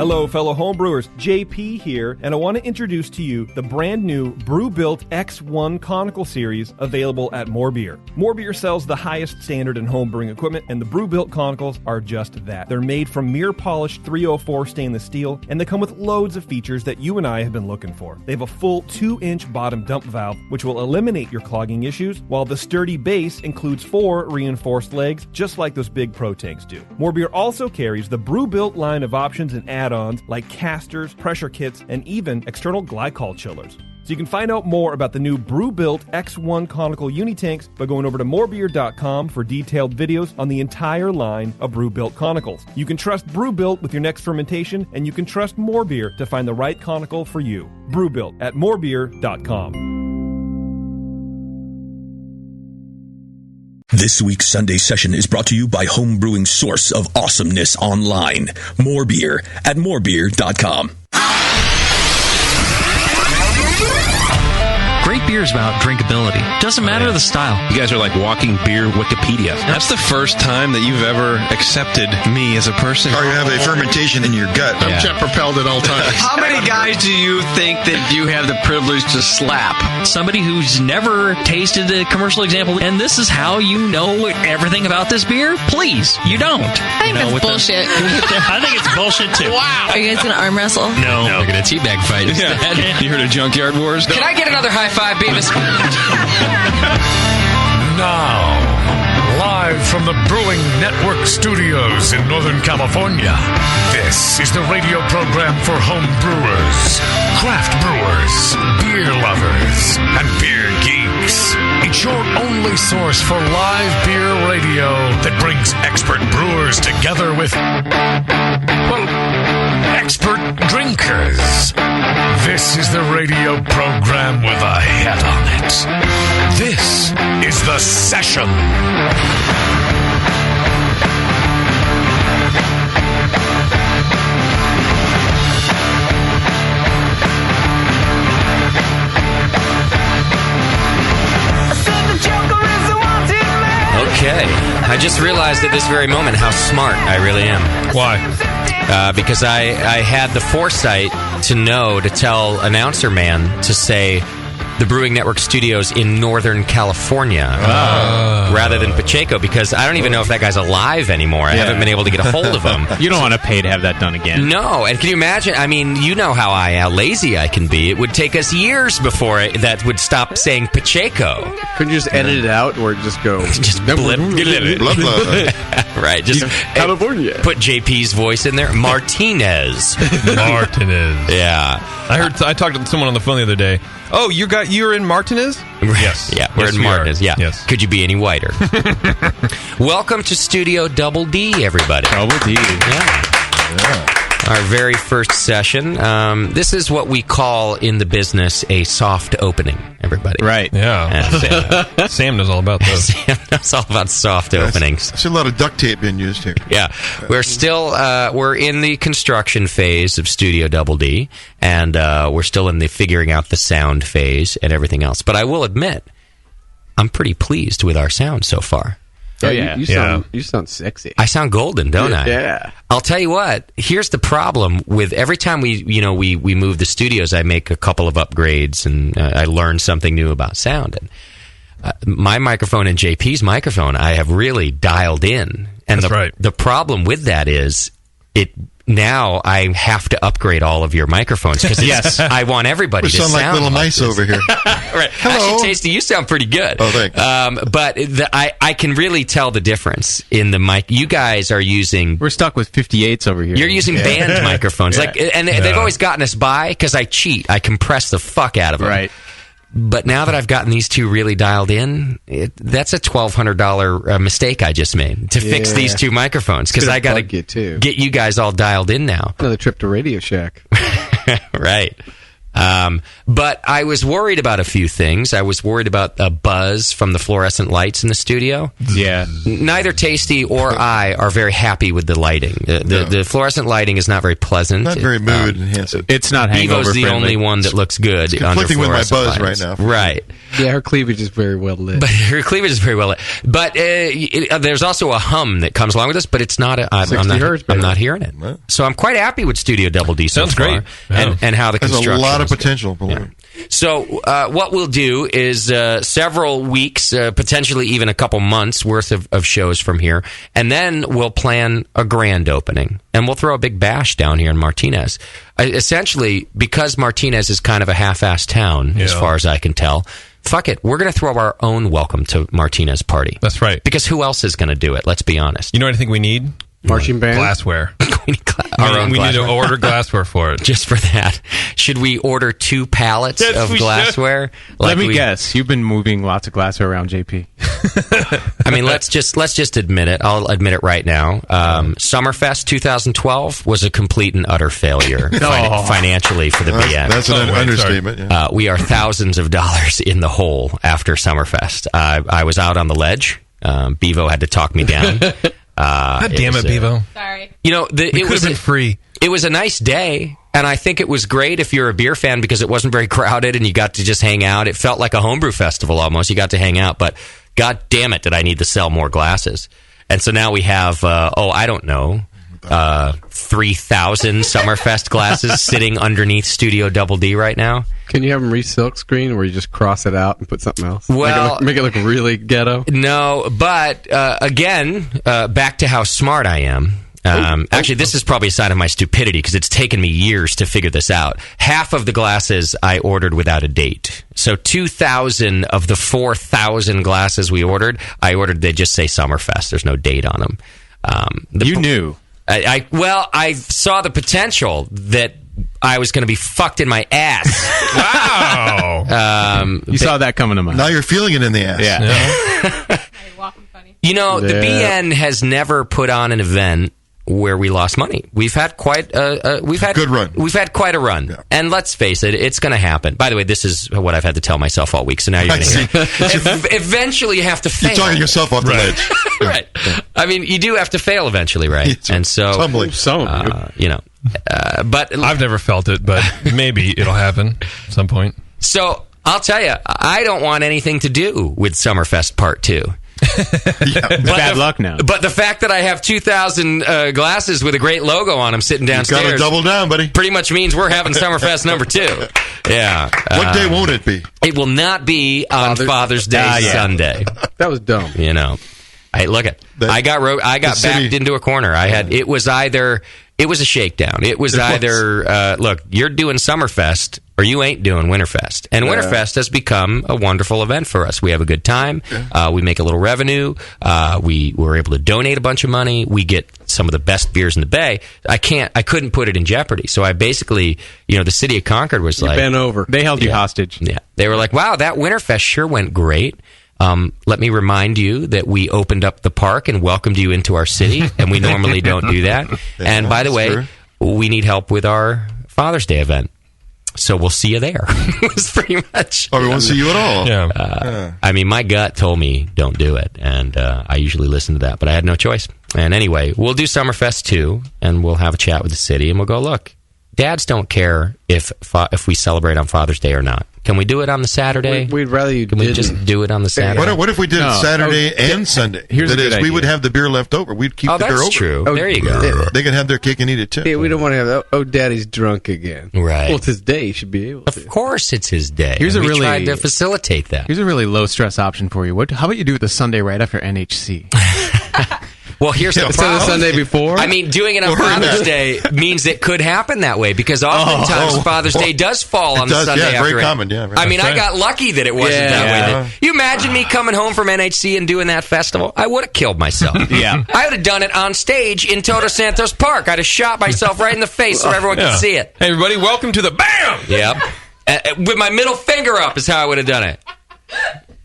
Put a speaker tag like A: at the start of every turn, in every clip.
A: Hello, fellow homebrewers. JP here, and I want to introduce to you the brand new Brew-Built X1 Conical Series available at More Beer. More Beer sells the highest standard in homebrewing equipment, and the Brew-Built Conicals are just that. They're made from mirror-polished 304 stainless steel, and they come with loads of features that you and I have been looking for. They have a full 2-inch bottom dump valve, which will eliminate your clogging issues, while the sturdy base includes 4 reinforced legs, just like those big Pro tanks do. More Beer also carries the Brew-Built line of options and add-ons like casters, pressure kits, and even external glycol chillers. So you can find out more about the new Brew-Built X1 Conical Unitanks by going over to morebeer.com for detailed videos on the entire line of Brew-Built Conicals. You can trust Brew-Built with your next fermentation, and you can trust More Beer to find the right conical for you. Brew-Built at morebeer.com.
B: This week's Sunday session is brought to you by homebrewing source of awesomeness online, More Beer at morebeer.com.
C: Great beer is about drinkability. Doesn't matter the style.
D: You guys are like walking beer Wikipedia. That's the first time that you've ever accepted me as a person.
E: Or you have a fermentation in your gut.
D: I'm jet propelled at all times.
F: How many guys do you think that you have the privilege to slap?
C: Somebody who's never tasted a commercial example, and this is how you know everything about this beer? Please, you don't.
G: I think that's bullshit.
C: I think it's bullshit too.
G: Wow. Are you guys going to arm wrestle?
C: No.
F: We're going to teabag fight instead.
D: You heard of Junkyard Wars?
F: Can I get another high five, Beavis?
H: Now, live from the Brewing Network studios in Northern California, this is the radio program for home brewers, craft brewers, beer lovers, and beer geeks. It's your only source for live beer radio that brings expert brewers together with, well, expert drinkers. This is the radio program with a head on it. This is The Session.
I: Okay. I just realized at this very moment how smart I really am.
D: Why?
I: Because I had the foresight to tell announcer man to say the Brewing Network studios in Northern California rather than Pacheco, because I don't even know if that guy's alive anymore. I haven't been able to get a hold of him.
J: You don't want to pay to have that done again.
I: No, and can you imagine? I mean, you know how lazy I can be. It would take us years before that would stop saying Pacheco.
J: Couldn't you just edit it out or just go...
I: just blip. Right, just
J: California.
I: Put JP's voice in there. Martinez. Yeah.
D: I talked to someone on the phone the other day. Oh, you're in Martinez?
I: Yes. Yeah, we're in Martinez. Yeah. Yes. Could you be any whiter? Welcome to Studio Double D, everybody.
J: Double D.
I: Yeah. Our very first session. This is what we call in the business a soft opening, everybody.
J: Right.
D: Yeah. Sam knows all about those.
I: Sam knows all about soft openings.
E: There's a lot of duct tape being used here.
I: Yeah. We're still, we're in the construction phase of Studio Double D, and we're still in the figuring out the sound phase and everything else. But I will admit, I'm pretty pleased with our sound so far.
J: Yeah, you sound sexy.
I: I sound golden, don't I?
J: Yeah.
I: I'll tell you what. Here's the problem with every time we move the studios, I make a couple of upgrades and I learn something new about sound. And my microphone and JP's microphone, I have really dialed in. And the problem with that is now I have to upgrade all of your microphones because I want everybody to sound
E: like little mice over here.
I: Right.
E: Hello.
I: Actually, Tasty, you sound pretty good.
E: Oh, thanks.
I: But I can really tell the difference in the mic. You guys are using...
J: We're stuck with 58s over here.
I: You're using band microphones. They've always gotten us by because I cheat. I compress the fuck out of them.
J: Right.
I: But now that I've gotten these two really dialed in, that's a $1,200 mistake I just made to fix these two microphones because I got to get you guys all dialed in now.
J: Another trip to Radio Shack.
I: Right. But I was worried about a few things. I was worried about a buzz from the fluorescent lights in the studio.
J: Yeah.
I: Neither Tasty or I are very happy with the lighting. The fluorescent lighting is not very pleasant.
E: Not very mood enhancing.
J: It's not hangover
I: Bevo's the
J: friendly.
I: only one that looks good.
E: It's conflicting with my buzz
I: lights.
E: right now.
I: Right.
J: Yeah, her cleavage is very well lit.
I: But her cleavage is very well lit. But there's also a hum that comes along with this, but it's not. I'm not hearing it. So I'm quite happy with Studio Double D so
A: Sounds
I: far.
A: great. Yeah.
I: And how the
E: There's
I: construction
E: a lot of
I: is.
E: potential.
I: Yeah. So what we'll do is several weeks, potentially even a couple months worth of shows from here, and then we'll plan a grand opening, and we'll throw a big bash down here in Martinez. Essentially, because Martinez is kind of a half-assed town, as far as I can tell, fuck it, we're going to throw our own welcome to Martinez party.
A: That's right.
I: Because who else is going to do it? Let's be honest.
A: You know what I think we need?
J: Marching band?
A: Glassware.
I: We
A: need to order glassware for it.
I: Just for that. Should we order 2 pallets of glassware?
J: Let me guess. You've been moving lots of glassware around, JP.
I: I mean, let's just admit it. I'll admit it right now. Summerfest 2012 was a complete and utter failure financially for the BN.
E: That's an understatement. Yeah.
I: We are thousands of dollars in the hole after Summerfest. I was out on the ledge. Bevo had to talk me down.
A: God damn it, Bevo.
G: Sorry.
I: You know, it
A: could have been free.
I: It was a nice day, and I think it was great if you're a beer fan because it wasn't very crowded and you got to just hang out. It felt like a homebrew festival almost. You got to hang out, but God damn it, did I need to sell more glasses. And so now we have, I don't know, 3,000 Summerfest glasses sitting underneath Studio Double D right now.
J: Can you have them re-silk screen where you just cross it out and put something else?
I: Well,
J: make it look really ghetto?
I: No, but again, back to how smart I am. Actually, this is probably a sign of my stupidity because it's taken me years to figure this out. Half of the glasses I ordered without a date. So 2,000 of the 4,000 glasses we ordered, they just say Summerfest. There's no date on them.
J: You knew.
I: I saw the potential that I was going to be fucked in my ass.
A: Wow.
J: You saw that coming to mind.
E: Now you're feeling it in the ass.
J: Yeah.
I: You know, the BN has never put on an event where we lost money. We've had quite a
E: good run.
I: We've had quite a run, and let's face it, it's going to happen. By the way, this is what I've had to tell myself all week. So now you're going to hear. Eventually, you have to fail.
E: You're talking yourself off the ledge,
I: right? I mean, you do have to fail eventually, right? And so,
E: tumbling.
I: You know, but
A: I've never felt it, but maybe it'll happen at some point.
I: So I'll tell you, I don't want anything to do with Summerfest Part 2.
J: Bad luck now.
I: But the fact that I have 2,000 glasses with a great logo on them sitting downstairs,
E: you got to double down, buddy.
I: Pretty much means we're having Summerfest number 2. Yeah.
E: What day won't it be?
I: It will not be on Father's Day Sunday.
J: That was dumb.
I: You know, I got backed into a corner. It was a shakedown. It was either look, you're doing Summerfest or you ain't doing Winterfest. And Winterfest has become a wonderful event for us. We have a good time. We make a little revenue. We were able to donate a bunch of money. We get some of the best beers in the Bay. I couldn't put it in jeopardy. So I basically, the city of Concord was like,
J: bent over. They held you hostage.
I: Yeah. They were like, wow, that Winterfest sure went great. Let me remind you that we opened up the park and welcomed you into our city, and we normally don't do that. And by the way, we need help with our Father's Day event. So we'll see you there. It was pretty much.
E: Or we won't see you at all.
A: Yeah.
I: I mean, my gut told me don't do it, and I usually listen to that, but I had no choice. And anyway, we'll do Summerfest 2, and we'll have a chat with the city, and we'll go, look, dads don't care if we celebrate on Father's Day or not. Can we do it on the Saturday?
J: We'd rather you
I: Can we just do it on the Saturday?
E: What if we did it Saturday and Sunday?
J: Here's a good idea.
E: We would have the beer left over. We'd keep the beer over.
I: Oh, that's true. There you go.
E: They can have their cake and eat it, too.
J: Yeah, we don't want to have, Daddy's drunk again.
I: Right.
J: Well, it's his day. He should be able to.
I: Of course it's his day.
J: We
I: tried to facilitate that.
J: Here's a really low-stress option for you. How about you do it the Sunday right after NHC?
I: Well, here's the problem.
J: The Sunday before?
I: I mean, doing it on Father's Day means it could happen that way because oftentimes Father's Day does fall on the Sunday after.
E: Very common, yeah.
I: I mean, I got lucky that it wasn't that way. You imagine me coming home from NHC and doing that festival? I would have killed myself.
J: Yeah.
I: I would have done it on stage in Todos Santos Park. I'd have shot myself right in the face so everyone could see it.
A: Hey, everybody, welcome to the BAM!
I: Yep. With my middle finger up is how I would have done it.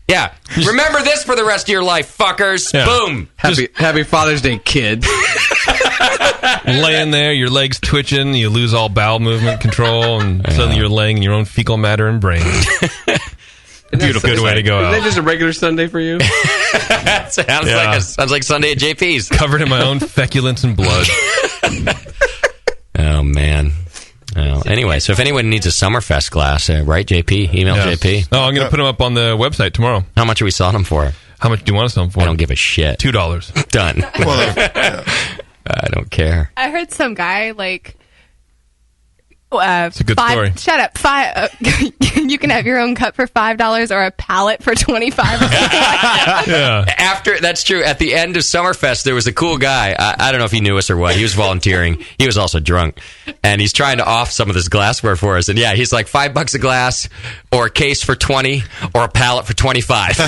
I: Yeah. Remember this for the rest of your life, fuckers.
A: Yeah.
I: Boom.
J: Happy Father's Day, kid.
A: Laying there, your legs twitching, you lose all bowel movement control, and suddenly you're laying in your own fecal matter and brain. Beautiful, good way to go out.
K: Is that just a regular Sunday for you?
I: Sounds like Sunday at JP's.
A: Covered in my own feculence and blood.
I: Oh, man. Well, anyway, so if anyone needs a Summerfest glass, right, JP? Email JP.
A: Oh, I'm going to put them up on the website tomorrow.
I: How much are we selling them for?
A: How much do you want to sell them for?
I: I don't give a shit.
A: $2.
I: Done. I don't care.
L: I heard some guy,
A: it's a good story.
L: Shut up. You can have your own cup for $5 or a pallet for $25.
A: Yeah.
I: That's true. At the end of Summerfest, there was a cool guy. I don't know if he knew us or what. He was volunteering. He was also drunk, and he's trying to off some of this glassware for us. And yeah, he's like $5 a glass, or a case for $20, or a pallet for $25.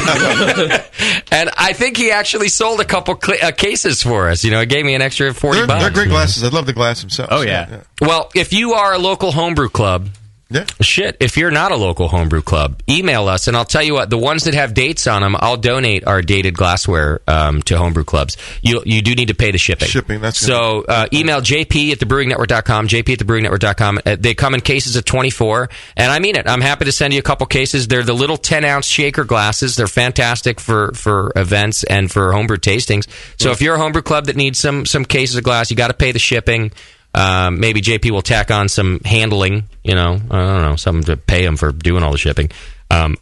I: And I think he actually sold a couple cases for us. He gave me an extra $40.
E: They're great glasses. I love the glass themselves.
J: Oh yeah.
I: Well, if you are a local homebrew club, if you're not a local homebrew club, email us, and I'll tell you what, the ones that have dates on them, I'll donate our dated glassware to homebrew clubs. You do need to pay the shipping. So email JP at thebrewingnetwork.com, JP at thebrewingnetwork.com. They come in cases of 24, and I mean it. I'm happy to send you a couple cases. They're the little 10-ounce shaker glasses. They're fantastic for events and for homebrew tastings. So if you're a homebrew club that needs some cases of glass, you got to pay the shipping. Maybe JP will tack on some handling, I don't know, something to pay him for doing all the shipping. But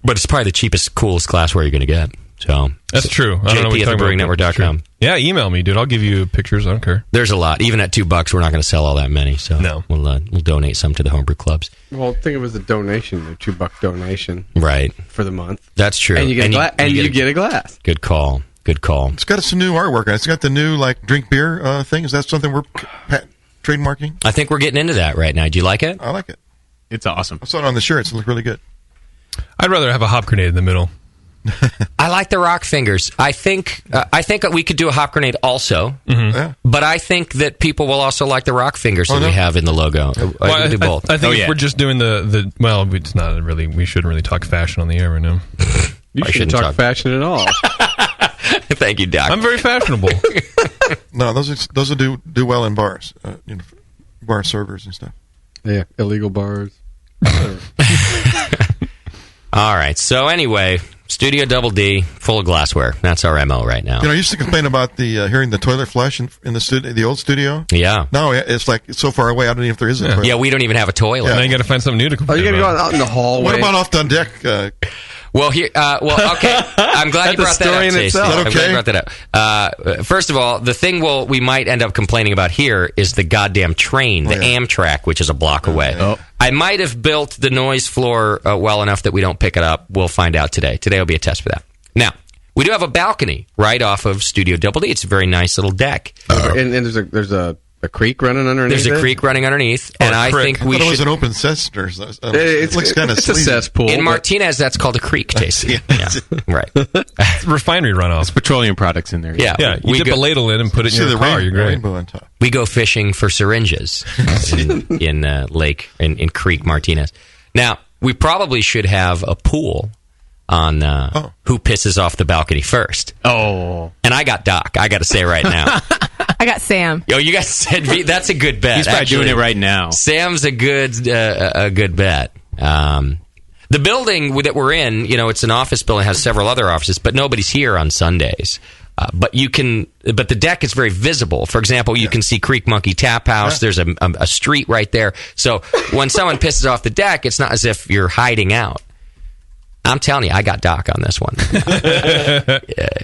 I: it's probably the cheapest, coolest glassware you're going to get. So
A: that's true. I don't know what
I: JP at thebrewingnetwork.com.
A: Yeah, email me, dude. I'll give you pictures. I don't care.
I: There's a lot. Even at $2, we're not going to sell all that many. So
A: no.
I: We'll donate some to the homebrew clubs.
K: Well, think of it as a donation, a $2 donation.
I: Right.
K: For the month.
I: That's true.
K: And you get a glass.
I: Good call. Good call.
E: It's got some new artwork on it. It's got the new drink beer thing. Is that something we're trademarking?
I: I think we're getting into that right now. Do you like it?
E: I like it.
J: It's awesome.
E: I saw it on the shirts. It looked really good.
A: I'd rather have a hop grenade in the middle.
I: I like the rock fingers. I think we could do a hop grenade also.
A: Mm-hmm.
E: Yeah.
I: But I think that people will also like the rock fingers that we have in the logo. I do both.
A: I think if we're just doing well, it's not really. We shouldn't really talk fashion on the air right now.
K: You shouldn't talk fashion at all.
I: Thank you, Doc.
A: I'm very fashionable.
E: No, those will do well in bars, bar servers and stuff.
K: Yeah, illegal bars.
I: All right. So anyway, Studio Double D, full of glassware. That's our MO right now.
E: I used to complain about the hearing the toilet flush in the old studio.
I: Yeah.
E: No, it's so far away. I don't even know if there is a toilet.
I: Yeah, we don't even have a toilet.
A: Yeah. Now you got to find something new to complain
K: about. Are you going to go
A: about.
K: out in the hallway?
E: What about off the deck?
I: Okay. I'm glad you brought that up, Stacey. I'm glad you brought that up. First of all, the thing we might end up complaining about here is the goddamn train, the Amtrak, which is a block away.
E: Oh.
I: I might have built the noise floor well enough that we don't pick it up. We'll find out today. Today will be a test for that. Now, we do have a balcony right off of Studio Double D. It's a very nice little deck.
K: And there's a creek running underneath.
I: There's a creek running underneath, and I think we
E: should. It was an open cesspool. It looks kind of
K: it's a cesspool.
I: In Martinez, that's called a creek, Casey. Yeah, right.
A: Refinery runoff.
J: There's petroleum products in there.
I: Yeah.
A: You dip a ladle in and put it in your car. You're great.
E: Rainbow on top.
I: We go fishing for syringes in Lake in Creek Martinez. Now, we probably should have a pool on who pisses off the balcony first.
J: Oh.
I: And I got Doc. I got to say right now.
L: I got Sam.
I: Oh, you guys said that's a good bet.
J: He's probably doing it right now.
I: Sam's a good bet. The building that we're in, it's an office building, has several other offices, but nobody's here on Sundays. But the deck is very visible. For example, you can see Creek Monkey Tap House. There's a street right there. So when someone pisses off the deck, it's not as if you're hiding out. I'm telling you, I got Doc on this one.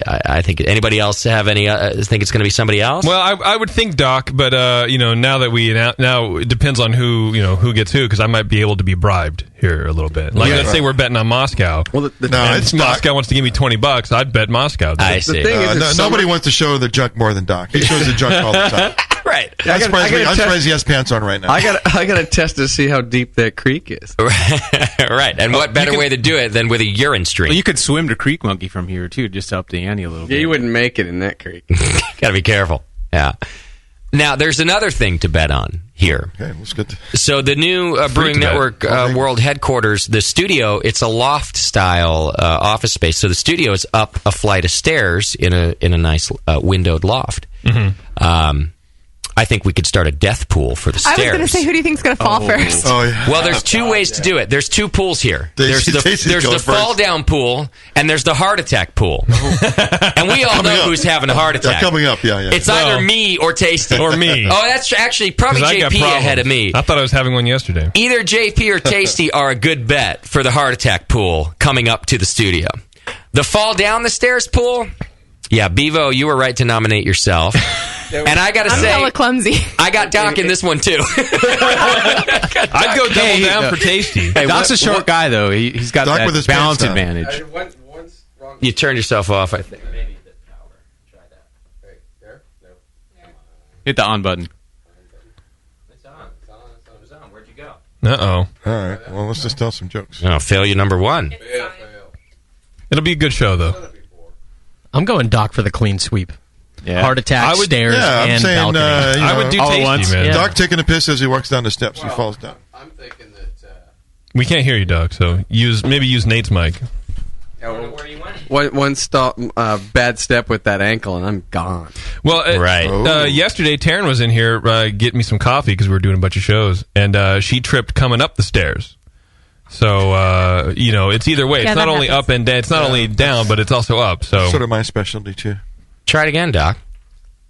I: I think. Anybody else have any? Think it's going to be somebody else?
A: Well, I would think Doc, but now that now it depends on who gets who, because I might be able to be bribed here a little bit. Like let's say we're betting on Moscow.
K: Well,
A: if Moscow wants to give me $20, I'd bet Moscow.
I: I see.
K: The thing is,
E: nobody wants to show the junk more than Doc. He shows the junk all the time.
I: Right.
E: I'm surprised he has pants on right now.
K: I got to test to see how deep that creek is.
I: Right. And what better way to do it than with a urine stream?
J: Well, you could swim to Creek Monkey from here too, just to up the ante a little bit.
K: Yeah, you wouldn't make it in that creek.
I: Got to be careful. Yeah. Now, there's another thing to bet on here.
E: Okay, let's get to
I: So the new Brewing Network World Headquarters, the studio, it's a loft-style office space. So the studio is up a flight of stairs in a nice windowed loft. I think we could start a death pool for the stairs.
L: I was going to say, who do you think's going to fall first?
E: Oh, yeah.
I: Well, there's two ways to do it. There's two pools here. There's the fall down pool, and there's the heart attack pool. And we all know who's having a heart attack.
E: Coming up, yeah.
I: It's either me or Tasty.
A: Or me.
I: Oh, that's actually probably
A: 'Cause I got
I: JP
A: problems.
I: ahead of me.
A: I thought I was having one yesterday.
I: Either JP or Tasty are a good bet for the heart attack pool coming up to the studio. The fall down the stairs pool, yeah, Bevo, you were right to nominate yourself. And I got to say,
L: I'm hella clumsy.
I: I got Doc in this one too.
A: I'd go double down for Tasty.
J: Hey, Doc's a short guy though. He's got
E: Doc
J: that
E: with his
J: balance
E: pants down.
J: advantage.
I: You turned yourself off, I think.
J: Hit the on button.
I: It's on. Where'd you go?
A: Uh-oh.
E: All right. Well, let's just tell some jokes.
I: Oh, failure number one.
A: It'll be a good show, though.
M: I'm going Doc for the clean sweep.
J: Yeah.
M: Heart attack, stairs,
E: I'm
M: and
E: saying,
M: balcony.
A: I would do
J: all at
A: Tasty,
J: once.
A: man.
M: Yeah.
E: Doc taking a piss as he walks down the steps. He falls down.
K: I'm thinking that.
A: We can't hear you, Doc, so maybe use Nate's mic.
I: Where you went?
K: One bad step with that ankle, and I'm gone.
A: Well, yesterday, Taryn was in here getting me some coffee because we were doing a bunch of shows, and she tripped coming up the stairs. So, it's either way.
L: Yeah,
A: It's not
L: that
A: only
L: happens.
A: up and down. It's not only down, but it's also up. So
E: Sort of my specialty, too.
I: Try it again, Doc.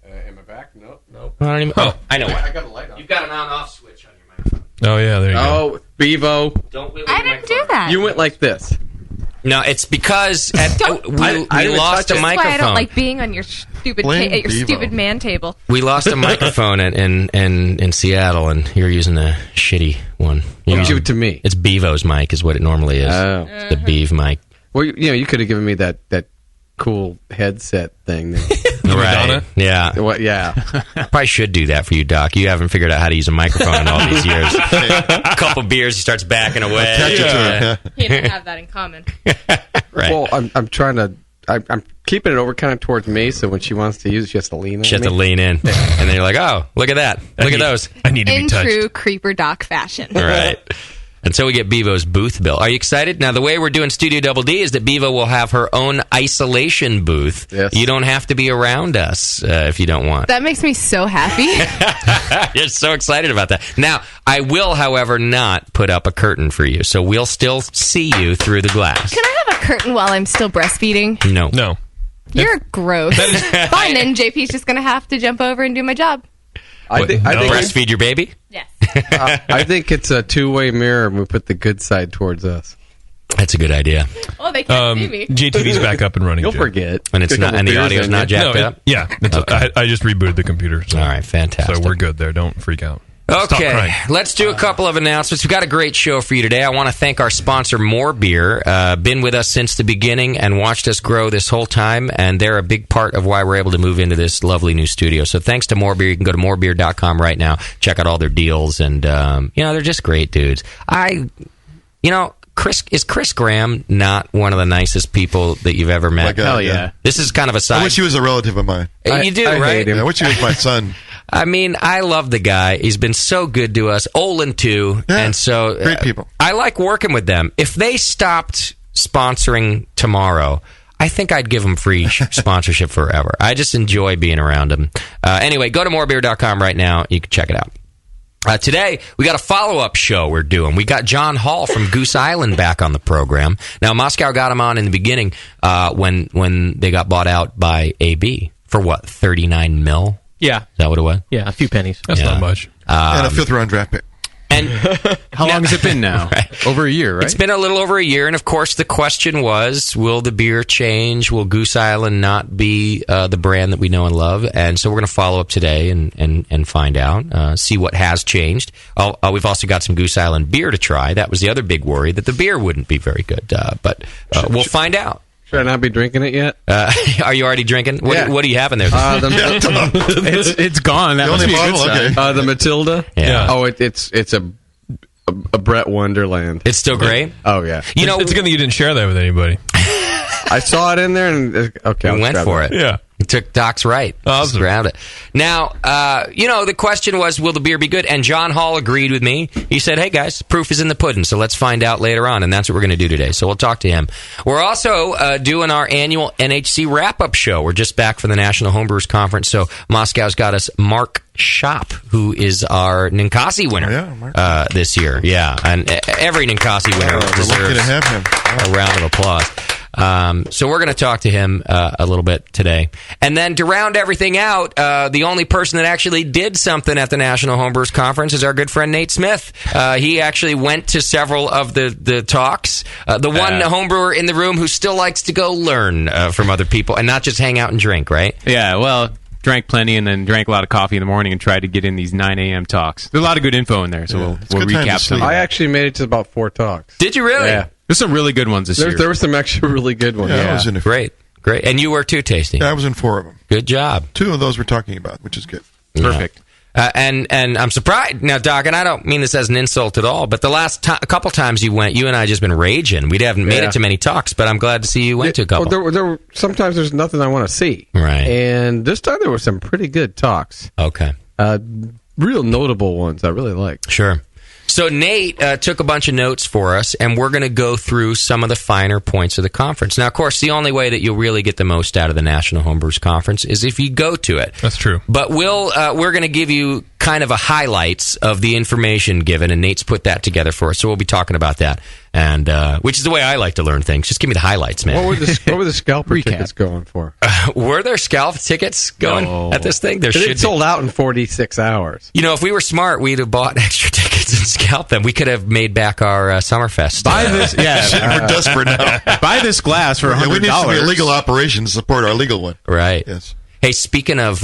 K: Am I back? Nope.
I: I know what.
K: I got a light on.
I: You've got an on-off switch on your microphone.
A: Oh, yeah, there you go.
K: Oh, Bevo.
I: Don't wiggle
L: I
I: your
L: didn't
I: microphone.
L: do that.
K: You went like this.
I: No, it's because we
K: I
I: lost a
L: That's why I
I: microphone.
L: don't like being on your stupid
E: Blame
L: at your
E: Bevo.
L: stupid man table.
I: We lost a microphone in Seattle, and you're using a shitty one.
K: Give it to me.
I: It's Bevo's mic, is what it normally is.
K: Oh.
I: It's the Beeve mic.
K: Well, you could have given me that cool headset thing.
I: Right. Yeah.
K: What? Yeah.
I: Probably should do that for you, Doc. You haven't figured out how to use a microphone in all these years. A couple beers, he starts backing away.
L: He and I have that in common.
I: Right.
K: Well, I'm trying to. I'm keeping it over kind of towards me, so when she wants to use it, she has to lean in.
I: She has to lean in. And then you're like, oh, look at that. Look at those.
A: I need to
L: In
A: be touched.
L: true creeper Doc fashion.
I: Right. Until we get Bevo's booth built. Are you excited? Now, the way we're doing Studio Double D is that Bevo will have her own isolation booth.
K: Yes.
I: You don't have to be around us if you don't want.
L: That makes me so happy.
I: You're so excited about that. Now, I will, however, not put up a curtain for you, so we'll still see you through the glass.
L: Can I have a curtain while I'm still breastfeeding?
I: No.
A: No.
L: You're gross. Fine, then JP's just going to have to jump over and do my job.
K: I think
I: breastfeed your baby?
L: Yes.
K: I think it's a two-way mirror, and we put the good side towards us.
I: That's a good idea.
L: Oh, they can't see me.
A: JTV's back up and running.
K: You'll
A: Jim.
K: forget.
I: And it's
K: Get a
I: not,
K: couple
I: and the
K: beers
I: audio's
K: in
I: not
K: you.
I: jacked
A: No,
I: up?
A: I just rebooted the computer. So.
I: All right, fantastic.
A: So we're good there. Don't freak out. Stop
I: Okay,
A: crying.
I: let's do a couple of announcements. We've got a great show for you today. I want to thank our sponsor, More Beer. Been with us since the beginning and watched us grow this whole time, and they're a big part of why we're able to move into this lovely new studio. So thanks to More Beer. You can go to morebeer.com right now, check out all their deals, and they're just great dudes. Chris Graham not one of the nicest people that you've ever met?
E: My God,
J: Hell yeah.
I: This is kind of a side.
E: I wish he was a relative of mine.
I: You do,
K: I
I: right?
K: hate him.
E: I wish he was my son.
I: I mean, I love the guy. He's been so good to us. Olin, too.
E: Yeah,
I: and so
E: great people.
I: I like working with them. If they stopped sponsoring tomorrow, I think I'd give them free sponsorship forever. I just enjoy being around them. Anyway, go to morebeer.com right now. You can check it out. Today, we got a follow-up show we're doing. We got John Hall from Goose Island back on the program. Now, Moscow got him on in the beginning when they got bought out by AB for what, 39 mil?
M: Yeah.
I: Is that what it was?
M: Yeah, a few pennies.
A: That's not much.
E: And a fifth-round draft pick.
I: And
J: how long has it been now?
I: Right.
J: Over a year, right?
I: It's been a little over a year, and of course the question was, will the beer change? Will Goose Island not be the brand that we know and love? And so we're going to follow up today and find out, see what has changed. We've also got some Goose Island beer to try. That was the other big worry, that the beer wouldn't be very good. But we'll find out.
K: Should I not be drinking it yet?
I: Are you already drinking? What are you having there?
J: It's gone. That must be a good sign.
K: The Matilda.
I: Yeah.
K: Oh, it's a Brett Wonderland.
I: It's still great.
K: Oh yeah.
A: It's good that you didn't share that with anybody.
K: I saw it in there, and okay,
I: I went for it.
A: Yeah.
I: He took Doc's right.
A: Awesome.
I: Grabbed it. Now, the question was, will the beer be good? And John Hall agreed with me. He said, hey, guys, proof is in the pudding, so let's find out later on. And that's what we're going to do today. So we'll talk to him. We're also doing our annual NHC wrap-up show. We're just back from the National Homebrewers Conference, so Moscow's got us Mark Shop, who is our Ninkasi winner this year. Yeah, and every Ninkasi winner deserves
E: to have him.
I: a round of applause. So we're going to talk to him a little bit today. And then to round everything out, the only person that actually did something at the National Homebrewers Conference is our good friend Nate Smith. He actually went to several of the talks. The one homebrewer in the room who still likes to go learn from other people and not just hang out and drink, right?
J: Yeah, well, drank plenty and then drank a lot of coffee in the morning and tried to get in these 9 a.m. talks. There's a lot of good info in there, so we'll recap some.
K: I actually made it to about 4 talks.
I: Did you really?
K: Yeah.
J: There's some really good ones this year.
K: There were some actually really good ones.
E: Yeah, I was in a few.
I: Great. And you were too, Tasty.
E: Yeah, I was in 4 of them.
I: Good job.
E: 2 of those we're talking about, which is good.
J: Perfect.
I: And I'm surprised now, Doc, and I don't mean this as an insult at all, but the last a couple times you went, you and I just been raging. We haven't made it to many talks, but I'm glad to see you went to a couple.
K: Well, there were sometimes there's nothing I want to see,
I: right?
K: And this time there were some pretty good talks.
I: Okay,
K: real notable ones I really liked.
I: Sure. So Nate took a bunch of notes for us, and we're going to go through some of the finer points of the conference. Now, of course, the only way that you'll really get the most out of the National Homebrewers Conference is if you go to it.
A: That's true.
I: But we're going to give you kind of a highlights of the information given, and Nate's put that together for us, so we'll be talking about that. And which is the way I like to learn things. Just give me the highlights, man.
K: What were the scalper tickets going for?
I: Were there scalp tickets going at this thing? There should be.
K: It sold out in 46 hours.
I: You know, if we were smart, we'd have bought extra tickets and scalped them. We could have made back our Summerfest.
J: Buy this,
E: We're desperate now.
J: buy this glass for $100.
E: We need to be a legal operation to support our legal one.
I: Right.
E: Yes.
I: Hey, speaking of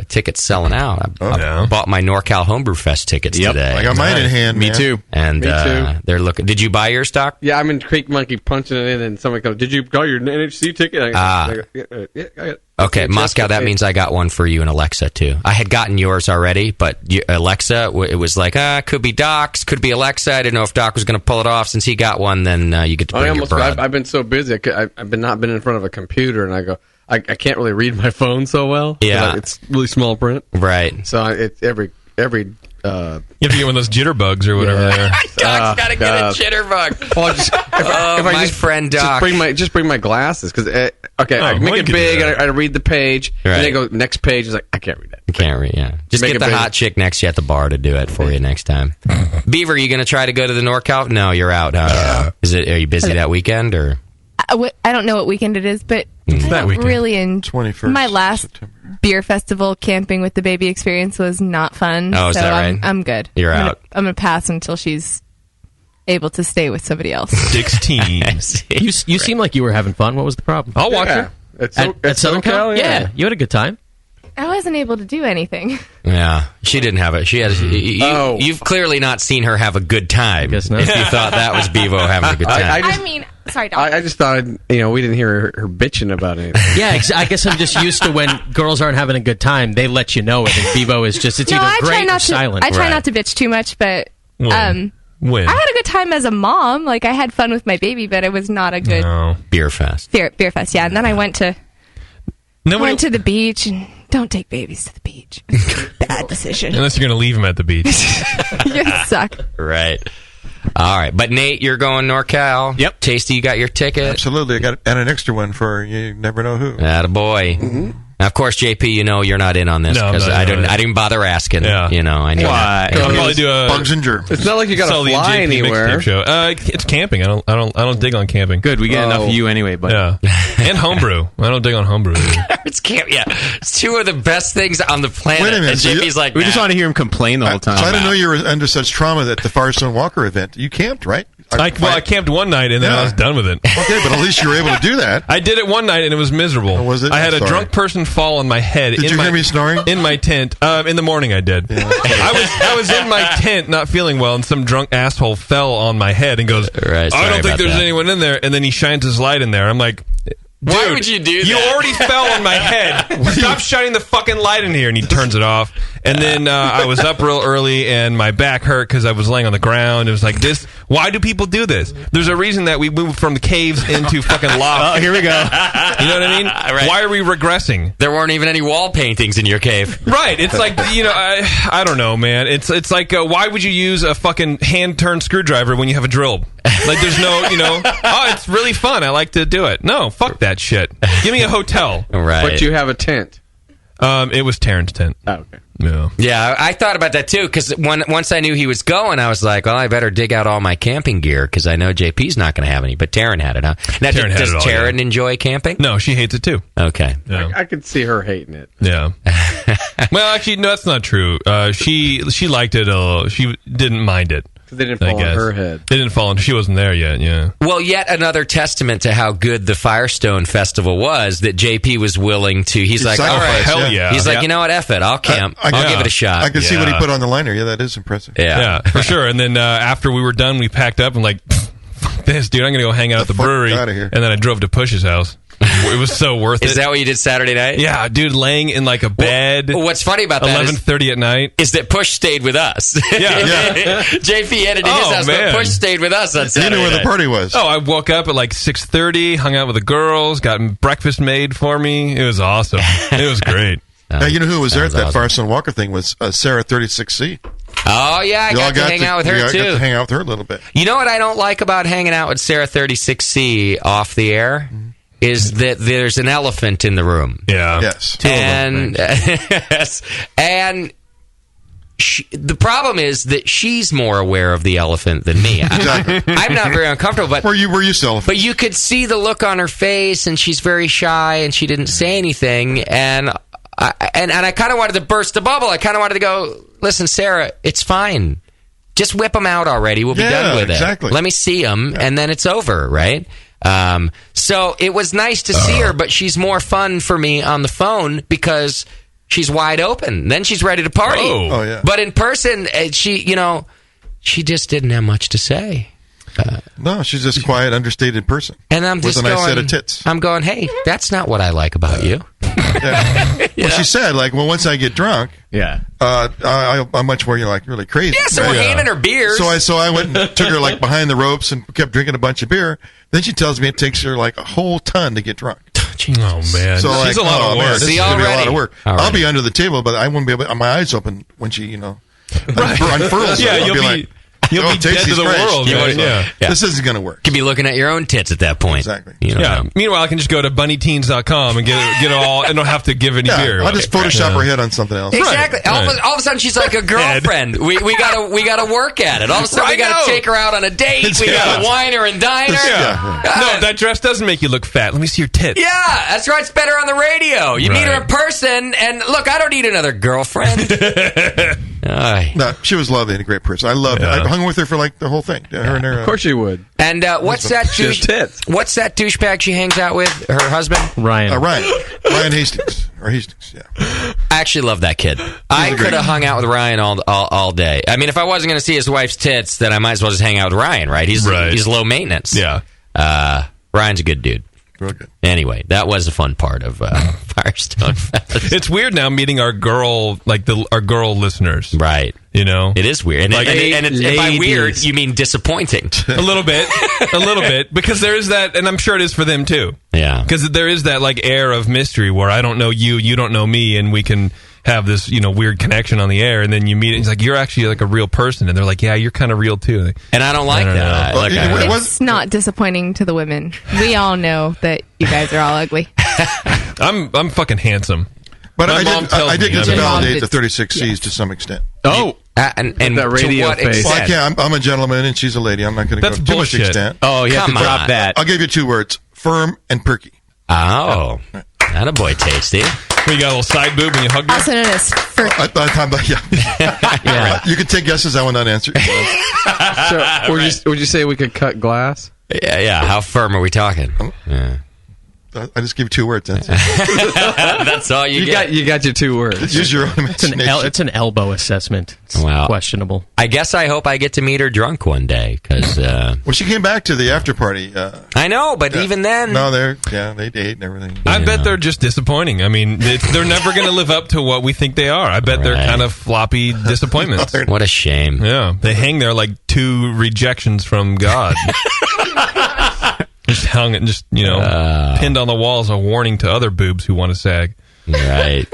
I: tickets selling out, I bought my NorCal Homebrew Fest tickets today.
E: I got mine in hand.
J: Me
E: man.
J: too.
I: And
K: Me too.
I: They're looking. Did you buy your stock?
K: Yeah, I'm in Creek Monkey punching it in, and somebody goes, "Did you got your NHC ticket?" I go,
I: Okay, Moscow, that means I got one for you and Alexa, too. I had gotten yours already, but Alexa, it was like, could be Doc's, could be Alexa. I didn't know if Doc was going to pull it off. Since he got one, then you get to bring your broad.
K: I've been so busy. I've not been in front of a computer, and I go, I can't really read my phone so well.
I: Yeah.
K: It's really small print.
I: Right.
K: So it's every
A: you have to get one of those jitterbugs or whatever.
I: Doc's got to get a jitterbug.
K: Well, if I just
I: friend Doc.
K: Just bring my glasses because I make it big and I read the page and then go next page. It's like I can't read that.
I: You can't read. Yeah, just
K: Make
I: get
K: it
I: the
K: big.
I: hot chick next to you at the bar to do it for you next time. Beaver, you going to try to go to the NorCal? No, you're out. Are you busy that weekend or?
L: I don't know what weekend it is, but
A: It's that
L: I
A: weekend.
L: really
E: 21st
L: my last
E: September.
L: beer festival camping with the baby experience was not fun.
I: Oh, is
L: so
I: that right?
L: I'm good.
I: You're
L: I'm
I: out.
L: I'm gonna pass until she's able to stay with somebody else.
A: 16.
M: You seem like you were having fun. What was the problem?
A: I'll watch
K: Yeah.
A: it.
M: At Southern Cal? Yeah, you had a good time.
L: I wasn't able to do anything.
I: Yeah, she didn't have it. She had. You've clearly not seen her have a good time.
M: Guess not.
I: If you thought that was Bevo having a good time.
L: I mean, sorry, Doc.
K: I just thought we didn't hear her bitching about it.
M: Yeah, I guess I'm just used to when girls aren't having a good time, they let you know it. And Bevo is just, it's
L: no,
M: either
L: I try
M: great or
L: not to.
M: silent.
L: I try
I: Right.
L: not to bitch too much, but
A: When?
L: I had a good time as a mom. Like I had fun with my baby, but it was not a good
A: No.
I: Beer fest.
L: beer fest. Yeah, and then I went to the beach. And don't take babies to the beach. Bad decision.
A: Unless you're going to leave him at the beach.
L: You suck.
I: Right. All right. But Nate, you're going NorCal.
J: Yep.
I: Tasty, you got your ticket.
E: Absolutely. I got an extra one for you never know who.
I: Attaboy.
K: Mm-hmm.
I: Now, of course, JP, you're not in on this
A: No, I'm
I: because
A: not
I: I
A: in on
I: didn't.
A: it.
I: I didn't bother asking.
A: Yeah.
I: I knew
J: Why?
I: that.
A: I'll probably do a
E: Bugs and germs.
K: It's not like you got to
A: Sully and
K: fly
A: JP
K: anywhere.
A: mixtape show. It's camping. I don't dig on camping.
J: Good, we get enough of you anyway, but
A: Yeah, and homebrew. I don't dig on homebrew either.
I: It's camp. Yeah, it's two of the best things on the planet.
E: Wait a minute,
I: And
E: so
I: JP's like,
J: we just
I: nah.
J: want to hear him complain the whole time.
E: So I didn't know you were under such trauma at the Firestone Walker event. You camped, right?
A: I camped one night and then I was done with it.
E: Okay, but at least you were able to do that.
A: I did it one night and it was miserable.
E: Oh, was it?
A: I had
E: I'm
A: a
E: sorry.
A: drunk person fall on my head.
E: Did
A: in
E: you
A: my,
E: hear me snoring?
A: In my tent. In the morning I did.
E: Yeah.
A: I was in my tent not feeling well and some drunk asshole fell on my head and goes,
I: Right,
A: I
I: sorry
A: don't think
I: about
A: there's
I: that.
A: anyone in there. And then he shines his light in there. I'm like,
I: Why
A: dude,
I: would you do that?
A: You already fell on my head. Stop shining the fucking light in here. And he turns it off. And then I was up real early, and my back hurt because I was laying on the ground. It was like this. Why do people do this? There's a reason that we moved from the caves into fucking lava.
J: Oh, here we go.
A: You know what I mean?
I: Right.
A: Why are we regressing?
I: There weren't even any wall paintings in your cave.
A: Right. It's like, I don't know, man. It's like, why would you use a fucking hand-turned screwdriver when you have a drill? Like, there's no, oh, it's really fun. I like to do it. No, fuck that shit. Give me a hotel.
I: Right.
K: But you have a tent.
A: It was Taryn's tent.
K: Oh, okay.
I: Yeah, I thought about that too, because once I knew he was going, I was like, well, I better dig out all my camping gear, because I know JP's not going to have any, but Taryn had it, huh? Now, does Taryn enjoy camping?
A: No, she hates it too.
I: Okay.
A: Yeah.
K: I could see her hating it.
A: Yeah. Well, actually, no, that's not true. She liked it. She didn't mind it.
K: They didn't fall on her head.
A: They didn't fall on. She wasn't there yet. Yeah.
I: Well, yet another testament to how good the Firestone Festival was. That JP was willing to. He's like, all right,
A: hell yeah.
I: He's like, you know what? F it. I'll camp. I'll give it a shot.
E: I can see what he put on the liner. Yeah, that is impressive.
I: Yeah,
A: for sure. And then after we were done, we packed up and like, fuck this, dude. I'm gonna go hang out at the brewery.
E: Out of here.
A: And then I drove to Push's house. It was so worth it.
I: Is that what you did Saturday night?
A: Yeah, dude, laying in like a bed.
I: Well, what's funny about that
A: 11:30 at night
I: is that Push stayed with us.
A: Yeah.
I: JP headed to his house, but Push stayed with us on Saturday.
E: You knew where the party was.
A: Oh, I woke up at like 6:30, hung out with the girls, got breakfast made for me. It was awesome. It was great.
E: Now, you know who was there at that
I: awesome.
E: Firestone Walker thing was Sarah 36C.
I: Oh, yeah, I got to hang out with her, too.
E: I got to hang out with her a little bit.
I: You know what I don't like about hanging out with Sarah 36C off the air? Is that there's an elephant in the room.
A: Yeah.
E: Yes.
I: And the problem is that she's more aware of the elephant than me.
E: Exactly.
I: I'm not very uncomfortable, but
E: we're used to elephants.
I: But you could see the look on her face, and she's very shy, and she didn't say anything. And I kind of wanted to burst the bubble. I kind of wanted to go, listen, Sarah, it's fine. Just whip them out already. We'll be done with it.
E: Exactly.
I: Let me see them, and then it's over, right? So it was nice to see her, but she's more fun for me on the phone because she's wide open. Then she's ready to party.
E: Oh yeah.
I: But in person, she just didn't have much to say.
E: No, she's just quiet, understated person.
I: And I'm just
E: with a nice set of tits.
I: I'm going, hey, that's not what I like about you.
E: Yeah. Well, she said, like, well, once I get drunk, I'm much more, like, really crazy.
I: Yeah, so we're handing her beers.
E: So I went and took her, like, behind the ropes and kept drinking a bunch of beer. Then she tells me it takes her, like, a whole ton to get drunk.
A: Oh, man.
E: So, like,
A: she's a lot of work.
E: This is going to be a lot of work. I'll be under the table, but I won't be able to, my eyes open when she, unfurls.
A: Yeah,
E: I'll
A: you'll be
E: like,
A: you'll be dead to the world. Right? Yeah.
E: This isn't going to work.
I: Could be looking at your own tits at that point.
E: Exactly.
A: Yeah. Meanwhile, I can just go to bunnyteens.com and get it all, and don't have to give any beer.
E: I'll just Photoshop her head on something else.
I: Exactly.
A: Right.
I: All of a sudden, she's like a girlfriend. we gotta work at it. All of a sudden, we gotta take her out on a date. We gotta wine her and dine her.
A: No, that dress doesn't make you look fat. Let me see your tits.
I: Yeah, that's right. It's better on the radio. You meet her in person, and look, I don't need another girlfriend.
E: No, she was lovely and a great person. I loved her. I hung with her for like the whole thing. Her and her,
K: of course you would.
I: And what's that douchebag she hangs out with? Her husband?
M: Ryan.
E: Ryan Hastings. Or Hastings, yeah.
I: I actually love that kid. I could have hung out with Ryan all day. I mean, if I wasn't going to see his wife's tits, then I might as well just hang out with Ryan, right? He's low maintenance.
A: Yeah.
I: Ryan's a good dude.
E: Real good.
I: Anyway, that was a fun part of Firestone Fest.
A: It's weird now meeting our girl listeners.
I: Right.
A: It
I: is weird. And, and by weird, you mean disappointing.
A: A little bit. Because there is that, and I'm sure it is for them too.
I: Yeah.
A: Because there is that like air of mystery where I don't know you, you don't know me, and we can have this, weird connection on the air, and then you meet it, and it's like, you're actually like a real person, and they're like, yeah, you're kind of real too.
I: And I don't like that.
L: It's not disappointing to the women. We all know that you guys are all ugly.
A: I'm fucking handsome.
E: But I did get to validate the 36Cs to some extent.
I: Oh, and
K: that radio
I: to what
K: face.
I: extent?
E: Well, I'm a gentleman and she's a lady. I'm not going to go to too much extent.
J: Oh, you have to
I: Come
J: drop
I: on.
J: that.
E: I'll give you 2 words: firm and perky.
I: Oh, attaboy, Tasty.
A: You got a little side boob when you hug me?
L: Also known as
E: Yeah. You can take guesses. I will not answer.
K: So, would you say we could cut glass?
I: Yeah. How firm are we talking? Yeah.
E: I just give you 2 words. That's it.
I: That's all you get.
K: You got your 2 words.
E: Use your own imagination.
M: It's an elbow assessment. It's questionable.
I: I guess I hope I get to meet her drunk one day because.
E: Well, she came back to the after party.
I: I know, but even then,
E: no, they date and everything.
A: I bet they're just disappointing. I mean, they're never going to live up to what we think they are. I bet they're kind of floppy disappointments.
I: What a shame.
A: Yeah, they hang there like 2 rejections from God. Just hung and just pinned on the wall as a warning to other boobs who want to sag.
I: Right.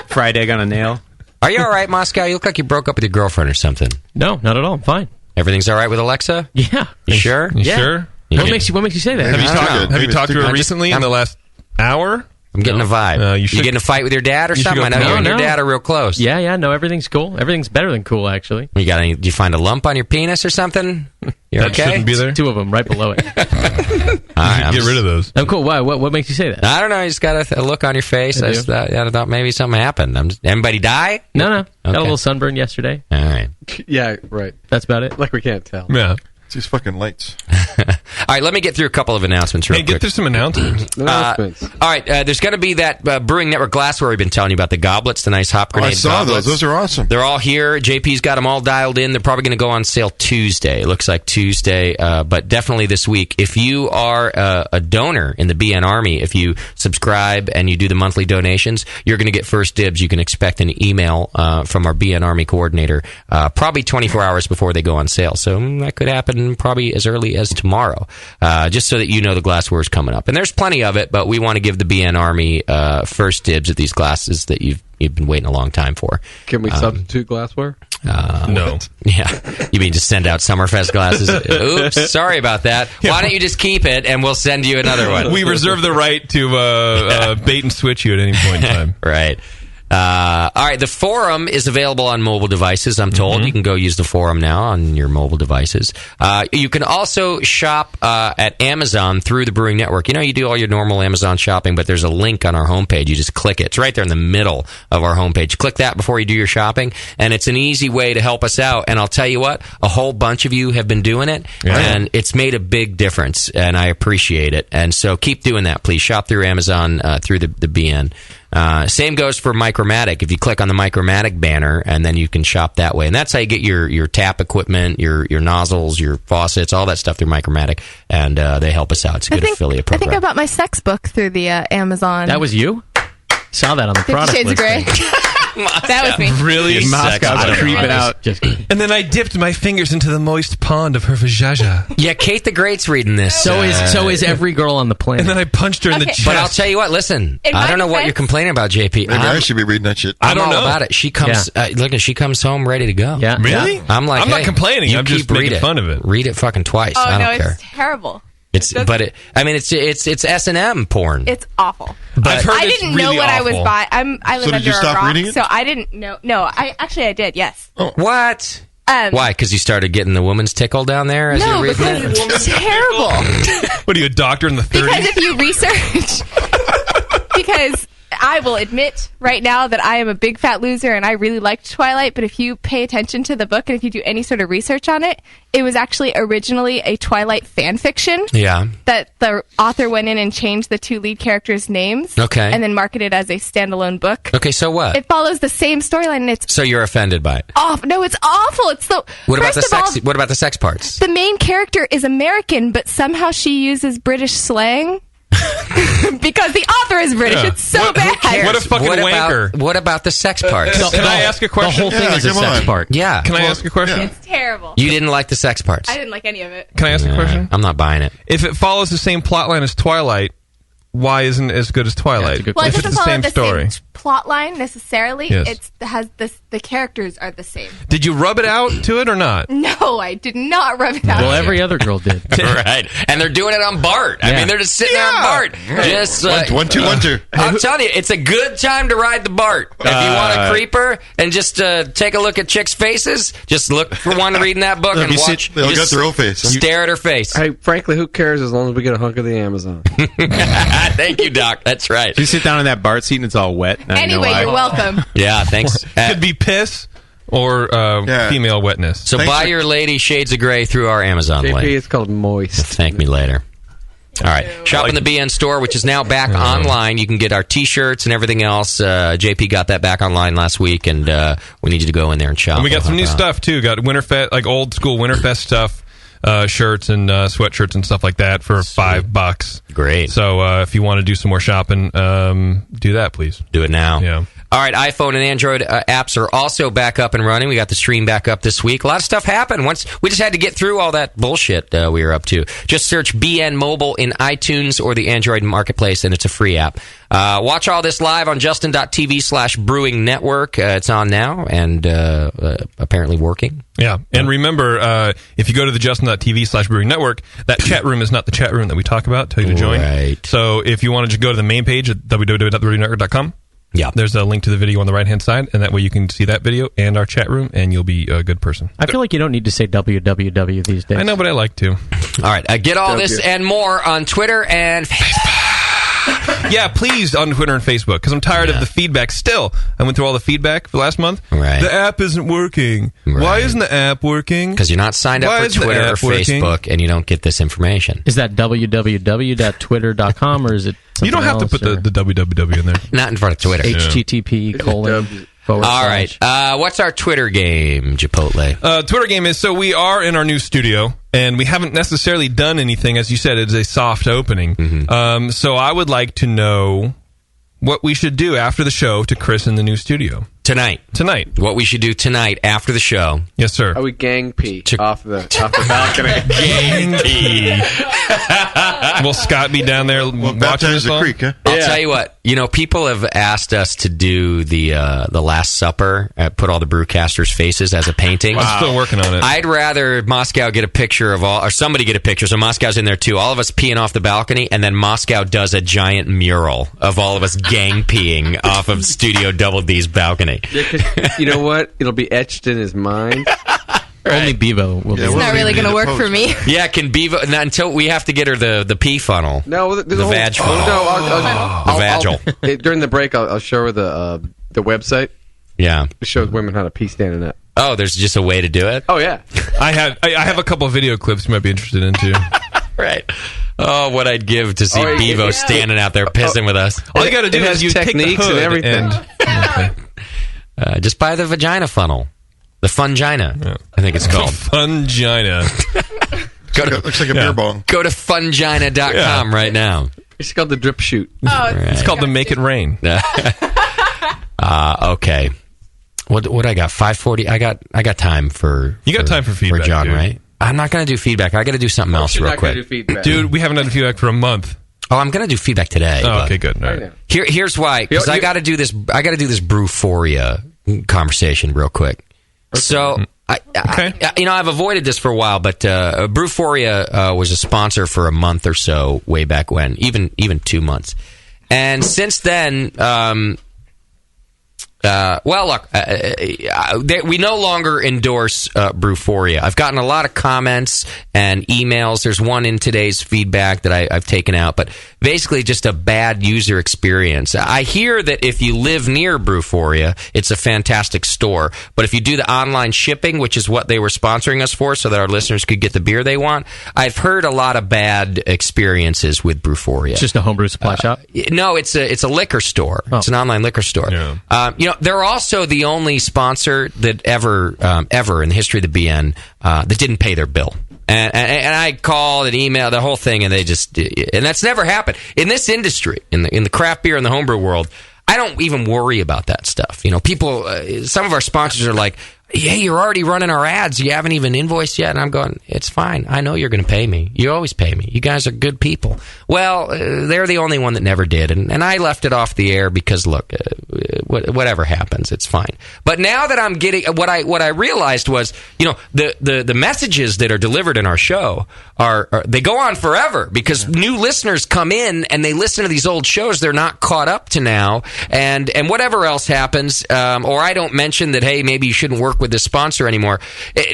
J: Fried egg on a nail.
I: Are you all right, Moscow? You look like you broke up with your girlfriend or something.
M: No, not at all. I'm fine.
I: Everything's all right with Alexa?
M: Yeah.
I: You sure?
A: You sure?
M: What makes you say that?
A: Have you talked to her recently in the last hour?
I: I'm getting a vibe. You getting in a fight with your dad or something? I know you and your dad are real close.
M: Yeah. No, everything's cool. Everything's better than cool, actually.
I: Did you find a lump on your penis or something? You're
A: that
I: okay?
A: shouldn't be there.
M: 2 of them right below it.
A: Get rid of those.
M: I'm cool. Why? What makes you say that?
I: I don't know. You just got a look on your face. I thought maybe something happened. Anybody die?
M: No.
I: Okay.
M: Got a little sunburn yesterday.
I: All right.
K: Yeah, right.
M: That's about it.
K: Like we can't tell.
A: Yeah.
E: It's these fucking lights.
I: All right, let me get through a couple of announcements real quick.
A: Get through some announcements.
I: All right, there's going to be that Brewing Network glassware we've been telling you about, the goblets, the nice hop grenade
E: I saw
I: goblets.
E: those. Those are awesome.
I: They're all here. JP's got them all dialed in. They're probably going to go on sale Tuesday. It looks like Tuesday, but definitely this week. If you are a donor in the BN Army, if you subscribe and you do the monthly donations, you're going to get first dibs. You can expect an email from our BN Army coordinator probably 24 hours before they go on sale. So that could happen probably as early as tomorrow, just so that you know the glassware is coming up. And there's plenty of it, but we want to give the BN Army first dibs at these glasses that you've been waiting a long time for.
K: Can we substitute glassware?
A: No.
I: Yeah. You mean just send out Summerfest glasses? Oops, sorry about that. Why don't you just keep it and we'll send you another one?
A: We reserve the right to bait and switch you at any point in time.
I: Right. All right, the forum is available on mobile devices, I'm told. You can go use the forum now on your mobile devices. You can also shop at Amazon through the Brewing Network. You know, you do all your normal Amazon shopping, but there's a link on our homepage. You just click it. It's right there in the middle of our homepage. Click that before you do your shopping, and it's an easy way to help us out. And I'll tell you what, a whole bunch of you have been doing it, and it's made a big difference, and I appreciate it. And so keep doing that, please. Shop through Amazon through the BN. Same goes for Micromatic. If you click on the Micromatic banner, and then you can shop that way. And that's how you get your tap equipment, your nozzles, your faucets, all that stuff through Micromatic. And they help us out. It's a good affiliate program.
L: I think I bought my sex book through the Amazon.
M: That was you? Saw that on the
L: 50
M: product
L: Shades of
M: listing.
L: Grey. That was me.
A: Really?
J: Moscow's creeping out.
A: And then I dipped my fingers into the moist pond of her vajayjay.
I: Yeah, Kate the Great's reading this.
M: So is every girl on the planet.
A: And then I punched her in the chest.
I: But I'll tell you what, listen, I don't know what you're complaining about, JP.
E: Maybe I should be reading that shit.
I: I'm all about it. She comes, she comes home ready to go.
M: Yeah.
A: Really?
I: I'm like,
A: I'm not complaining. I'm just making fun of it.
I: Read it fucking twice. I don't care.
L: It's terrible.
I: It's S&M porn.
L: It's awful.
A: But I've heard
L: I
A: it's
L: didn't
A: really
L: know what I was
A: awful.
L: buying. I live
E: So did
L: under
E: you
L: a
E: stop
L: rock,
E: reading it?
L: so I didn't know. No, I did. Yes.
I: What? Why? Because you started getting the woman's tickle down there as
L: No,
I: you're reading
L: because
I: it?
L: it's terrible.
A: What are you, a doctor in the 30s?
L: Because if you research, because I will admit right now that I am a big fat loser and I really liked Twilight, but if you pay attention to the book and if you do any sort of research on it, it was actually originally a Twilight fan fiction.
I: Yeah.
L: That the author went in and changed the 2 lead characters' names.
I: Okay.
L: And then marketed as a standalone book.
I: Okay, so what?
L: It follows the same storyline and it's
I: So you're offended by it?
L: awful. No, it's awful. It's the
I: What about
L: first
I: the
L: of all,
I: sex? What about the sex parts?
L: the main character is American, but somehow she uses British slang. Because the author is British.
A: Yeah.
L: It's so bad.
A: What a fucking wanker.
I: What about the sex parts?
A: Can I ask a question?
M: The whole thing is a sex part.
I: Yeah.
A: Can I ask a question?
L: It's terrible.
I: You didn't like the sex parts?
L: I didn't like any of it.
A: Can I ask a question?
I: I'm not buying it.
A: If it follows the same plot line as Twilight, why isn't it as good as Twilight?
L: Well,
A: if
L: it
A: it's
L: doesn't
A: the
L: follow
A: same
L: the
A: story.
L: same plot line necessarily.
A: Yes.
L: It has this. The characters are the same.
A: Did you rub it out to it or not?
L: No, I did not rub it out.
M: Well, every other girl did.
I: Right. And they're doing it on Bart. I mean, they're just sitting there on Bart. Just,
E: 1, 2, 1, 2.
I: I'm telling you, it's a good time to ride the Bart. If you want a creeper and just take a look at chicks' faces, just look for one reading that book and watch.
E: They'll got their own face.
I: Stare at her face.
K: Hey, frankly, who cares as long as we get a hunk of the Amazon?
I: Thank you, Doc. That's right.
J: You sit down in that Bart seat and it's all wet.
L: Anyway, you're welcome.
I: Yeah, thanks.
A: Could be piss or female wetness.
I: So buy your lady Shades of Grey through our Amazon
K: JP,
I: link.
K: it's called moist.
I: Thank me later. All right. Shop in the BN store, which is now back online. You can get our T-shirts and everything else. JP got that back online last week, and we need you to go in there and shop.
A: And we got some new stuff, too. Got Winterfest, like old school Winterfest stuff. Shirts and sweatshirts and stuff like that for $5.
I: Great.
A: So if you want to do some more shopping, do that, please.
I: Do it now.
A: Yeah.
I: All right, iPhone and Android apps are also back up and running. We got the stream back up this week. A lot of stuff happened. Once we just had to get through all that bullshit we were up to. Just search BN Mobile in iTunes or the Android Marketplace, and it's a free app. Watch all this live on justin.tv/brewing network. It's on now and apparently working.
A: Yeah, and remember, if you go to the justin.tv/brewing network, that chat room is not the chat room that we talk about. Tell you to join.
I: Right.
A: So if you want to go to the main page at www.thebrewingnetwork.com,
I: yeah,
A: there's a link to the video on the right-hand side, and that way you can see that video and our chat room, and you'll be a good person.
M: I feel like you don't need to say www these days.
A: I know, but I like to.
I: All right, get all this and more on Twitter and Facebook.
A: Yeah, please, on Twitter and Facebook, because I'm tired of the feedback still. I went through all the feedback for last month.
I: Right.
A: The app isn't working.
I: Right.
A: Why isn't the app working?
I: Because you're not signed up for Twitter or Facebook, and you don't get this information.
M: Is that www.twitter.com, or is it
A: You don't have to put the www in there.
I: Not in front of Twitter.
M: HTTP://
I: All right. What's our Twitter game, Chipotle?
A: Twitter game is, so we are in our new studio, and we haven't necessarily done anything. As you said, it's a soft opening.
I: Mm-hmm.
A: So I would like to know what we should do after the show to christen the new studio.
I: Tonight.
A: What
I: we should do tonight after the show.
A: Yes, sir.
K: Are we gang pee off the balcony?
I: Gang pee.
A: Will Scott be down there watching us all?
E: Creek, huh?
I: I'll tell you what. You know, people have asked us to do the Last Supper, put all the brewcasters' faces as a painting.
A: I'm still working on it.
I: I'd rather Moscow get a picture of all, or somebody get a picture, so Moscow's in there too, all of us peeing off the balcony, and then Moscow does a giant mural of all of us gang peeing off of Studio Double D's balcony.
K: Yeah, 'cause you know what? It'll be etched in his mind.
M: Only Bevo will be.
L: It's not really going to work for me.
I: Yeah, can Bevo, not until we have to get her the pee funnel.
K: No,
I: the vag funnel.
K: I'll,
I: vagel.
K: During the break, I'll show her the website.
I: Yeah.
K: It shows women how to pee standing up.
I: Oh, there's just a way to do it?
K: Oh, yeah.
A: I have a couple of video clips you might be interested in, too.
I: Right. Oh, what I'd give to see Bevo standing out there pissing with us.
A: All you got to do is you take the hood
K: and everything.
I: Just buy the vagina funnel. The Fungina, I think it's called.
A: Fungina.
E: Looks like a beer bong.
I: Go to fungina.com right now.
K: It's called the drip shoot.
L: Oh,
A: it's called the Make It Rain.
I: Okay. What I got? 5:40. I got time for.
A: You got time for feedback,
I: for John,
A: dude.
I: right? I'm not going to do feedback. I got to do something else real quick.
A: Dude, we haven't done feedback for a month.
I: Oh, I'm going to do feedback today.
A: Oh, okay, good. All right.
I: Here's why. Because I got to do this. I got to do this Brewphoria conversation real quick. So, I've avoided this for a while, but Brewphoria was a sponsor for a month or so way back when, even 2 months, and since then. Look, we no longer endorse Brewphoria. I've gotten a lot of comments and emails. There's one in today's feedback that I've taken out, but basically just a bad user experience. I hear that if you live near Brewphoria, it's a fantastic store, but if you do the online shipping, which is what they were sponsoring us for so that our listeners could get the beer they want, I've heard a lot of bad experiences with Brewphoria. It's
M: just a homebrew supply shop?
I: No, it's a liquor store. Oh. It's an online liquor store. Yeah. They're also the only sponsor that ever in the history of the BN that didn't pay their bill. And I called and emailed the whole thing, and and that's never happened in this industry, in the craft beer and the homebrew world. I don't even worry about that stuff. People, some of our sponsors are like, hey, you're already running our ads. You haven't even invoiced yet. And I'm going, it's fine. I know you're going to pay me. You always pay me. You guys are good people. Well, they're the only one that never did. And I left it off the air because, look, whatever happens, it's fine. But now that I'm getting, what I realized was, the messages that are delivered in our show are they go on forever because new listeners come in and they listen to these old shows they're not caught up to now. And whatever else happens, or I don't mention that, hey, maybe you shouldn't work with this sponsor anymore.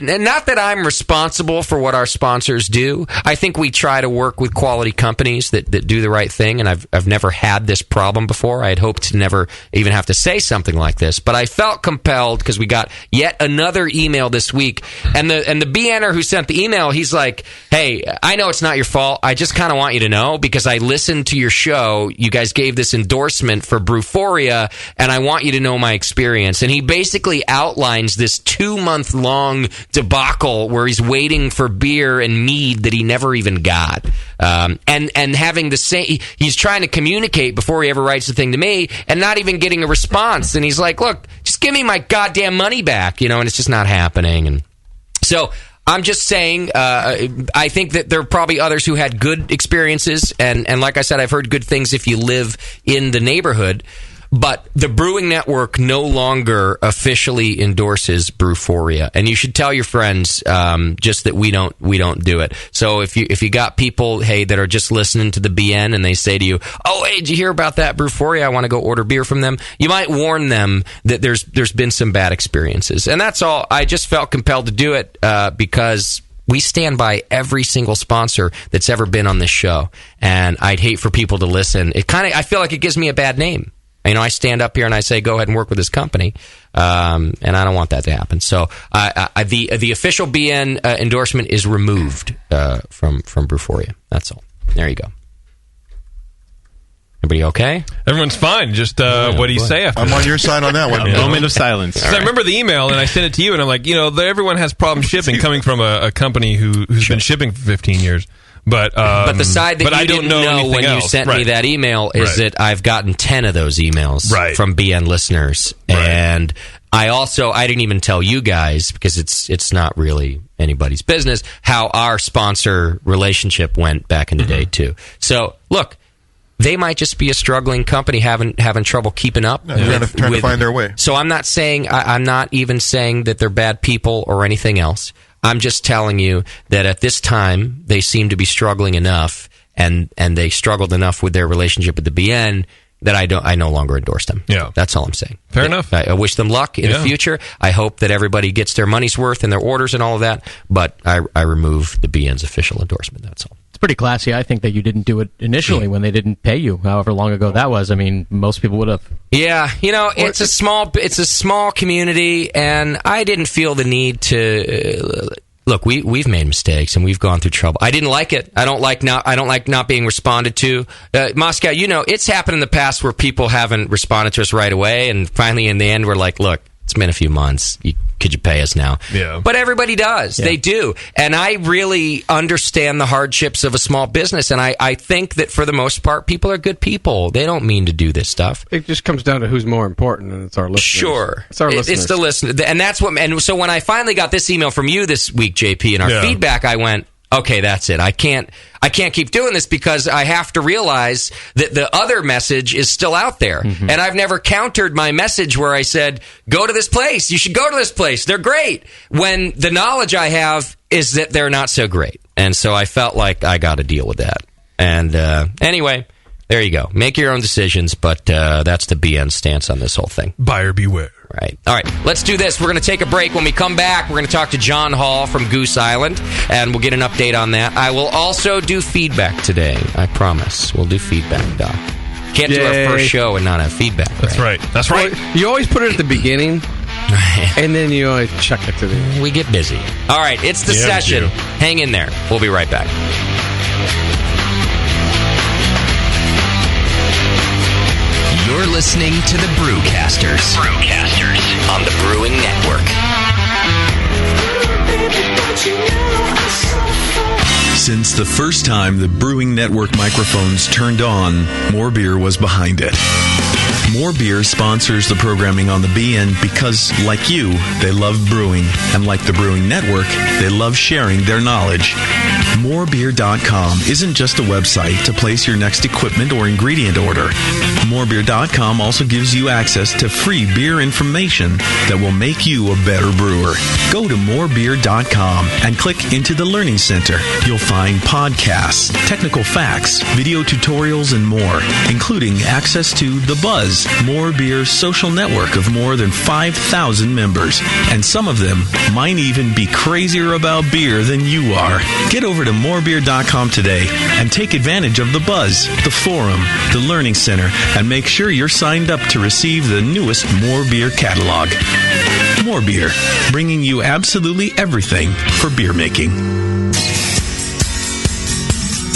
I: And not that I'm responsible for what our sponsors do. I think we try to work with quality companies that do the right thing, and I've never had this problem before. I had hoped to never even have to say something like this, but I felt compelled because we got yet another email this week, and the BNer who sent the email, he's like, hey, I know it's not your fault. I just kind of want you to know because I listened to your show. You guys gave this endorsement for Brewphoria, and I want you to know my experience. And he basically outlines this 2-month-long debacle where he's waiting for beer and mead that he never even got. And having the same, he's trying to communicate before he ever writes the thing to me and not even getting a response. And he's like, look, just give me my goddamn money back, and it's just not happening. And so I'm just saying, I think that there are probably others who had good experiences. And like I said, I've heard good things if you live in the neighborhood. But the Brewing Network no longer officially endorses Brewphoria, and you should tell your friends just that we don't do it. So if you got people, hey, that are just listening to the BN and they say to you, oh, hey, did you hear about that Brewphoria? I want to go order beer from them. You might warn them that there's been some bad experiences, and that's all. I just felt compelled to do it because we stand by every single sponsor that's ever been on this show, and I'd hate for people to listen. I feel like it gives me a bad name. I stand up here and I say, go ahead and work with this company, and I don't want that to happen. So the official BN endorsement is removed from Brewphoria. That's all. There you go. Everybody okay?
A: Everyone's fine. Just what do you say after
E: I'm
A: that?
E: on your side on that one.
J: A moment of silence.
A: I remember the email, and I sent it to you, and I'm like, everyone has problem shipping coming from a company who's been shipping for 15 years. But
I: the side that you didn't know when you sent me that email is that I've gotten 10 of those emails from BN listeners, and I didn't even tell you guys because it's not really anybody's business how our sponsor relationship went back in the day too. So look, they might just be a struggling company having trouble keeping up.
E: Trying to find their way.
I: So I'm not even saying that they're bad people or anything else. I'm just telling you that at this time, they seem to be struggling enough, and they struggled enough with their relationship with the BN that I no longer endorse them. Yeah. That's all I'm saying.
A: Fair enough.
I: I wish them luck in the future. I hope that everybody gets their money's worth in their orders and all of that, but I remove the BN's official endorsement. That's all.
M: It's pretty classy, I think, that you didn't do it initially when they didn't pay you, however long ago that was. I mean, most people would have.
I: Yeah, it's a small community, and I didn't feel the need to. Look, we've made mistakes and we've gone through trouble. I didn't like it. I don't like not being responded to. Moscow, it's happened in the past where people haven't responded to us right away, and finally in the end we're like, look, it's been a few months. Could you pay us now? Yeah. But everybody does. Yeah. They do. And I really understand the hardships of a small business. And I think that for the most part, people are good people. They don't mean to do this stuff.
K: It just comes down to who's more important, and it's our listeners.
I: Sure.
K: It's our listeners.
I: It's the listener. And so when I finally got this email from you this week, JP, and our feedback, I went, okay, that's it. I can't keep doing this because I have to realize that the other message is still out there. Mm-hmm. And I've never countered my message where I said, go to this place. You should go to this place. They're great. When the knowledge I have is that they're not so great. And so I felt like I got to deal with that. And anyway, there you go. Make your own decisions, but that's the BN stance on this whole thing.
A: Buyer beware.
I: Right. All right, let's do this. We're going to take a break. When we come back, we're going to talk to John Hall from Goose Island, and we'll get an update on that. I will also do feedback today. I promise. We'll do feedback, Doc. Can't do our first show and not have feedback. Right?
A: That's right.
K: Well, you always put it at the beginning, and then you always chuck it to the end.
I: We get busy. All right, it's the session. Hang in there. We'll be right back.
B: You're listening to the Brewcasters. On the Brewing Network. Since the first time the Brewing Network microphones turned on, More Beer was behind it. More Beer sponsors the programming on the BN because, like you, they love brewing. And like the Brewing Network, they love sharing their knowledge. Morebeer.com isn't just a website to place your next equipment or ingredient order. Morebeer.com also gives you access to free beer information that will make you a better brewer. Go to morebeer.com and click into the Learning Center. You'll find podcasts, technical facts, video tutorials, and more, including access to The Buzz, is More Beer's social network of more than 5,000 members. And some of them might even be crazier about beer than you are. Get over to morebeer.com today and take advantage of the buzz, the forum, the learning center, and make sure you're signed up to receive the newest More Beer catalog. More Beer, bringing you absolutely everything for beer making.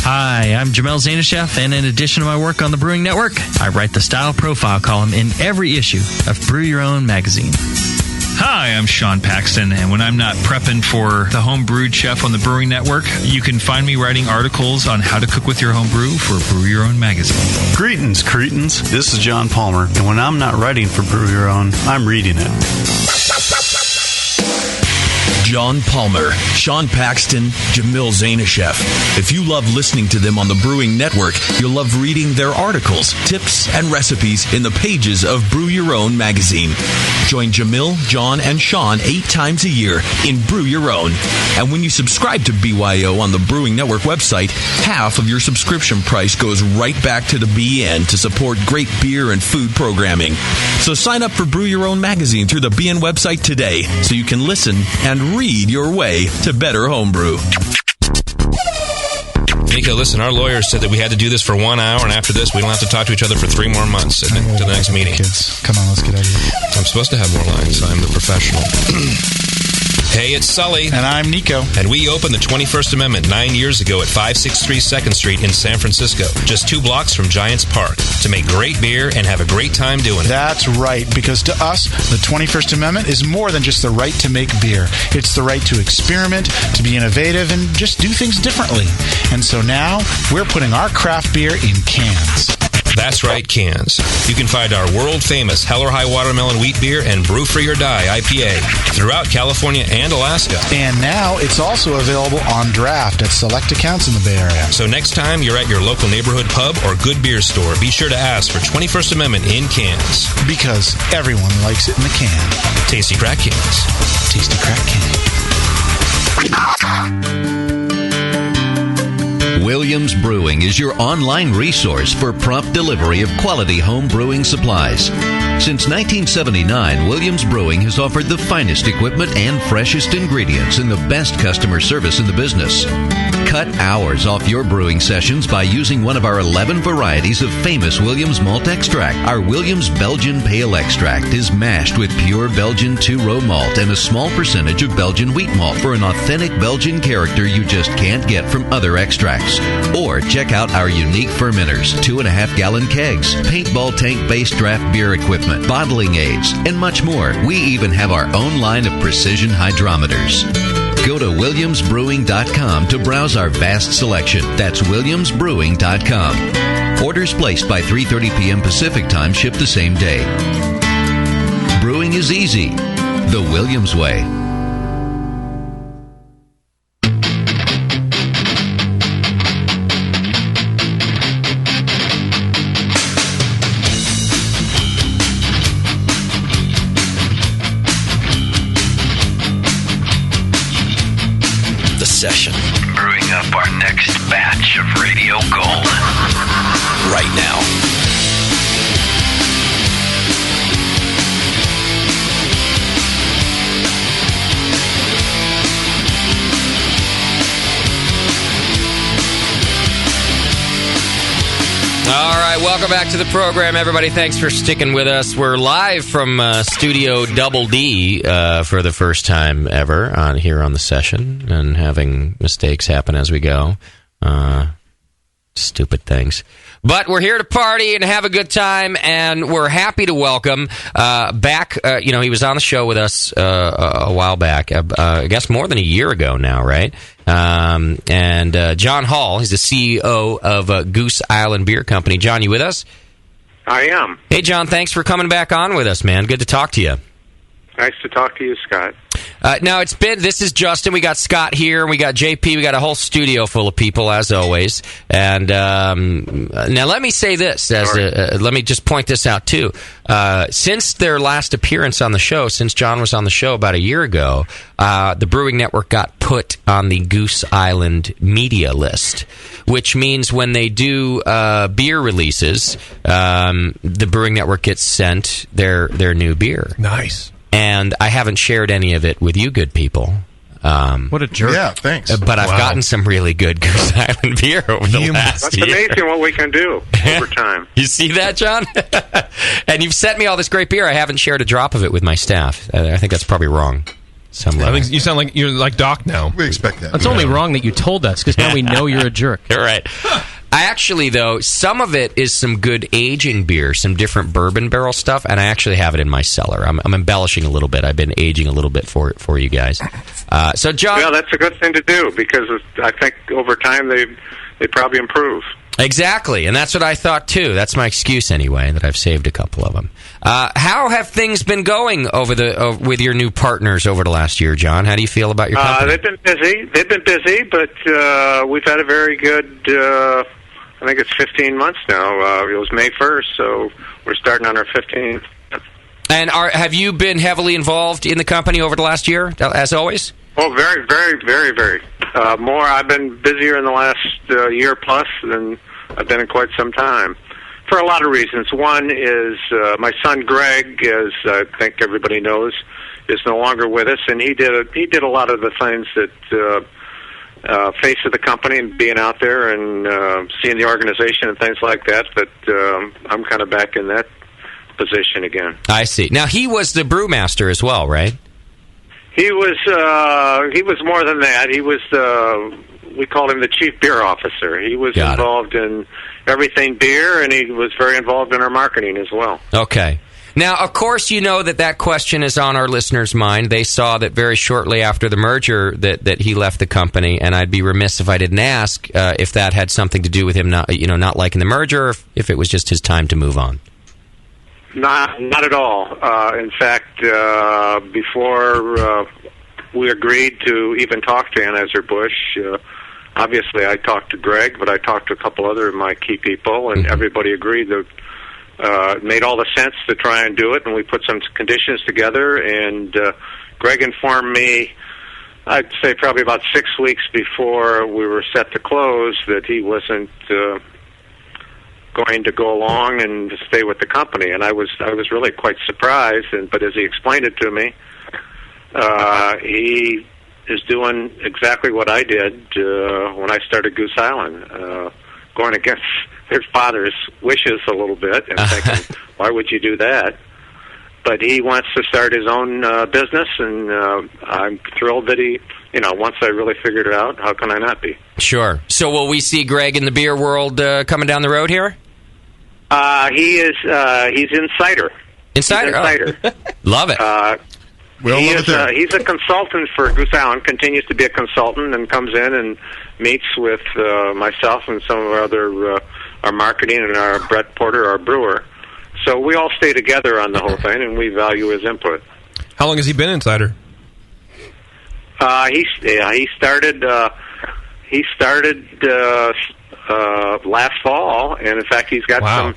C: Hi, I'm Jamel Zainasheff, and in addition to my work on the Brewing Network, I write the Style Profile column in every issue of Brew Your Own magazine.
N: Hi, I'm Sean Paxton, and when I'm not prepping for the Home Brewed Chef on the Brewing Network, you can find me writing articles on how to cook with your home brew for Brew Your Own magazine.
O: Greetings, cretins. This is John Palmer, and when I'm not writing for Brew Your Own, I'm reading it.
B: John Palmer, Sean Paxton, Jamil Zainasheff. If you love listening to them on the Brewing Network, you'll love reading their articles, tips, and recipes in the pages of Brew Your Own magazine. Join Jamil, John, and Sean 8 times a year in Brew Your Own. And when you subscribe to BYO on the Brewing Network website, half of your subscription price goes right back to the BN to support great beer and food programming. So sign up for Brew Your Own magazine through the BN website today so you can listen and read your way to better homebrew.
D: Nico, listen, our lawyers said that we had to do this for 1 hour, and after this, we don't have to talk to each other for 3 more months to the next meeting.
P: Kids, come on, let's get out of here.
D: I'm supposed to have more lines. I'm the professional. Hey, it's Sully.
P: And I'm Nico.
D: And we opened the 21st Amendment 9 years ago at 563 2nd Street in San Francisco, just 2 blocks from Giants Park, to make great beer and have a great time doing it.
P: That's right, because to us, the 21st Amendment is more than just the right to make beer. It's the right to experiment, to be innovative, and just do things differently. And so now, we're putting our craft beer in cans.
D: That's right, cans. You can find our world-famous Hell or High Watermelon Wheat Beer and Brew Free or Die IPA throughout California and Alaska.
P: And now it's also available on draft at select accounts in the Bay Area.
D: So next time you're at your local neighborhood pub or good beer store, be sure to ask for 21st Amendment in cans.
P: Because everyone likes it in the can.
D: Tasty crack cans.
P: Tasty crack can.
Q: Williams Brewing is your online resource for prompt delivery of quality home brewing supplies. Since 1979, Williams Brewing has offered the finest equipment and freshest ingredients and the best customer service in the business. Cut hours off your brewing sessions by using one of our 11 varieties of famous Williams malt extract. Our Williams Belgian Pale Extract is mashed with pure Belgian 2-row malt and a small percentage of Belgian wheat malt for an authentic Belgian character you just can't get from other extracts. Or check out our unique fermenters, 2.5-gallon kegs, paintball tank-based draft beer equipment, bottling aids, and much more. We even have our own line of precision hydrometers. Go to williamsbrewing.com to browse our vast selection. That's williamsbrewing.com. Orders placed by 3:30 p.m. Pacific Time ship the same day. Brewing is easy. The Williams way.
B: Session.
R: Brewing up our next batch of Radio Gold.
B: Right now.
I: All right, welcome back to the program, everybody. Thanks for sticking with us. We're live from Studio Double D for the first time ever here on the session, and having mistakes happen as we go. Stupid things. But we're here to party and have a good time, and we're happy to welcome back, he was on the show with us a while back, I guess more than a year ago now, right? And John Hall, he's the CEO of Goose Island Beer Company. John, you with us?
S: I am.
I: Hey, John, thanks for coming back on with us, man. Good to talk to you.
S: Nice to talk to you, Scott.
I: Now this is Justin. We got Scott here, and we got JP. We got a whole studio full of people, as always. And now let me say this. Let me just point this out, too. Since their last appearance on the show, since John was on the show about a year ago, the Brewing Network got put on the Goose Island media list, which means when they do beer releases, the Brewing Network gets sent their new beer.
A: Nice.
I: And I haven't shared any of it with you good people.
M: What a jerk.
E: Yeah, thanks.
I: But I've gotten some really good Goose Island beer over the last
S: That's
I: year.
S: amazing what we can do over time.
I: You see that, John? And you've sent me all this great beer. I haven't shared a drop of it with my staff. I think that's probably wrong.
A: I think you sound like you're like Doc now.
E: We expect that.
M: It's only wrong that you told us, because now we know you're a jerk.
I: You're right. I actually, though, some of it is some good aging beer, some different bourbon barrel stuff, and I actually have it in my cellar. I'm embellishing a little bit. I've been aging a little bit for you guys. So, John...
S: Yeah, that's a good thing to do, because I think over time they probably improve.
I: Exactly, and that's what I thought, too. That's my excuse, anyway, that I've saved a couple of them. How have things been going with your new partners over the last year, John? How do you feel about your company?
S: They've been busy, but we've had a very good... I think it's 15 months now. It was May 1st, so we're starting on our 15th.
I: And have you been heavily involved in the company over the last year, as always?
S: Oh, very, very, very, very. More. I've been busier in the last year plus than I've been in quite some time, for a lot of reasons. One is my son Greg, as I think everybody knows, is no longer with us, and he did a lot of the things that... face of the company and being out there and seeing the organization and things like that, but I'm kind of back in that position again.
I: I see. Now, he was the brewmaster as well, right?
S: He was more than that. He was we called him the chief beer officer. He was involved in everything beer, and he was very involved in our marketing as well.
I: Okay. Now, of course, you know that question is on our listeners' mind. They saw that very shortly after the merger that he left the company, and I'd be remiss if I didn't ask if that had something to do with him not liking the merger, or if it was just his time to move on.
S: Not at all. In fact, before we agreed to even talk to Anheuser-Busch, obviously I talked to Greg, but I talked to a couple other of my key people, and everybody agreed that it made all the sense to try and do it, and we put some conditions together, and Greg informed me, I'd say probably about 6 weeks before we were set to close, that he wasn't going to go along and stay with the company, and I was really quite surprised, but as he explained it to me, he is doing exactly what I did when I started Goose Island, going against his father's wishes a little bit and thinking, why would you do that? But he wants to start his own business, and I'm thrilled that he, once I really figured it out, how can I not be?
I: Sure. So will we see Greg in the beer world coming down the road here?
S: He's Insider.
I: Insider? Oh. Love it.
S: He's a consultant for Goose Island, continues to be a consultant, and comes in and meets with myself and some of our other our marketing and our Brett Porter, our brewer. So we all stay together on the whole thing, and we value his input.
A: How long has he been Insider?
S: He started last fall, and in fact, he's got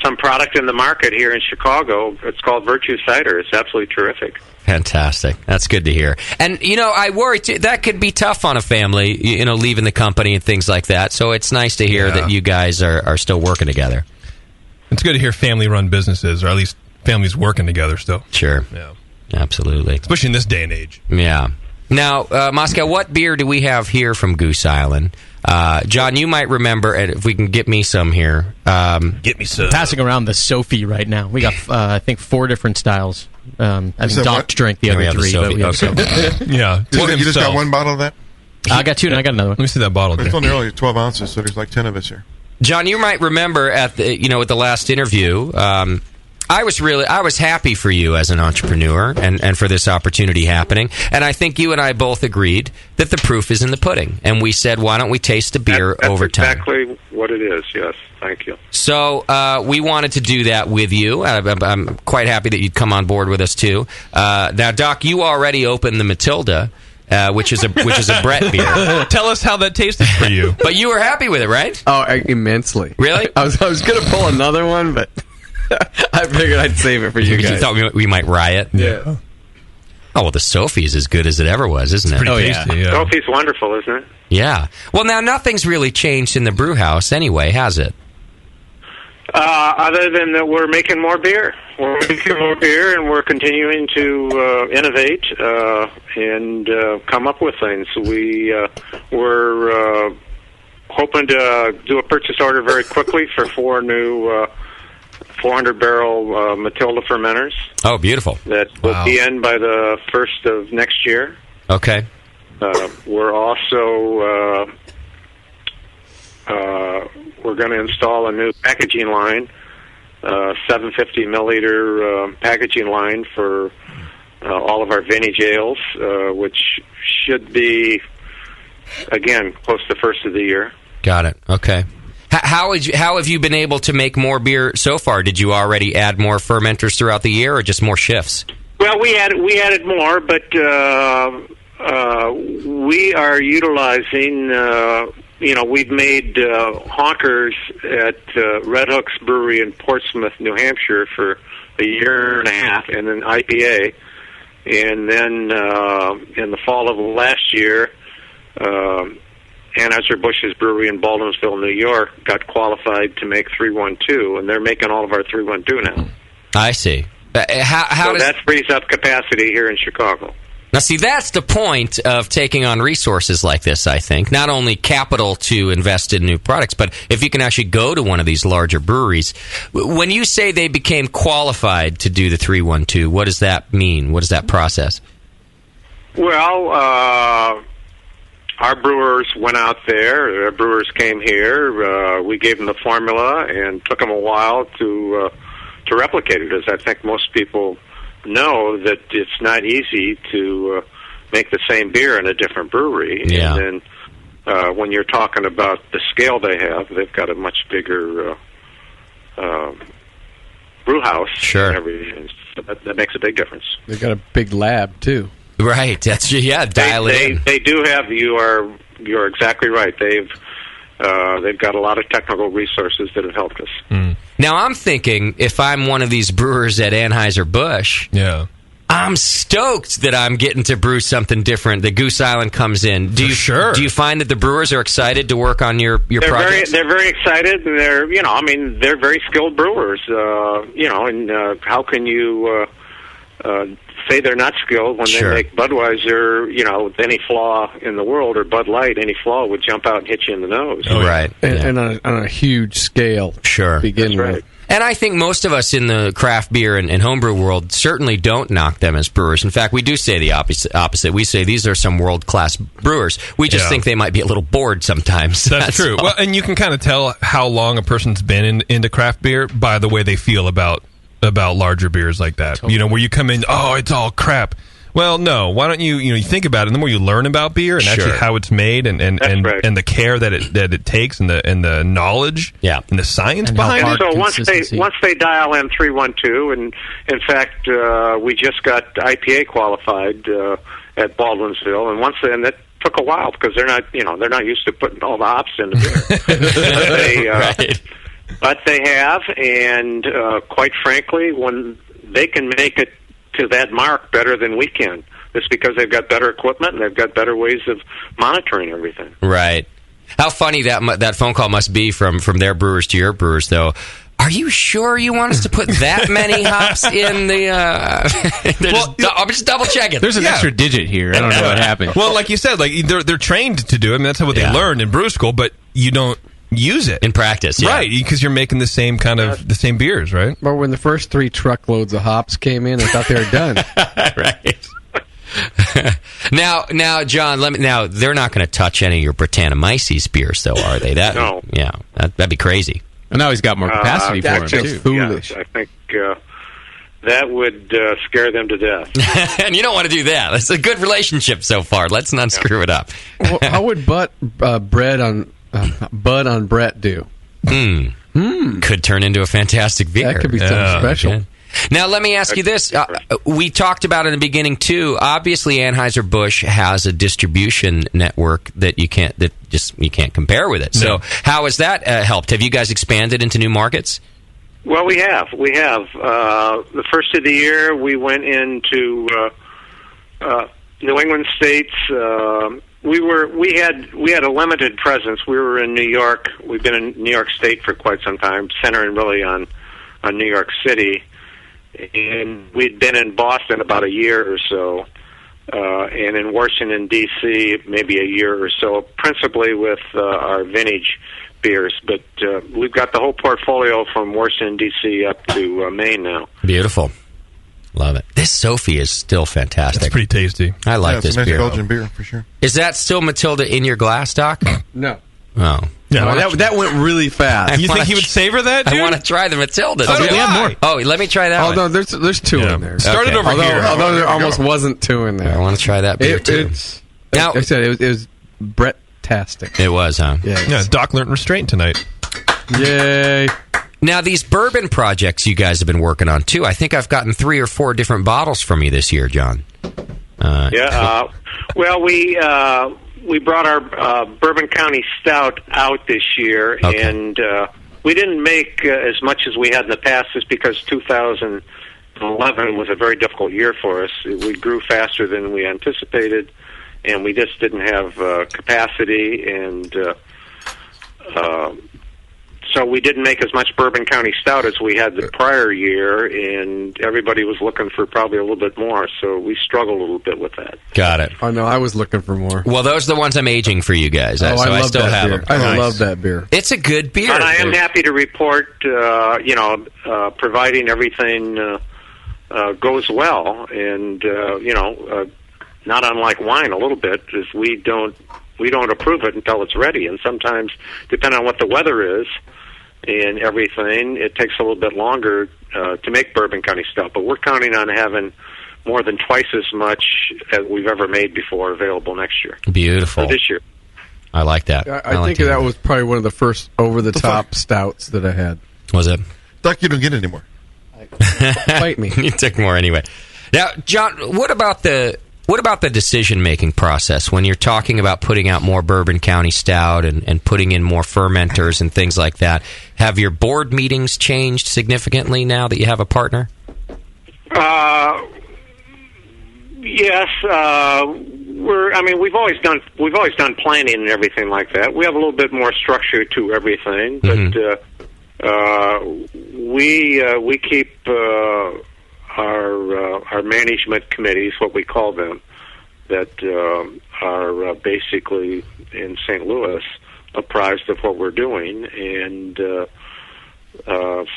S: some product in the market here in Chicago. It's called Virtue Cider. It's absolutely terrific.
I: Fantastic. That's good to hear. And, I worry, too, that could be tough on a family, leaving the company and things like that. So it's nice to hear that you guys are still working together.
A: It's good to hear family-run businesses, or at least families working together still.
I: Sure.
A: Yeah.
I: Absolutely.
A: Especially in this day and age.
I: Yeah. Now, Moscow, what beer do we have here from Goose Island? John, you might remember, and if we can get me some here.
A: Get me some.
M: Passing around the Sophie right now. We got, I think, 4 different styles. I think Doc drank the other 3. But we have
A: yeah.
E: You just got one bottle of that?
M: I got 2, and I got another one.
A: Let me see that bottle.
E: It's only 12 ounces, so there's like 10 of us here.
I: John, you might remember at the last interview, I was happy for you as an entrepreneur and for this opportunity happening. And I think you and I both agreed that the proof is in the pudding. And we said, why don't we taste the beer over time?
S: Exactly what it is. Yes, thank you.
I: So we wanted to do that with you. I'm quite happy that you'd come on board with us too. Now, Doc, you already opened the Matilda, which is a Brett beer.
A: Tell us how that tasted for you.
I: But you were happy with it, right?
K: Oh, immensely.
I: Really?
K: I was going to pull another one, but I figured I'd save it for you guys.
I: You thought we might riot?
K: Yeah.
I: Oh, well, the Sophie's as good as it ever was, isn't it?
A: Pretty tasty, yeah.
S: Sophie's wonderful, isn't it?
I: Yeah. Well, now, nothing's really changed in the brew house anyway, has it?
S: Other than that, we're making more beer. We're making more beer, and we're continuing to innovate and come up with things. We're hoping to do a purchase order very quickly for 4 new 400-barrel Matilda fermenters.
I: Oh, beautiful.
S: That will be in by the 1st of next year.
I: Okay.
S: We're also we're going to install a new packaging line, 750 milliliter packaging line for all of our vintage ales, which should be, again, close to the 1st of the year.
I: Got it. Okay. How have you been able to make more beer so far? Did you already add more fermenters throughout the year, or just more shifts?
S: Well, we added more, but we are utilizing. We've made honkers at Red Hook's Brewery in Portsmouth, New Hampshire, for a year and a half, and an IPA. And then in the fall of last year, Anheuser-Busch's brewery in Baldwinsville, New York, got qualified to make 312, and they're making all of our 312 now.
I: I see. How does
S: that frees up capacity here in Chicago.
I: Now, see, that's the point of taking on resources like this, I think. Not only capital to invest in new products, but if you can actually go to one of these larger breweries. When you say they became qualified to do the 312, what does that mean? What is that process?
S: Well, our brewers went out there. Our brewers came here. We gave them the formula, and took them a while to replicate it, as I think most people know that it's not easy to make the same beer in a different brewery.
I: Yeah.
S: And then when you're talking about the scale they have, they've got a much bigger brew house.
I: Sure.
S: And everything. So that makes a big difference.
K: They've got a big lab, too.
I: Right. That's dial it in.
S: They do have. You're exactly right. They've got a lot of technical resources that have helped us.
I: Now, I'm thinking, if I'm one of these brewers at Anheuser-Busch, I'm stoked that I'm getting to brew something different. The Goose Island comes in. Do you find that the brewers are excited to work on your projects?
S: They're very excited. They're they're very skilled brewers. And how can you say they're not skilled when they make Budweiser? With any flaw in the world, or Bud Light, any flaw would jump out and hit you in the nose.
I: Right.
K: And on a huge scale.
I: Sure.
K: Begin with.
I: And I think most of us in the craft beer and homebrew world certainly don't knock them as brewers. In fact, we do say the opposite. We say these are some world-class brewers. We just think they might be a little bored sometimes.
A: That's true. Well, and you can kind of tell how long a person's been into craft beer by the way they feel about larger beers like that. Totally. Where you come in, oh, it's all crap. Well, no. Why don't you think about it? And the more you learn about beer and actually how it's made, and the care that it takes, and the knowledge, and the science behind it.
S: So once they dial in 312, and in fact, we just got IPA qualified at Baldwinsville, and that took a while because they're not used to putting all the hops in the beer. But they have, and quite frankly, when they can make it to that mark better than we can, it's because they've got better equipment and they've got better ways of monitoring everything.
I: Right. How funny that phone call must be from their brewers to your brewers, though. Are you sure you want us to put that many hops in the... I'm just double checking.
J: There's an extra digit here. I don't know what happened.
A: Well, like you said, they're trained to do it. I mean, that's what they learned in brew school, but you don't use it
I: in practice,
A: right? Because you're making the same the same beers, right?
K: But when the first 3 truckloads of hops came in, I thought they were done.
I: Right. Now, John, they're not going to touch any of your Britannomyces beers, though, are they?
S: No.
I: Yeah, that'd be crazy.
J: And now he's got more capacity for him, too.
K: Foolish.
S: Yeah, I think that would scare them to death.
I: And you don't want to do that. It's a good relationship so far. Let's not screw it up.
K: How would bread on Bud on Brett do.
I: Could turn into a fantastic beer.
K: That could be something special.
I: Yeah. Now, let me ask you this. We talked about in the beginning, too. Obviously, Anheuser-Busch has a distribution network that you can't compare with it. So how has that helped? Have you guys expanded into new markets?
S: Well, we have. The first of the year, we went into New England states. We had a limited presence. We were in New York. We've been in New York State for quite some time, centering really on New York City. And we'd been in Boston about a year or so, and in Washington, D.C., maybe a year or so, principally with our vintage beers. But we've got the whole portfolio from Washington, D.C. up to Maine now.
I: Beautiful. Love it. This Sophie is still fantastic.
A: It's pretty tasty.
I: I like this
E: it's a nice
I: beer.
E: Belgian beer, for sure.
I: Is that still Matilda in your glass, Doc?
K: No.
I: Oh.
K: No, that went really fast.
A: You think he would savor that, dude?
I: I want to try the Matilda.
A: So do we have more.
I: Oh, let me try that one.
K: No, there's two in there.
A: Start it over here.
K: Although there almost wasn't two in there.
I: I want to try that beer, too.
K: Now, I said it was Brett-tastic.
I: It was, huh?
A: Yeah, Doc learned restraint tonight.
K: Yay.
I: Now, these bourbon projects you guys have been working on, too. I think I've gotten 3 or 4 different bottles from you this year, John.
S: Well, we brought our Bourbon County Stout out this year, and we didn't make as much as we had in the past just because 2011 was a very difficult year for us. We grew faster than we anticipated, and we just didn't have capacity, and so we didn't make as much Bourbon County Stout as we had the prior year, and everybody was looking for probably a little bit more, so we struggled a little bit with that.
I: Got it.
K: Oh, no, I was looking for more.
I: Well, those are the ones I'm aging for you guys.
K: I
I: still
K: that
I: have
K: beer.
I: them.
K: I love that beer.
I: It's a good beer.
S: And I am happy to report, providing everything goes well, and, not unlike wine a little bit, is we don't approve it until it's ready, and sometimes, depending on what the weather is and everything, it takes a little bit longer to make Bourbon County Stout, but we're counting on having more than twice as much as we've ever made before available next year.
I: Beautiful.
S: Or this year.
I: I like that.
K: I think that was probably one of the first over-the-top stouts that I had.
I: Was it?
E: Doc, you don't get it anymore.
K: Fight me.
I: You took more anyway. Now, John, what about the decision-making process when you're talking about putting out more Bourbon County Stout and putting in more fermenters and things like that? Have your board meetings changed significantly now that you have a partner?
S: Yes. We've always done planning and everything like that. We have a little bit more structure to everything, but we keep our management committees, what we call them, that are basically in St. Louis, apprised of what we're doing, and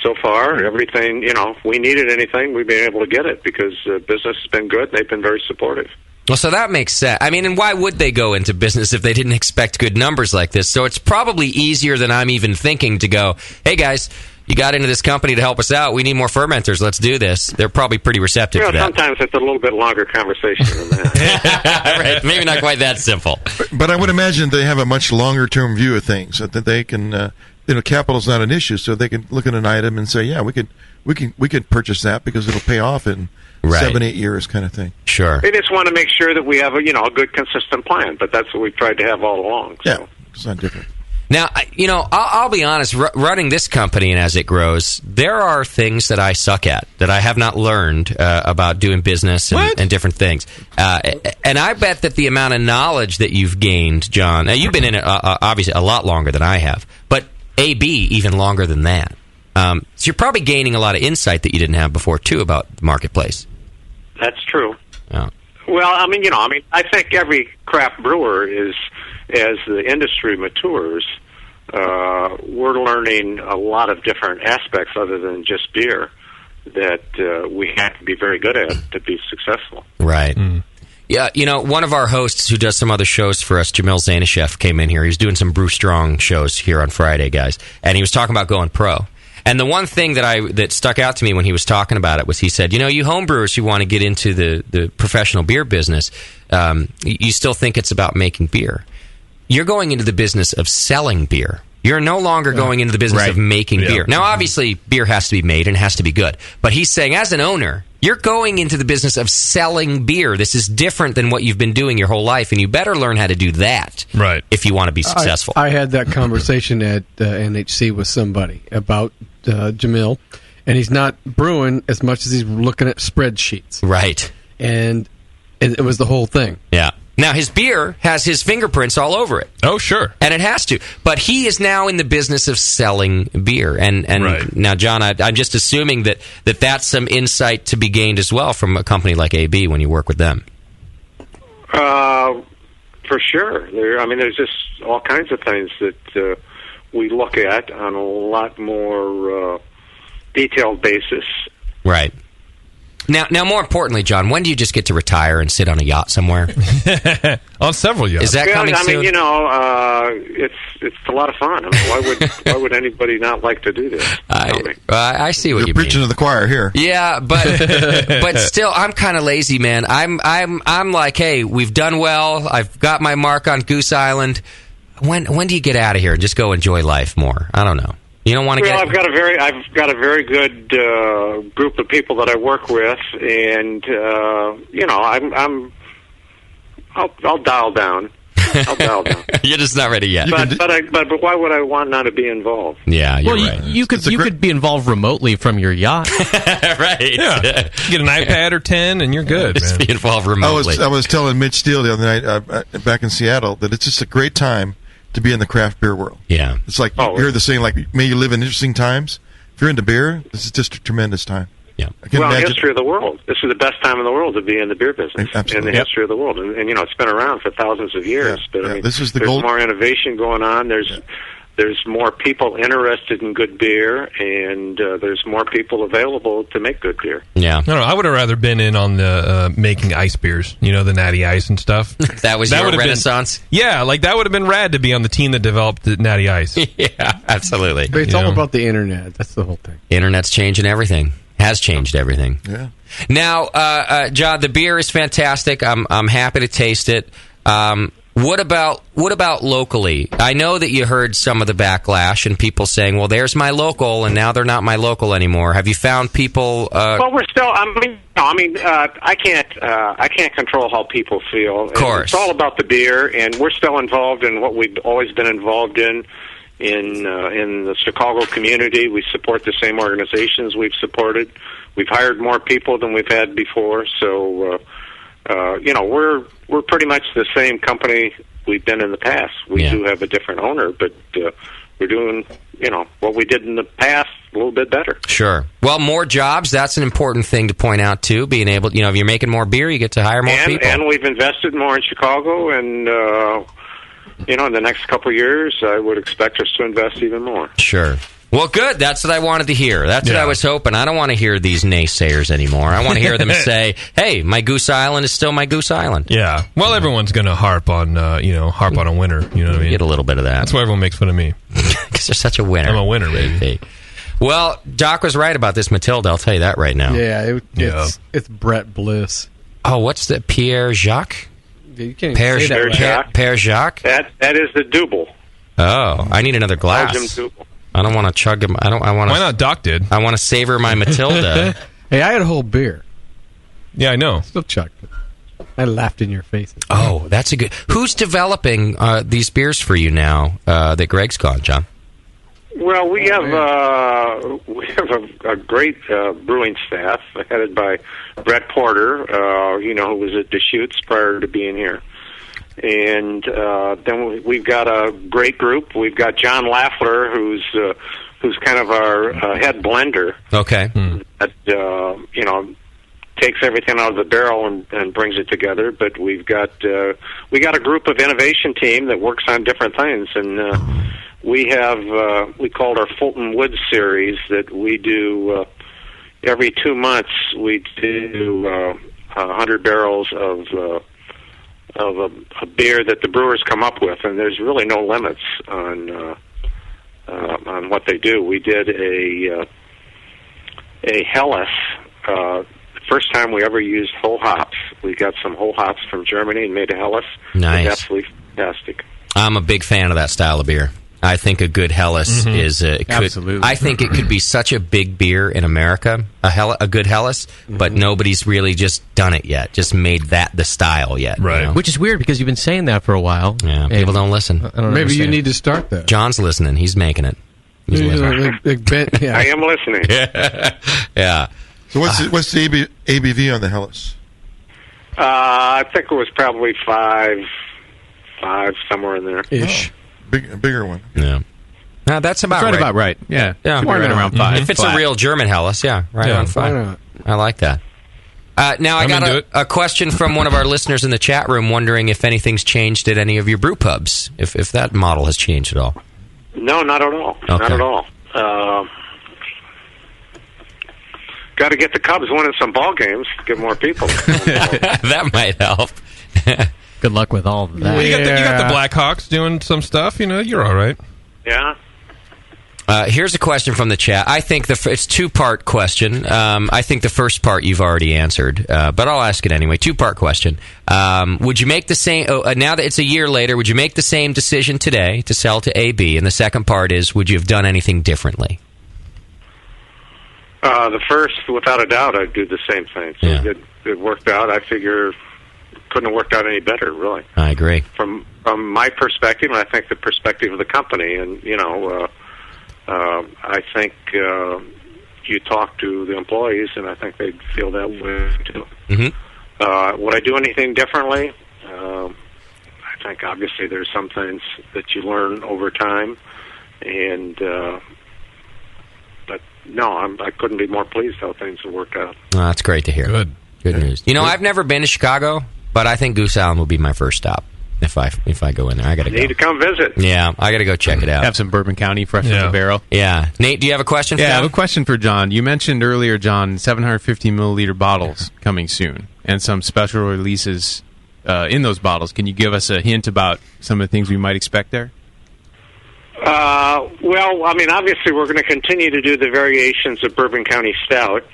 S: so far everything. If we needed anything, we've been able to get it because business has been good. They've been very supportive.
I: Well, so that makes sense. I mean, and why would they go into business if they didn't expect good numbers like this? So it's probably easier than I'm even thinking to go, hey, guys, you got into this company to help us out. We need more fermenters. Let's do this. They're probably pretty receptive to that.
S: Sometimes it's a little bit longer conversation than that.
I: Right. Maybe not quite that simple.
E: But I would imagine they have a much longer-term view of things, that they can, capital's not an issue, so they can look at an item and say, yeah, we could purchase that because it'll pay off in 7-8 years, kind of thing.
I: Sure.
S: They just want to make sure that we have a good, consistent plan. But that's what we've tried to have all along. So.
E: Yeah, it's not different.
I: Now, I'll be honest, running this company and as it grows, there are things that I suck at, that I have not learned about doing business and different things. And I bet that the amount of knowledge that you've gained, John, now you've been in it obviously a lot longer than I have, but AB even longer than that. So you're probably gaining a lot of insight that you didn't have before, too, about the marketplace.
S: That's true.
I: Oh.
S: Well, I think every craft brewer is, as the industry matures, we're learning a lot of different aspects other than just beer that we have to be very good at to be successful.
I: Right. Mm. Yeah, one of our hosts who does some other shows for us, Jamil Zainasheff, came in here. He was doing some Brew Strong shows here on Friday, guys, and he was talking about going pro. And the one thing that stuck out to me when he was talking about it was he said, you homebrewers who want to get into the professional beer business, you still think it's about making beer. you're going into the business of selling beer. You're no longer going into the business of making beer. Now, obviously, beer has to be made and it has to be good. But he's saying, as an owner, you're going into the business of selling beer. This is different than what you've been doing your whole life, and you better learn how to do that if you want to be successful.
T: I had that conversation at NHC with somebody about Jamil, and he's not brewing as much as he's looking at spreadsheets.
I: Right.
T: And it was the whole thing.
I: Yeah. Now, his beer has his fingerprints all over it.
A: Oh, sure.
I: And it has to. But he is now in the business of selling beer. And now, John, I'm just assuming that's some insight to be gained as well from a company like AB when you work with them.
S: For sure. There's just all kinds of things that we look at on a lot more detailed basis.
I: Right. Now, more importantly, John, when do you just get to retire and sit on a yacht somewhere?
A: On several yachts.
I: Is that coming soon?
S: It's a lot of fun. Why would anybody not like to do this?
I: I see what you mean.
E: You're preaching to the choir here.
I: Yeah, but still, I'm kind of lazy, man. I'm like, hey, we've done well. I've got my mark on Goose Island. When do you get out of here and just go enjoy life more? I don't know. You don't want to
S: I've got a very good group of people that I work with, and I'll dial down.
I: You're just not ready yet.
S: But why would I want not to be involved?
I: Yeah, you're right.
M: You could be involved remotely from your yacht.
I: Right.
A: Yeah. Get an iPad or 10 and you're good.
I: Just be involved remotely.
E: I was telling Mitch Steele the other night back in Seattle that it's just a great time to be in the craft beer world.
I: Yeah.
E: It's like you hear the saying, like, may you live in interesting times. If you're into beer, this is just a tremendous time.
I: Yeah.
S: History of the world. This is the best time in the world to be in the beer business.
E: Absolutely.
S: In the history of the world. And it's been around for thousands of years.
E: Yeah.
S: But
E: This is the
S: there's more innovation going on. There's more people interested in good beer, and there's more people available to make good beer.
I: Yeah.
A: No, I would have rather been in on the making ice beers, the Natty Ice and stuff.
I: That was your renaissance?
A: That would have been rad to be on the team that developed the Natty Ice.
I: Yeah, absolutely.
T: But it's all about the internet. That's the whole thing.
I: Internet's changing everything. Has changed everything.
E: Yeah.
I: Now, John, the beer is fantastic. I'm happy to taste it. What about locally? I know that you heard some of the backlash and people saying, "Well, there's my local," and now they're not my local anymore. Have you found people?
S: Well, we're still. I can't control how people feel.
I: Of course,
S: it's all about the beer, and we're still involved in what we've always been involved in the Chicago community. We support the same organizations we've supported. We've hired more people than we've had before, so. We're pretty much the same company we've been in the past. We do have a different owner, but we're doing, what we did in the past a little bit better.
I: Sure. Well, more jobs, that's an important thing to point out, too. Being able, if you're making more beer, you get to hire more people.
S: And we've invested more in Chicago, and, in the next couple of years, I would expect us to invest even more.
I: Sure. Well, good. That's what I wanted to hear. That's what I was hoping. I don't want to hear these naysayers anymore. I want to hear them say, hey, my Goose Island is still my Goose Island.
A: Yeah. Well, everyone's going to harp on a winner. You know what I mean?
I: Get a little bit of that.
A: That's why everyone makes fun of me.
I: Because they're such a winner.
A: I'm a winner, baby.
I: Well, Doc was right about this Matilda. I'll tell you that right now.
T: Yeah, it's Brett Bliss.
I: Oh, what's the Pierre Jacques?
T: You can't even say that right.
I: Pierre Jacques?
S: That is the double.
I: Oh, I need another glass.
S: Belgium double.
I: I don't want to chug him. I want.
A: Why not? Doc did.
I: I want to savor my Matilda.
T: Hey, I had a whole beer.
A: Yeah, I know.
T: Still chugged it. I laughed in your face.
I: Oh, that's a good. Who's developing these beers for you now that Greg's gone, John?
S: Well, we have a great brewing staff headed by Brett Porter, who was at Deschutes prior to being here. And then we've got a great group. We've got John Laffler, who's kind of our head blender.
I: Okay.
S: That takes everything out of the barrel and brings it together. But we got a group of innovation team that works on different things, and we have we call it our Fulton Woods series that we do every 2 months. We do 100 barrels of a beer that the brewers come up with, and there's really no limits on what they do. We did a Helles. First time we ever used whole hops. We got some whole hops from Germany and made a Helles.
I: Nice.
S: It's absolutely fantastic.
I: I'm a big fan of that style of beer. I think a good Helles is
J: Absolutely.
I: I think it could be such a big beer in America, a good Helles, but nobody's really just done it yet. Just made that the style yet,
M: Right.
I: you know?
M: Which is weird because you've been saying that for a while.
I: Yeah, people don't listen.
T: Maybe you need to start that.
I: John's listening. He's making it. He's listening.
S: I am listening.
I: Yeah.
E: So what's the ABV on the Helles?
S: I think it was probably five, somewhere in there.
T: Ish.
E: A bigger one.
I: Yeah. No, that's about
J: right.
I: right.
J: About right. Yeah.
I: Yeah.
J: Should be right around 5.
I: If it's a real German Helles, right around 5.
T: Why not?
I: I like that. Now, I got a question from one of our listeners in the chat room wondering if anything's changed at any of your brew pubs, if that model has changed at all.
S: No, not at all.
I: Okay.
S: Not at all. Got to get the Cubs winning some ball games, get more people.
I: That might help.
M: Good luck with all of that.
A: Well, you got the Blackhawks doing some stuff. You're all right.
S: Yeah.
I: Here's a question from the chat. I think it's two-part question. I think the first part you've already answered, but I'll ask it anyway. Two-part question. Would you make the same? Now that it's a year later, would you make the same decision today to sell to AB? And the second part is, would you have done anything differently?
S: The first, without a doubt, I'd do the same thing. So it worked out. I figure couldn't have worked out any better, really.
I: I agree.
S: From my perspective, and I think the perspective of the company, and I think you talk to the employees, and I think they'd feel that way too. Would I do anything differently? I think obviously there's some things that you learn over time, and but no, I couldn't be more pleased how things have worked out.
I: Oh, that's great to hear. Good news. I've never been to Chicago, but I think Goose Island will be my first stop. If I go in there, I got to go.
S: Need to come visit.
I: Yeah, I got to go check it out.
J: Have some Bourbon County fresh from the barrel.
I: Yeah. Nate, do you have a question for
J: I
I: John?
J: have a question for John. You mentioned earlier, John, 750 milliliter bottles coming soon, and some special releases in those bottles. Can you give us a hint about some of the things we might expect there?
S: Well, I mean, obviously, we're going to continue to do the variations of Bourbon County Stout.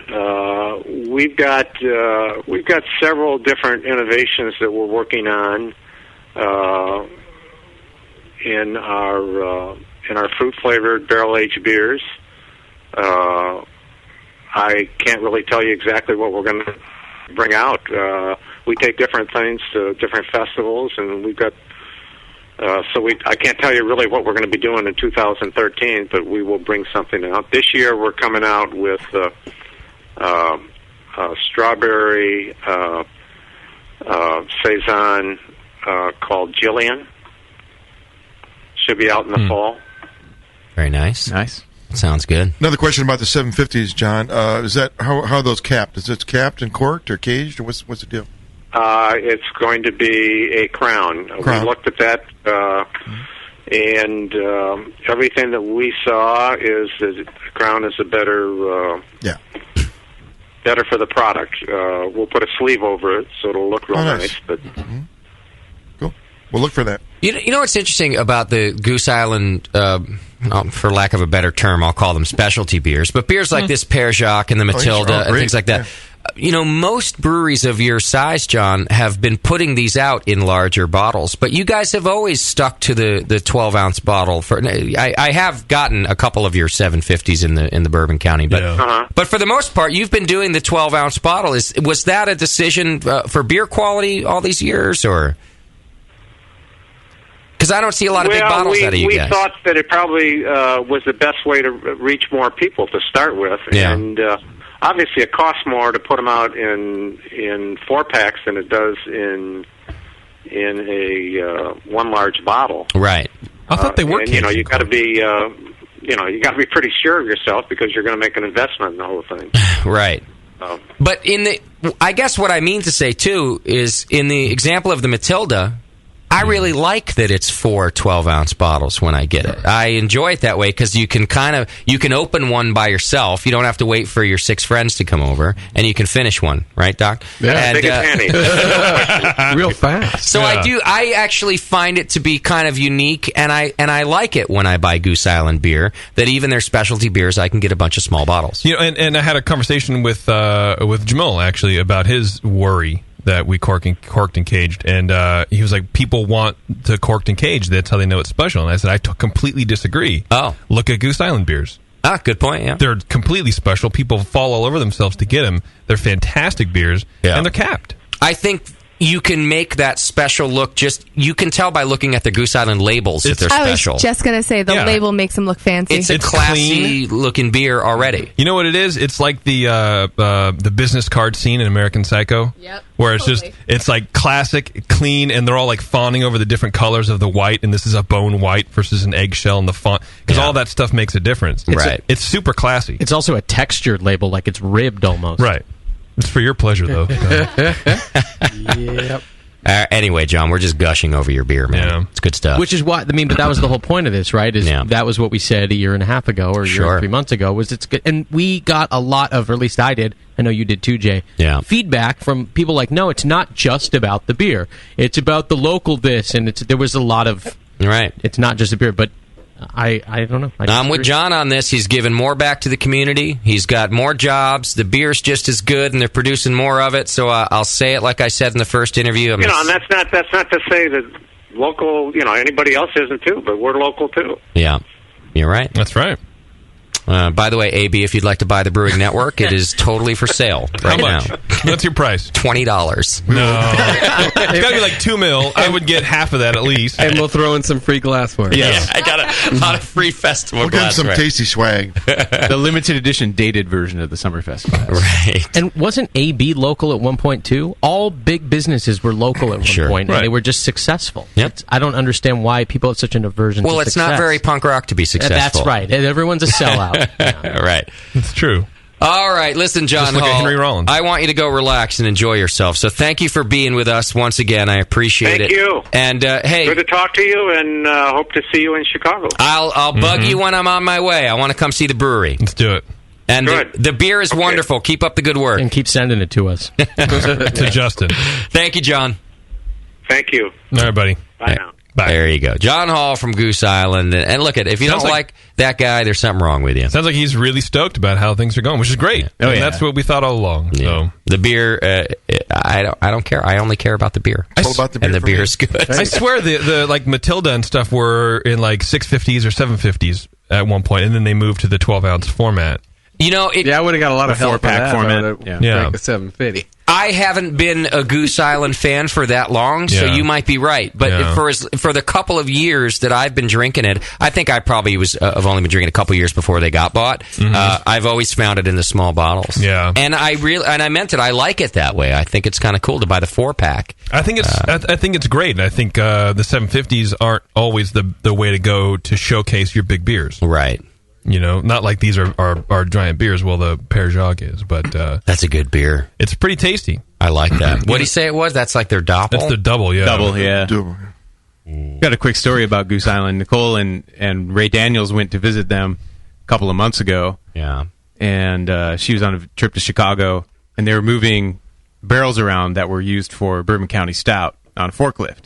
S: We've got several different innovations that we're working on in our fruit flavored barrel aged beers. I can't really tell you exactly what we're going to bring out. We take different things to different festivals, and we've got. I can't tell you really what we're going to be doing in 2013, but we will bring something out. This year we're coming out with strawberry Saison called Jillian. Should be out in the fall.
I: Very nice. Sounds good.
E: Another question about the 750s, John. Is that how are those capped? Is it capped and corked or caged, or what's the deal?
S: It's going to be a crown. We looked at that, and everything that we saw is that the crown is a better for the product. We'll put a sleeve over it, so it'll look real nice. But
E: cool. We'll look for that.
I: You know what's interesting about the Goose Island, for lack of a better term, I'll call them specialty beers, but beers like this Père Jacques and the Matilda and things like that. Yeah. Most breweries of your size, John, have been putting these out in larger bottles, but you guys have always stuck to the 12-ounce bottle. I have gotten a couple of your 750s in the Bourbon County, but but for the most part, you've been doing the 12-ounce bottle. Was that a decision for beer quality all these years, or? Because I don't see a lot of big bottles out of you guys.
S: We thought that it probably was the best way to reach more people to start with, and obviously it costs more to put them out in 4-packs than it does in a one large bottle.
I: Right.
A: I thought they were.
S: And, you got to be you got to be pretty sure of yourself because you're going to make an investment in the whole thing.
I: Right. But I guess what I mean to say too is in the example of the Matilda, I really like that it's 4 12-ounce bottles when I get it. I enjoy it that way because you can open one by yourself. You don't have to wait for your 6 friends to come over, and you can finish one, right, Doc?
S: Yeah, big and handy.
T: Real fast.
I: So I actually find it to be kind of unique, and I like it when I buy Goose Island beer that even their specialty beers I can get a bunch of small bottles.
A: And I had a conversation with Jamil actually about his worry that we corked and caged, and he was like, people want to corked and caged. That's how they know it's special. And I said, I completely disagree.
I: Oh.
A: Look at Goose Island beers.
I: Ah, good point, yeah.
A: They're completely special. People fall all over themselves to get them. They're fantastic beers, and they're capped.
I: I think you can make that special look you can tell by looking at the Goose Island labels that they're special.
L: I was just going to say, the label makes them look fancy.
I: It's a classy looking beer already.
A: You know what it is? It's like the business card scene in American Psycho.
L: Yep.
A: Where it's it's like classic, clean, and they're all like fawning over the different colors of the white, and this is a bone white versus an eggshell in the font. Because all that stuff makes a difference. It's super classy.
M: It's also a textured label, like it's ribbed almost.
A: Right. It's for your pleasure, though.
T: Yep.
I: Anyway, John, we're just gushing over your beer, man. Yeah. It's good stuff.
M: Which is why, but that was the whole point of this, right? That was what we said a year and a half ago, or a year and 3 months ago, was it's good. And we got a lot of, or at least I did, I know you did too, Jay, feedback from people like, no, it's not just about the beer. It's about the local this, and there was a lot of...
I: Right.
M: It's not just a beer, but... I don't know.
I: I'm with John on this. He's given more back to the community. He's got more jobs. The beer's just as good, and they're producing more of it. So I'll say it like I said in the first interview.
S: And that's not to say that local, anybody else isn't too, but we're local too.
I: Yeah, you're right.
A: That's right.
I: By the way, AB, if you'd like to buy the Brewing Network, it is totally for sale right
A: now. What's your price?
I: $20.
A: No. It's got to be like $2 million. I would get half of that at least.
T: And we'll throw in some free glassware.
I: Yes. Yeah, I got a lot of free festival glassware.
E: We'll get some tasty swag.
J: The limited edition dated version of the Summerfest glass.
I: Right.
M: And wasn't AB local at one point too? All big businesses were local at one point, and they were just successful.
I: Yep.
M: I don't understand why people have such an aversion to
I: it's
M: success.
I: not very punk rock to be successful.
M: That's right. Everyone's a sellout.
I: Right.
A: It's true.
I: All right, listen, John
A: Just look
I: Hall,
A: at Henry Rollins.
I: I want you to go relax and enjoy yourself. So thank you for being with us once again. I appreciate it.
S: Thank you.
I: And hey,
S: good to talk to you, and hope to see you in Chicago.
I: I'll bug you when I'm on my way. I want to come see the brewery.
A: Let's do it.
I: And the beer is wonderful. Keep up the good work.
M: And keep sending it to us.
A: To Justin.
I: Thank you, John.
S: Thank you.
A: All right, buddy.
S: Bye now.
A: Bye.
I: There you go. John Hall from Goose Island. And look, if you don't like that guy, there's something wrong with you.
A: Sounds like he's really stoked about how things are going, which is great.
I: Yeah.
A: That's what we thought all along.
I: Yeah. So the beer, I don't care. I only care about the beer. And the beer is good.
A: I swear the like Matilda and stuff were in like 650s or 750s at one point, and then they moved to the 12-ounce format.
T: I would have got a lot of help for that format.
A: Yeah.
T: Like a 750.
I: I haven't been a Goose Island fan for that long, so you might be right. But for the couple of years that I've been drinking it, I think I probably have only been drinking a couple years before they got bought. I've always found it in the small bottles.
A: Yeah,
I: and I meant it. I like it that way. I think it's kind of cool to buy the 4-pack.
A: I think it's great. And I think the 750s aren't always the way to go to showcase your big beers.
I: Right.
A: Not like these are giant beers. Well, the Père Jacques is, but
I: that's a good beer.
A: It's pretty tasty.
I: I like that. What do you say it was? That's like their double?
A: That's the double, yeah.
J: Double, yeah. Got a quick story about Goose Island. Nicole and Ray Daniels went to visit them a couple of months ago.
I: Yeah.
J: And she was on a trip to Chicago, and they were moving barrels around that were used for Bourbon County Stout on a forklift.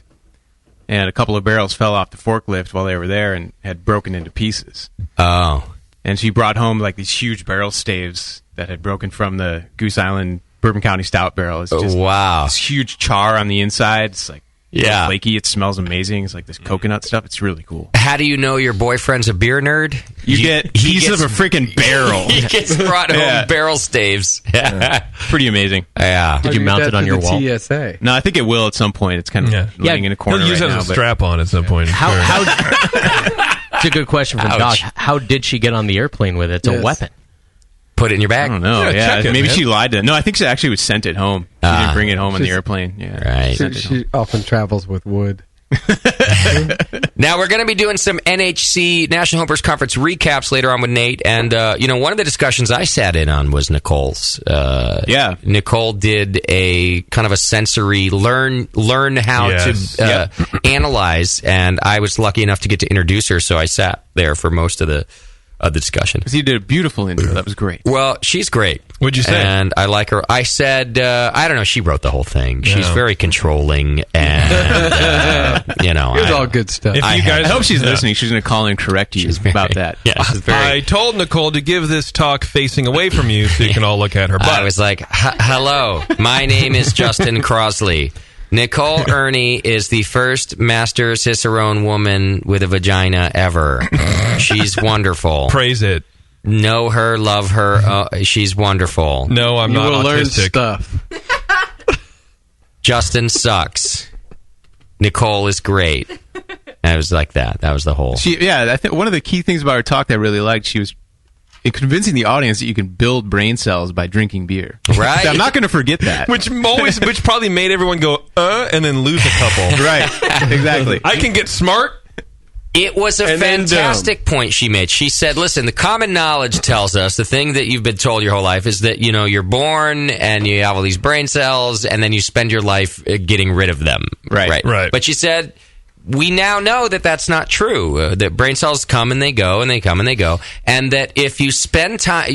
J: And a couple of barrels fell off the forklift while they were there and had broken into pieces.
I: Oh.
J: And she brought home like these huge barrel staves that had broken from the Goose Island Bourbon County Stout barrel. It's just this huge char on the inside. It's like flaky. It smells amazing. It's like this coconut stuff. It's really cool.
I: How do you know your boyfriend's a beer nerd?
J: You get pieces of a freaking barrel.
I: He gets brought home barrel staves.
J: Pretty amazing.
I: Yeah.
M: Did you mount it on your wall?
T: TSA.
J: No, I think it will at some point. It's kind of laying in a corner.
A: He'll use it as a strap on at some point.
M: It's a good question from Josh. How did she get on the airplane with it? It's a weapon.
I: Put it in your bag.
J: I don't know. Maybe she lied to. No, I think she actually was sent it home. She didn't bring it home on the airplane. Yeah,
I: right.
T: She often travels with wood.
I: Now we're going to be doing some NHC National Homebrewers Conference recaps later on with Nate, and one of the discussions I sat in on was Nicole's. Nicole did a kind of a sensory learn how to analyze, and I was lucky enough to get to introduce her, so I sat there for most of the of the discussion.
J: Because you did a beautiful intro. That was great.
I: Well, she's great.
A: What'd you say?
I: And I like her. I said, I don't know. She wrote the whole thing. She's very controlling, and
T: It's all good stuff.
J: I hope she's listening. She's going to call and correct you about that.
I: Yeah, she's
A: I told Nicole to give this talk facing away from you so you can all look at her butt.
I: I was like, hello, my name is Justin Crosley. Nicole Ernie is the first master cicerone woman with a vagina ever. She's wonderful.
A: Praise it.
I: Know her, love her. She's wonderful.
A: No, I'm not
T: autistic.
A: Learn
T: stuff.
I: Justin sucks. Nicole is great. And it was like that. That was the whole.
J: I think one of the key things about her talk that I really liked, she was convincing the audience that you can build brain cells by drinking beer.
I: Right.
J: So I'm not going to forget that.
A: Which probably made everyone go, and then lose a couple.
J: Right. Exactly.
A: I can get smart.
I: It was a fantastic point she made. She said, listen, the common knowledge tells us the thing that you've been told your whole life is that, you're born and you have all these brain cells and then you spend your life getting rid of them.
J: Right.
I: But she said, we now know that that's not true. That brain cells come and they go and they come and they go. And that if you spend time,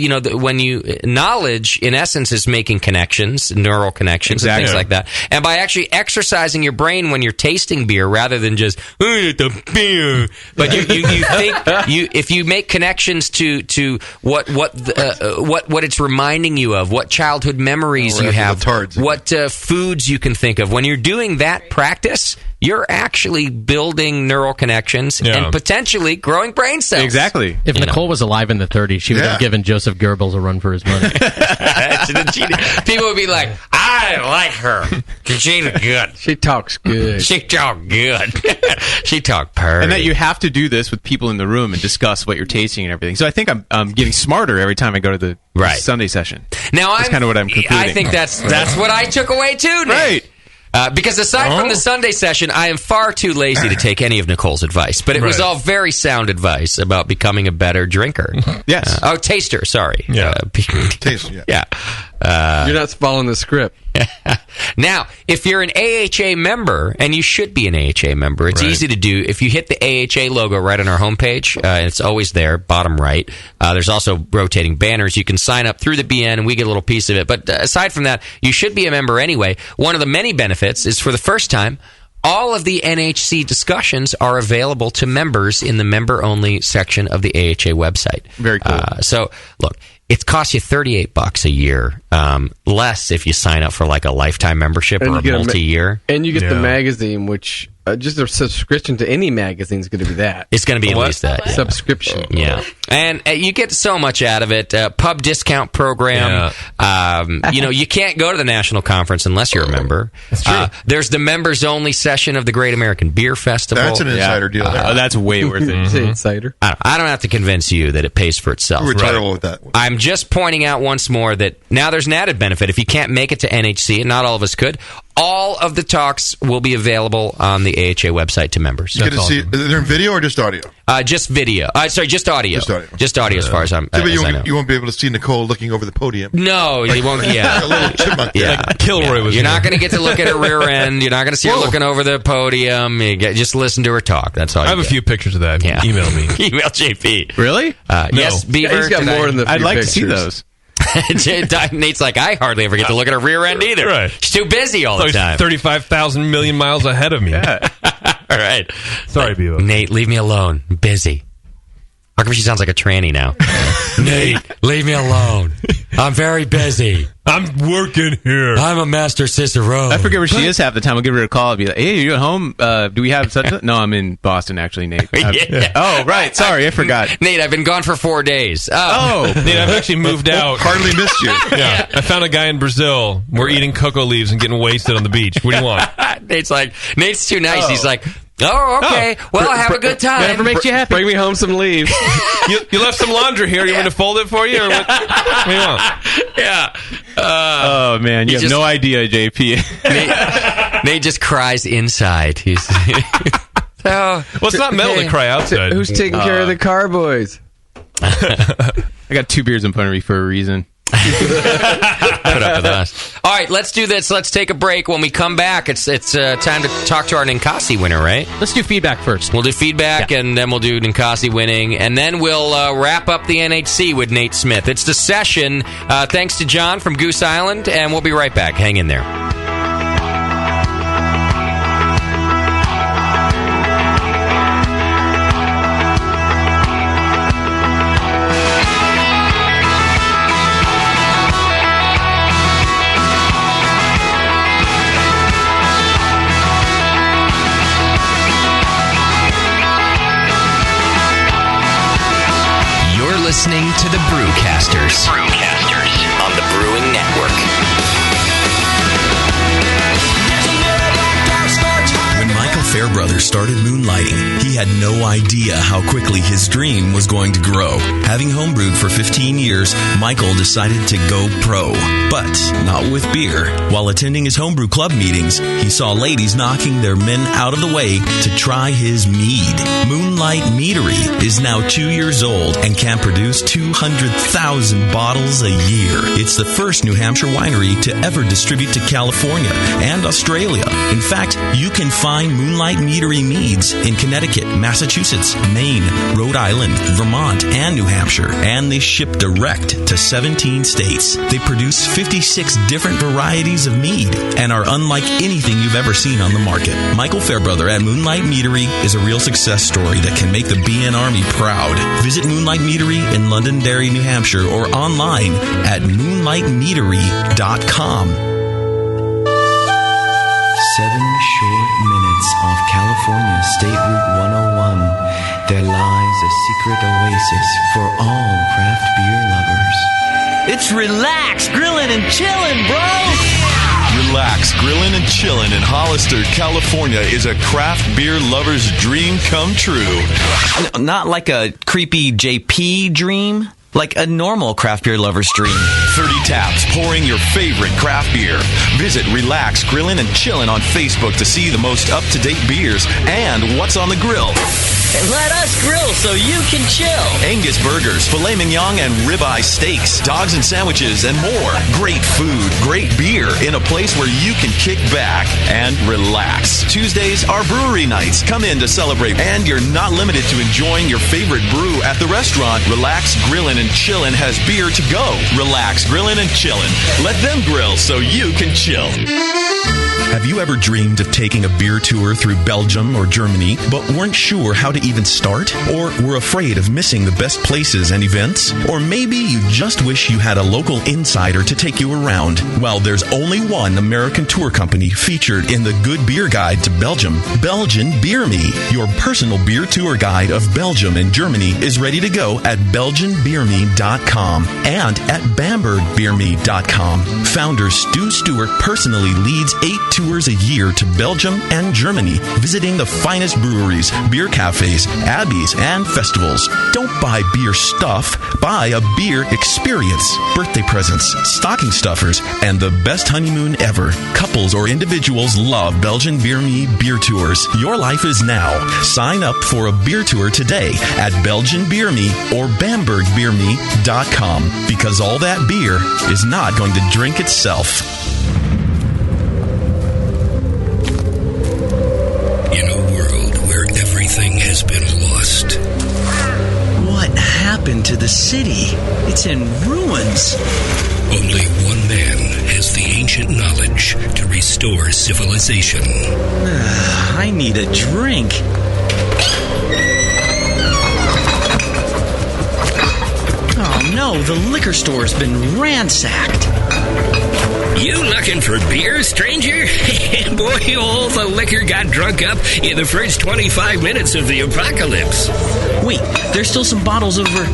I: knowledge in essence is making connections, neural connections and things like that. And by actually exercising your brain when you're tasting beer rather than just, the beer. But you think, if you make connections to what it's reminding you of, what childhood memories you have, what foods you can think of. When you're doing that practice, you're actually building neural connections and potentially growing brain cells.
J: Exactly.
M: If Nicole was alive in the 30s, she would have given Joseph Goebbels a run for his money.
I: People would be like, I like her. She's good.
T: She talks good.
I: She talk good. She talk perfect.
J: And that you have to do this with people in the room and discuss what you're tasting and everything. So I think I'm getting smarter every time I go to the Sunday session.
I: Now
J: that's kind of what I'm concluding.
I: I think that's what I took away too, Nick.
J: Right.
I: Because aside from the Sunday session, I am far too lazy to take any of Nicole's advice. But it was all very sound advice about becoming a better drinker.
J: Yes.
I: Taster, sorry.
E: Yeah. Taster,
I: yeah.
T: You're not following the script.
I: Now, if you're an AHA member, and you should be an AHA member, it's easy to do. If you hit the AHA logo right on our homepage, it's always there, bottom right. There's also rotating banners. You can sign up through the BN, and we get a little piece of it. But aside from that, you should be a member anyway. One of the many benefits is for the first time, all of the NHC discussions are available to members in the member-only section of the AHA website.
J: Very cool.
I: So, look, it costs you $38 a year, less if you sign up for like a lifetime membership or a multi-year.
T: And you get the magazine, which just a subscription to any magazine is going to be that.
I: It's going to be at least that. Yeah.
T: Subscription.
I: Yeah. And you get so much out of it. Pub discount program. You can't go to the national conference unless you're a member.
A: That's true.
I: There's the members only session of the Great American Beer Festival.
E: That's an insider deal.
J: That's way worth it.
T: It's an insider.
I: I don't have to convince you that it pays for itself.
E: We're terrible with that.
I: I'm just pointing out once more that now there's an added benefit. If you can't make it to NHC, and not all of us could, all of the talks will be available on the AHA website to members.
E: You get to see, is there video or just audio?
I: Just video. Just audio. Just audio as far as I know.
E: You won't be able to see Nicole looking over the podium.
I: No, you won't. Yeah.
E: A little chipmunk.
I: Yeah.
A: Like Kilroy was.
I: You're not going to get to look at her rear end. You're not going to see her looking over the podium. Just listen to her talk. That's all.
A: I have a few pictures of that. Yeah. Email me.
I: Email JP.
J: Really?
I: Yes, Beaver.
T: He's got more than the few
J: I'd like
T: pictures.
J: to see those.
I: Nate's like, I hardly ever get to look at her rear end either.
A: Right.
I: She's too busy all the time.
A: 35,000 million miles ahead of me.
J: Yeah.
I: All right.
A: Sorry, Beaver.
I: Nate, leave me alone. I'm busy. How come she sounds like a tranny now? Nate, leave me alone. I'm very busy.
A: I'm working here.
I: I'm a master cicerone.
J: I forget where she is half the time. I'll give her a call. I'll be like, hey, are you at home? Do we have such a... No, I'm in Boston, actually, Nate. Oh, right. Sorry, I forgot.
I: Nate, I've been gone for 4 days.
J: Oh.
A: Nate, I've actually moved out.
E: Hardly missed you.
A: Yeah. I found a guy in Brazil. We're eating cocoa leaves and getting wasted on the beach. What do you want?
I: Nate's too nice. He's like, oh, okay. Well, have a good time.
T: Whatever makes you happy. Bring me home some leaves.
A: You left some laundry here. You want me to fold it for you? Or what do you want?
I: Yeah.
J: Oh, man. You have no idea, JP.
I: Nate just cries inside. He's...
A: Well, it's not metal to cry outside.
T: Who's taking care of the car boys?
J: I got 2 beers in front of me for a reason.
I: Put up with us. All right, let's do this. Let's take a break. When we come back, it's time to talk to our Ninkasi winner, right?
M: Let's do feedback first.
I: We'll do feedback, and then we'll do Ninkasi winning, and then we'll wrap up the NHC with Nate Smith. It's The Session. Thanks to John from Goose Island, and we'll be right back. Hang in there.
R: Listening to the Brewcasters. On the Brewing Network.
B: When Michael Fairbrother started moonlighting, he had no idea how quickly his dream was going to grow. Having homebrewed for 15 years, Michael decided to go pro. But not with beer. While attending his homebrew club meetings, he saw ladies knocking their men out of the way to try his mead. Moonlight Meadery is now 2 years old and can produce 200,000 bottles a year. It's the first New Hampshire winery to ever distribute to California and Australia. In fact, you can find Moonlight Meadery meads in Connecticut, Massachusetts, Maine, Rhode Island, Vermont, and New Hampshire, and they ship direct to 17 states. They produce 56 different varieties of mead and are unlike anything you've ever seen on the market. Michael Fairbrother at Moonlight Meadery is a real success story that can make the BN Army proud. Visit Moonlight Meadery in Londonderry, New Hampshire, or online at moonlightmeadery.com.
U: 7 short minutes off California State Route 101, there lies a secret oasis for all craft beer lovers.
V: It's Relax, Grillin' and Chillin', bro!
B: Relax, Grillin' and Chillin' in Hollister, California is a craft beer lover's dream come true.
V: Not like a creepy JP dream, like a normal craft beer lover's dream.
B: 30 taps pouring your favorite craft beer. Visit Relax, Grillin' and Chillin' on Facebook to see the most up-to-date beers and what's on the grill.
V: And let us grill so you can chill.
B: Angus burgers, filet mignon and ribeye steaks, dogs and sandwiches, and more. Great food, great beer in a place where you can kick back and relax. Tuesdays are brewery nights. Come in to celebrate, and you're not limited to enjoying your favorite brew at the restaurant. Relax, Grillin' and Chillin' has beer to go. Relax, Grillin' and Chillin'. Let them grill so you can chill. Have you ever dreamed of taking a beer tour through Belgium or Germany, but weren't sure how to even start? Or were afraid of missing the best places and events? Or maybe you just wish you had a local insider to take you around? Well, there's only one American tour company featured in the Good Beer Guide to Belgium, Belgian Beer Me. Your personal beer tour guide of Belgium and Germany is ready to go at BelgianBeerMe.com and at BambergBeerMe.com. Founder Stu Stewart personally leads 8 tours a year to Belgium and Germany, visiting the finest breweries, beer cafes, abbeys, and festivals. Don't buy beer stuff, buy a beer experience. Birthday presents, stocking stuffers, and the best honeymoon ever. Couples or individuals love Belgian Beer Me beer tours. Your life is now. Sign up for a beer tour today at Belgian Beer Me or BambergBeerMe.com, because all that beer is not going to drink itself.
R: In a world where everything has been lost.
V: What happened to the city? It's in ruins.
R: Only one man has the ancient knowledge to restore civilization.
V: I need a drink. Oh no, the liquor store's been ransacked.
W: You looking for beer, stranger? Boy, all the liquor got drunk up in the first 25 minutes of the apocalypse.
V: Wait, there's still some bottles over...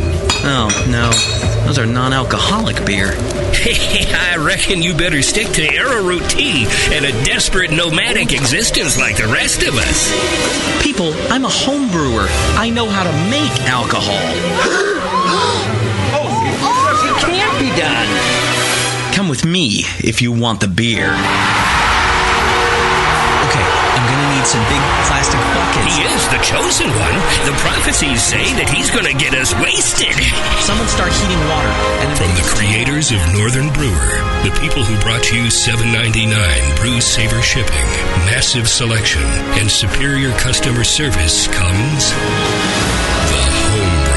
V: Oh, no. Those are non-alcoholic beer.
W: I reckon you better stick to arrowroot tea and a desperate nomadic existence like the rest of us.
V: People, I'm a home brewer. I know how to make alcohol. It can't be done. Come with me if you want the beer. Okay, I'm gonna need some big plastic buckets.
W: He is the chosen one. The prophecies say that he's gonna get us wasted.
V: Someone
F: start heating water. And
R: From the creators of Northern Brewer, the people who brought you $7.99 Brew Saver shipping, massive selection, and superior customer service comes the Home Brewer.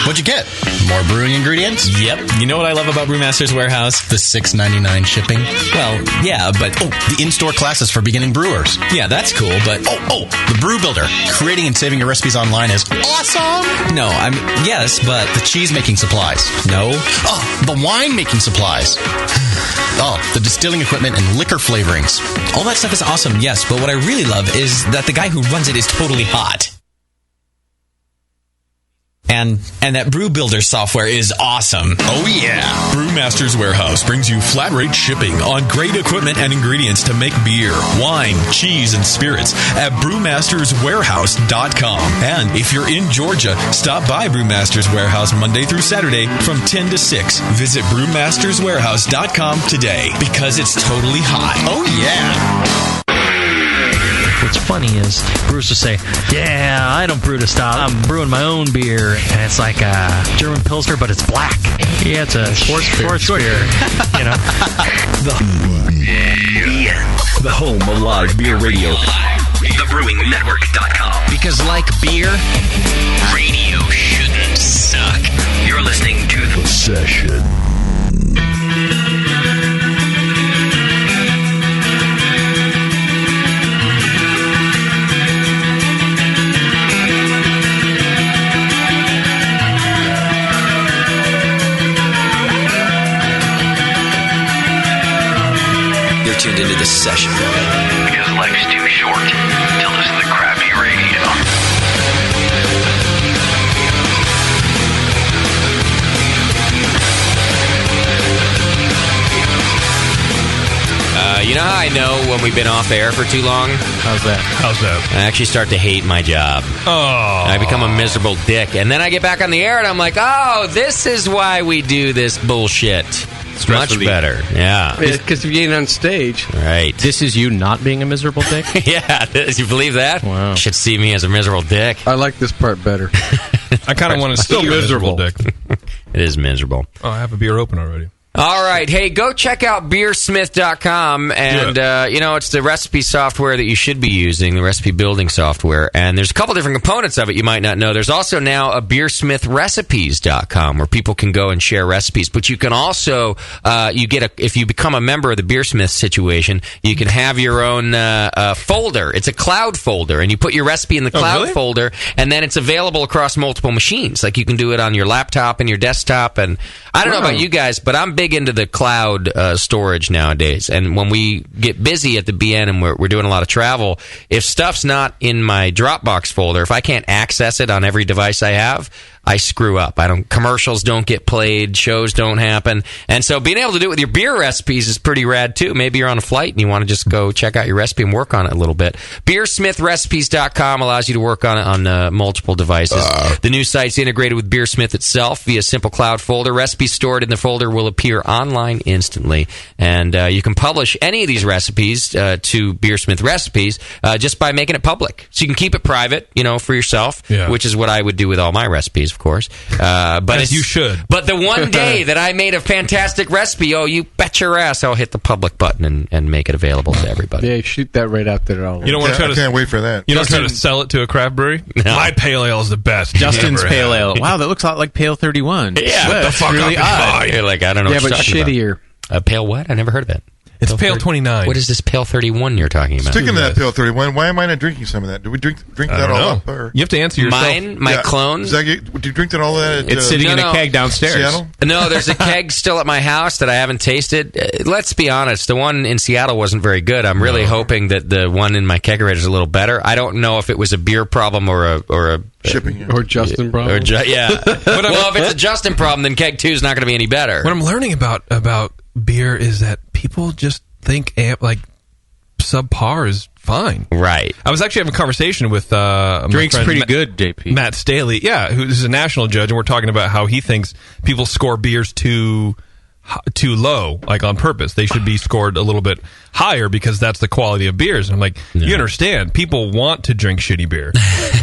G: What'd you get? More brewing ingredients?
V: Yep. You know what I love about Brewmaster's Warehouse?
G: The $6.99 shipping.
V: Well, yeah, but...
G: the in-store classes for beginning brewers.
V: Yeah, that's cool, but...
G: the Brew Builder. Creating and saving your recipes online is awesome!
V: No, yes, but...
G: The cheese-making supplies.
V: No.
G: Oh, the wine-making supplies. Oh, the distilling equipment and liquor flavorings.
V: All that stuff is awesome, yes, but what I really love is that the guy who runs it is totally hot. And that Brew Builder software is awesome.
B: Oh, yeah. Brewmaster's Warehouse brings you flat rate shipping on great equipment and ingredients to make beer, wine, cheese, and spirits at brewmasterswarehouse.com. And if you're in Georgia, stop by Brewmaster's Warehouse Monday through Saturday from 10 to 6. Visit brewmasterswarehouse.com today because it's totally hot.
G: Oh, yeah.
C: What's funny is brewers will say, yeah, I don't brew to style. I'm brewing my own beer. And it's like a German Pilsner, but it's black. Yeah, it's a sports beer. You know?
H: The home of live beer radio.
R: TheBrewingNetwork.com.
W: Because like beer, radio shouldn't suck. You're listening to
H: The Session.
W: tuned into The Session.
R: Because life's too short to listen to crappy radio.
I: You know how I know when we've been off air for too long?
A: How's that?
I: I actually start to hate my job.
A: Oh.
I: I become a miserable dick. And then I get back on the air and I'm like, oh, this is why we do this bullshit. It's much better. Yeah.
K: Because if you ain't on stage.
I: Right.
M: This is you not being a miserable dick?
I: Yeah. You believe that?
M: Wow.
I: You should see me as a miserable dick.
K: I like this part better.
A: I kind of want to still miserable dick.
I: It is miserable.
A: Oh, I have a beer open already.
I: All right. Hey, go check out beersmith.com. And, it's the recipe software that you should be using, the recipe building software. And there's a couple different components of it you might not know. There's also now a beersmithrecipes.com where people can go and share recipes. But you can also, if you become a member of the Beersmith situation, you can have your own folder. It's a cloud folder. And you put your recipe in the cloud folder, and then it's available across multiple machines. Like you can do it on your laptop and your desktop. And I don't know about you guys, but I'm big into the cloud storage nowadays. And when we get busy at the BN and we're doing a lot of travel, if stuff's not in my Dropbox folder, if I can't access it on every device I have, I screw up. Commercials don't get played, shows don't happen. And so being able to do it with your beer recipes is pretty rad too. Maybe you're on a flight and you want to just go check out your recipe and work on it a little bit. Beersmithrecipes.com allows you to work on it on multiple devices. The new site's integrated with Beersmith itself via simple cloud folder. Recipes stored in the folder will appear online instantly. And you can publish any of these recipes to Beersmith Recipes just by making it public. So you can keep it private, for yourself, which is what I would do with all my recipes, of course. But
A: as you should.
I: But the one day that I made a fantastic recipe, you bet your ass I'll hit the public button and make it available to everybody.
K: Yeah, shoot that right out there.
A: You don't want to try to.
E: I can't wait for that.
A: You don't try to sell it to a craft brewery. No. My pale ale is the best.
J: Justin's pale ale. Wow, that looks a lot like Pale 31.
I: Yeah,
A: what the fuck
J: really odd.
I: You're like, I don't know.
K: Yeah,
I: what
K: but
I: you're talking
K: shittier.
I: About. Pale what? I never heard of it.
A: It's Pale 29.
I: What is this Pale 31 you're talking about?
E: Sticking to that Pale 31, why am I not drinking some of that? Do we drink that all up? Or?
A: You have to answer yourself.
I: My clone?
E: Do you drink that all that?
J: It's sitting in a keg downstairs.
E: Seattle?
I: No, there's a keg still at my house that I haven't tasted. Let's be honest, the one in Seattle wasn't very good. I'm really hoping that the one in my kegerator is a little better. I don't know if it was a beer problem or a
E: shipping
K: or Justin problem.
I: Yeah. Well, if it's a Justin problem, then keg 2 is not going to be any better.
A: What I'm learning about beer is that people just think subpar is fine.
I: Right.
A: I was actually having a conversation with
J: drinks pretty good, JP.
A: Matt Staley, who's a national judge, and we're talking about how he thinks people score beers too too low, like on purpose. They should be scored a little bit higher because that's the quality of beers. And I'm like, you understand, people want to drink shitty beer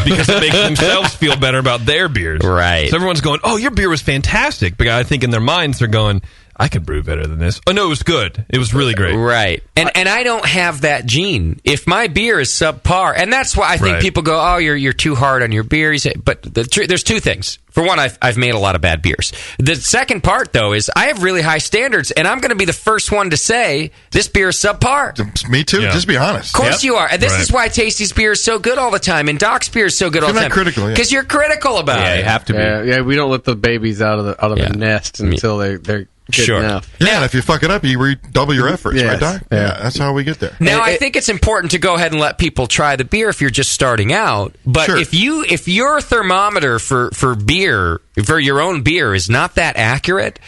A: because it makes themselves feel better about their beers.
I: Right.
A: So everyone's going, oh, your beer was fantastic. But I think in their minds they're going, I could brew better than this. Oh, no, it was good. It was really great.
I: Right. And I don't have that gene. If my beer is subpar, and that's why I think people go, oh, you're too hard on your beer. But there's two things. For one, I've made a lot of bad beers. The second part, though, is I have really high standards, and I'm going to be the first one to say this beer is subpar.
E: Me too. Just be honest.
I: Of course you are. And this is why Tasty's beer is so good all the time, and Doc's beer is so good all the time.
E: Critical,
I: because you're critical about it.
J: You have to be.
T: Yeah, we don't let the babies out of the nest until they're good enough.
E: Yeah, and if you fuck it up, you redouble your efforts, right, Doc? Yeah, that's how we get there.
I: Now, I think it's important to go ahead and let people try the beer if you're just starting out. But if your thermometer for beer, for your own beer, is not that accurate,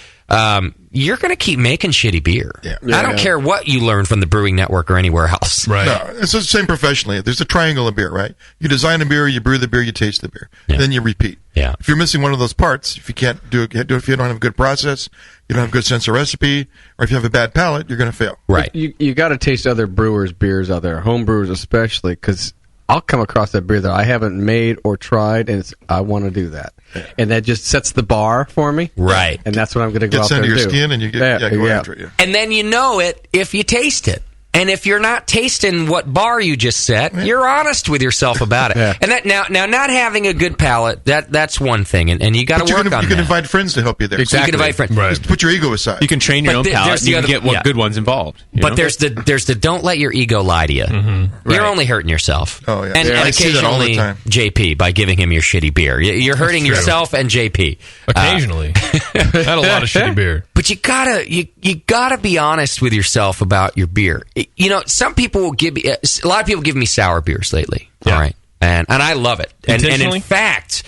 I: you're going to keep making shitty beer. I don't care what you learn from the Brewing Network or anywhere else.
E: Right. No, it's the same professionally. There's a triangle of beer, right? You design a beer, you brew the beer, you taste the beer. Then you repeat.
I: Yeah.
E: If you're missing one of those parts, if you can't do it, if you don't have a good process, you don't have a good sense of recipe, or if you have a bad palate, you're going to fail.
I: Right.
T: You got to taste other brewers' beers out there, home brewers especially, because I'll come across that beer that I haven't made or tried, and I want to do that. And that just sets the bar for me.
I: Right.
T: And that's what I'm going to go out there and do.
E: Gets under your skin, and you go after it.
I: And then you know it if you taste it. And if you're not tasting what bar you just set, you're honest with yourself about it. And that now not having a good palate, that's one thing, and you got to work on that.
E: You can invite friends to help you there.
I: Exactly. You can invite friends.
E: Just put your ego aside.
J: You can train your own palate, and you can get good ones involved.
I: But there's the don't let your ego lie to you.
J: Mm-hmm.
I: You're only hurting yourself.
E: Oh, yeah.
I: And
E: I see that all the
I: occasionally
E: time.
I: JP by giving him your shitty beer. You're hurting yourself and JP.
A: Occasionally. I had a lot of shitty beer.
I: But you gotta be honest with yourself about your beer. You know, some people will give me a lot of people give me sour beers lately. All right, and I love it. And in fact,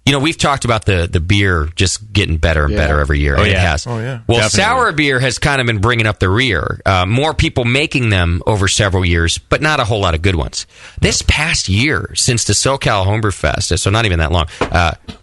I: we've talked about the beer just getting better and better every year. It has.
E: Oh yeah.
I: Well,
J: Definitely.
I: sour beer has kind of been bringing up the rear. More people making them over several years, but not a whole lot of good ones. This past year, since the SoCal Homebrew Fest, so not even that long,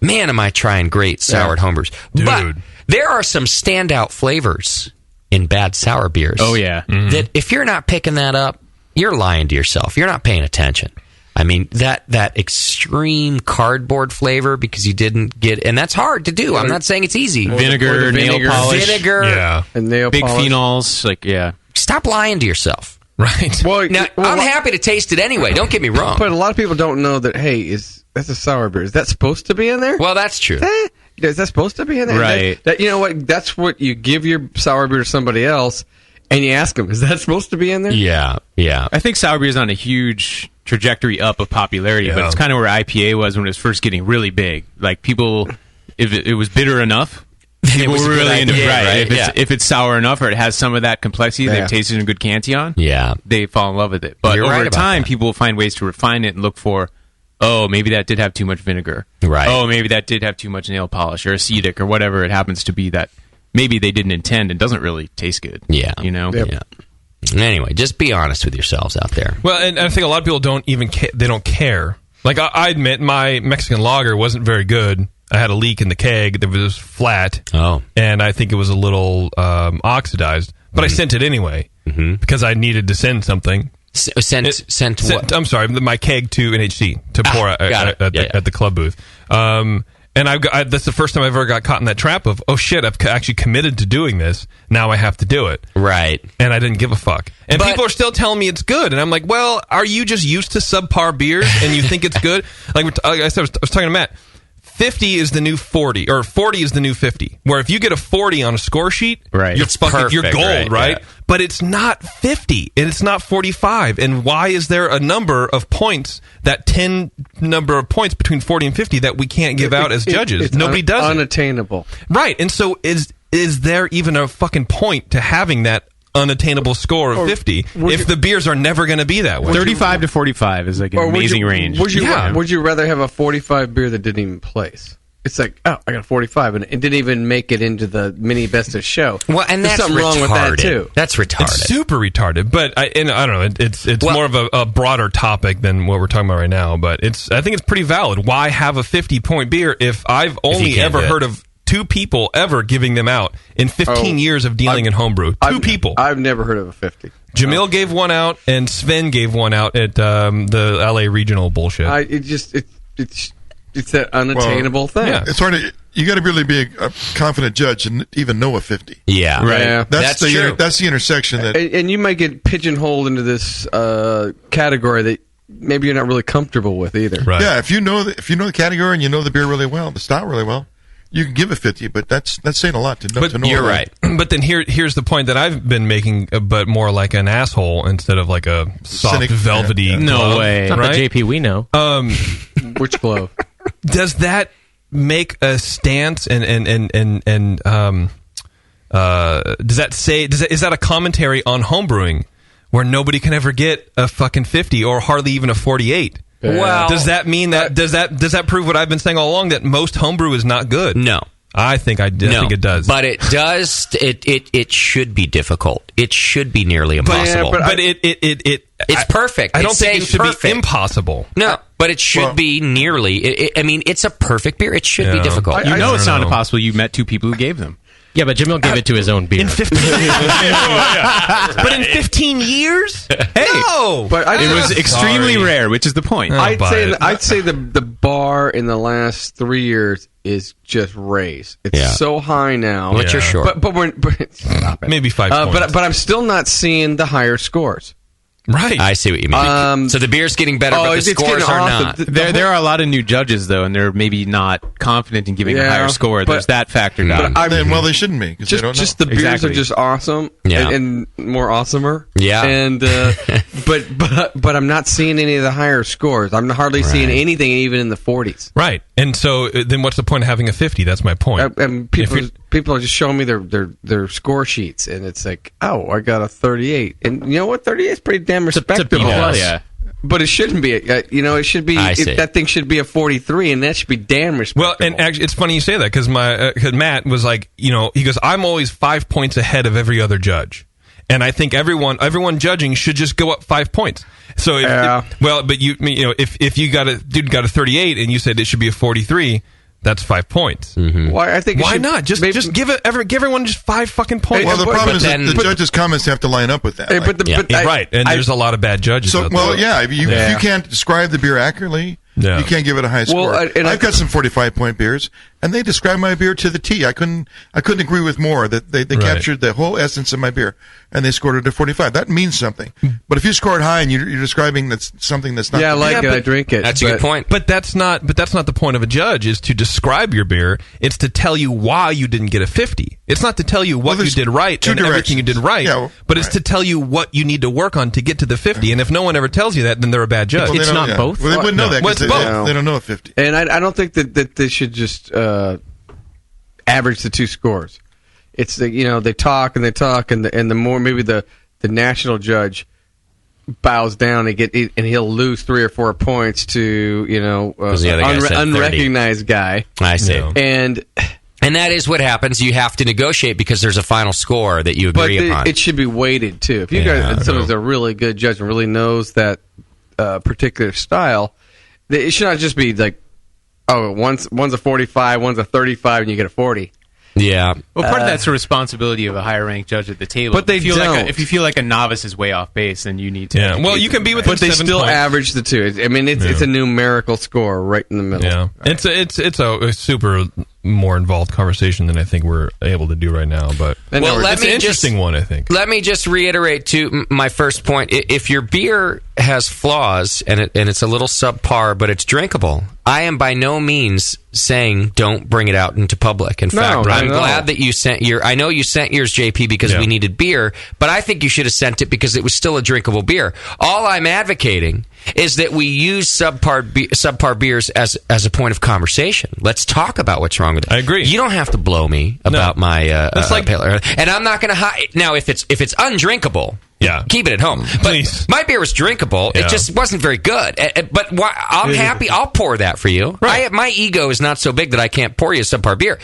I: man, am I trying great soured homebrews.
A: Dude.
I: But there are some standout flavors in bad sour beers.
J: Oh, yeah.
A: Mm-hmm.
I: That if you're not picking that up, you're lying to yourself. You're not paying attention. I mean, that extreme cardboard flavor because you didn't get... And that's hard to do. I'm not saying it's easy.
J: Vinegar, nail polish.
I: Vinegar.
T: And nail
J: Big
T: polish.
J: phenols.
I: Stop lying to yourself.
A: Right.
T: Well,
I: Now, I'm happy to taste it anyway. Don't get me wrong.
T: But a lot of people don't know that, that's a sour beer. Is that supposed to be in there?
I: Well, that's true.
T: Is that supposed to be in there?
J: Right.
T: That you know what? That's what you give your sour beer to somebody else, and you ask them, is that supposed to be in there?
I: Yeah.
J: I think sour beer is on a huge trajectory up of popularity, but it's kind of where IPA was when it was first getting really big. Like people, if it was bitter enough, people were really into it. Right? If it's sour enough or it has some of that complexity, they've tasted a good Cantillon, they fall in love with it. But over time, people will find ways to refine it and look for, oh, maybe that did have too much vinegar.
I: Right.
J: Oh, maybe that did have too much nail polish or acetic or whatever it happens to be that maybe they didn't intend and doesn't really taste good.
I: Yeah.
J: You know?
T: Yep.
I: Yeah. Anyway, just be honest with yourselves out there.
A: Well, and I think a lot of people don't even they don't care. Like, I admit my Mexican lager wasn't very good. I had a leak in the keg that was flat.
I: Oh.
A: And I think it was a little oxidized. But I sent it anyway because I needed to send something.
I: Sent what?
A: I'm sorry, my keg to NHC to pour at the club booth. And that's the first time I've ever got caught in that trap of, oh shit, I've actually committed to doing this. Now I have to do it.
I: Right.
A: And I didn't give a fuck. And people are still telling me it's good. And I'm like, well, are you just used to subpar beers and you think it's good? Like I said, I was talking to Matt. 50 is the new 40, or 40 is the new 50. Where if you get a 40 on a score sheet,
J: right.
A: You're gold, right? Yeah. But it's not 50, and it's not 45. And why is there a number of points, that 10 number of points between 40 and 50 that we can't give out as judges? Nobody does it.
T: Unattainable.
A: Right, and so is there even a fucking point to having that unattainable score of 50 if the beers are never going to be that way?
J: 35 to 45 is like an amazing range.
T: Would you rather have a 45 beer that didn't even place? It's like, oh, I got a 45, and it didn't even make it into the mini best of show.
I: Well, and
T: there's
I: that's
T: something wrong with that too.
I: That's retarded.
A: It's super retarded. But I don't know. It's more of a broader topic than what we're talking about right now. But I think it's pretty valid. Why have a 50-point beer if I've only ever heard of two people ever giving them out in 15 years of dealing in homebrew. Two people.
T: I've never heard of a 50.
A: Jamil gave one out, and Sven gave one out at the LA regional bullshit.
T: It's that unattainable thing.
E: Yeah. It's hard to. You got to really be a confident judge and even know a 50.
I: Yeah,
A: right.
T: Yeah.
E: That's the intersection that.
T: And you might get pigeonholed into this category that maybe you're not really comfortable with either.
A: Right.
E: Yeah, if you know the category and you know the beer really well, the stout really well, you can give a 50. But that's saying a lot to know.
A: But
E: to know
A: you're
E: that.
A: right. But then here's the point that I've been making, but more like an asshole instead of like a soft,
E: Cynic.
A: velvety.
E: Yeah.
A: glove,
M: No way. Not
A: right?
M: the JP we know.
T: Which glove?
A: Does that make a stance and does that say is that a commentary on homebrewing where nobody can ever get a fucking 50 or hardly even a 48?
I: Well,
A: does that mean that does that prove what I've been saying all along, that most homebrew is not good?
I: No.
A: I think I think it does.
I: But it does. It should be difficult. It should be nearly impossible.
A: But it's
I: perfect.
A: I don't
I: It's
A: think
I: saying
A: it should
I: perfect.
A: be impossible.
I: No, but it should be nearly. I mean, it's a perfect beer. It should be difficult.
J: You know it's not impossible. You met two people who gave them.
M: Yeah, but Jamil gave it to his own beer.
A: In 15 But in 15 years? Hey! No!
T: But
J: It was extremely rare, which is the point.
T: I'd say the bar in the last 3 years is just raised. It's so high now.
I: What's your short?
T: But stop it.
A: Maybe 5 points.
T: But I'm still not seeing the higher scores.
A: Right.
I: I see what you mean. So the beer's getting better, but the scores are not.
J: There are a lot of new judges, though, and they're maybe not confident in giving a higher score. There's that factor down.
E: Well, they shouldn't be. They don't know.
T: Just the beers are just awesome and more awesomer.
I: Yeah.
T: And but I'm not seeing any of the higher scores. I'm hardly seeing anything even in the 40s.
A: Right. And so then what's the point of having a 50? That's my point.
T: And people are just showing me their score sheets, and it's like, oh, I got a 38, and you know what, 38 is pretty damn respectable.
J: Yeah.
T: But it shouldn't be. It should be. That thing should be a 43, and that should be damn respectable.
A: Well, and actually, it's funny you say that because Matt was like, he goes, I'm always 5 points ahead of every other judge. And I think everyone judging should just go up 5 points. So, if you got a 38 and you said it should be a 43, that's 5 points.
I: Mm-hmm.
T: Why? I think
A: why not just give everyone just 5 fucking points.
E: Well, the problem is that the judges' comments have to line up with that.
A: Right, and there's a lot of bad judges.
E: So, if you can't describe the beer accurately, you can't give it a high score. I've got some 45-point beers, and they describe my beer to the T. I couldn't agree with more. That they captured the whole essence of my beer, and they scored it a 45. That means something. But if you score it high and you're describing something that's not,
T: I like it, I drink it.
I: That's a good point.
A: But that's not the point of a judge. Is to describe your beer. It's to tell you why you didn't get a 50. It's not to tell you what you did right and everything you did right. But it's to tell you what you need to work on to get to the 50. And if no one ever tells you that, then they're a bad judge.
M: It's not both.
E: Well, they wouldn't know that.
A: Well, it's both.
E: They don't know a 50.
T: And I don't think that they should just average the two scores. It's they talk and they talk, and the more maybe the national judge bows down and he'll lose 3 or 4 points to unrecognized guy.
I: I see.
T: And
I: that is what happens. You have to negotiate because there's a final score that you agree upon.
T: It should be weighted too. If you guys, someone's a really good judge and really knows that particular style, it should not just be like, oh, one's a 45, one's a 35, and you get a 40.
I: Yeah.
J: Well, part of that's a responsibility of a higher ranked judge at the table.
T: But they don't.
J: If you feel like a novice is way off base, then you need to.
A: Yeah. Well, you can be with.
T: But they still average the two. I mean, it's a numerical score right in the middle.
A: Yeah. Right. It's a super more involved conversation than I think we're able to do right now. But it's an interesting one, I think.
I: Let me just reiterate to my first point: if your beer has flaws and it's a little subpar, but it's drinkable, I am by no means saying don't bring it out into public. In fact, I'm glad that you sent I know you sent yours, JP, because we needed beer, but I think you should have sent it because it was still a drinkable beer. All I'm advocating is that we use subpar beers as a point of conversation. Let's talk about what's wrong with it.
A: I agree.
I: You don't have to blow me about my pale ale. And I'm not going to hide. Now, if it's undrinkable, keep it at home. But my beer was drinkable. It just wasn't very good. But I'm happy. I'll pour that for you. Right. My ego is not so big that I can't pour you a subpar beer.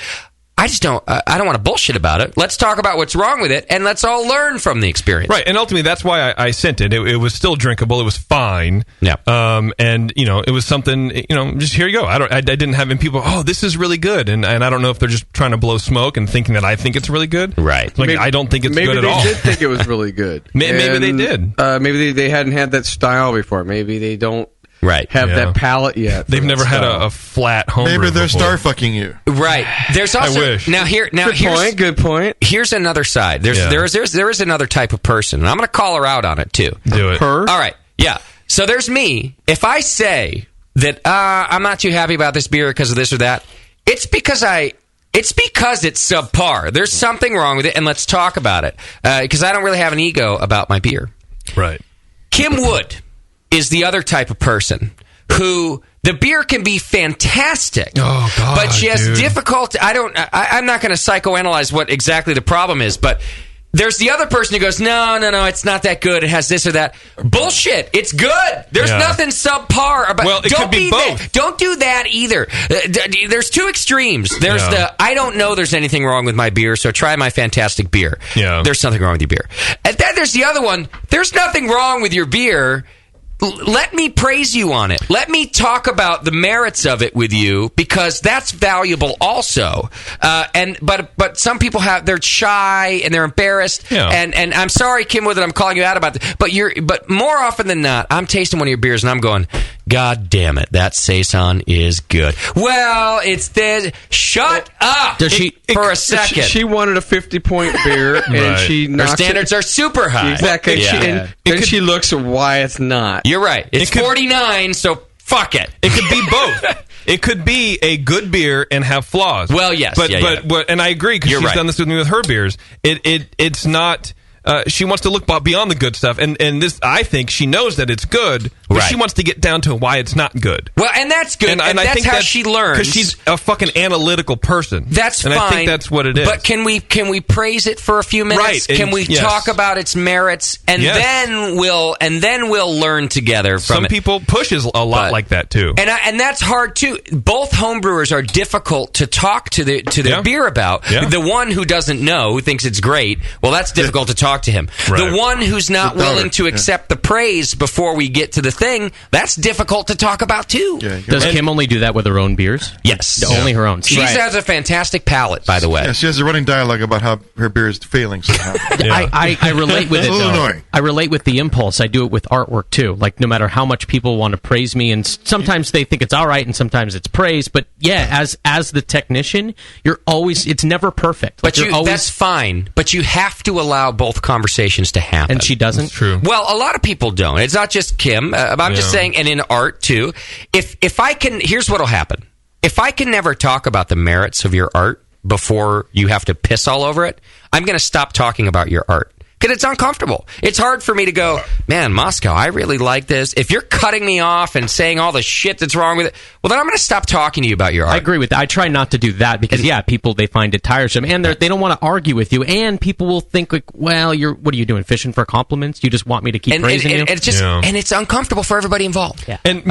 I: I just don't. I don't want to bullshit about it. Let's talk about what's wrong with it, and let's all learn from the experience.
A: Right, and ultimately that's why I sent it. It was still drinkable. It was fine.
I: Yeah.
A: And it was something. Just here you go. I didn't have any people. Oh, this is really good, and I don't know if they're just trying to blow smoke and thinking that I think it's really good.
I: Right.
A: Like I don't think it's good at all.
T: Maybe they did think it was really good.
A: Maybe they did.
T: Maybe they hadn't had that style before. Maybe they don't. Have that palate yet.
A: They've never had a flat home.
E: Maybe they're
A: before.
E: star fucking you.
I: Right. There's also
A: I wish.
T: Good point.
I: Here's another side. There is another type of person, and I'm going to call her out on it too.
A: Do it.
I: All right. Yeah. So there's me. If I say that I'm not too happy about this beer because of this or that, it's because it's subpar. There's something wrong with it, and let's talk about it. Because I don't really have an ego about my beer.
A: Right.
I: Kim Wood is the other type of person who the beer can be fantastic.
A: Oh God!
I: But she has difficulty. I'm not going to psychoanalyze what exactly the problem is, but there's the other person who goes, no, it's not that good. It has this or that. Bullshit. It's good. There's nothing subpar about.
A: Well, it could be both.
I: Don't do that either. There's two extremes. There's I don't know there's anything wrong with my beer, so try my fantastic beer.
A: Yeah.
I: There's something wrong with your beer. And then there's the other one. There's nothing wrong with your beer. Let me praise you on it. Let me talk about the merits of it with you, because that's valuable also. But some people they're shy and they're embarrassed.
A: Yeah.
I: And I'm sorry, Kim, that I'm calling you out about this. But more often than not, I'm tasting one of your beers and I'm going, God damn it, that Saison is good. Well, it's this. Shut up.
M: Does she
I: for a second?
T: She wanted a 50-point beer, and
A: Right.
T: she
I: Her
T: knocks
I: standards are super high.
T: Exactly.
I: Yeah.
T: Then she looks at why it's not.
I: You're right. It's 49, so fuck it.
A: It could be both. It could be a good beer and have flaws.
I: Well, yes,
A: but
I: yeah.
A: and I agree, because she's
I: right.
A: done this with me with her beers. It's not. She wants to look beyond the good stuff, and this, I think she knows that it's good, but
I: Right.
A: she wants to get down to why it's not good.
I: Well, and that's good, and
A: I
I: that's
A: think
I: how she learns.
A: because she's a fucking analytical person.
I: That's
A: and
I: fine.
A: I think that's what it is.
I: But can we praise it for a few minutes?
A: Right,
I: Can we
A: yes.
I: talk about its merits, and
A: Yes.
I: then we'll learn together from
A: Some
I: it.
A: people pushes a lot like that too.
I: And that's hard too. Both homebrewers are difficult to talk to their beer about.
A: Yeah.
I: The one who doesn't know, who thinks it's great, well, that's difficult to talk to him.
A: Right.
I: The one who's not willing to accept the praise before we get to the thing, that's difficult to talk about too.
M: Does Kim only do that with her own beers?
I: Yes.
M: Only her own.
I: She has a fantastic palate, by the way.
E: Yeah, she has a running dialogue about how her beer is failing somehow.
M: I relate with it,
E: It's a little
M: though.
E: annoying.
M: I relate with the impulse. I do it with artwork, too. Like, no matter how much people want to praise me, and sometimes they think it's all right, and sometimes it's praise, but yeah, as the technician, it's never perfect. Like,
I: But that's fine. But you have to allow both conversations to happen.
M: And she doesn't?
A: That's true.
I: Well, a lot of people don't. It's not just Kim. I'm just saying, and in art too. If I can, here's what'll happen. If I can never talk about the merits of your art before you have to piss all over it, I'm going to stop talking about your art. Because it's uncomfortable. It's hard for me to go, man, Moscow, I really like this. If you're cutting me off and saying all the shit that's wrong with it, well, then I'm going to stop talking to you about your art.
M: I agree with that. I try not to do that because, people, they find it tiresome, and they don't want to argue with you, and people will think, like, well, what are you doing, fishing for compliments? You just want me to keep praising you?
I: It's just, and it's uncomfortable for everybody involved.
M: Yeah.
A: And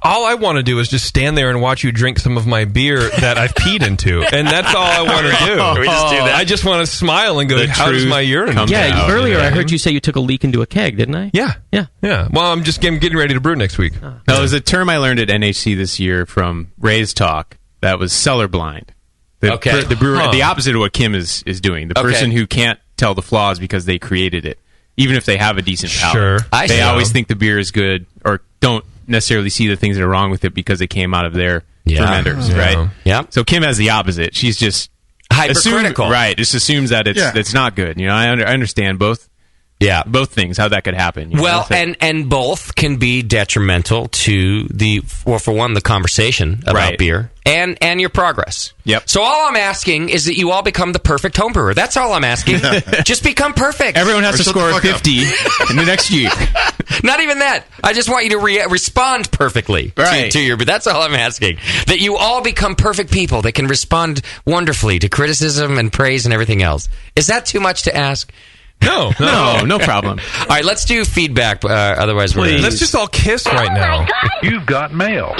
A: all I want to do is just stand there and watch you drink some of my beer that I've peed into, and that's all I want to do.
I: We just do that.
A: I just want to smile and go, "How does my urine?"
M: Yeah, earlier I heard you say you took a leak into a keg, didn't I?
A: Yeah. Well, I'm just getting ready to brew next week.
J: No, it was a term I learned at NHC this year from Ray's talk. That was cellar blind. The brewer, the opposite of what Kim is doing. The person who can't tell the flaws because they created it, even if they have a decent palate.
A: Sure.
J: They always think the beer is good, or don't necessarily see the things that are wrong with it because they came out of their fermenters, right?
I: Yeah.
J: So Kim has the opposite. She's just
I: hypercritical,
J: just assumes that it's not good. I understand both. Yeah, both things. How that could happen.
I: Well, and both can be detrimental to for one, the conversation about beer and your progress.
J: Yep.
I: So all I'm asking is that you all become the perfect homebrewer. That's all I'm asking. Just become perfect.
J: Everyone has to score 50 in the next year.
I: Not even that. I just want you to respond perfectly to your. But that's all I'm asking. That you all become perfect people that can respond wonderfully to criticism and praise and everything else. Is that too much to ask?
A: No
J: problem.
I: All right, let's do feedback. Otherwise,
A: let's just all kiss right now.
H: You've got mail.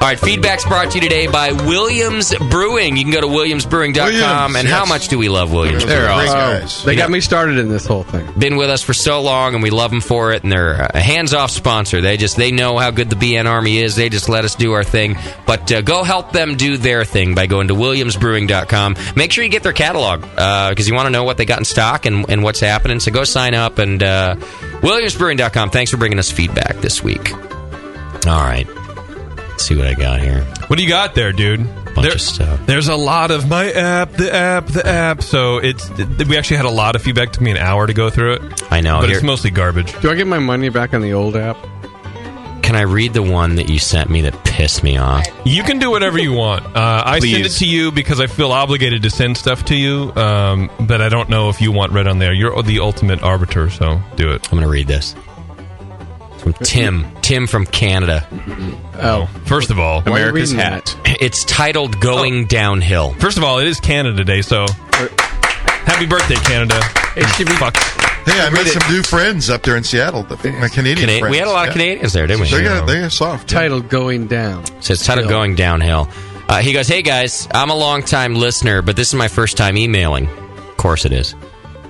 I: All right, feedback's brought to you today by Williams Brewing. You can go to williamsbrewing.com. And how much do we love Williams Brewing?
T: They're awesome. They got me started in this whole thing.
I: Been with us for so long, and we love them for it. And they're a hands-off sponsor. They know how good the BN Army is. They just let us do our thing. But go help them do their thing by going to williamsbrewing.com. Make sure you get their catalog because you want to know what they got in stock and what's happening. So go sign up and williamsbrewing.com. Thanks for bringing us feedback this week. All right. Let's see what I got here.
A: What do you got there, dude?
I: Bunch of stuff.
A: There's a lot of my app, the app. So we actually had a lot of feedback. It took me an hour to go through it.
I: I know.
A: But it's mostly garbage.
T: Do I get my money back on the old app?
I: Can I read the one that you sent me that pissed me off?
A: You can do whatever you want. I send it to you because I feel obligated to send stuff to you, but I don't know if you want read on there. You're the ultimate arbiter, so do it.
I: I'm going to read this. From Tim from Canada.
A: Oh, first of all,
J: America's hat.
I: It's titled "Going Downhill."
A: First of all, it is Canada Day, so happy birthday, Canada. Fuck.
E: Hey, I met some new friends up there in Seattle. My Canadian friends.
I: We had a lot of Canadians there, didn't we?
E: They are soft.
T: Titled "Going Down."
I: So it's titled "Going Downhill." He goes, "Hey guys, I'm a long-time listener, but this is my first time emailing." Of course it is.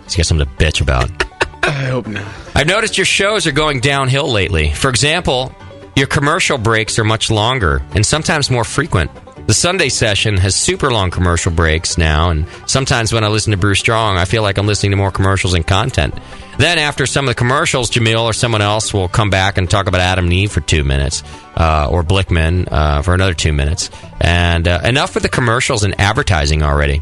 I: He's got something to bitch about.
T: I hope not.
I: I've noticed your shows are going downhill lately. For example, your commercial breaks are much longer and sometimes more frequent. The Sunday session has super long commercial breaks now, and sometimes when I listen to Bruce Strong, I feel like I'm listening to more commercials and content. Then after some of the commercials, Jamil or someone else will come back and talk about Adam and Eve for 2 minutes, or Blickman for another 2 minutes. And enough with the commercials and advertising already.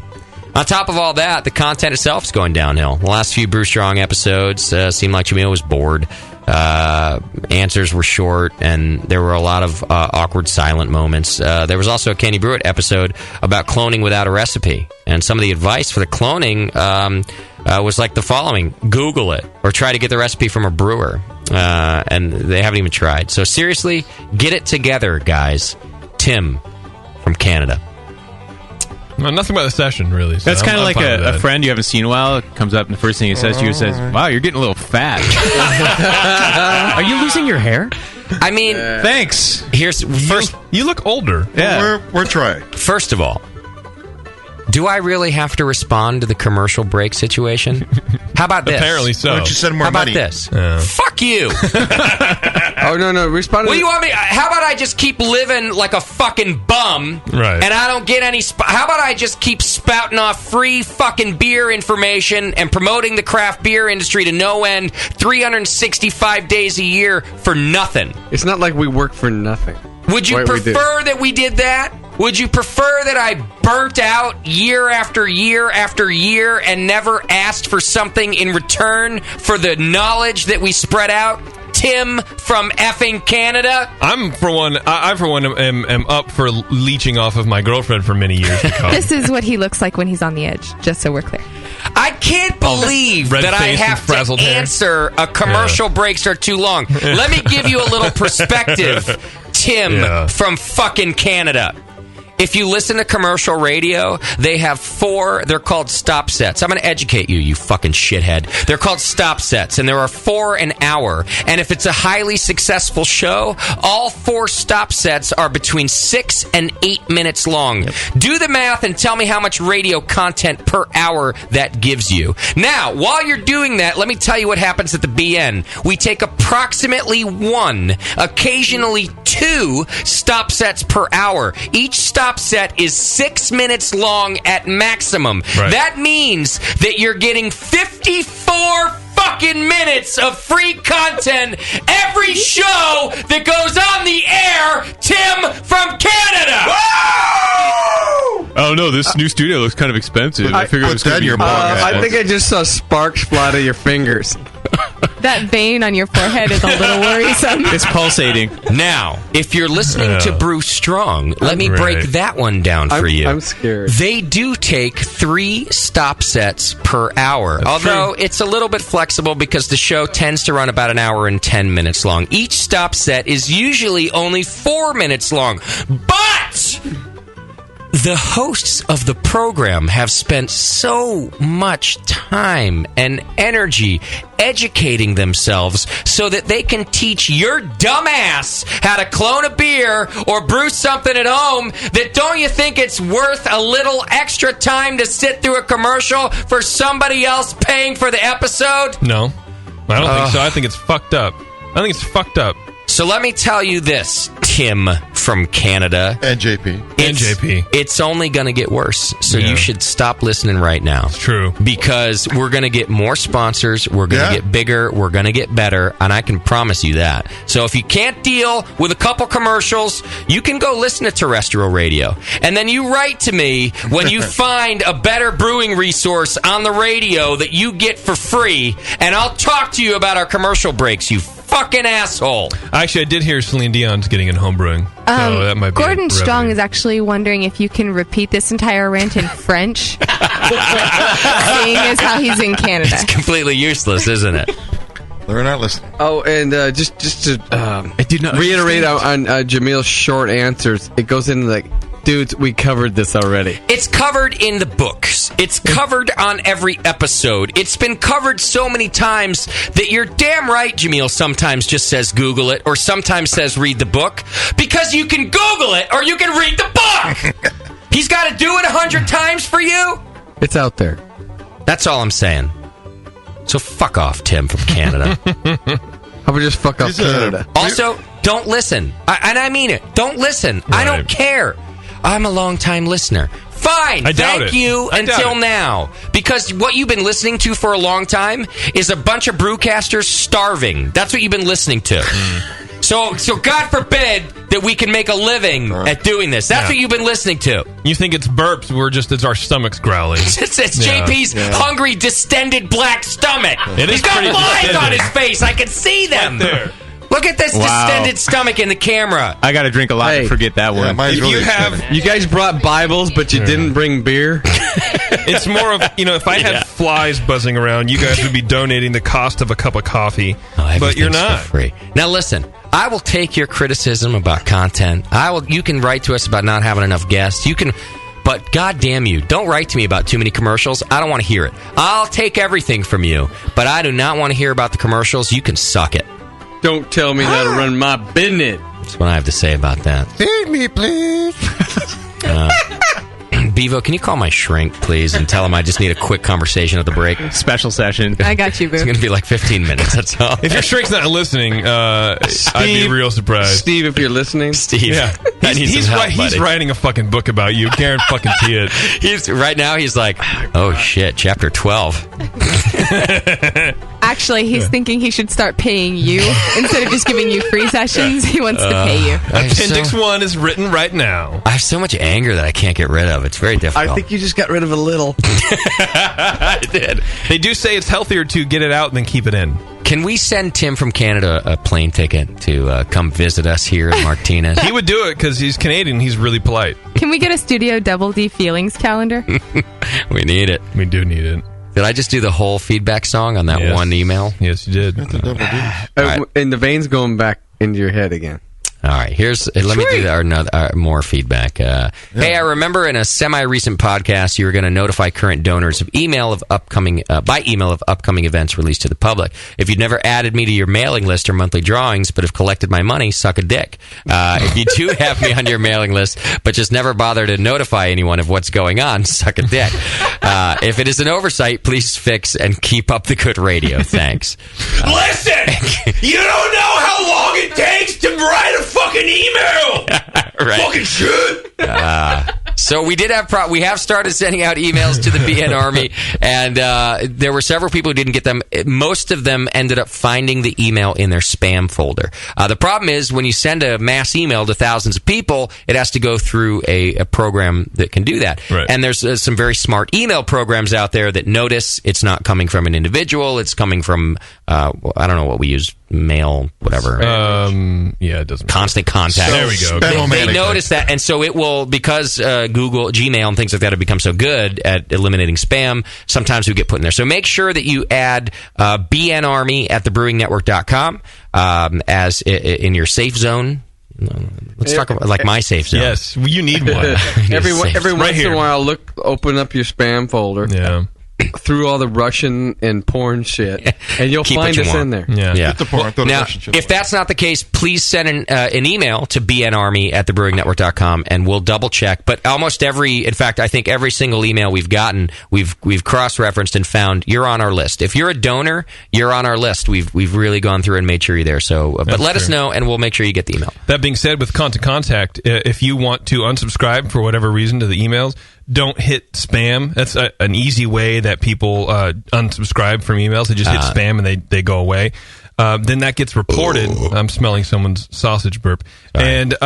I: On top of all that, the content itself is going downhill. The last few Bruce Strong episodes seemed like Jamil was bored. Answers were short, and there were a lot of awkward silent moments. There was also a Kenny Brewitt episode about cloning without a recipe. And some of the advice for the cloning was like the following. Google it, or try to get the recipe from a brewer. And they haven't even tried. So seriously, get it together, guys. Tim from Canada.
A: Well, nothing about the session, really. So
J: That's kind of like a friend you haven't seen in a while. Comes up and the first thing he says to you says, "Wow, you're getting a little fat."
M: Are you losing your hair?
I: I mean,
J: thanks.
I: Here's first.
A: You look older.
J: Yeah,
E: we're trying.
I: First of all, do I really have to respond to the commercial break situation? How about this?
A: Apparently so.
E: Why don't you send more
I: How about
E: money?
I: this? Fuck you.
T: Oh, no. Respond.
I: What do you want me? How about I just keep living like a fucking bum,
A: right?
I: And I don't get any. How about I just keep spouting off free fucking beer information and promoting the craft beer industry to no end, 365 days a year for nothing?
T: It's not like we work for nothing.
I: Would you prefer that we did that? Would you prefer that I burnt out year after year after year and never asked for something in return for the knowledge that we spread out? Tim from effing Canada.
A: I for one am up for leeching off of my girlfriend for many years to come.
L: This is what he looks like when he's on the edge, just so we're clear.
I: I can't believe that I have to answer a commercial breaks are too long. Let me give you a little perspective, Tim from fucking Canada. If you listen to commercial radio, they have 4, they're called stop sets. I'm going to educate you, you fucking shithead. They're called stop sets, and there are 4 an hour. And if it's a highly successful show, all 4 stop sets are between 6 and 8 minutes long. Yep. Do the math and tell me how much radio content per hour that gives you. Now, while you're doing that, let me tell you what happens at the BN. We take approximately 1, occasionally 2 stop sets per hour. Each stop set is 6 minutes long at maximum. Right. That means that you're getting 54 fucking minutes of free content every show that goes on the air. Tim from Canada.
J: Oh no, this new studio looks kind of expensive. I figured it was going to be your
T: I think I just saw sparks fly out of your fingers.
L: That vein on your forehead is a little worrisome.
J: It's pulsating.
I: Now, if you're listening to Bruce Strong, let me break that one down for you.
T: I'm scared.
I: They do take 3 stop sets per hour, although it's a little bit flexible because the show tends to run about an hour and 10 minutes long. Each stop set is usually only 4 minutes long. But the hosts of the program have spent so much time and energy educating themselves so that they can teach your dumbass how to clone a beer or brew something at home, that don't you think it's worth a little extra time to sit through a commercial for somebody else paying for the episode?
A: No, I don't think so. I think it's fucked up. So let me tell you this, Tim from Canada.
E: And JP.
I: It's only going to get worse. So you should stop listening right now.
A: It's true.
I: Because we're going to get more sponsors. We're going to get bigger. We're going to get better. And I can promise you that. So if you can't deal with a couple commercials, you can go listen to terrestrial radio. And then you write to me when you find a better brewing resource on the radio that you get for free. And I'll talk to you about our commercial breaks, you fucking asshole.
A: Actually, I did hear Celine Dion's getting in homebrewing. So that might be
L: Gordon Strong is actually wondering if you can repeat this entire rant in French, seeing as how he's in Canada.
I: It's completely useless, isn't it?
E: They're not listening.
T: Oh, and just to reiterate on Jamil's short answers, it goes into like, dudes, we covered this already.
I: It's covered in the books. It's covered on every episode. It's been covered so many times that you're damn right, Jamil sometimes just says Google it, or sometimes says read the book, because you can Google it or you can read the book. He's got to do it 100 times for you?
T: It's out there.
I: That's all I'm saying. So fuck off, Tim from Canada.
T: How about just fuck off Canada?
I: Also, don't listen. And I mean it. Don't listen. Right. I don't care. I'm a long-time listener. Fine. Thank you until now. Because what you've been listening to for a long time is a bunch of brewcasters starving. That's what you've been listening to. So God forbid that we can make a living at doing this. That's what you've been listening to.
A: You think it's burps, it's our stomachs growling.
I: It's JP's hungry, distended black stomach. He's got lines on his face. I can see them. Right there. Look at this distended stomach in the camera.
J: I got to drink a lot to forget that one.
T: You guys brought Bibles, but you didn't bring beer.
A: It's more of, if I had flies buzzing around, you guys would be donating the cost of a cup of coffee. But you're not.
I: For free. Now listen, I will take your criticism about content. You can write to us about not having enough guests. But goddamn you, don't write to me about too many commercials. I don't want to hear it. I'll take everything from you, but I do not want to hear about the commercials. You can suck it.
T: Don't tell me how to run my business.
I: That's what I have to say about that.
E: Feed me, please.
I: Bevo, can you call my shrink, please, and tell him I just need a quick conversation at the break?
J: Special session.
L: I got you, Boo.
I: It's going to be like 15 minutes, that's all.
A: If your shrink's not listening, I'd be real surprised.
T: Steve, if you're listening.
I: Steve.
A: Yeah. He's writing a fucking book about you. Karen fucking it.
I: Right now, he's like, oh shit, chapter 12.
L: Actually, he's thinking he should start paying you instead of just giving you free sessions. He wants to pay you.
A: Appendix 1 is written right now.
I: I have so much anger that I can't get rid of. It's very difficult.
T: I think you just got rid of a little.
I: I did.
A: They do say it's healthier to get it out than keep it in.
I: Can we send Tim from Canada a plane ticket to come visit us here in Martinez?
A: He would do it because he's Canadian. He's really polite.
L: Can we get a Studio Double D Feelings calendar?
I: We need it.
A: We do need it.
I: Did I just do the whole feedback song on that one email?
A: Yes, you did.
T: And the veins going back into your head again.
I: All right, let me do our more feedback. Hey, I remember in a semi-recent podcast you were going to notify current donors of email of upcoming events released to the public. If you'd never added me to your mailing list or monthly drawings, but have collected my money, suck a dick. If you do have me on your mailing list, but just never bother to notify anyone of what's going on, suck a dick. If it is an oversight, please fix and keep up the good radio. Thanks.
W: Listen, you don't know how long it takes to write a fucking email.
I: Right.
W: Fucking shit.
I: So we have started sending out emails to the BN Army, and there were several people who didn't get them. Most of them ended up finding the email in their spam folder. The problem is when you send a mass email to thousands of people, it has to go through a program that can do that.
A: Right.
I: And there's some very smart email programs out there that notice it's not coming from an individual. It's coming from, I don't know what we use, mail, whatever.
A: It doesn't matter.
I: Constant contact.
A: There we go.
I: They notice that, and so it will, because Google, Gmail, and things like that have become so good at eliminating spam, sometimes we get put in there. So make sure that you add BNArmy at thebrewingnetwork.com as in your safe zone Let's talk about like my safe zone.
A: Yes, you need one.
T: every
A: Right
T: once
A: here.
T: in a while, open up your spam folder.
A: Yeah.
T: Through all the Russian and porn shit, and you'll
I: Keep
T: find
I: what you
T: us
I: want.
T: in there.
I: Yeah.
E: Now,
I: if that's not the case, please send an email to bnarmy@thebrewingnetwork.com, and we'll double check. But almost in fact, I think every single email we've gotten, we've cross-referenced and found you're on our list. If you're a donor, you're on our list. We've really gone through and made sure you're there. So, but let us know, and we'll make sure you get the email.
A: That being said, with Constant Contact, if you want to unsubscribe for whatever reason to the emails, don't hit spam. That's an easy way that people unsubscribe from emails. They just hit spam and they go away. Then that gets reported. I'm smelling someone's sausage burp. And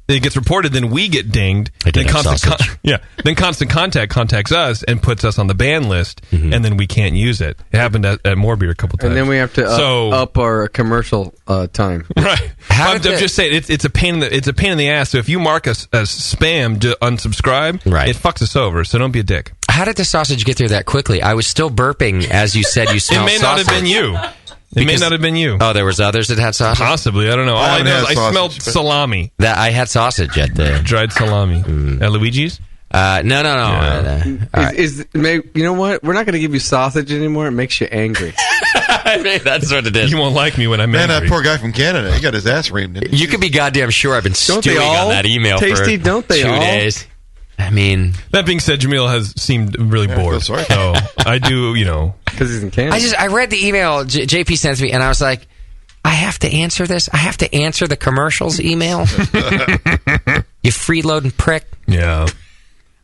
A: it gets reported, then we get dinged. Then Constant Contact contacts us and puts us on the ban list, and then we can't use it. It happened at More Beer a couple times.
T: And then we have to up our commercial time.
A: Right. I'm just saying it's a pain. It's a pain in the ass. So if you mark us as spam to unsubscribe, it fucks us over. So don't be a dick.
I: How did the sausage get there that quickly? I was still burping as you said you smelled sausage.
A: It may not have been you. It may not have been you.
I: Oh, there was others that had sausage?
A: Possibly. I don't know. All I know is I smelled salami.
I: I had sausage at the...
A: Dried salami. At Luigi's?
I: No.
A: Yeah.
T: You know what? We're not going to give you sausage anymore. It makes you angry.
I: That's what it is.
A: You won't like me when I'm
E: Man,
A: angry.
E: that poor guy from Canada, he got his ass reamed. Didn't he?
I: You can be goddamn sure I've been stewing on that email for 2 days. I mean...
A: That being said, Jamil has seemed really bored. So I do,
T: Because he's in Canada.
I: I read the email JP sent me, and I was like, I have to answer this? I have to answer the commercials email? You freeloading prick.
A: Yeah.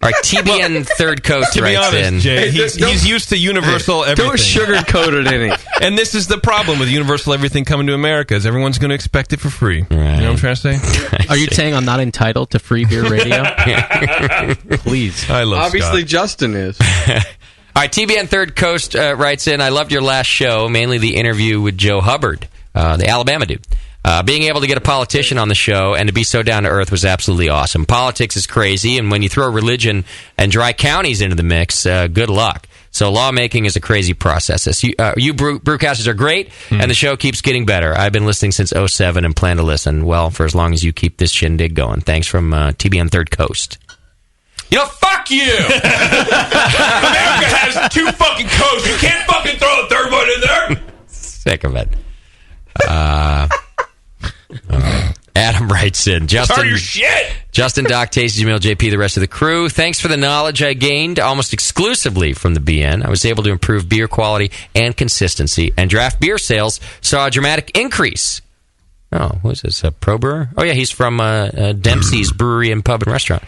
I: All right, TBN Third Coast
A: to be
I: writes
A: honest,
I: in.
A: Jay, he's used to universal everything.
T: Don't sugarcoat it any.
A: And this is the problem with universal everything coming to America is everyone's going to expect it for free. Right. You know what I'm trying to say?
M: Are you saying I'm not entitled to free beer radio? Please.
A: I love
T: Obviously,
A: Scott.
T: Justin is.
I: All right, TBN Third Coast writes in, I loved your last show, mainly the interview with Joe Hubbard, the Alabama dude. Being able to get a politician on the show and to be so down to earth was absolutely awesome. Politics is crazy, and when you throw religion and dry counties into the mix, good luck. So lawmaking is a crazy process. You brewcasters are great, and the show keeps getting better. I've been listening since 2007 and plan to listen, well, for as long as you keep this shindig going. Thanks from TBN Third Coast. Fuck you! America has 2 fucking coasts. You can't fucking throw a third one in there. Sick of it. Adam writes in, Justin,
A: your shit.
I: Justin, Doc, Tasty, Jamil, JP, the rest of the crew. Thanks for the knowledge I gained almost exclusively from the BN. I was able to improve beer quality and consistency, and draft beer sales saw a dramatic increase. Oh, what is this? A pro brewer? Oh, yeah, he's from Dempsey's Brewery and Pub and Restaurant.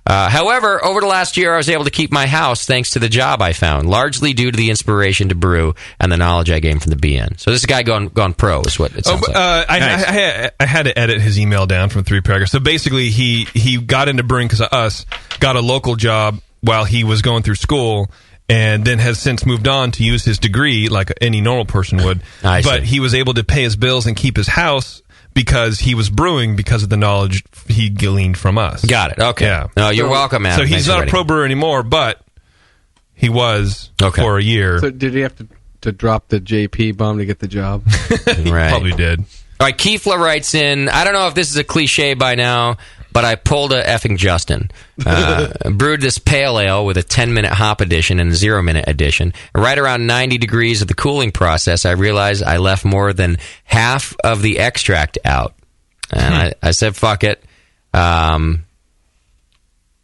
I: However, over the last year, I was able to keep my house thanks to the job I found, largely due to the inspiration to brew and the knowledge I gained from the BN. So this guy gone pro is what it sounds like.
A: I had to edit his email down from 3 paragraphs. So basically, he got into brewing because of us, got a local job while he was going through school, and then has since moved on to use his degree like any normal person would. But he was able to pay his bills and keep his house because he was brewing because of the knowledge he gleaned from us.
I: Got it. Okay.
A: Yeah.
I: No, you're welcome, Adam.
A: So he's
I: Thanks
A: not
I: for
A: a pro brewer anymore, but he was for a year.
T: So did he have to drop the JP bomb to get the job?
I: Right.
A: Probably did.
I: All right, Keefla writes in, I don't know if this is a cliche by now, but I pulled a effing Justin. Brewed this pale ale with a 10-minute hop addition and a 0-minute addition. And right around 90 degrees of the cooling process, I realized I left more than half of the extract out. And I said, fuck it. Add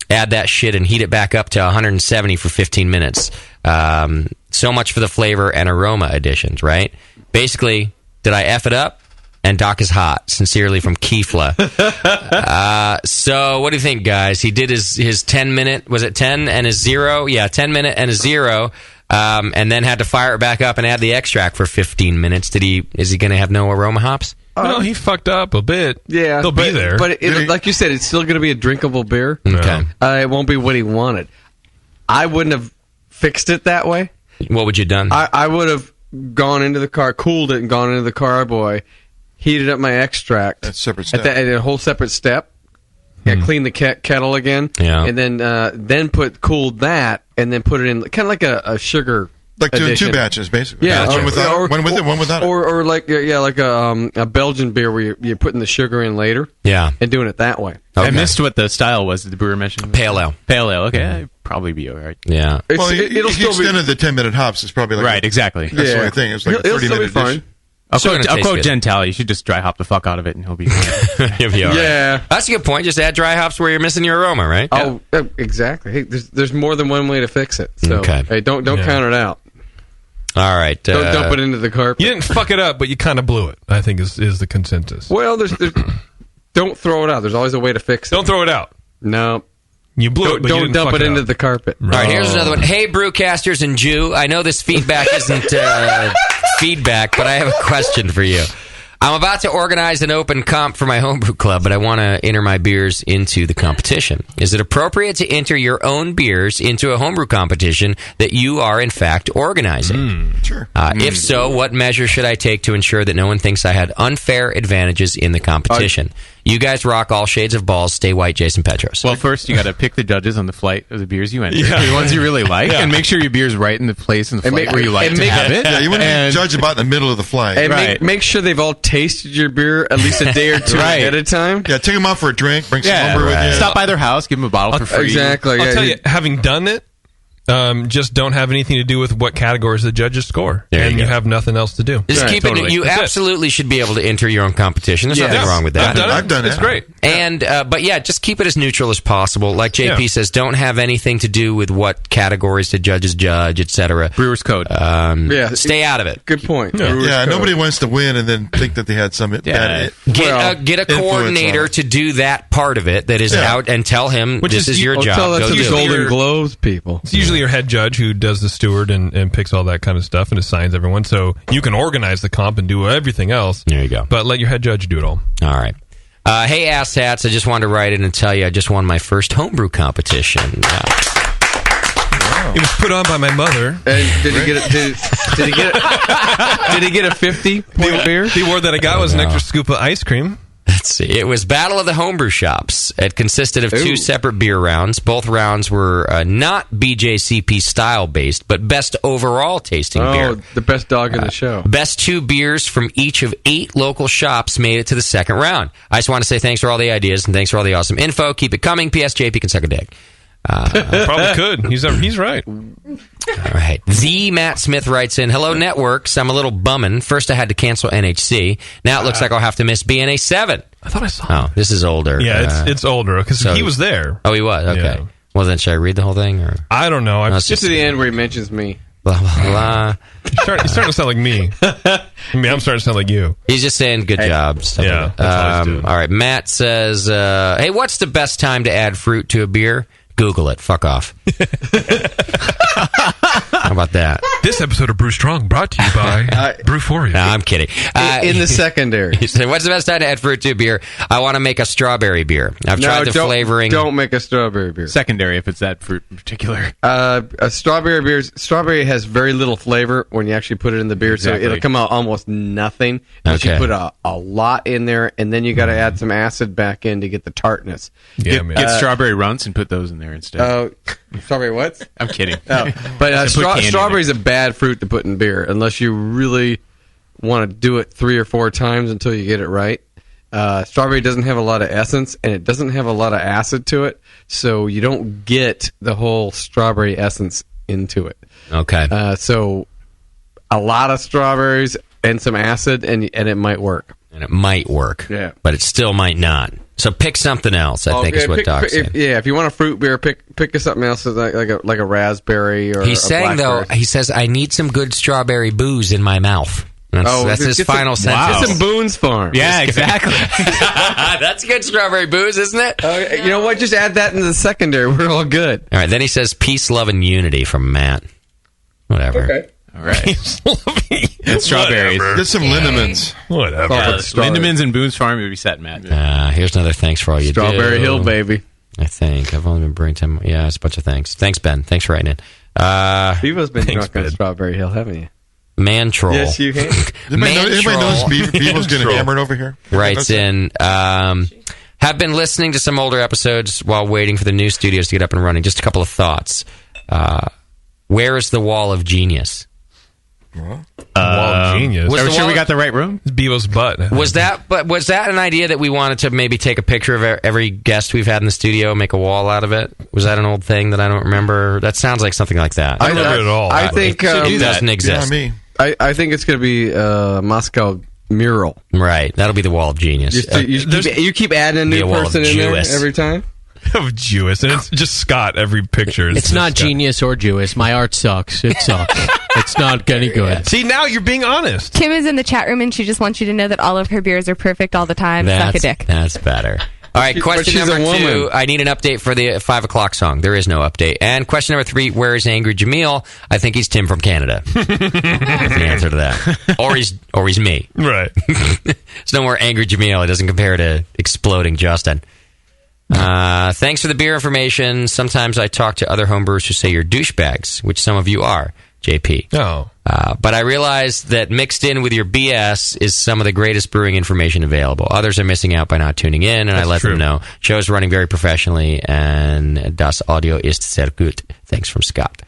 I: that shit and heat it back up to 170 for 15 minutes. So much for the flavor and aroma additions, right? Basically, did I F it up? And Doc is hot. Sincerely from Keefla. So what do you think, guys? He did his 10-minute, was it 10 and his 0? Yeah, 10-minute and a 0. And then had to fire it back up and add the extract for 15 minutes. Is he going to have no aroma hops?
A: No, he fucked up a bit.
T: Yeah.
A: They'll be there.
T: But like you said, it's still going to be a drinkable beer.
I: Okay.
T: It won't be what he wanted. I wouldn't have fixed it that way.
I: What would you have done?
T: I would have gone into the car, cooled it, and gone into the carboy, heated up my extract.
E: That's a separate step.
T: At a whole separate step. Yeah, clean the kettle again.
I: Yeah.
T: And then cooled that, and then put it in kind of like a sugar
E: Like doing
T: edition.
E: 2 batches, basically.
T: Yeah,
E: one with it, one without it.
T: Or like like a Belgian beer where you're putting the sugar in later.
I: Yeah,
T: and doing it that way.
J: I missed what the style was. Did the brewer mention?
I: Pale ale.
J: Pale ale. Okay, that'd probably be all right.
I: Yeah.
E: Well,
T: it'll
E: he
T: still
E: extended the 10-minute hops. It's probably like
J: right. Exactly.
E: That's the only thing. It's like a
T: It'll still be
E: 30-minute
T: fine.
E: dish.
J: I'll quote
I: good.
J: Gentile. You should just dry hop the fuck out of it, and he'll be fine.
I: He'll be all right.
T: Yeah.
I: That's a good point. Just add dry hops where you're missing your aroma, right?
T: Oh, exactly. Hey, there's more than one way to fix it. So
I: Okay.
T: hey, don't count it out.
I: All right.
T: Don't dump it into the carpet.
A: You didn't fuck it up, but you kind of blew it, I think is the consensus.
T: Well, there's don't throw it out. There's always a way to fix it.
A: Don't throw it out.
T: No.
A: You blew it, but you
T: don't
A: didn't
T: dump
A: fuck
T: it
A: it
T: into
A: out.
T: the carpet.
I: All right, here's another one. Hey, Brewcasters and Jew. I know this feedback isn't feedback, but I have a question for you. I'm about to organize an open comp for my homebrew club, but I want to enter my beers into the competition. Is it appropriate to enter your own beers into a homebrew competition that you are, in fact, organizing?
E: Sure.
I: If so, what measures should I take to ensure that no one thinks I had unfair advantages in the competition? You guys rock all shades of balls. Stay white, Jason Petros.
J: Well, first you got to pick the judges on the flight of the beers you enter, the ones you really like, and make sure your beer's right in the place in the flight where you like to have it.
E: Yeah, you want to judge about in the middle of the flight.
T: And make sure they've all tasted your beer at least a day or two ahead of time.
E: Yeah, take them out for a drink. Bring some homebrew with you.
J: Stop by their house, give them a bottle for free.
T: Exactly.
A: I'll tell you, having done it, just don't have anything to do with what categories the judges score, and you have nothing else to do.
I: Just keep it. You absolutely should be able to enter your own competition. There's nothing wrong with that.
A: I've done it. It's great.
I: And but yeah, just keep it as neutral as possible. Like JP says, don't have anything to do with what categories the judges judge, etc.
J: Brewer's Code.
I: Stay out of it.
T: Good point.
E: Yeah, nobody wants to win and then think that they had some bad
I: Get a coordinator to do that part of it that is out and tell him this is your job.
T: Tell that
I: Go
T: to
I: do
T: the
I: it.
T: Golden Globes people.
A: It's usually your head judge who does the steward and picks all that kind of stuff and assigns everyone. So you can organize the comp and do everything else.
I: There you go.
A: But let your head judge do it all.
I: All right. Hey, asshats, I just wanted to write in and tell you I just won my first homebrew competition.
A: It was put on by my mother.
T: And did he get it? Did he get it? Did he get a 50-point beer?
A: The award that I got was an extra scoop of ice cream.
I: Let's see. It was Battle of the Homebrew Shops. It consisted of two separate beer rounds. Both rounds were not BJCP style based, but best overall tasting beer.
T: Oh, the best dog in the show.
I: Best 2 beers from each of 8 local shops made it to the second round. I just want to say thanks for all the ideas and thanks for all the awesome info. Keep it coming. P.S. JP can suck a dick.
A: Probably could. He's right.
I: All right. The Matt Smith writes in, hello, networks. I'm a little bumming. First, I had to cancel NHC. Now it looks like I'll have to miss BNA 7.
A: I thought I saw
I: Oh, this is older.
A: Yeah, it's older because he was there.
I: Oh, he was? Okay.
A: Yeah.
I: Well, then, should I read the whole thing? Or?
A: I don't know.
I: No,
T: Just to the end where he mentions me.
I: Blah, blah, blah.
A: You're starting to sound like me. I'm starting to sound like you.
I: He's just saying good job. Stuff
A: Yeah,
I: like that.
A: that's all he's doing.
I: All right. Matt says, hey, what's the best time to add fruit to a beer? Google it. Fuck off. How about that?
A: This episode of Brew Strong brought to you by Brewforia.
I: No, I'm kidding.
T: In the secondary.
I: He said, what's the best time to add fruit to a beer? I want to make a strawberry beer. I've tried the flavoring.
T: Don't make a strawberry beer.
J: Secondary if it's that fruit in particular.
T: A strawberry has very little flavor when you actually put it in the beer, so it'll come out almost nothing. Unless you put a lot in there, and then you got to add some acid back in to get the tartness.
J: Get strawberry runts and put those in there instead.
T: Strawberry what?
J: I'm kidding.
T: But strawberry is a bad fruit to put in beer unless you really want to do it 3 or 4 times until you get it right. Strawberry doesn't have a lot of essence, and it doesn't have a lot of acid to it, so you don't get the whole strawberry essence into it.
I: Okay.
T: So a lot of strawberries and some acid, and it might work.
I: And it might work.
T: Yeah.
I: But it still might not. So pick something else, I think is what Doc's saying.
T: If you want a fruit beer, pick something else like a raspberry or
I: He's
T: a
I: saying, though,
T: blackberry.
I: he says, I need some good strawberry booze in my mouth. That's his final sentence.
T: Get some Boone's Farm.
J: Yeah, exactly.
I: That's good strawberry booze, isn't it?
T: You know what? Just add that into the secondary. We're all good.
I: All right, then he says, peace, love, and unity from Matt. Whatever.
T: Okay.
J: All right. And strawberries.
E: Get some Lindemans.
A: Whatever.
J: Lindemans and Boone's Farm would be set, Matt.
I: Here's another thanks for all you do.
T: Strawberry Hill, baby.
I: I think. I've only been bringing time. Yeah, it's a bunch of thanks. Thanks, Ben. Thanks for writing in.
T: Bevo's been drunk on Strawberry Hill, haven't you?
I: Man Troll.
T: Yes, you have.
E: Anybody notice Bevo's getting hammered over here?
I: Writes in, have been listening to some older episodes while waiting for the new studios to get up and running. Just a couple of thoughts. Where is the Wall of Genius?
A: Wall of Genius.
J: Are we sure we got the right room?
A: Bevo's butt.
I: Was that an idea that we wanted to maybe take a picture of every guest we've had in the studio, make a wall out of it? Was that an old thing that I don't remember? That sounds like something like that.
A: I don't remember it at all.
T: I think
I: it doesn't exist.
E: Yeah, me.
T: I think it's going to be a Moscow mural.
I: Right. That'll be the Wall of Genius.
T: You keep adding a new person in there every time?
A: Of Jewish, and it's just Scott every picture.
M: It's not genius or Jewish. My art sucks. It sucks. It's not any good.
A: See, now you're being honest.
L: Kim is in the chat room, and she just wants you to know that all of her beers are perfect all the time. Suck a dick.
I: That's better. All right, question number 2. I need an update for the 5 o'clock song. There is no update. And question number 3, where is Angry Jameel? I think he's Tim from Canada. That's the answer to that. Or he's me.
A: Right.
I: There's no more Angry Jameel. It doesn't compare to Exploding Justin. Thanks for the beer information. Sometimes I talk to other homebrewers who say you're douchebags, which some of you are, JP.
A: Oh.
I: But I realize that mixed in with your BS is some of the greatest brewing information available. Others are missing out by not tuning in, and I let them know. Show's running very professionally, and das Audio ist sehr gut. Thanks from Scott.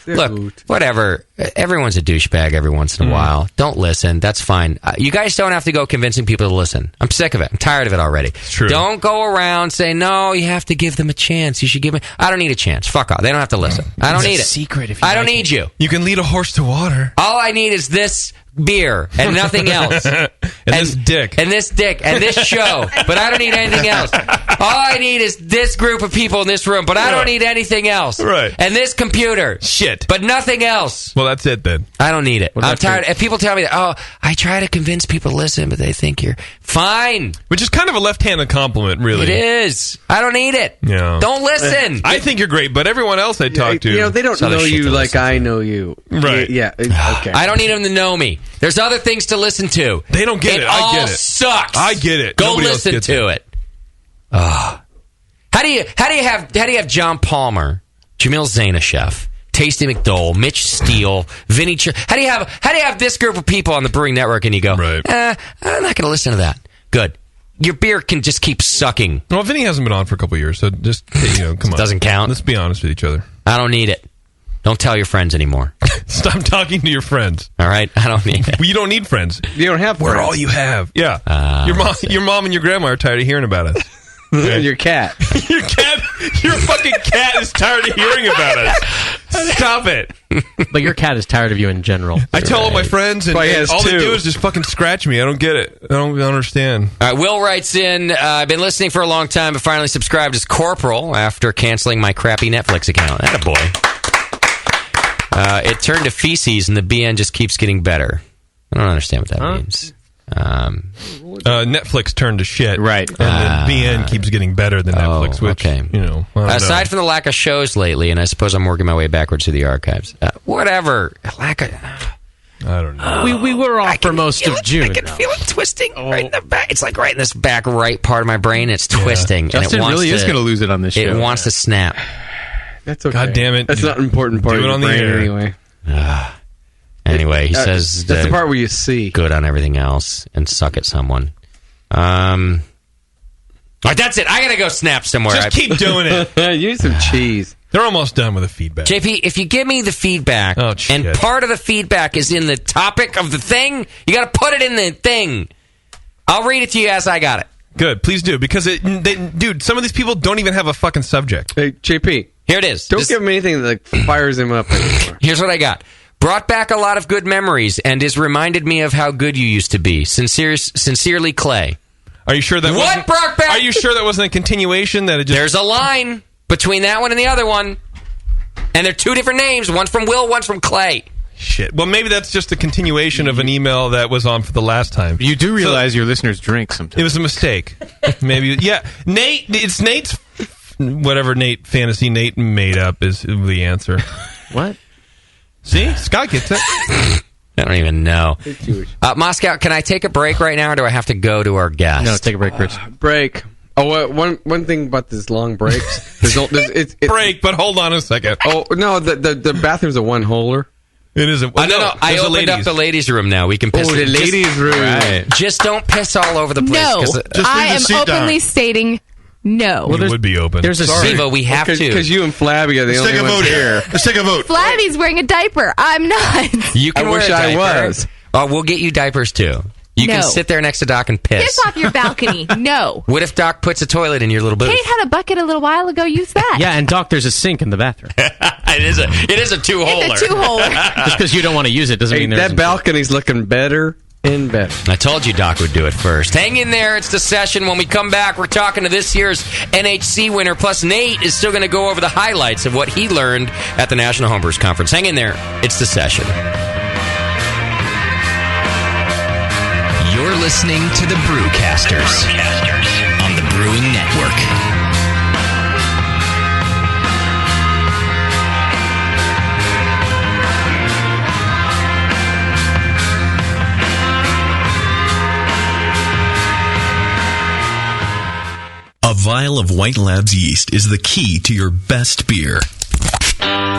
I: Look, whatever. Everyone's a douchebag every once in a while. Don't listen. That's fine. You guys don't have to go convincing people to listen. I'm sick of it. I'm tired of it already.
A: It's true.
I: Don't go around saying, no, you have to give them a chance. You should give me. I don't need a chance. Fuck off. They don't have to listen. I don't need it.
M: Secret. If
I: I don't need you.
A: You can lead a horse to water.
I: All I need is this beer and nothing else.
A: and this dick.
I: And this dick. And this show. But I don't need anything else. All I need is this group of people in this room. But I don't need anything else.
A: Right.
I: And this computer.
A: Shit.
I: But nothing else.
A: Well, that's it then.
I: I don't need it. I'm tired. If people tell me that, I try to convince people to listen, but they think you're fine.
A: Which is kind of a left-handed compliment, really.
I: It is. I don't need it.
A: Yeah.
I: Don't listen.
A: I think you're great, but everyone else I talk to...
T: they don't know you like I know you.
A: Right.
T: Yeah. Okay.
I: I don't need them to know me. There's other things to listen to.
A: They don't get it. I get it.
I: It sucks.
A: I get it.
I: Go
A: Nobody
I: listen to it. How do you have John Palmer, Jamil Zainashev, Tasty McDowell, Mitch Steele, Vinny how do you have this group of people on the Brewing Network and you go, I'm not going to listen to that. Good. Your beer can just keep sucking.
A: Well, Vinny hasn't been on for a couple of years, so just, come on.
I: Doesn't count.
A: Let's be honest with each other.
I: I don't need it. Don't tell your friends anymore.
A: Stop talking to your friends.
I: All right? I don't need it.
A: Well, you don't need friends.
T: You don't have friends.
A: We're all you have. Yeah. Your mom and your grandma are tired of hearing about us.
T: And your cat.
A: Your fucking cat is tired of hearing about us. Stop it.
M: But your cat is tired of you in general.
A: I tell all my friends, and all they do is just fucking scratch me. I don't get it. I don't understand.
I: All right, Will writes in, I've been listening for a long time, but finally subscribed as Corporal after canceling my crappy Netflix account. Attaboy. It turned to feces, and the BN just keeps getting better. I don't understand what that means.
A: Netflix turned to shit,
J: right?
A: And then BN keeps getting better than Netflix. Which,
I: aside from the lack of shows lately, and I suppose I'm working my way backwards through the archives. Whatever, lack of.
A: I don't know.
M: We were off for most of June.
I: I can feel it twisting right in the back. It's like right in this back right part of my brain. It's twisting.
J: Justin
I: and it
J: really is going to lose it on this show.
I: It wants to snap.
T: That's okay.
A: God damn it!
T: That's not an important part of your brain anyway.
I: Anyway, he says
T: that's the part where you see
I: good on everything else and suck at someone. All right, that's it. I gotta go snap somewhere.
A: Just keep doing it.
T: Use some cheese.
A: They're almost done with the feedback.
I: JP, if you give me the feedback, and part of the feedback is in the topic of the thing, you got to put it in the thing. I'll read it to you as I got it.
A: Good, please do, because dude, some of these people don't even have a fucking subject.
T: Hey, JP,
I: here it is.
T: Don't give him anything that fires him up anymore.
I: Here's what I got. Brought back a lot of good memories and has reminded me of how good you used to be. Sincerely, Clay.
A: Are you sure that
I: what brought back?
A: Are you sure that wasn't a continuation? That it just...
I: There's a line between that one and the other one, and they're two different names. One's from Will, one's from Clay.
A: Shit. Well, maybe that's just a continuation of an email that was on for the last time.
J: You do realize your listeners drink sometimes.
A: It was a mistake. Maybe. Yeah. Nate. It's Nate's. Whatever Fantasy Nate made up is the answer.
M: What?
A: See? Scott gets it.
I: I don't even know. Moscow, can I take a break right now, or do I have to go to our guest?
M: No, take a break, Rich.
T: Break. Oh, one thing about these long breaks. It's
A: break, but hold on a second.
T: Oh, no, the bathroom's a one-holer.
A: It isn't.
I: No, I opened up the ladies' room now. We can piss.
T: Oh, the ladies' room.
I: Right. Just don't piss all over the place.
L: No, I am openly stating No.
A: Well, it would be open.
I: There's a Siva, we have to.
T: Because you and Flabby are the only ones here.
E: Let's take a vote.
L: Flabby's wearing a diaper. I'm not.
I: You can
T: I
I: wear
T: wish
I: a diaper.
T: I was.
I: Oh, we'll get you diapers too. You can
L: No.
I: sit there next to Doc and piss.
L: Piss off your balcony. No.
I: What if Doc puts a toilet in your little booth?
L: Kate had a bucket a little while ago. Use that.
M: Yeah, and Doc, there's a sink in the bathroom.
I: It is a two-holer.
L: It's a two-holer.
M: Just because you don't want to use it doesn't mean there's
T: that balcony's looking better and better.
I: I told you Doc would do it first. Hang in there. It's The Session. When we come back, we're talking to this year's NHC winner. Plus, Nate is still going to go over the highlights of what he learned at the National Homebrewers Conference. Hang in there. It's The Session.
Q: You're listening to the Brewcasters on the Brewing Network.
B: A vial of White Labs yeast is the key to your best beer.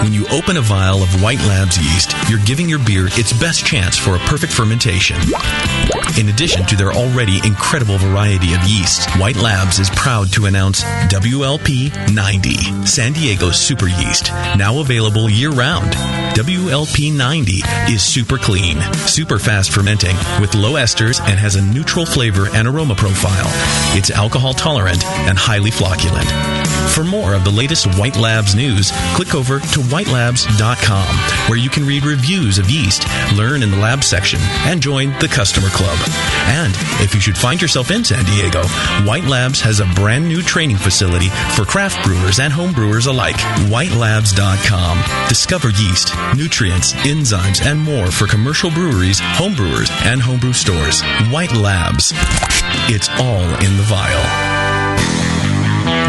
B: When you open a vial of White Labs yeast, you're giving your beer its best chance for a perfect fermentation. In addition to their already incredible variety of yeasts, White Labs is proud to announce WLP 90, San Diego's super yeast, now available year-round. WLP 90 is super clean, super fast fermenting, with low esters and has a neutral flavor and aroma profile. It's alcohol tolerant and highly flocculent. For more of the latest White Labs news, click over to whitelabs.com, where you can read reviews of yeast, learn in the lab section, and join the customer club. And if you should find yourself in San Diego, White Labs has a brand new training facility for craft brewers and home brewers alike. Whitelabs.com. Discover yeast, nutrients, enzymes, and more for commercial breweries, home brewers, and homebrew stores. White Labs. It's all in the vial.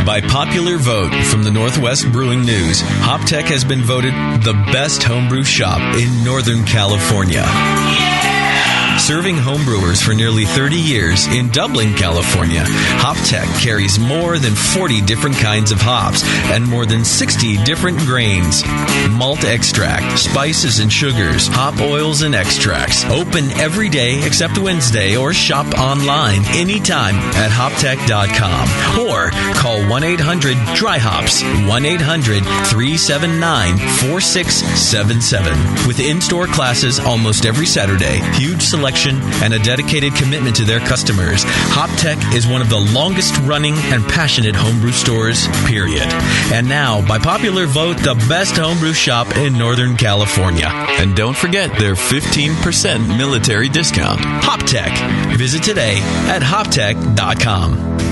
B: By popular vote from the Northwest Brewing News, HopTech has been voted the best homebrew shop in Northern California. Serving homebrewers for nearly 30 years in Dublin, California, HopTech carries more than 40 different kinds of hops and more than 60 different grains. Malt extract, spices and sugars, hop oils and extracts. Open every day except Wednesday, or shop online anytime at hoptech.com or call 1-800-DRY-HOPS, 1-800-379-4677. With in-store classes almost every Saturday, huge selection and a dedicated commitment to their customers, HopTech is one of the longest running and passionate homebrew stores, period. And now, by popular vote, the best homebrew shop in Northern California. And don't forget their 15% military discount. HopTech. Visit today at hoptech.com.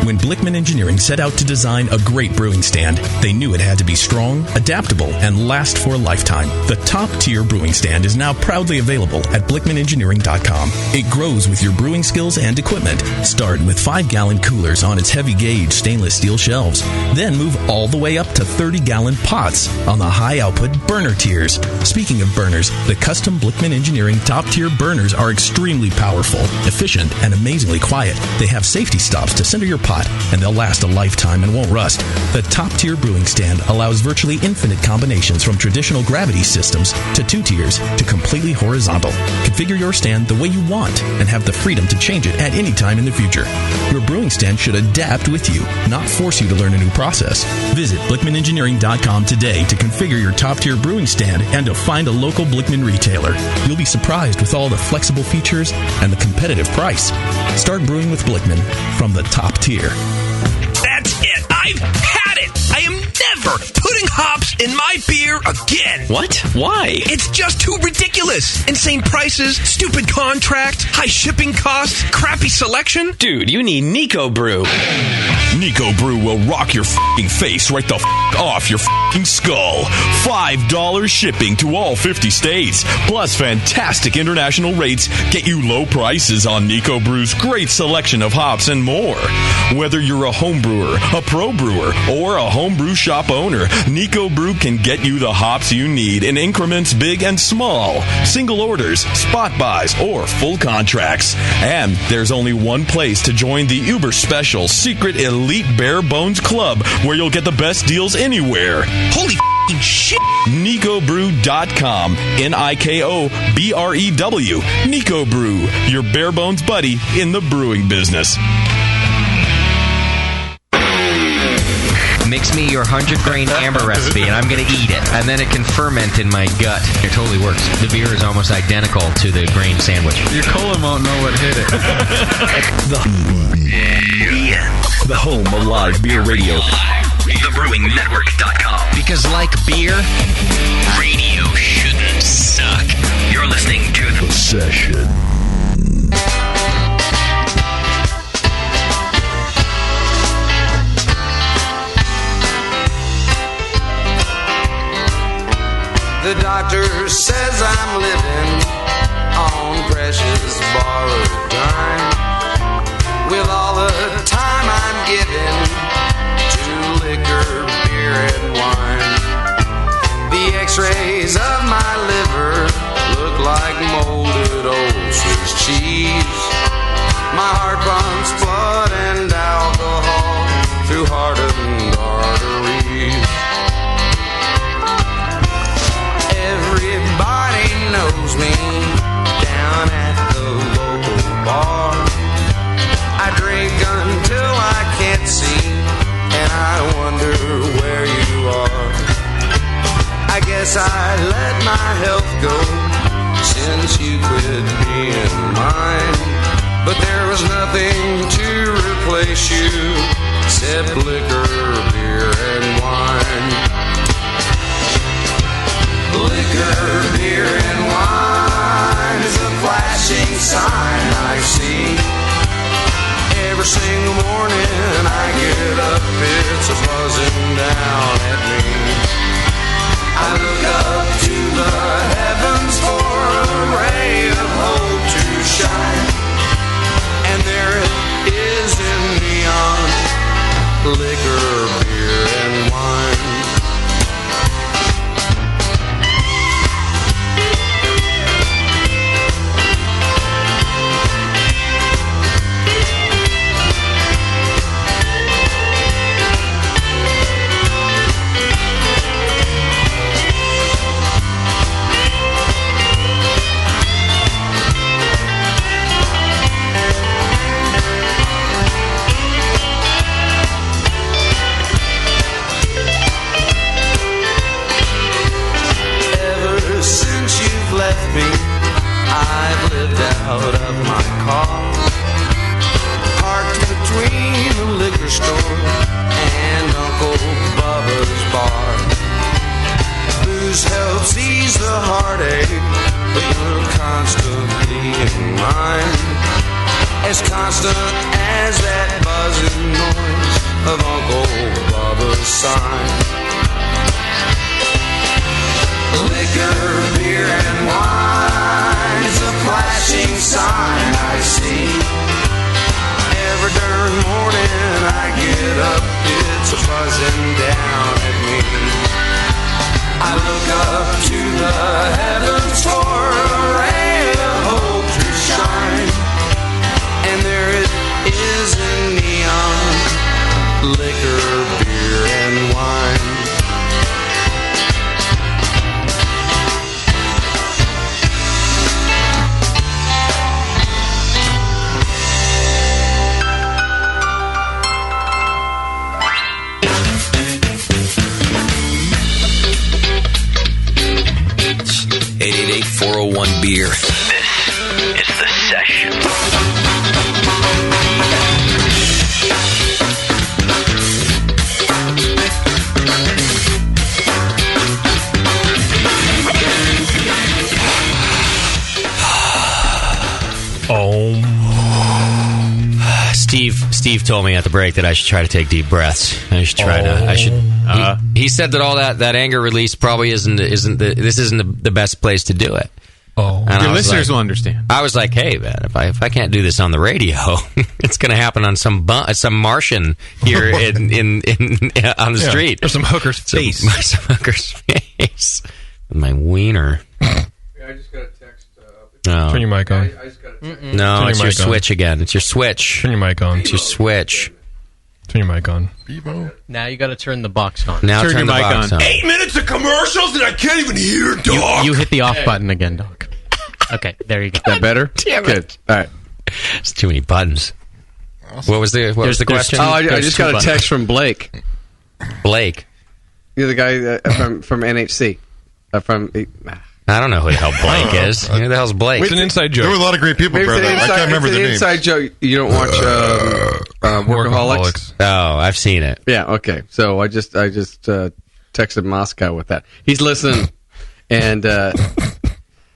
B: When Blickman Engineering set out to design a great brewing stand, they knew it had to be strong, adaptable, and last for a lifetime. The top-tier brewing stand is now proudly available at BlickmanEngineering.com. It grows with your brewing skills and equipment. Start with 5-gallon coolers on its heavy-gauge stainless steel shelves. Then move all the way up to 30-gallon pots on the high-output burner tiers. Speaking of burners, the custom Blickman Engineering top-tier burners are extremely powerful, efficient, and amazingly quiet. They have safety stops to center your pot, and they'll last a lifetime and won't rust. The top-tier brewing stand allows virtually infinite combinations, from traditional gravity systems to 2 tiers to completely horizontal. Configure your stand the way you want and have the freedom to change it at any time in the future. Your brewing stand should adapt with you, not force you to learn a new process. Visit BlickmanEngineering.com today to configure your top-tier brewing stand and to find a local Blickman retailer. You'll be surprised with all the flexible features and the competitive price. Start brewing with Blickman from the top tier.
W: That's it. I've had it. I am never putting hops in my beer again.
V: What? Why?
W: It's just too ridiculous. Insane prices, stupid contracts, high shipping costs, crappy selection.
V: Dude, you need Nico Brew.
H: Nico Brew will rock your f***ing face right the f*** off your f***ing skull. $5 shipping to all 50 states, plus fantastic international rates get you low prices on Nico Brew's great selection of hops and more. Whether you're a home brewer, a pro brewer, or a homebrew shop owner, Nico Brew can get you the hops you need in increments big and small, single orders, spot buys, or full contracts. And there's only one place to join the uber special secret elite bare bones club, where you'll get the best deals anywhere.
W: Holy shit!
H: NicoBrew.com. NIKOBREW. Nico Brew, your bare bones buddy in the brewing business.
I: mix me your 100-grain amber recipe, and I'm going to eat it. And then it can ferment in my gut. It totally works. The beer is almost identical to the grain sandwich.
F: Your colon won't know what hit it.
H: The home of live beer radio. TheBrewingNetwork.com.
W: Because like beer, radio shouldn't suck. You're listening to The
H: Session.
N: The doctor says I'm living on precious borrowed time, with all the time I'm given to liquor, beer, and wine. The x-rays of my liver look like molded old Swiss cheese. My heart pumps blood and alcohol through hardened arteries. Everybody knows me down at the local bar. I drink until I can't see, and I wonder where you are. I guess I let my health go since you quit being mine. But there was nothing to replace you except liquor, beer, and wine. Liquor, beer, and wine is a flashing sign I see. Every single morning I get up, it's a buzzing down at me. I look up to the heavens for a ray of hope to shine, and there it is in neon. Liquor, beer, and wine. Me, I've lived out of my car, parked between the liquor store and Uncle Bubba's bar. Booze helps ease the heartache, but you're constantly in mind, as constant as that buzzing noise of Uncle Bubba's sign. Liquor, beer, and wine is a flashing sign I see. Every darn morning I get up, it's a buzzing down at me. I look up to the heavens for a ray of hope to shine, and there it is in neon. Liquor, beer, and wine.
W: Beer. This is The Session.
I: Steve told me at the break that I should try to take deep breaths. I should try to. He said that all that anger release probably isn't the best place to do it.
J: Oh,
I: and
J: your listeners will understand.
I: I was like, hey man, if I can't do this on the radio, it's going to happen on some Martian here in on the street,
A: or some hooker's face,
I: some hooker's face, with my wiener.
T: I just got a text.
A: Turn your mic on.
T: I just got a text.
I: No, it's your switch again. It's your switch.
A: Turn your mic on.
I: It's your switch.
A: Turn your mic on.
M: Now you got to turn the box on.
I: Now turn the box on.
H: 8 minutes of commercials and I can't even hear, dog.
M: You hit the off button again, dog. Okay, there you go.
T: Is that better?
I: Damn it.
T: Good. All right.
I: It's too many buttons. What was the question?
T: I just got a text from Blake.
I: Blake.
T: You're the guy from NHC.
I: I don't know who the hell Blake is. Who the hell's Blake?
E: It's an inside joke. There were a lot of great people, brother. I can't remember the name.
T: Inside joke. You don't watch Workaholics?
I: Oh, I've seen it.
T: Yeah. Okay. So I just texted Moscow with that. He's listening, and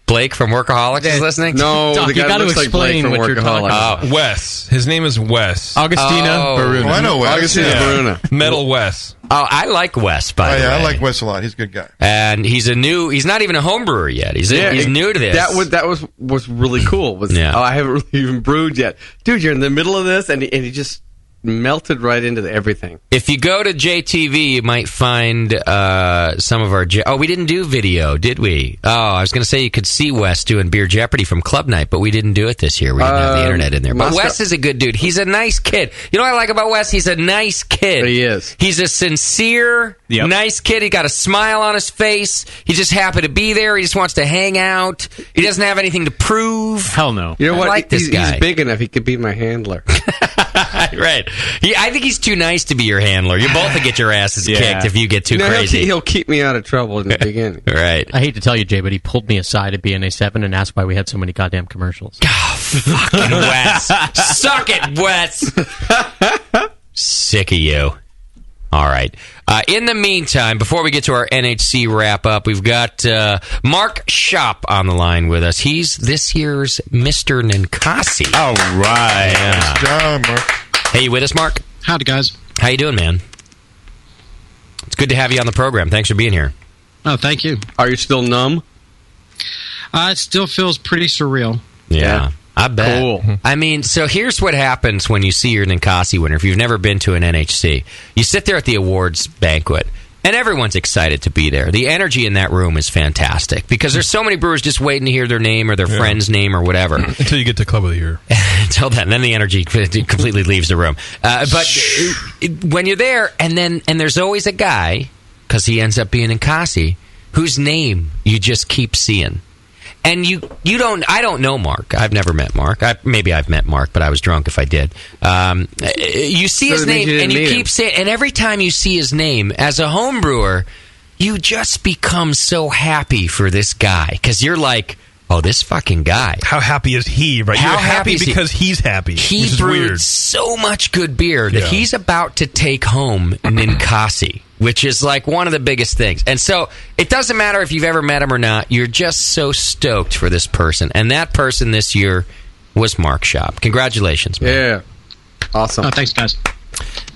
I: Blake from Workaholics is listening.
T: No,
M: Doc,
T: the guy looks like Blake from Workaholics.
A: Wes. His name is Wes.
J: Augustina Baruna.
E: Oh, I know Wes.
T: Augustina Baruna.
A: Metal Wes.
I: Oh, I like Wes, by the way.
E: I like Wes a lot. He's a good guy.
I: And he's not even a home brewer yet. He's new to this.
T: That was really cool. I haven't really even brewed yet. Dude, you're in the middle of this, and he just melted right into everything.
I: If you go to JTV, you might find some of our... we didn't do video, did we? Oh, I was going to say you could see Wes doing Beer Jeopardy from Club Night, but we didn't do it this year. We didn't have the internet in there. But Wes is a good dude. He's a nice kid. You know what I like about Wes? He's a nice kid.
T: He is.
I: He's a sincere, nice kid. He got a smile on his face. He's just happy to be there. He just wants to hang out. He doesn't have anything to prove.
J: Hell no.
T: You know what?
I: I like this guy.
T: He's big enough. He could be my handler.
I: Right. I think he's too nice to be your handler. You both will get your asses kicked if you get too crazy.
T: He'll keep me out of trouble in the beginning.
I: Right.
M: I hate to tell you, Jay, but he pulled me aside at BNA 7 and asked why we had so many goddamn commercials.
I: Oh, fucking Wes. Suck it, Wes. Sick of you. All right. In the meantime, before we get to our NHC wrap-up, we've got Mark Shop on the line with us. He's this year's Mr. Ninkasi.
J: All right.
I: Yeah.
E: Nice job, Mark.
I: Hey, you with us, Mark?
D: Howdy, guys.
I: How you doing, man? It's good to have you on the program. Thanks for being here.
D: Oh, thank you.
T: Are you still numb?
D: It still feels pretty surreal.
I: Yeah. I bet.
T: Cool.
I: I mean, so here's what happens when you see your Ninkasi winner. If you've never been to an NHC, you sit there at the awards banquet, and everyone's excited to be there. The energy in that room is fantastic because there's so many brewers just waiting to hear their name or their friend's name or whatever.
A: Until you get to Club of the Year.
I: Until then the energy completely leaves the room. But when you're there, and there's always a guy, because he ends up being Ninkasi, whose name you just keep seeing. And I don't know Mark. I've never met Mark. Maybe I've met Mark, but I was drunk if I did. You see his name, and you keep saying, and every time you see his name, as a home brewer, you just become so happy for this guy. Because you're like, oh, this fucking guy.
A: How happy is he? Right?
I: How
A: You're happy
I: happy is
A: because he's happy.
I: He
A: which is
I: brewed
A: weird.
I: so much good beer that he's about to take home Ninkasi, which is like one of the biggest things. And so it doesn't matter if you've ever met him or not. You're just so stoked for this person. And that person this year was Mark Shop. Congratulations, man.
T: Yeah. Awesome.
D: Oh, thanks, guys.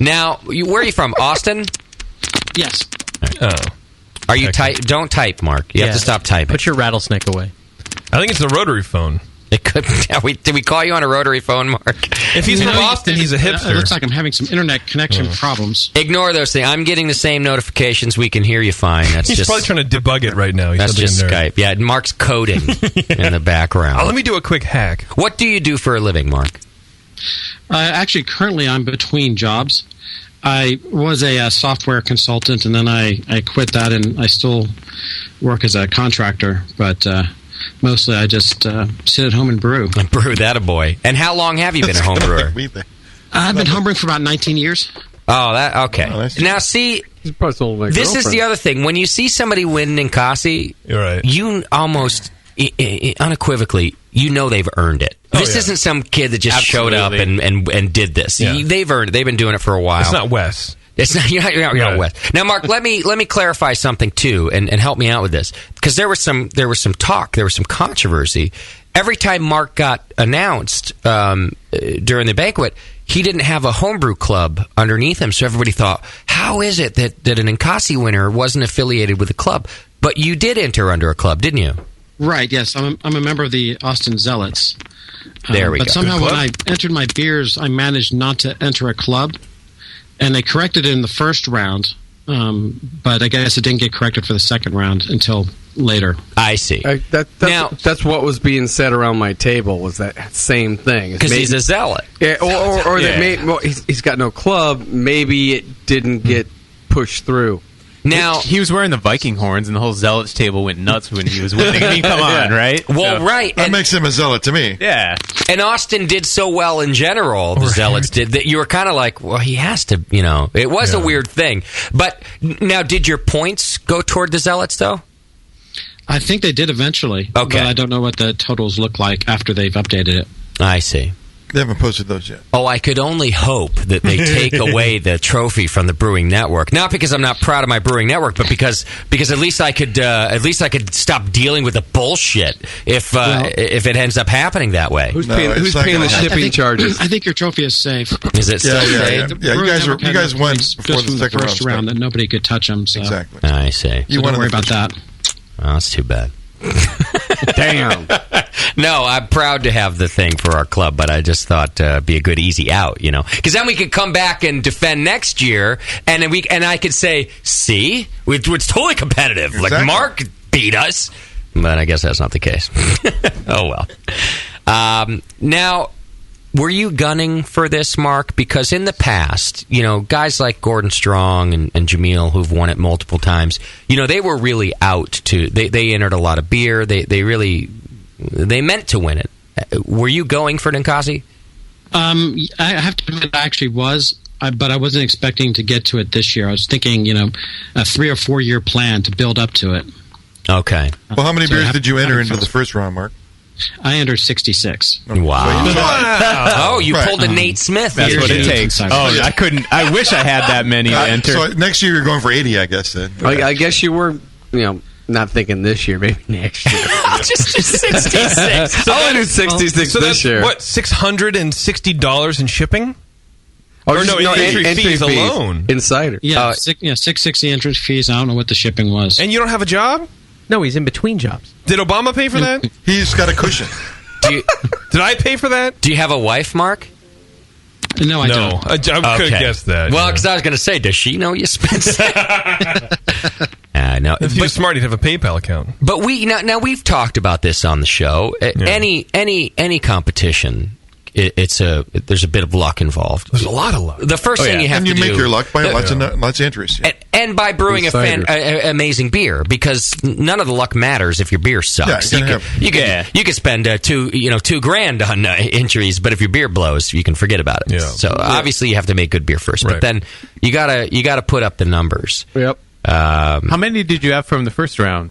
I: Now, where are you from? Austin?
D: Yes.
A: Oh.
I: Are you type? Don't type, Mark. You have to stop typing.
M: Put your rattlesnake away.
A: I think it's a rotary phone.
I: It could. Did we call you on a rotary phone, Mark?
A: If he's from Boston, he's a hipster.
D: It looks like I'm having some internet connection problems.
I: Ignore those things. I'm getting the same notifications. We can hear you fine. That's
A: He's
I: just
A: probably trying to debug it right now.
I: That's just Skype. Yeah, Mark's coding in the background.
A: Let me do a quick hack.
I: What do you do for a living, Mark?
D: Actually, currently I'm between jobs. I was a software consultant, and then I quit that, and I still work as a contractor, but mostly I just sit at home and brew.
I: Brew, that a boy. And how long have you been a home brewer?
D: I've been homebrewing for about 19 years.
I: Oh, that okay. Now, see, this is the other thing. When you see somebody win Ninkasi, you almost unequivocally, you know they've earned it. This isn't some kid that just showed up and did this.
A: Yeah.
I: They've earned it. They've been doing it for a while.
A: It's not Wes.
I: It's not. You're not Wes. Now, Mark, let me clarify something too, and help me out with this, because there was some talk, there was some controversy. Every time Mark got announced during the banquet, he didn't have a homebrew club underneath him, so everybody thought, how is it that an Ninkasi winner wasn't affiliated with a club? But you did enter under a club, didn't you?
D: Right, yes. I'm a member of the Austin Zealots.
I: There we go.
D: But somehow when I entered my beers, I managed not to enter a club, and they corrected it in the first round, but I guess it didn't get corrected for the second round until later.
I: I see.
T: That's what was being said around my table, was that same thing.
I: Because he's a zealot.
T: Yeah, or that he's got no club, maybe it didn't get pushed through.
I: Now
J: he was wearing the Viking horns, and the whole Zealots table went nuts when he was winning. I mean, come on, right?
I: Well, right.
E: That makes him a zealot to me.
J: Yeah.
I: And Austin did so well in general, the Zealots did, that you were kind of like, well, he has to, it was a weird thing. But now, did your points go toward the Zealots, though?
D: I think they did eventually.
I: Okay.
D: But I don't know what the totals look like after they've updated it.
I: I see.
E: They haven't posted those yet.
I: Oh, I could only hope that they take away the trophy from the Brewing Network. Not because I'm not proud of my Brewing Network, but because at least I could stop dealing with the bullshit if it ends up happening that way.
T: Who's paying the shipping charges?
D: I think your trophy is safe.
I: Is it still safe?
E: Yeah, you guys won before the
D: first round that nobody could touch them. So.
E: Exactly.
I: I see.
D: So don't worry about that.
I: Oh, that's too bad.
T: Damn.
I: No, I'm proud to have the thing for our club, but I just thought be a good easy out, because then we could come back and defend next year, and I could say, see, it's totally competitive.
E: Exactly.
I: Like Mark beat us, but I guess that's not the case. Oh well. Now, were you gunning for this, Mark? Because in the past, guys like Gordon Strong and Jameel, who've won it multiple times, they were really out to. They entered a lot of beer. They meant to win it. Were you going for Ninkasi?
D: I have to admit, I actually was, but I wasn't expecting to get to it this year. I was thinking, a 3 or 4 year plan to build up to it.
I: Okay.
E: Well, how many beers did you enter into the first round, Mark?
D: I entered 66.
I: Wow. Oh, you pulled a Nate Smith.
J: That's what it takes. Oh, I wish I had that many to enter.
E: So next year you're going for 80, I guess, then.
T: I guess you were, not thinking this year, maybe next year.
I: just 66.
T: I'll do 66 this year.
A: What, $660 in shipping?
T: Oh,
A: entry fees alone.
T: Insider.
D: Yeah, $660 entry fees. I don't know what the shipping was.
A: And you don't have a job?
M: No, he's in between jobs.
A: Did Obama pay for that?
E: He's got a cushion.
A: Did I pay for that?
I: Do you have a wife, Mark?
D: No, I don't.
A: I could have guessed that.
I: Well, because I was going to say, does she know you spent? No.
A: If he was smart, he'd have a PayPal account.
I: But we've talked about this on the show. Any competition, there's a bit of luck involved.
A: There's a lot of luck.
I: The first thing you have
E: to do,
I: do,
E: and you make your luck by lots of entries,
I: and by brewing amazing beer, because none of the luck matters if your beer sucks.
E: Yeah,
I: you can spend $2,000 on entries, but if your beer blows, you can forget about it.
A: Yeah.
I: So obviously you have to make good beer first, but then you gotta put up the numbers.
T: Yep.
J: How many did you have from the first round,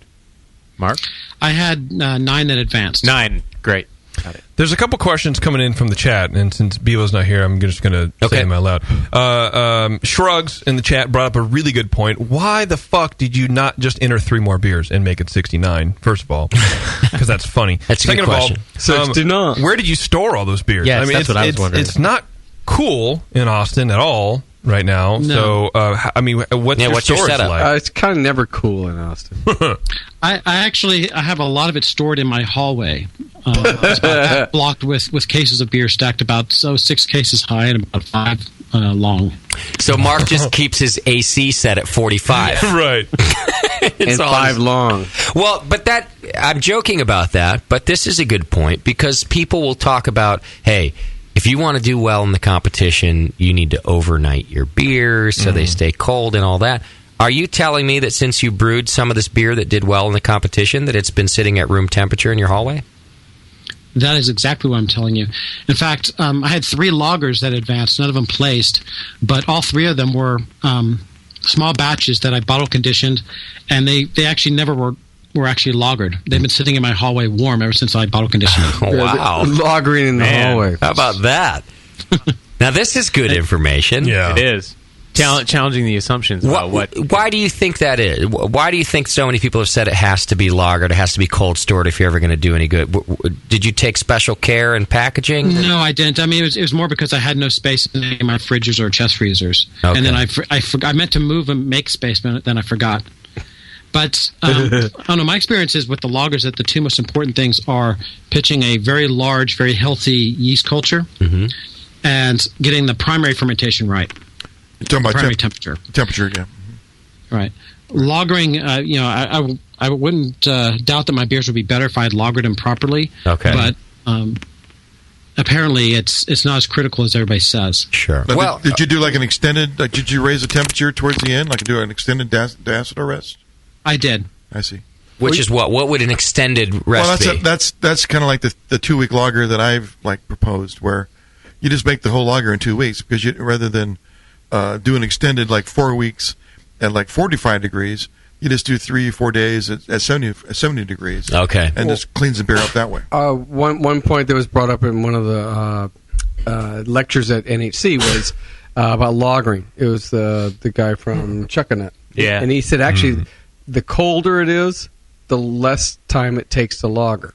J: Mark?
D: I had 9 that advanced.
J: 9. Great. Got it.
A: There's a couple questions coming in from the chat, and since Bevo's not here, I'm just going to say them out loud. Shrugs in the chat brought up a really good point. Why the fuck did you not just enter 3 more beers and make it 69, first of all? Because that's funny.
I: That's a
A: Second
I: good question.
A: Of all, where did you store all those beers?
M: Yes, that's what I was wondering.
A: It's not cool in Austin at all right now.
D: No.
A: So, what's your storage
I: setup?
A: like?
T: It's kind of never cool in Austin.
D: I have a lot of it stored in my hallway. It's about blocked with cases of beer stacked about 6 cases high and about 5 long.
I: So Mark just keeps his AC set at 45.
A: Right.
T: And 5 long.
I: Well, but I'm joking about that, but this is a good point, because people will talk about, hey, if you want to do well in the competition, you need to overnight your beers so they stay cold and all that. Are you telling me that since you brewed some of this beer that did well in the competition, that it's been sitting at room temperature in your hallway?
D: That is exactly what I'm telling you. In fact, I had 3 lagers that advanced, none of them placed, but all 3 of them were small batches that I bottle conditioned, and they actually never were actually lagered. They've been sitting in my hallway warm ever since I bottle conditioned them.
I: Wow.
T: Lagering in the hallway.
I: How about that? Now, this is good information.
A: Yeah.
J: It is. Challenging the assumptions about
I: Why do you think that is? Why do you think so many people have said it has to be lagered, it has to be cold stored if you're ever going to do any good? Did you take special care in packaging?
D: No, I didn't. I mean, it was more because I had no space in any of my fridges or chest freezers.
I: Okay.
D: And then I meant to move and make space, but then I forgot. But I don't know. My experience is with the lagers that the 2 most important things are pitching a very large, very healthy yeast culture and getting the primary fermentation right.
E: You're talking about
D: primary temperature.
E: Temperature, yeah.
D: Right. Lagering, I wouldn't doubt that my beers would be better if I had lagered them properly.
I: Okay.
D: But apparently it's not as critical as everybody says.
I: Sure.
E: Now, did you do like an extended? Did you raise the temperature towards the end, like do an extended diacetyl rest?
D: I did.
E: I see.
I: Which is what? What would an extended rest be?
E: That's kind of like the 2-week lager that I've proposed, where you just make the whole lager in 2 weeks, because rather than do an extended 4 weeks at 45 degrees, you just do 3 or 4 days at 70 degrees.
I: Okay.
E: And just cleans the beer up that way.
T: One point that was brought up in one of the lectures at NHC was about lagering. It was the guy from Chuckanut.
J: Yeah.
T: And he said actually the colder it is, the less time it takes to lager.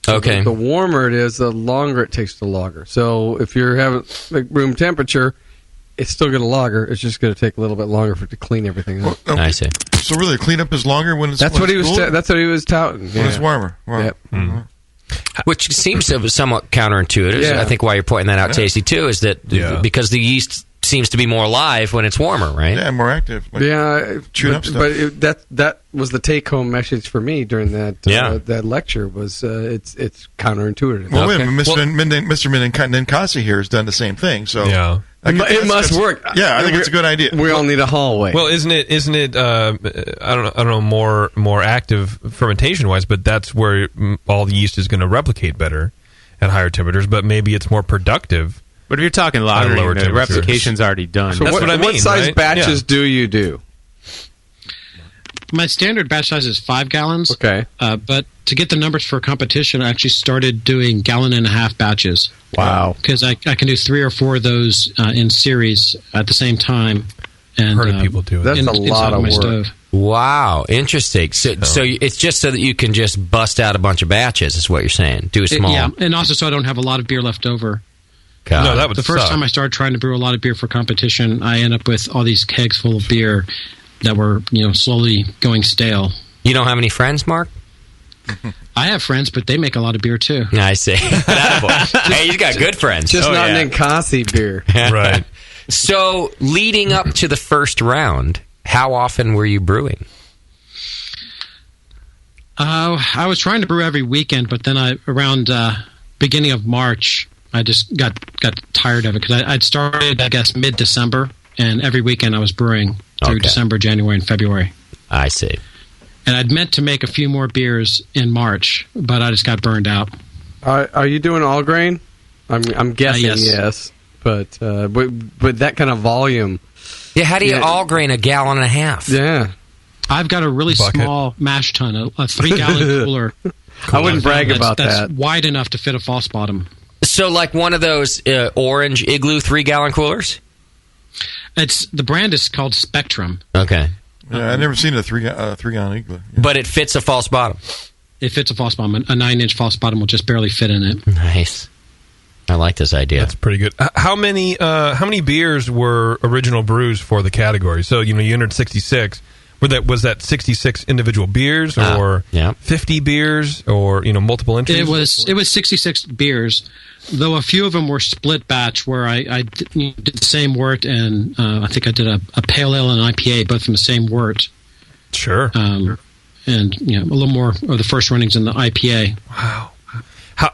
T: So
I: Okay.
T: The warmer it is, the longer it takes to lager. So if you're having room temperature, it's still going to lager. It's just going to take a little bit longer for it to clean everything up.
I: I see.
E: So really, the cleanup is longer when it's
T: That's what he was.
E: cooler?
T: That's what he was touting.
E: When it's warmer. Wow.
T: Yep.
I: Which seems somewhat counterintuitive.
T: Yeah.
I: I think why you're pointing that out, Tasty, too, is that because the yeast seems to be more alive when it's warmer, right?
E: Yeah, more active. Chewing up stuff.
T: But that was the take-home message for me during that that lecture. Was it's counterintuitive.
E: Well, wait a minute, Mr. Ninkasi here has done the same thing. So
T: it must work.
E: Yeah, I think it's a good idea.
T: We all need a hallway.
A: Well, isn't it? I don't know, more active fermentation wise, but that's where all the yeast is going to replicate better at higher temperatures. But maybe it's more productive.
J: But if you're talking lagering, the replication's already done.
T: So
A: That's what I mean,
T: what size
A: right?
T: batches do you do?
D: My standard batch size is 5 gallons.
T: Okay.
D: But to get the numbers for a competition, I actually started doing 1.5 gallon batches.
T: Wow.
D: Because I can do 3 or 4 of those in series at the same time. And
A: Heard of people do it.
T: That's a lot of work.
D: Stove.
I: Wow, interesting. So it's just so that you can just bust out a bunch of batches, is what you're saying. Do a small.
D: Yeah, and also so I don't have a lot of beer left over.
I: God.
A: No, that would
D: The first
A: suck.
D: time I started trying to brew a lot of beer for competition, I end up with all these kegs full of beer that were, slowly going stale.
I: You don't have any friends, Mark?
D: I have friends, but they make a lot of beer too.
I: I see. Hey, you got good friends.
T: Just not Ninkasi beer.
A: Right.
I: So, leading up to the first round, how often were you brewing?
D: I was trying to brew every weekend, but then around beginning of March, I just got tired of it because I'd started, I guess, mid-December, and every weekend I was brewing through December, January, and February.
I: I see.
D: And I'd meant to make a few more beers in March, but I just got burned out.
T: Are you doing all grain? I'm guessing yes, but that kind of volume.
I: Yeah, how do you all grain 1.5 gallons?
T: Yeah,
D: I've got a really small mash tun, a 3-gallon cooler.
T: I wouldn't brag about
D: that's
T: that.
D: Wide enough to fit a false bottom.
I: So, like one of those orange Igloo 3-gallon coolers?
J: The brand is called Spectrum.
I: Okay.
E: Yeah, I've never seen a 3-gallon Igloo. Yeah.
I: But it fits a false bottom.
J: It fits a false bottom. A 9-inch false bottom will just barely fit in it.
I: Nice. I like this idea.
A: That's pretty good. How many beers were original brews for the category? So you entered 66. Was that 66 individual beers or 50 beers or multiple entries?
J: It was 66 beers, though a few of them were split batch where I did the same wort, and I think I did a pale ale and an IPA both from the same wort.
A: Sure.
J: And a little more of the first runnings in the IPA.
A: Wow.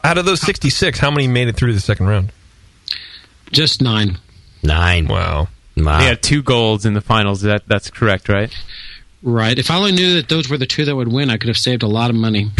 A: Out of those 66, how many made it through the second round?
J: Just 9.
I: 9.
A: Wow.
J: They
F: had 2 golds in the finals. That's correct, right?
J: Right. If I only knew that those were the 2 that would win, I could have saved a lot of money.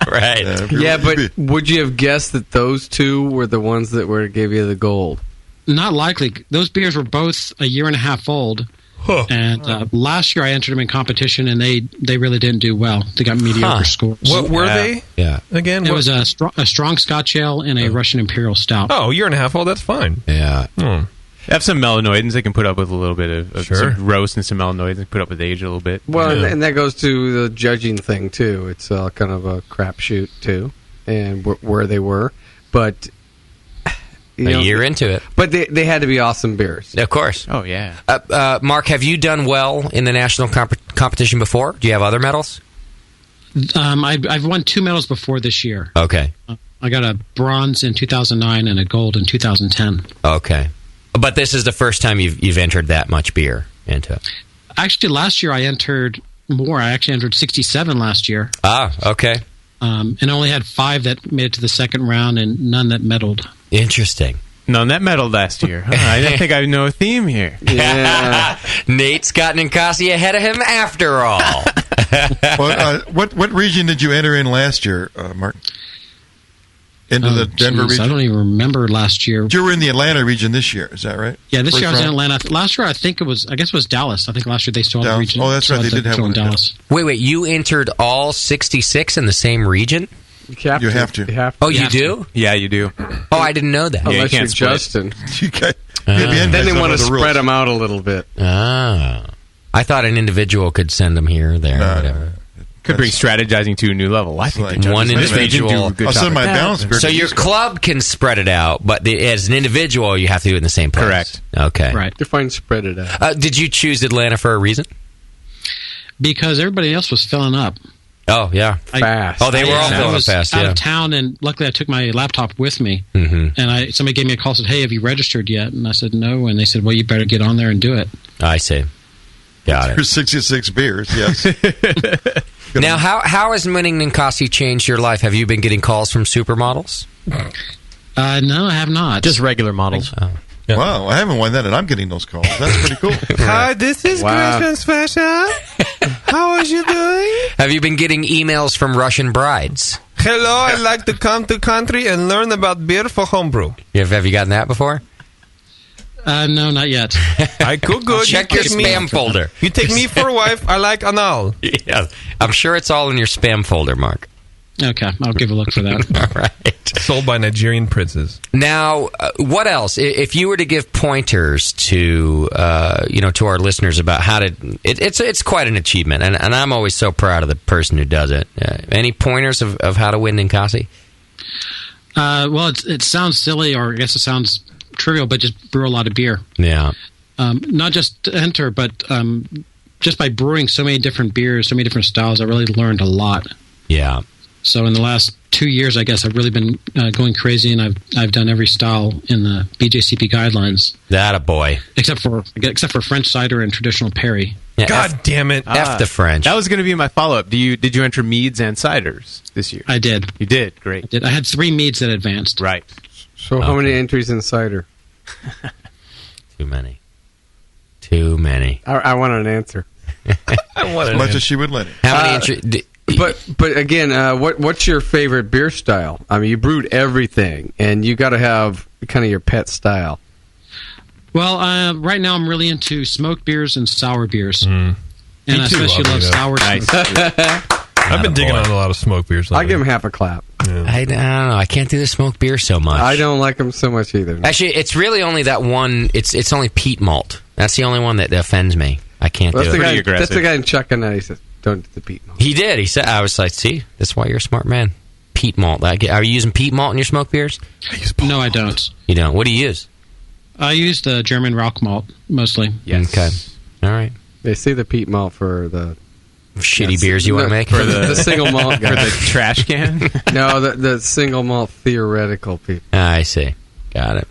I: Right.
T: Yeah, but would you have guessed that those 2 were the ones that gave you the gold?
J: Not likely. Those beers were both a year and a half old. Huh. And last year I entered them in competition, and they really didn't do well. They got mediocre scores.
A: What were they?
I: Yeah.
A: Again?
J: It was a strong Scotch ale and a Russian Imperial Stout.
A: Oh, a year and a half old. That's fine.
I: Yeah.
F: They have some melanoidins. They can put up with a little bit of some roast and some melanoidins. They put up with age a little bit.
T: Well, and that goes to the judging thing, too. It's kind of a crapshoot, too, and where they were. But
I: a year into it.
T: But they had to be awesome beers.
I: Of course.
F: Oh, yeah.
I: Mark, have you done well in the national competition before? Do you have other medals?
J: I've won 2 medals before this year.
I: Okay.
J: I got a bronze in 2009 and a gold in 2010.
I: Okay. But this is the first time you've entered that much beer into it.
J: Actually, last year I entered more. I actually entered 67 last year.
I: Ah, okay.
D: and only had 5 that made it to the second round and none that medaled.
I: Interesting.
J: None that medaled last year. Huh? I didn't think I know a theme here.
I: Yeah. Nate's got Ninkasi ahead of him after all.
E: Well, what region did you enter in last year, Mark? Into the Denver region?
D: I don't even remember last year.
E: You were in the Atlanta region this year, is that right?
D: Yeah, this
E: First
D: year I was in
E: round?
D: Atlanta. Last year I think it was Dallas. I think last year they still had the
E: Dallas.
D: region.
E: Oh, that's right. They did have one
D: in
E: in
D: Dallas.
I: Wait, you entered all 66 in the same region?
T: You have to.
I: Oh, you do?
J: Yeah, you do.
I: Oh, I didn't know that.
T: Unless you're Justin.
E: Then
T: Then they want to spread them out a little bit.
I: Ah. I thought an individual could send them here or there, or whatever.
J: Could bring strategizing to a new level. I think
I: One individual.
J: So
I: So your club can spread it out, but as an individual, you have to do it in the same place.
J: Correct.
I: Okay.
D: Right.
T: Define spread it out.
I: Did you choose Atlanta for a reason?
D: Because everybody else was filling up.
I: Oh, yeah.
T: Fast.
I: Oh, they were all
D: I
I: filling up
D: was
I: fast,
D: out
I: yeah.
D: of town, and luckily I took my laptop with me.
I: Mm-hmm.
D: And somebody gave me a call and said, "Hey, have you registered yet?" And I said, "No." And they said, "Well, you better get on there and do it."
I: I see. Got it.
E: There's 66 beers, yes.
I: Now, how has winning Ninkasi changed your life? Have you been getting calls from supermodels?
D: No, I have not.
M: Just regular models.
I: Oh.
E: Wow, I haven't won that, and I'm getting those calls. That's pretty cool.
J: Hi, this is Christmas special. How are you doing?
I: Have you been getting emails from Russian brides?
A: Hello, I'd like to come to country and learn about beer for homebrew.
I: Have you gotten that before?
D: No, not yet.
A: I cook good.
I: Check your spam folder.
A: You take me for a wife. I like anal.
I: Yeah, I'm sure it's all in your spam folder, Mark.
D: Okay, I'll give a look for that.
I: All right.
A: Sold by Nigerian princes.
I: Now, what else? If you were to give pointers to to our listeners about how to, it's quite an achievement, and I'm always so proud of the person who does it. Any pointers of how to win Ninkasi?
D: Well, it sounds silly, or I guess it sounds trivial, but just brew a lot of beer.
I: Yeah.
D: Not just to enter, but just by brewing so many different beers, so many different styles, I really learned a lot.
I: Yeah.
D: So in the last 2 years, I guess I've really been going crazy, and I've done every style in the BJCP guidelines.
I: That a boy.
D: Except for French cider and traditional Perry.
I: Yeah,
A: God damn it!
I: F the French.
J: That was going to be my follow-up. Did you enter meads and ciders this year?
D: I did.
J: You did? Great.
D: I had 3 meads that advanced.
J: Right.
T: So how many entries in cider?
I: Too many. Too many.
T: I want an answer.
E: I want as much as she would let it.
I: How many entries?
T: But again, what's your favorite beer style? I mean, you brewed everything, and you got to have kind of your pet style.
D: Well, right now I'm really into smoked beers and sour beers. And
A: Me
D: I
A: too,
D: especially
A: oddly
D: love
A: enough.
D: sour.
A: I've been digging on a lot of smoked beers.
T: I give them half a clap.
I: I don't know. I can't do the smoked beer so much.
T: I don't like them so much either.
I: Actually, it's really only that one. It's only peat malt. That's the only one that offends me. I can't do it.
T: That's the guy in Chuck and he says, "Don't do the peat malt."
I: He did. He said, "I was like, see, that's why you're a smart man." Peat malt. Are you using peat malt in your smoked beers?
D: No, I don't.
I: You don't. What do you use?
D: I use the German Rauch malt mostly.
I: Yes. Okay. All right.
T: They say the peat malt for the
I: shitty beers you want to make
T: for the single malt guy.
J: For the trash can.
T: No, the single malt theoretical people.
I: I see. Got it.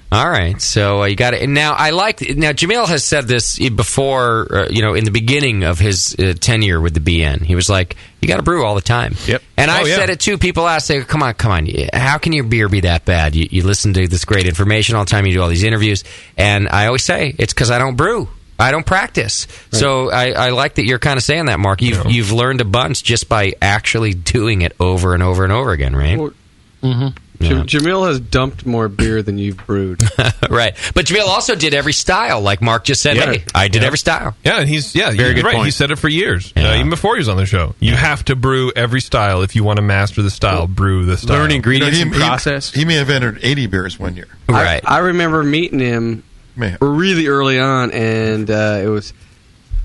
I: All right, so you got it. Now, Jamil has said this before, in the beginning of his tenure with the BN. He was like, you got to brew all the time.
J: Yep.
I: And I've said it too. People ask, say, come on, how can your beer be that bad? You listen to this great information all the time, you do all these interviews, and I always say, it's because I don't brew. I don't practice. Right. So I like that you're kind of saying that, Mark. You've learned a bunch just by actually doing it over and over and over again, right?
T: Mm-hmm. Yeah. Jamil has dumped more beer than you've brewed.
I: Right. But Jamil also did every style, like Mark just said. Yeah. Hey, I did every style.
A: Yeah, and he's
J: very good
A: right.
J: point.
A: He said it for years, even before he was on the show. You have to brew every style if you want to master the style. Brew the style.
J: Learn ingredients and process.
E: He may have entered 80 beers one year.
I: Right.
T: I remember meeting him really early on, and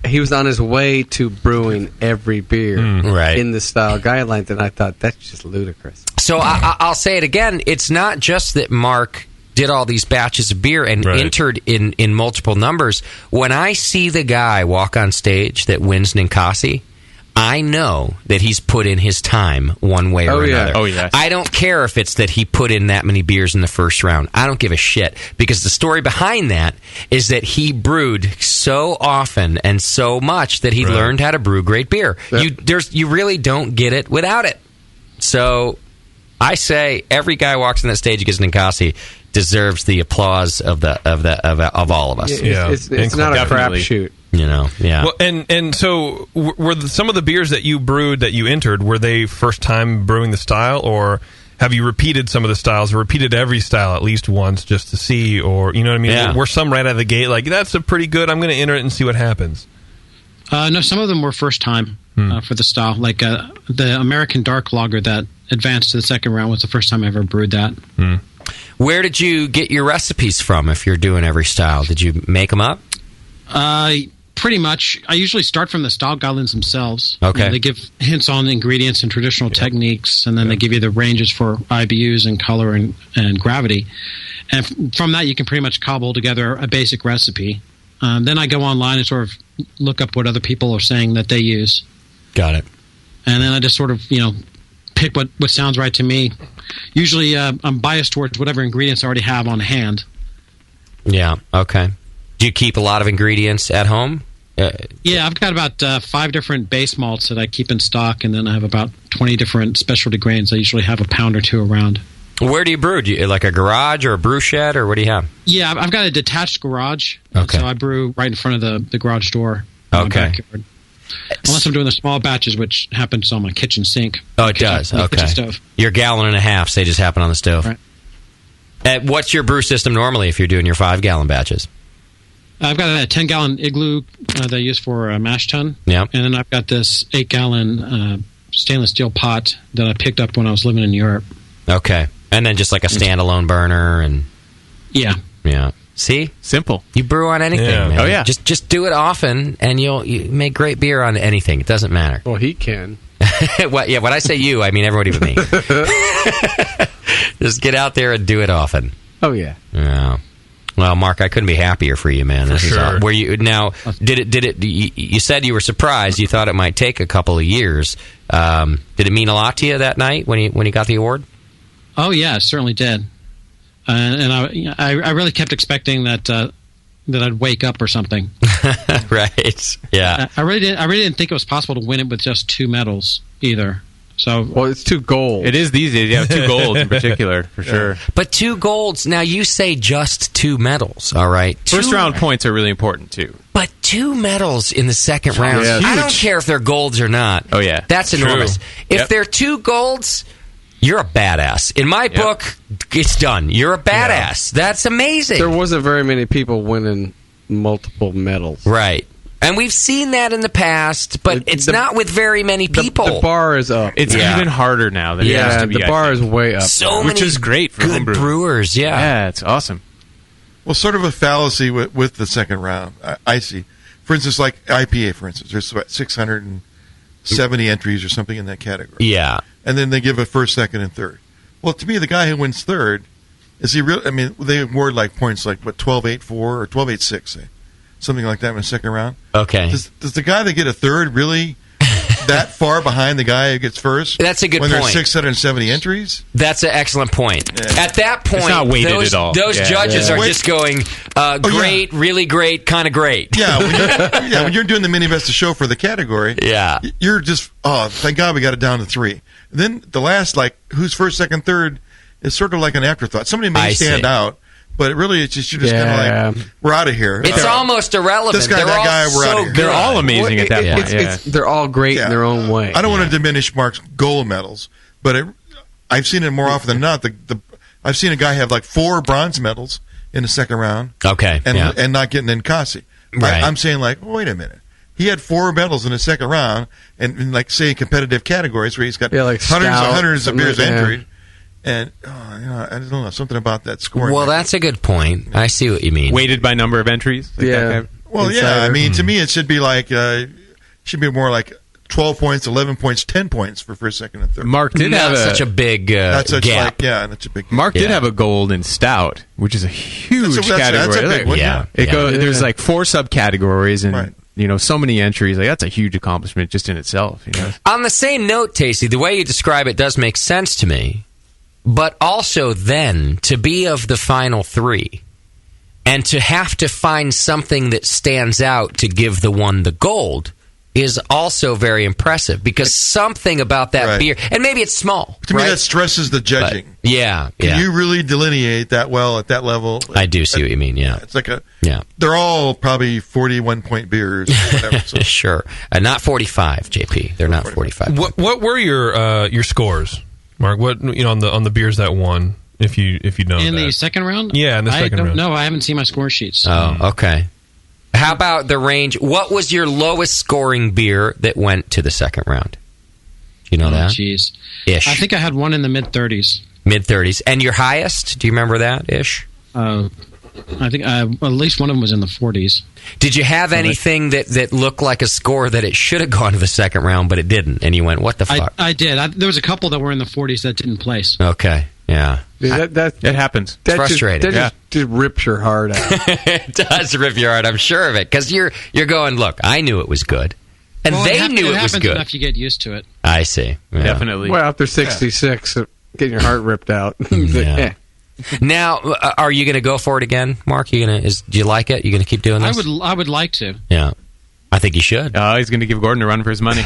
T: he was on his way to brewing every beer in the style guidelines, and I thought, that's just ludicrous.
I: So I'll say it again. It's not just that Mark did all these batches of beer and entered in multiple numbers. When I see the guy walk on stage that wins Ninkasi, I know that he's put in his time one way or another.
F: Oh, yes.
I: I don't care if it's that he put in that many beers in the first round. I don't give a shit, because the story behind that is that he brewed so often and so much that he learned how to brew great beer. You really don't get it without it. So I say every guy who walks on that stage against Ninkasi deserves the applause of all of us.
T: It's not a crapshoot.
I: Yeah.
A: Well, and so were some of the beers that you brewed that you entered, were they first time brewing the style, or have you repeated some of the styles, or repeated every style at least once just to see, or you know what I mean?
I: Yeah.
A: Were some right out of the gate like, that's a pretty good, I'm going to enter it and see what happens?
D: No, some of them were first time for the style. Like the American Dark Lager that advanced to the second round was the first time I ever brewed that.
I: Where did you get your recipes from if you're doing every style? Did you make them up?
D: Pretty much. I usually start from the style guidelines themselves.
I: Okay.
D: They give hints on ingredients and traditional techniques, and then they give you the ranges for IBUs and color and gravity. And from that, you can pretty much cobble together a basic recipe. Then I go online and sort of look up what other people are saying that they use.
I: Got it.
D: And then I just sort of, pick what sounds right to me. Usually I'm biased towards whatever ingredients I already have on hand.
I: Yeah, okay. Do you keep a lot of ingredients at home?
D: Yeah, I've got about 5 different base malts that I keep in stock, and then I have about 20 different specialty grains. I usually have a pound or two around.
I: Where do you brew? Do you, like a garage or a brew shed, or what do you have?
D: Yeah, I've got a detached garage.
I: Okay.
D: So I brew right in front of the garage door.
I: Okay.
D: Unless I'm doing the small batches, which happens on my kitchen sink.
I: Oh, it does? Okay.
D: Kitchen stove.
I: Your gallon and a half, they just happen on the stove.
D: Right.
I: What's your brew system normally if you're doing your 5-gallon batches?
D: I've got a 10-gallon igloo that I use for a mash tun.
I: Yeah.
D: And then I've got this 8-gallon stainless steel pot that I picked up when I was living in Europe.
I: Okay. And then just like a standalone burner and...
D: Yeah.
I: Yeah. See?
F: Simple.
I: You brew on anything, man.
F: Oh, yeah.
I: Just do it often, and you make great beer on anything. It doesn't matter.
T: Well, he can.
I: When I say you, I mean everybody but me. Just get out there and do it often.
T: Oh, yeah.
I: Yeah. Well, Mark, I couldn't be happier for you, man. This is
A: sure.
I: Were you now? Did it? You said you were surprised. You thought it might take a couple of years. Did it mean a lot to you that night when you got the award?
D: Oh yeah, it certainly did. And I really kept expecting that I'd wake up or something.
I: Right. Yeah.
D: I really didn't think it was possible to win it with just 2 medals either. So,
T: well, it's 2 golds.
F: It is these days. You have 2 golds in particular, for sure.
I: But 2 golds. Now, you say just 2 medals, all right?
F: First round points are really important, too.
I: But 2 medals in the second round.
F: Yeah,
I: I don't care if they're golds or not.
F: Oh, yeah.
I: That's enormous. If they're 2 golds, you're a badass. In my book, it's done. You're a badass. Yeah. That's amazing.
T: There wasn't very many people winning multiple medals.
I: Right. And we've seen that in the past, but it's not with very many people.
T: The bar is up.
F: It's even harder now than it used to be.
T: The bar is way up.
I: Which
F: is great for
I: good brewers, yeah.
F: Yeah, it's awesome.
E: Well, sort of a fallacy with the second round, I see. For instance, like IPA, for instance, there's about 670 entries or something in that category.
I: Yeah.
E: And then they give a first, second, and third. Well, to me, the guy who wins third, is he real? I mean, they award like points like, 12.84 or 12.86, say. Something like that in the second round.
I: Okay.
E: Does the guy that get a third really that far behind the guy who gets first?
I: That's a good
E: point. When there's
I: 670
E: entries?
I: That's an excellent point. Yeah. At that point,
F: it's not weighted at all.
I: Those judges are just going, great, really great, kind of great.
E: Yeah, when you're doing the Mini Best of Show for the category, you're just, thank God we got it down to 3. Then the last, like, who's first, second, third, is sort of like an afterthought. Somebody may stand out. But really, it's just, you're just kind of like, we're out of here.
I: It's almost irrelevant.
E: This guy, that guy, we're out of here.
F: They're all amazing at that point.
T: They're all great in their own way.
E: I don't want to diminish Mark's gold medals, but I've seen it more often than not. I've seen a guy have like 4 bronze medals in the second round.
I: Okay.
E: And not getting Ninkasi.
I: Right.
E: I'm saying, like, wait a minute. He had 4 medals in the second round, and in, like, say, competitive categories where he's got hundreds of beers entered. And I don't know, something about that scoring.
I: Well, that's a good point. I see what you mean.
F: Weighted by number of entries.
E: Like I mean, to me, it should be like more like 12 points, 11 points, 10 points for first, second, and third.
F: Mark did have
I: such a big gap.
E: That's a big gap.
F: Mark did have a gold in stout, which is a huge category.
E: That's a big one.
F: There's like 4 subcategories, and
J: so many entries. Like, that's a huge accomplishment just in itself.
I: On the same note, Tacey, the way you describe it does make sense to me. But also then, to be of the final three, and to have to find something that stands out to give the one the gold is also very impressive, because something about that beer, and maybe it's small.
E: To me, that stresses the judging.
I: But, yeah.
E: Can you really delineate that well at that level?
I: I do see what you mean, yeah.
E: It's like they're all probably 41-point beers. Or whatever, so.
I: Sure. Not 45, JP. They're not 45.
A: What were your scores, Mark? What on the beers that won? If you know
D: in
A: that.
D: The second round?
A: Yeah, in the second round.
D: No, I haven't seen my score sheets.
I: Oh, okay. How about the range? What was your lowest scoring beer that went to the second round? Do you know that?
D: Jeez.
I: Ish.
D: I think I had one in the mid-30s.
I: Mid-30s. And your highest? Do you remember that, Ish?
D: I think at least one of them was in the 40s.
I: Did you have anything that looked like a score that it should have gone to the second round, but it didn't? And you went, what the fuck?
D: I did. There was a couple that were in the 40s that didn't place.
I: Okay. Yeah.
J: That happens.
I: It's frustrating.
T: That just rips your heart out.
I: It does rip your heart, I'm sure of it. Because you're going, look, I knew it was good. And they knew it was good.
D: Enough you get used to it.
I: I see. Yeah.
J: Definitely.
T: Well, after 66, getting your heart ripped out.
I: Yeah. Now, are you going to go for it again, Mark? Do you like it? You going to keep doing this?
D: I would like to.
I: Yeah. I think you should.
J: Oh, he's going to give Gordon a run for his money.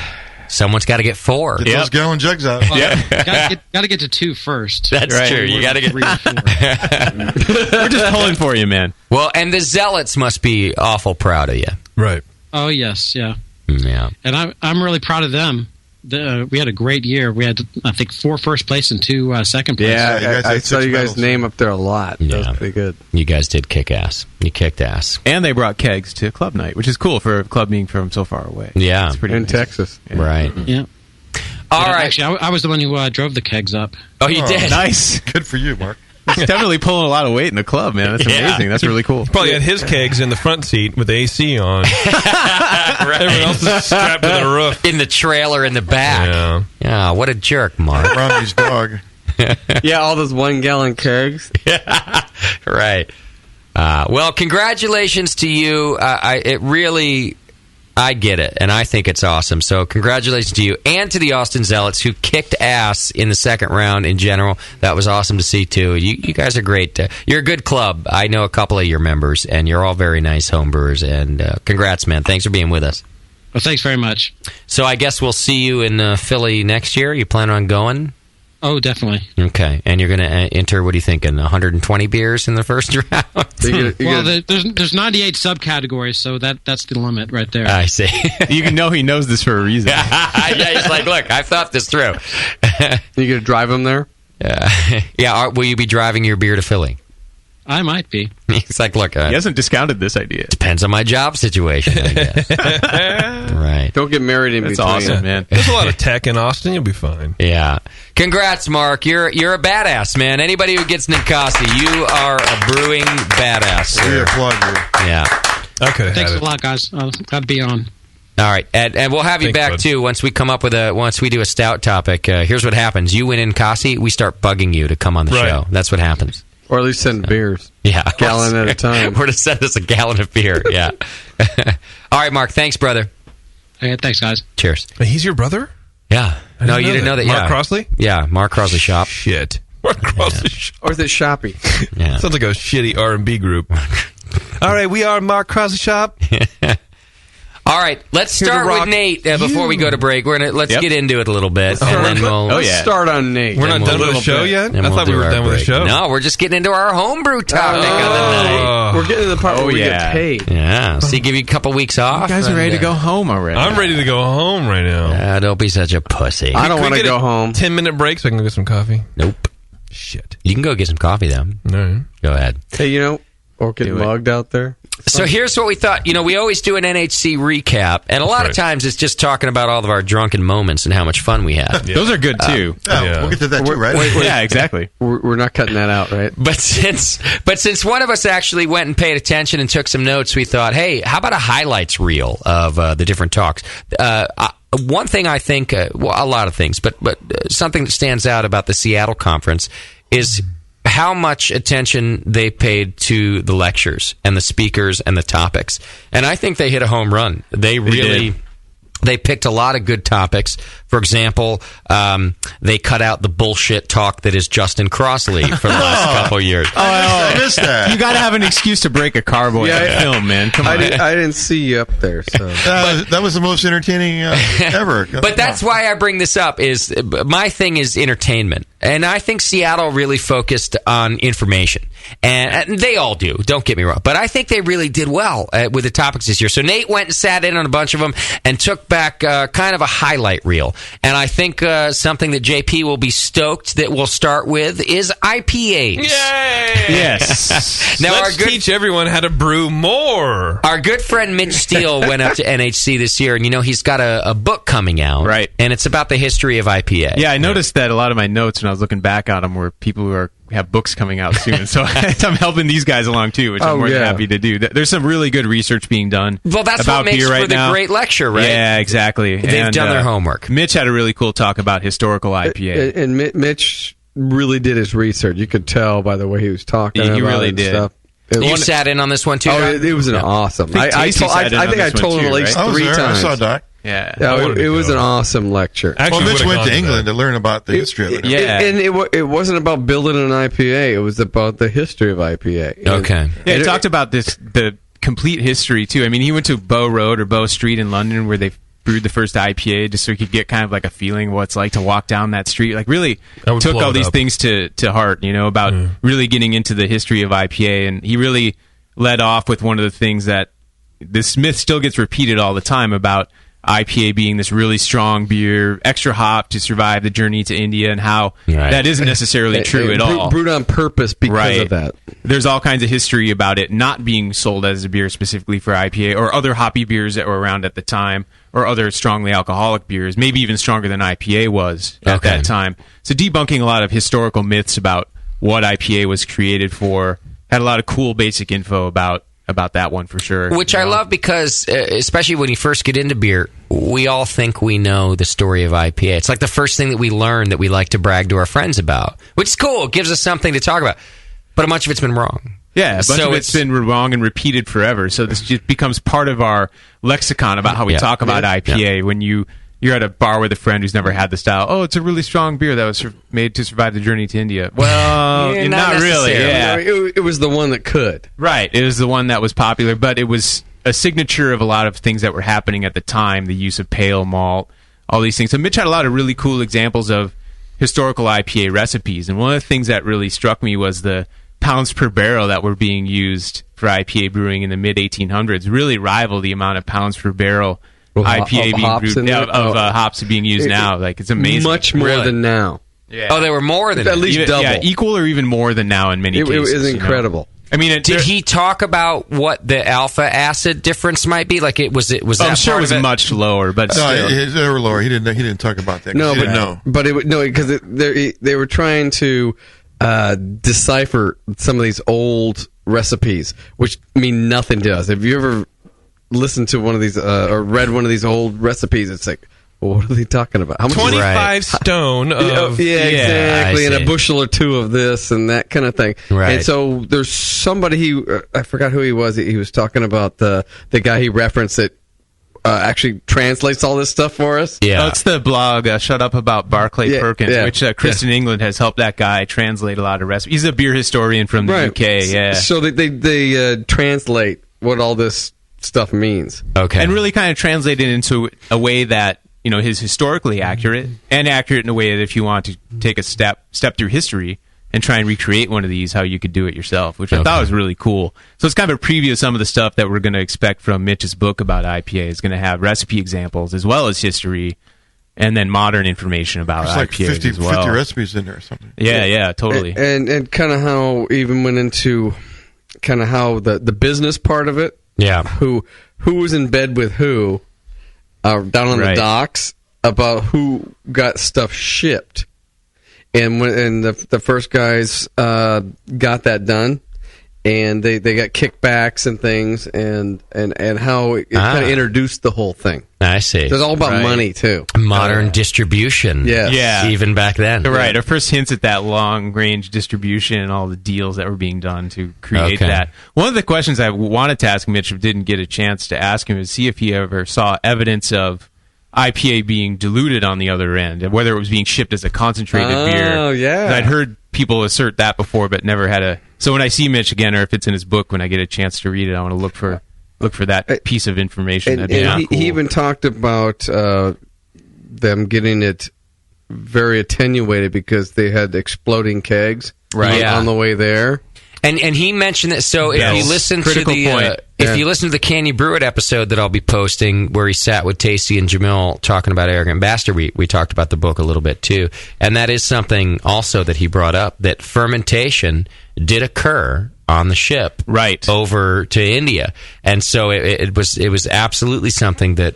I: Someone's got to get 4.
E: Get those gallon jugs out.
D: Got to get to 2 first.
I: That's right. True. You got to get
D: 3 or 4.
J: We're just pulling for you, man.
I: Well, and the Zealots must be awful proud of you.
A: Right.
D: Oh, yes, yeah.
I: Yeah.
D: And I'm really proud of them. We had a great year. We had, I think, 4 first place and 2 second place.
T: Yeah, I saw you guys' name up there a lot. That was pretty good.
I: You guys did kick ass. You kicked ass.
J: And they brought kegs to club night, which is cool for a club being from so far away.
I: Yeah.
J: It's pretty
T: in
J: amazing.
T: Texas.
J: Yeah.
I: Right.
D: Yeah.
I: All right.
D: Actually, I was the one who drove the kegs up.
I: Oh, you did?
J: Nice.
E: Good for you, Mark.
J: He's definitely pulling a lot of weight in the club, man. That's amazing. That's really cool.
A: Probably had his kegs in the front seat with the AC on.
I: Right.
A: Everyone else is strapped to the roof.
I: In the trailer in the back. Yeah, what a jerk, Mark.
E: Romney's dog.
T: Yeah, all those 1-gallon kegs.
I: Right. Well, congratulations to you. I get it, and I think it's awesome. So congratulations to you and to the Austin Zealots, who kicked ass in the second round in general. That was awesome to see, too. You guys are great. You're a good club. I know a couple of your members, and you're all very nice homebrewers. And congrats, man. Thanks for being with us.
D: Well, thanks very much.
I: So I guess we'll see you in Philly next year. You plan on going?
D: Oh, definitely.
I: Okay. And you're going to enter, what are you thinking, 120 beers in the first round?
D: There's 98 subcategories, so that's the limit right there.
I: I see.
J: You can know he knows this for a reason.
I: Yeah, he's like, look, I've thought this through.
T: You going to drive them there?
I: Yeah. Will you be driving your beer to Philly?
D: I might be.
I: He's like, look,
J: he hasn't discounted this idea.
I: Depends on my job situation, I guess. Right.
T: Don't get married in
J: That's
T: between.
J: awesome, man.
A: There's a lot of tech in Austin. You'll be fine.
I: Yeah. Congrats, Mark. You're a badass, man. Anybody who gets Ninkasi, you are a brewing badass.
E: We applaud you.
I: Yeah.
A: Okay.
D: Thanks a lot, guys. Glad to be on.
I: All right, and we'll have you back
A: bud.
I: too once we come up with once we do a stout topic. Here's what happens: you win Ninkasi, we start bugging you to come on the show. That's what happens.
T: Or at least send beers.
I: Yeah,
T: gallon at a time.
I: We're to send us a gallon of beer. Yeah. All right, Mark. Thanks, brother.
D: Hey, thanks, guys.
I: Cheers.
A: He's your brother?
I: Yeah. No, you didn't know that.
A: Mark
I: Yeah.
A: Crossley?
I: Yeah, Mark Crossley Shop.
A: Shit. Mark Crossley Shop.
T: Or is it Shoppy?
I: Yeah.
A: Sounds like a shitty R&B group. All right, we are Mark Crossley Shop.
I: All right, let's start with Nate before we go to break. Let's get into it a little bit, and then we'll
T: Let's start on Nate.
A: We're not done with the show yet? I thought we were done with the show.
I: No, we're just getting into our homebrew topic of the night.
T: We're getting to the part where we get paid.
I: Yeah, so give you a couple weeks off.
J: You guys are ready to go home already.
A: I'm ready to go home right now.
I: Don't be such a pussy.
T: I don't want to go home.
A: 10-minute break so I can go get some coffee.
I: Nope.
A: Shit.
I: You can go get some coffee, though.
A: All right.
I: Go ahead.
T: Hey, or get mugged out there.
I: So here's what we thought. We always do an NHC recap, and a lot of times it's just talking about all of our drunken moments and how much fun we had.
J: Those are good, too.
E: We'll get to that, too, right?
J: Yeah, exactly.
T: We're not cutting that out, right?
I: But since one of us actually went and paid attention and took some notes, we thought, hey, how about a highlights reel of the different talks? One thing I think, a lot of things, but something that stands out about the Seattle conference is how much attention they paid to the lectures and the speakers and the topics. And I think they hit a home run. They really... They picked a lot of good topics. For example, they cut out the bullshit talk that is Justin Crossley for the last couple years.
E: I missed that.
J: You got to have an excuse to break a carboy in a film, man. Come on.
T: I didn't see you up there. So
E: that was the most entertaining ever.
I: But that's why I bring this up. Is my thing is entertainment, and I think Seattle really focused on information, and they all do. Don't get me wrong, but I think they really did well with the topics this year. So Nate went and sat in on a bunch of them and took back kind of a highlight reel. And I think something that JP will be stoked that we'll start with is IPAs.
A: Yay!
J: Yes.
A: Now let's teach everyone how to brew more.
I: Our good friend Mitch Steele went up to NHC this year, and he's got a book coming out.
J: Right.
I: And it's about the history of IPA.
J: Yeah, I noticed that a lot of my notes when I was looking back on them were people who have books coming out soon. So I'm helping these guys along too, which I'm more than happy to do. There's some really good research being done.
I: Well, that's
J: about
I: what makes
J: beer
I: for
J: right
I: the
J: now.
I: great lecture, right?
J: Yeah, exactly.
I: They've done their homework.
J: Mitch had a really cool talk about historical IPA.
T: And Mitch really did his research. You could tell by the way he was talking.
J: He
T: about
J: really
T: it and
J: did.
T: Stuff.
I: You sat in on this one too?
T: Oh, it was awesome. I think I told him at least 3 times.
E: I saw Doc.
J: Yeah,
T: it was an awesome lecture.
E: Actually, Mitch went to England to learn about the history of it.
T: And it wasn't about building an IPA. It was about the history of IPA.
I: Okay.
J: Yeah, he talked about the complete history too. I mean, he went to Bow Road or Bow Street in London where they brewed the first IPA just so he could get kind of like a feeling of what it's like to walk down that street. Like really took all these things to heart, about really getting into the history of IPA. And he really led off with one of the things that this myth still gets repeated all the time about IPA being this really strong beer, extra hop to survive the journey to India, and how that isn't necessarily true at all.
T: Brewed on purpose because of that.
J: There's all kinds of history about it not being sold as a beer specifically for IPA or other hoppy beers that were around at the time, or other strongly alcoholic beers, maybe even stronger than IPA was at that time. So debunking a lot of historical myths about what IPA was created for, had a lot of cool basic info about that one for sure.
I: Which I love because, especially when you first get into beer, we all think we know the story of IPA. It's like the first thing that we learn that we like to brag to our friends about, which is cool. It gives us something to talk about. But a bunch of it's been wrong.
J: Yeah, a bunch of it's been wrong and repeated forever. So this just becomes part of our lexicon about how we talk about IPA. When you're at a bar with a friend who's never had the style. Oh, it's a really strong beer that was made to survive the journey to India. Well, not really. Yeah.
T: It was the one that could.
J: Right. It was the one that was popular, but it was a signature of a lot of things that were happening at the time, the use of pale malt, all these things. So Mitch had a lot of really cool examples of historical IPA recipes, and one of the things that really struck me was the pounds per barrel that were being used for IPA brewing in the mid-1800s really rival the amount of pounds per barrel IPA being brewed hops being used now. Like, it's amazing.
T: Much more than now.
I: Yeah. Oh, they were more than
T: at least double.
J: Yeah, equal or even more than now in many cases.
T: It was incredible.
J: I mean,
I: did he talk about what the alpha acid difference might be? Like, was that
J: I'm sure it was much lower, but
E: no, they were lower. He didn't talk about that.
T: No,
E: he didn't know.
T: But because they were trying to decipher some of these old recipes, which mean nothing to us. Have you ever listened to one of these or read one of these old recipes? It's like, well, what are they talking about? How much
A: 25 stone of...
T: exactly, and a bushel or two of this and that kind of thing.
I: Right.
T: And so there's somebody, I forgot who he was. He was talking about the guy he referenced that actually translates all this stuff for us.
J: Yeah. Oh, it's the blog, Shut Up About Barclay Perkins, which Kristen England has helped that guy translate a lot of recipes. He's a beer historian from the UK, yeah.
T: So they translate what all this stuff means.
I: Okay.
J: And really kind of translate it into a way that is historically accurate, and accurate in a way that if you want to take a step through history and try and recreate one of these, how you could do it yourself, which I thought was really cool. So it's kind of a preview of some of the stuff that we're going to expect from Mitch's book about IPA. It's going to have recipe examples as well as history, and then modern information about IPAs
E: like 50
J: as well.
E: 50 recipes in there or something.
J: Yeah, totally.
T: And kind of how even went into kind of how the business part of it.
I: Yeah.
T: Who was in bed with who down on the docks about who got stuff shipped. And when the first guys got that done, and they got kickbacks and things, and how it kind of introduced the whole thing.
I: I see.
T: It's all about money too.
I: Modern distribution.
T: Yeah.
I: Even back then.
J: Right. Our first hints at that long range distribution and all the deals that were being done to create that. One of the questions I wanted to ask Mitch, but didn't get a chance to ask him, is see if he ever saw evidence of IPA being diluted on the other end, and whether it was being shipped as a concentrated beer.
T: Oh, yeah.
J: I'd heard people assert that before, but never had a. So when I see Mitch again, or if it's in his book, when I get a chance to read it, I want to look for that piece of information.
T: And
J: cool.
T: He even talked about them getting it very attenuated because they had exploding kegs on the way there.
I: And he mentioned that. So if you listen to the you listen to the Can You Brew It episode that I'll be posting, where he sat with Tasty and Jamil talking about Arrogant Bastard, we talked about the book a little bit too, and that is something also that he brought up, that fermentation did occur on the ship over to India, and so it was absolutely something that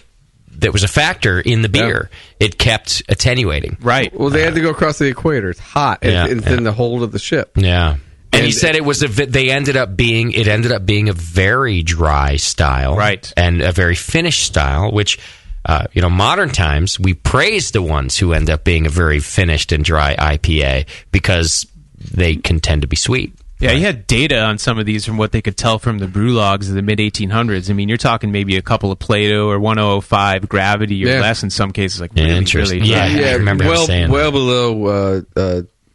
I: was a factor in the beer. It kept attenuating.
J: Right.
T: Well, they had to go across the equator. It's hot. It's in the hold of the ship.
I: Yeah. And he said it was it ended up being a very dry style, and a very finished style, which modern times we praise the ones who end up being a very finished and dry IPA because they can tend to be sweet.
J: Yeah, he had data on some of these from what they could tell from the brew logs of the mid-1800s. I mean, you're talking maybe a couple of Plato or 1005 gravity or less in some cases. Like really dry.
I: I remember him saying
T: well below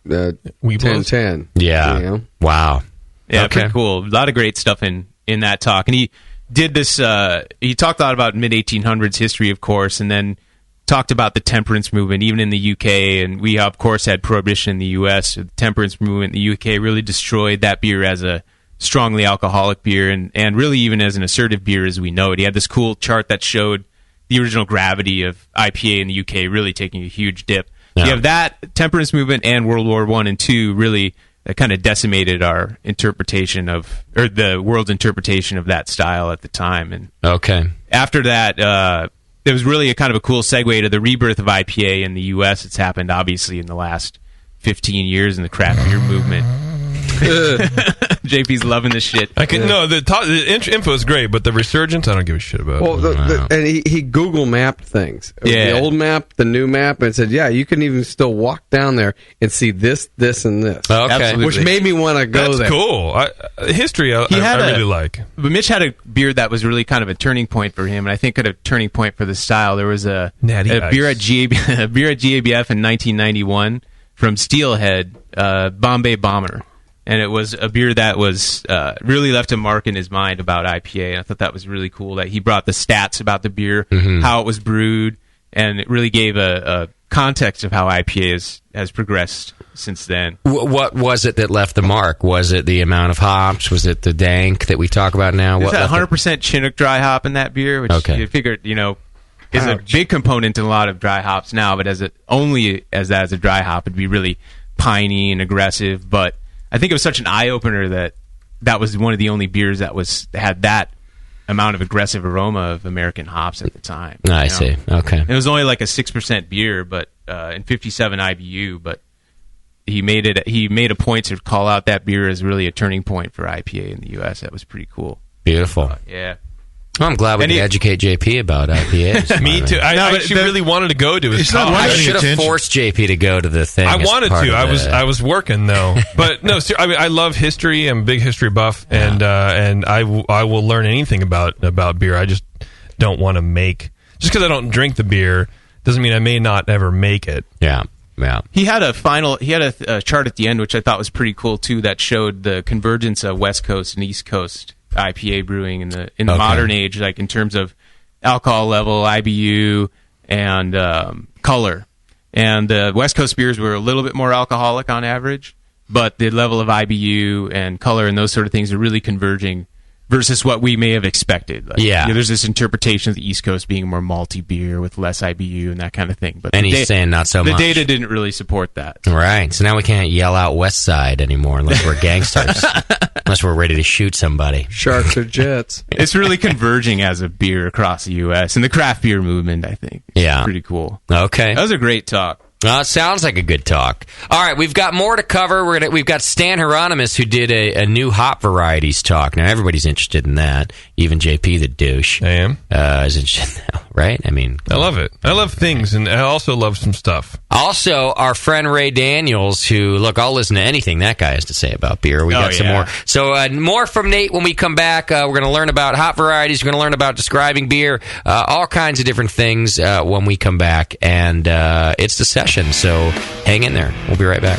T: 1010.
I: Yeah.
T: You know?
I: Wow.
J: Yeah, pretty cool. A lot of great stuff in that talk. And he did this, he talked a lot about mid-1800s history, of course, and then talked about the temperance movement, even in the UK. And we, of course, had prohibition in the US. The temperance movement in the UK really destroyed that beer as a strongly alcoholic beer and really even as an assertive beer as we know it. He had this cool chart that showed the original gravity of IPA in the UK really taking a huge dip. You have that temperance movement and World War I and II really kind of decimated our interpretation of, or the world's interpretation of that style at the time. And after that, it was really a kind of a cool segue to the rebirth of IPA in the U.S. It's happened obviously in the last 15 years in the craft beer movement. JP's loving this shit.
A: The info is great, but the resurgence, I don't give a shit about.
T: Well, and he Google mapped things.
A: Yeah.
T: The old map, the new map, and said, you can even still walk down there and see this, this, and this.
J: Absolutely.
T: Which made me want to go there.
A: That's cool. History, I really like.
J: But Mitch had a beer that was really kind of a turning point for him, and I think a turning point for the style. There was a beer at GABF in 1991 from Steelhead, Bombay Bomber. And it was a beer that was really left a mark in his mind about IPA. And I thought that was really cool that he brought the stats about the beer, how it was brewed, and it really gave a context of how IPA has progressed since then.
I: What was it that left the mark? Was it the amount of hops? Was it the dank that we talk about now?
J: There's that 100% Chinook dry hop in that beer, which you figured, is a big component in a lot of dry hops now. But as a dry hop, it'd be really piney and aggressive. But I think it was such an eye-opener that was one of the only beers that had that amount of aggressive aroma of American hops at the time.
I: I see. Okay.
J: It was only like a 6% beer, but and 57 IBU, but he made a point to call out that beer as really a turning point for IPA in the U.S. That was pretty cool.
I: Beautiful.
J: Yeah.
I: Well, I'm glad we can educate JP about IPAs.
A: Me too. I actually really wanted to go to his talk.
I: I should have forced JP to go to the thing.
A: I wanted to. I was working though, but no. I love history. I'm a big history buff, and I will learn anything about beer. I just don't want to make. Just because I don't drink the beer doesn't mean I may not ever make it.
I: Yeah.
J: He had a chart at the end, which I thought was pretty cool too, that showed the convergence of West Coast and East Coast IPA brewing in the modern age, like in terms of alcohol level, IBU, and color. And West Coast beers were a little bit more alcoholic on average, but the level of IBU and color and those sort of things are really converging versus what we may have expected. There's this interpretation of the East Coast being more malty beer with less IBU and that kind of thing. But
I: he's saying not so much.
J: The data didn't really support that.
I: Right. So now we can't yell out West Side anymore unless we're gangsters. Unless we're ready to shoot somebody.
T: Sharks or jets.
J: It's really converging as a beer across the U.S. and the craft beer movement, I think.
I: It's
J: pretty cool.
I: Okay.
J: That was a great talk.
I: It sounds like a good talk. All right, we've got more to cover. We've got Stan Hieronymus, who did a new hop varieties talk. Now, everybody's interested in that. Even JP, the douche.
A: I am.
I: Is interested now, right? I mean,
A: I love it. I love things, and I also love some stuff.
I: Also, our friend Ray Daniels, who, look, I'll listen to anything that guy has to say about beer. We got some more. So, more from Nate when we come back. We're going to learn about hop varieties. We're going to learn about describing beer, all kinds of different things when we come back. And it's the session. So hang in there. We'll be right back.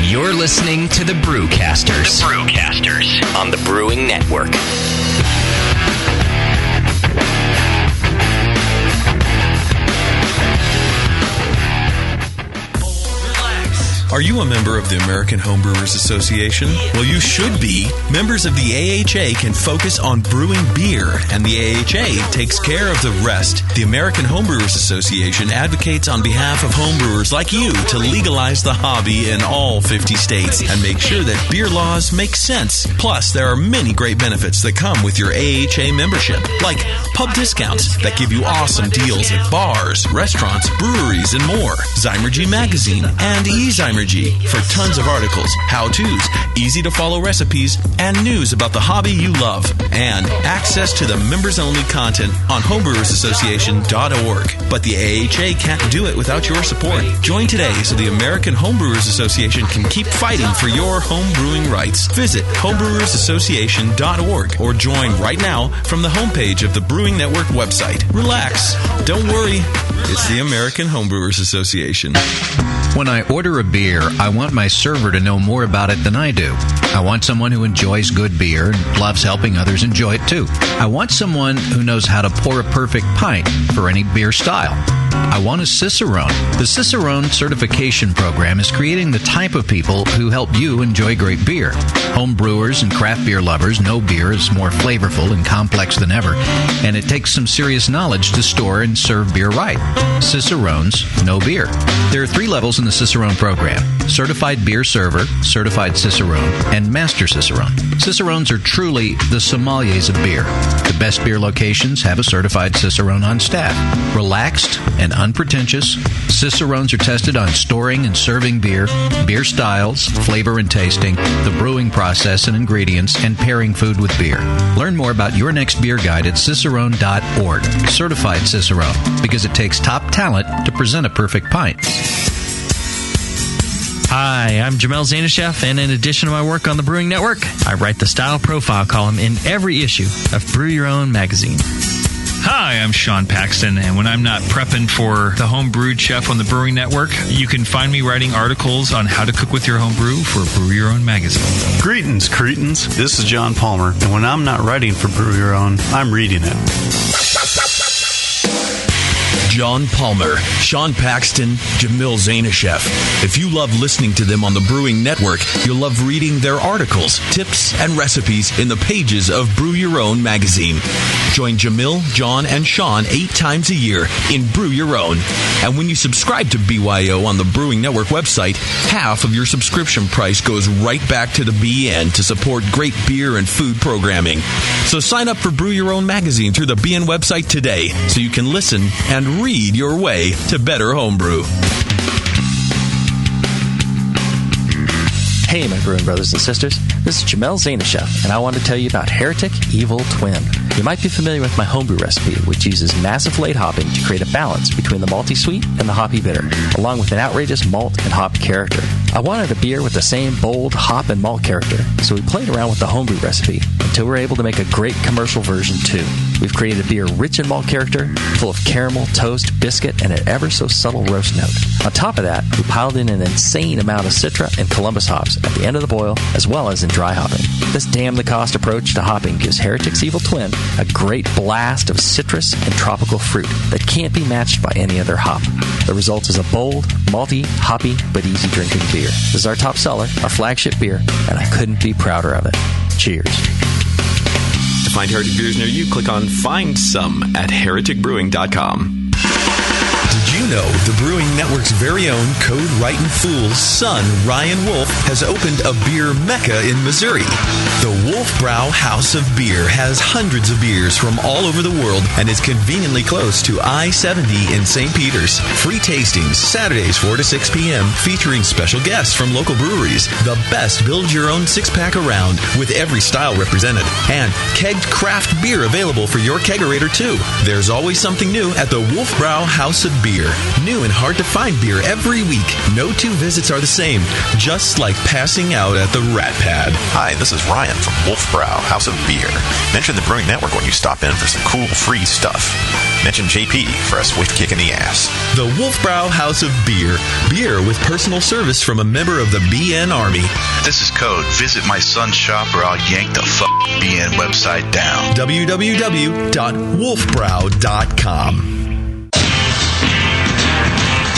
O: You're listening to the Brewcasters. On the Brewing Network.
B: Are you a member of the American Homebrewers Association? Well, you should be. Members of the AHA can focus on brewing beer, and the AHA takes care of the rest. The American Homebrewers Association advocates on behalf of homebrewers like you to legalize the hobby in all 50 states and make sure that beer laws make sense. Plus, there are many great benefits that come with your AHA membership, like pub discounts that give you awesome deals at bars, restaurants, breweries, and more. Zymergy Magazine and eZymergy for tons of articles, how-tos, easy-to-follow recipes, and news about the hobby you love. And access to the members-only content on homebrewerassociation.org. But the AHA can't do it without your support. Join today so the American Homebrewers Association can keep fighting for your home brewing rights. Visit homebrewerassociation.org or join right now from the homepage of the Brewing Network website. Relax. Don't worry. It's the American Homebrewers Association.
P: When I order a beer, I want my server to know more about it than I do. I want someone who enjoys good beer and loves helping others enjoy it too. I want someone who knows how to pour a perfect pint for any beer style. I want a Cicerone. The Cicerone certification program is creating the type of people who help you enjoy great beer. Home brewers and craft beer lovers know beer is more flavorful and complex than ever, and it takes some serious knowledge to store and serve beer right. Cicerones know beer. There are 3 levels in the Cicerone program: Certified Beer Server, Certified Cicerone, and Master Cicerone. Cicerones are truly the sommeliers of beer. The best beer locations have a certified Cicerone on staff. Relaxed and unpretentious, Cicerones are tested on storing and serving beer, beer styles, flavor and tasting, the brewing process and ingredients, and pairing food with beer. Learn more about your next beer guide at cicerone.org. Certified Cicerone, because it takes top talent to present a perfect pint.
C: Hi, I'm Jamel Zanishev, and in addition to my work on the Brewing Network, I write the Style Profile column in every issue of Brew Your Own magazine.
S: Hi, I'm Sean Paxton, and when I'm not prepping for the Home Brewed Chef on the Brewing Network, you can find me writing articles on how to cook with your home brew for Brew Your Own magazine.
X: Greetings, cretins. This is John Palmer, and when I'm not writing for Brew Your Own, I'm reading it.
B: John Palmer, Sean Paxton, Jamil Zanishev. If you love listening to them on the Brewing Network, you'll love reading their articles, tips, and recipes in the pages of Brew Your Own magazine. Join Jamil, John, and Sean 8 times a year in Brew Your Own. And when you subscribe to BYO on the Brewing Network website, half of your subscription price goes right back to the BN to support great beer and food programming. So sign up for Brew Your Own magazine through the BN website today so you can listen and read your way to better homebrew.
Y: Hey, my brewing brothers and sisters. This is Jamel Zanishev, and I want to tell you about Heretic Evil Twin. You might be familiar with my homebrew recipe, which uses massive late hopping to create a balance between the malty sweet and the hoppy bitter, along with an outrageous malt and hop character. I wanted a beer with the same bold hop and malt character, so we played around with the homebrew recipe until we were able to make a great commercial version too. We've created a beer rich in malt character, full of caramel, toast, biscuit, and an ever so subtle roast note. On top of that, we piled in an insane amount of Citra and Columbus hops at the end of the boil, as well as in dry hopping. This damn-the-cost approach to hopping gives Heretic's Evil Twin a great blast of citrus and tropical fruit that can't be matched by any other hop. The result is a bold, malty, hoppy, but easy-drinking beer. This is our top seller, our flagship beer, and I couldn't be prouder of it. Cheers.
B: To find Heretic beers near you, click on Find Some at hereticbrewing.com. Did you know the Brewing Network's very own Code Right and Fool's son, Ryan Wolf, has opened a beer mecca in Missouri. The Wolfbrow House of Beer has hundreds of beers from all over the world and is conveniently close to I-70 in St. Peters. Free tastings Saturdays 4 to 6 p.m. featuring special guests from local breweries. The best build-your-own six-pack around with every style represented. And kegged craft beer available for your kegerator too. There's always something new at the Wolfbrow House of Beer. New and hard-to-find beer every week. No two visits are the same, just like passing out at the Rat Pad.
G: Hi, this is Ryan from Wolfbrow House of Beer. Mention the Brewing Network when you stop in for some cool free stuff. Mention JP for a swift kick in the ass.
B: The Wolfbrow House of Beer. Beer with personal service from a member of the BN Army.
K: This is Code. Visit my son's shop or I'll yank the BN website down.
B: www.wolfbrow.com.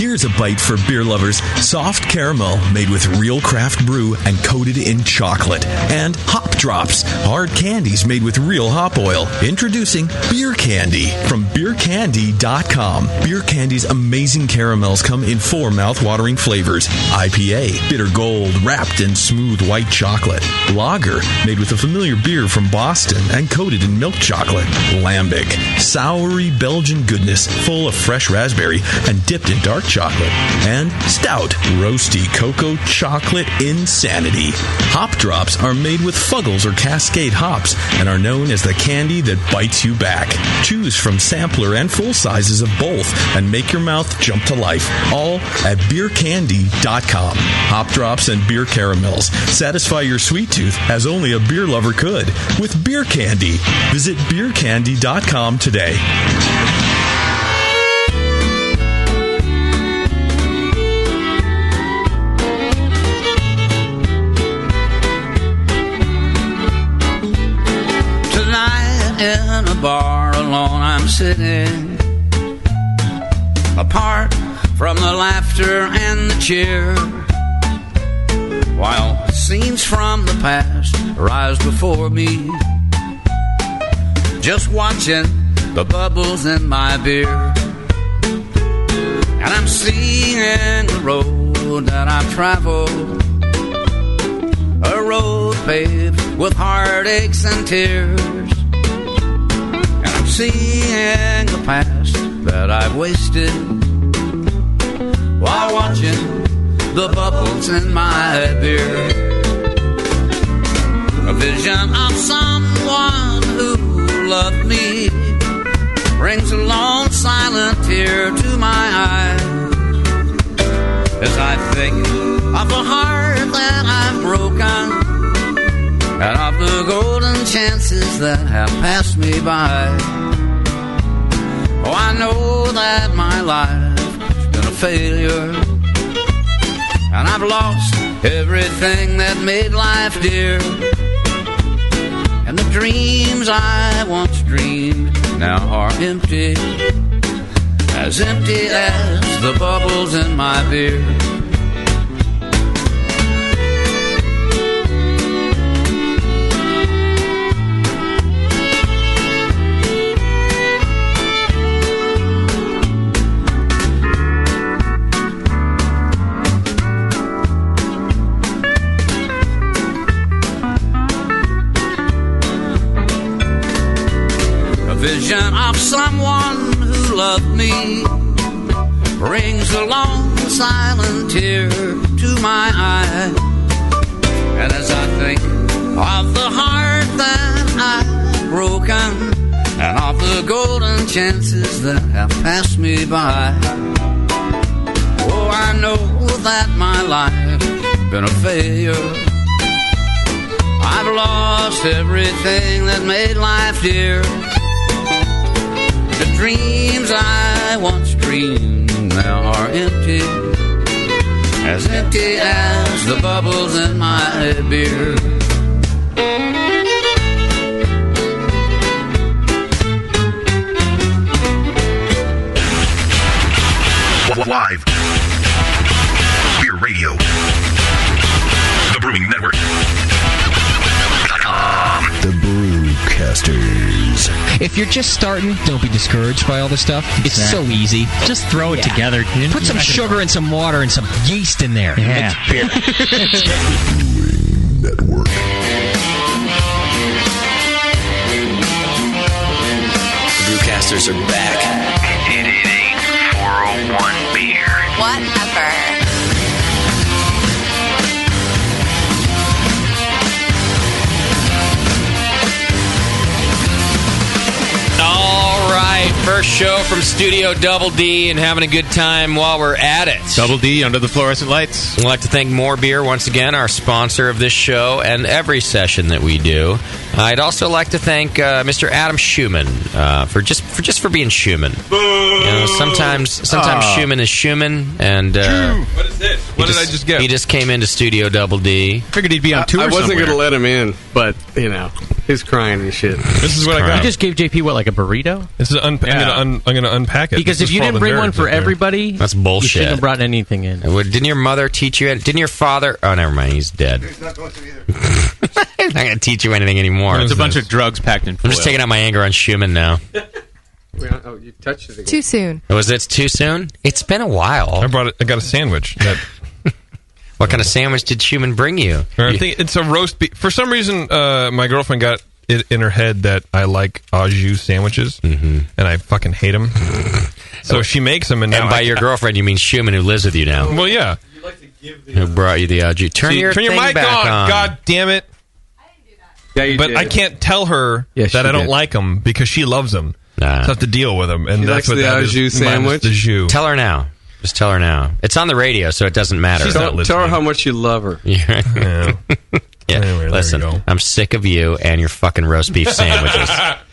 B: Here's a bite for beer lovers. Soft caramel made with real craft brew and coated in chocolate. And hop drops, hard candies made with real hop oil. Introducing Beer Candy from beercandy.com. Beer Candy's amazing caramels come in 4 mouth-watering flavors. IPA, bitter gold, wrapped in smooth white chocolate. Lager, made with a familiar beer from Boston and coated in milk chocolate. Lambic, soury Belgian goodness full of fresh raspberry and dipped in dark chocolate. And stout, roasty cocoa chocolate insanity. Hop drops are made with Fuggles or Cascade hops and are known as the candy that bites you back. Choose from sampler and full sizes of both and make your mouth jump to life. All at beercandy.com. Hop drops and beer caramels. Satisfy your sweet tooth as only a beer lover could with Beer Candy. Visit beercandy.com today.
L: In a bar alone I'm sitting, apart from the laughter and the cheer, while scenes from the past rise before me, just watching the bubbles in my beer. And I'm seeing the road that I've traveled, a road paved with heartaches and tears. Seeing the past that I've wasted while watching the bubbles in my beer. A vision of someone who loved me brings a long silent tear to my eyes as I think of the heart that I've broken and of the golden chances that have passed me by. Oh, I know that my life's been a failure, and I've lost everything that made life dear. And the dreams I once dreamed now are empty as the bubbles in my beer. Vision of someone who loved me brings a long silent tear to my eye. And as I think of the heart that I've broken and of the golden chances that have passed me by, oh, I know that my life's been a failure. I've lost everything that made life dear. The dreams I once dreamed now are empty as the bubbles in my beer.
K: Live Beer Radio, the Brewing Network.
Q: The Brewcasters.
N: If you're just starting, don't be discouraged by all this stuff. It's so easy.
C: Just throw it together.
N: Put some sugar and some water and some yeast in there.
C: Yeah.
N: Beer.
Q: Network.
O: Brewcasters are back.
K: It ain't 401 beer.
R: Whatever.
I: All right, first show from Studio Double D and having a good time while we're at it.
J: Double D under the fluorescent lights.
I: I'd like to thank More Beer once again, our sponsor of this show and every session that we do. I'd also like to thank Mr. Adam Schumann for being Schumann. You know, sometimes Schumann is Schumann, and
A: what is this? What did I just get?
I: He just came into Studio Double D.
J: Figured he'd be on tour.
T: I wasn't
J: somewhere.
T: going to let him in, but he's crying and shit.
A: This is what I got.
M: You just gave JP what, like a burrito?
A: This is I'm going to unpack it.
M: Because
A: This
M: if
A: is
M: you
A: for all
M: didn't
A: the
M: bring
A: nerds
M: one for
A: out there.
I: That's
M: everybody, you shouldn't
I: bullshit.
M: have brought anything in.
I: Didn't your mother teach you? Didn't your father? Oh, never mind. He's dead.
E: He's not going to either.
I: He's not going to teach you anything anymore.
J: It's a bunch of drugs packed in foil.
I: I'm just taking out my anger on Schumann now.
T: Oh, you touched it again.
R: Too soon.
I: Was it too soon? It's been a while.
A: I got a sandwich.
I: What kind of sandwich did Schumann bring you?
A: I think it's a roast beef. For some reason, my girlfriend got it in her head that I like au jus sandwiches, and I fucking hate them. So she makes them, and now
I: by your girlfriend, you mean Schumann, who lives with you now?
A: Well, yeah.
I: Who brought you the au jus? Turn your thing
A: mic
I: back on.
A: God damn it!
T: Yeah, you
A: But
T: did.
A: I can't tell her
T: Yes,
A: that
T: you
A: I don't
T: did.
A: like them because she loves them.
I: Nah.
A: So I have to deal with them, and
T: She
A: that's
T: likes
A: what
T: the
A: that
T: au
A: is,
T: jus
A: minus
T: sandwich?
A: the jus.
I: Tell her now. Just tell her now. It's on the radio, so it doesn't matter.
A: She's not listening.
T: Tell her how much you love her.
A: Yeah. Anyway, there
I: Listen,
A: you go.
I: I'm sick of you and your fucking roast beef sandwiches.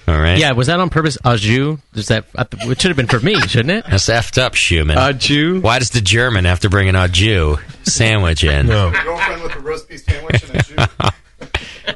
I: All right?
M: Yeah, was that on purpose? Au jus? It should have been for me, shouldn't it?
I: That's effed up, Schumann.
T: Au jus?
I: Why does the German have to bring an au jus sandwich in?
A: No.
E: Girlfriend with a roast beef sandwich and a shoe.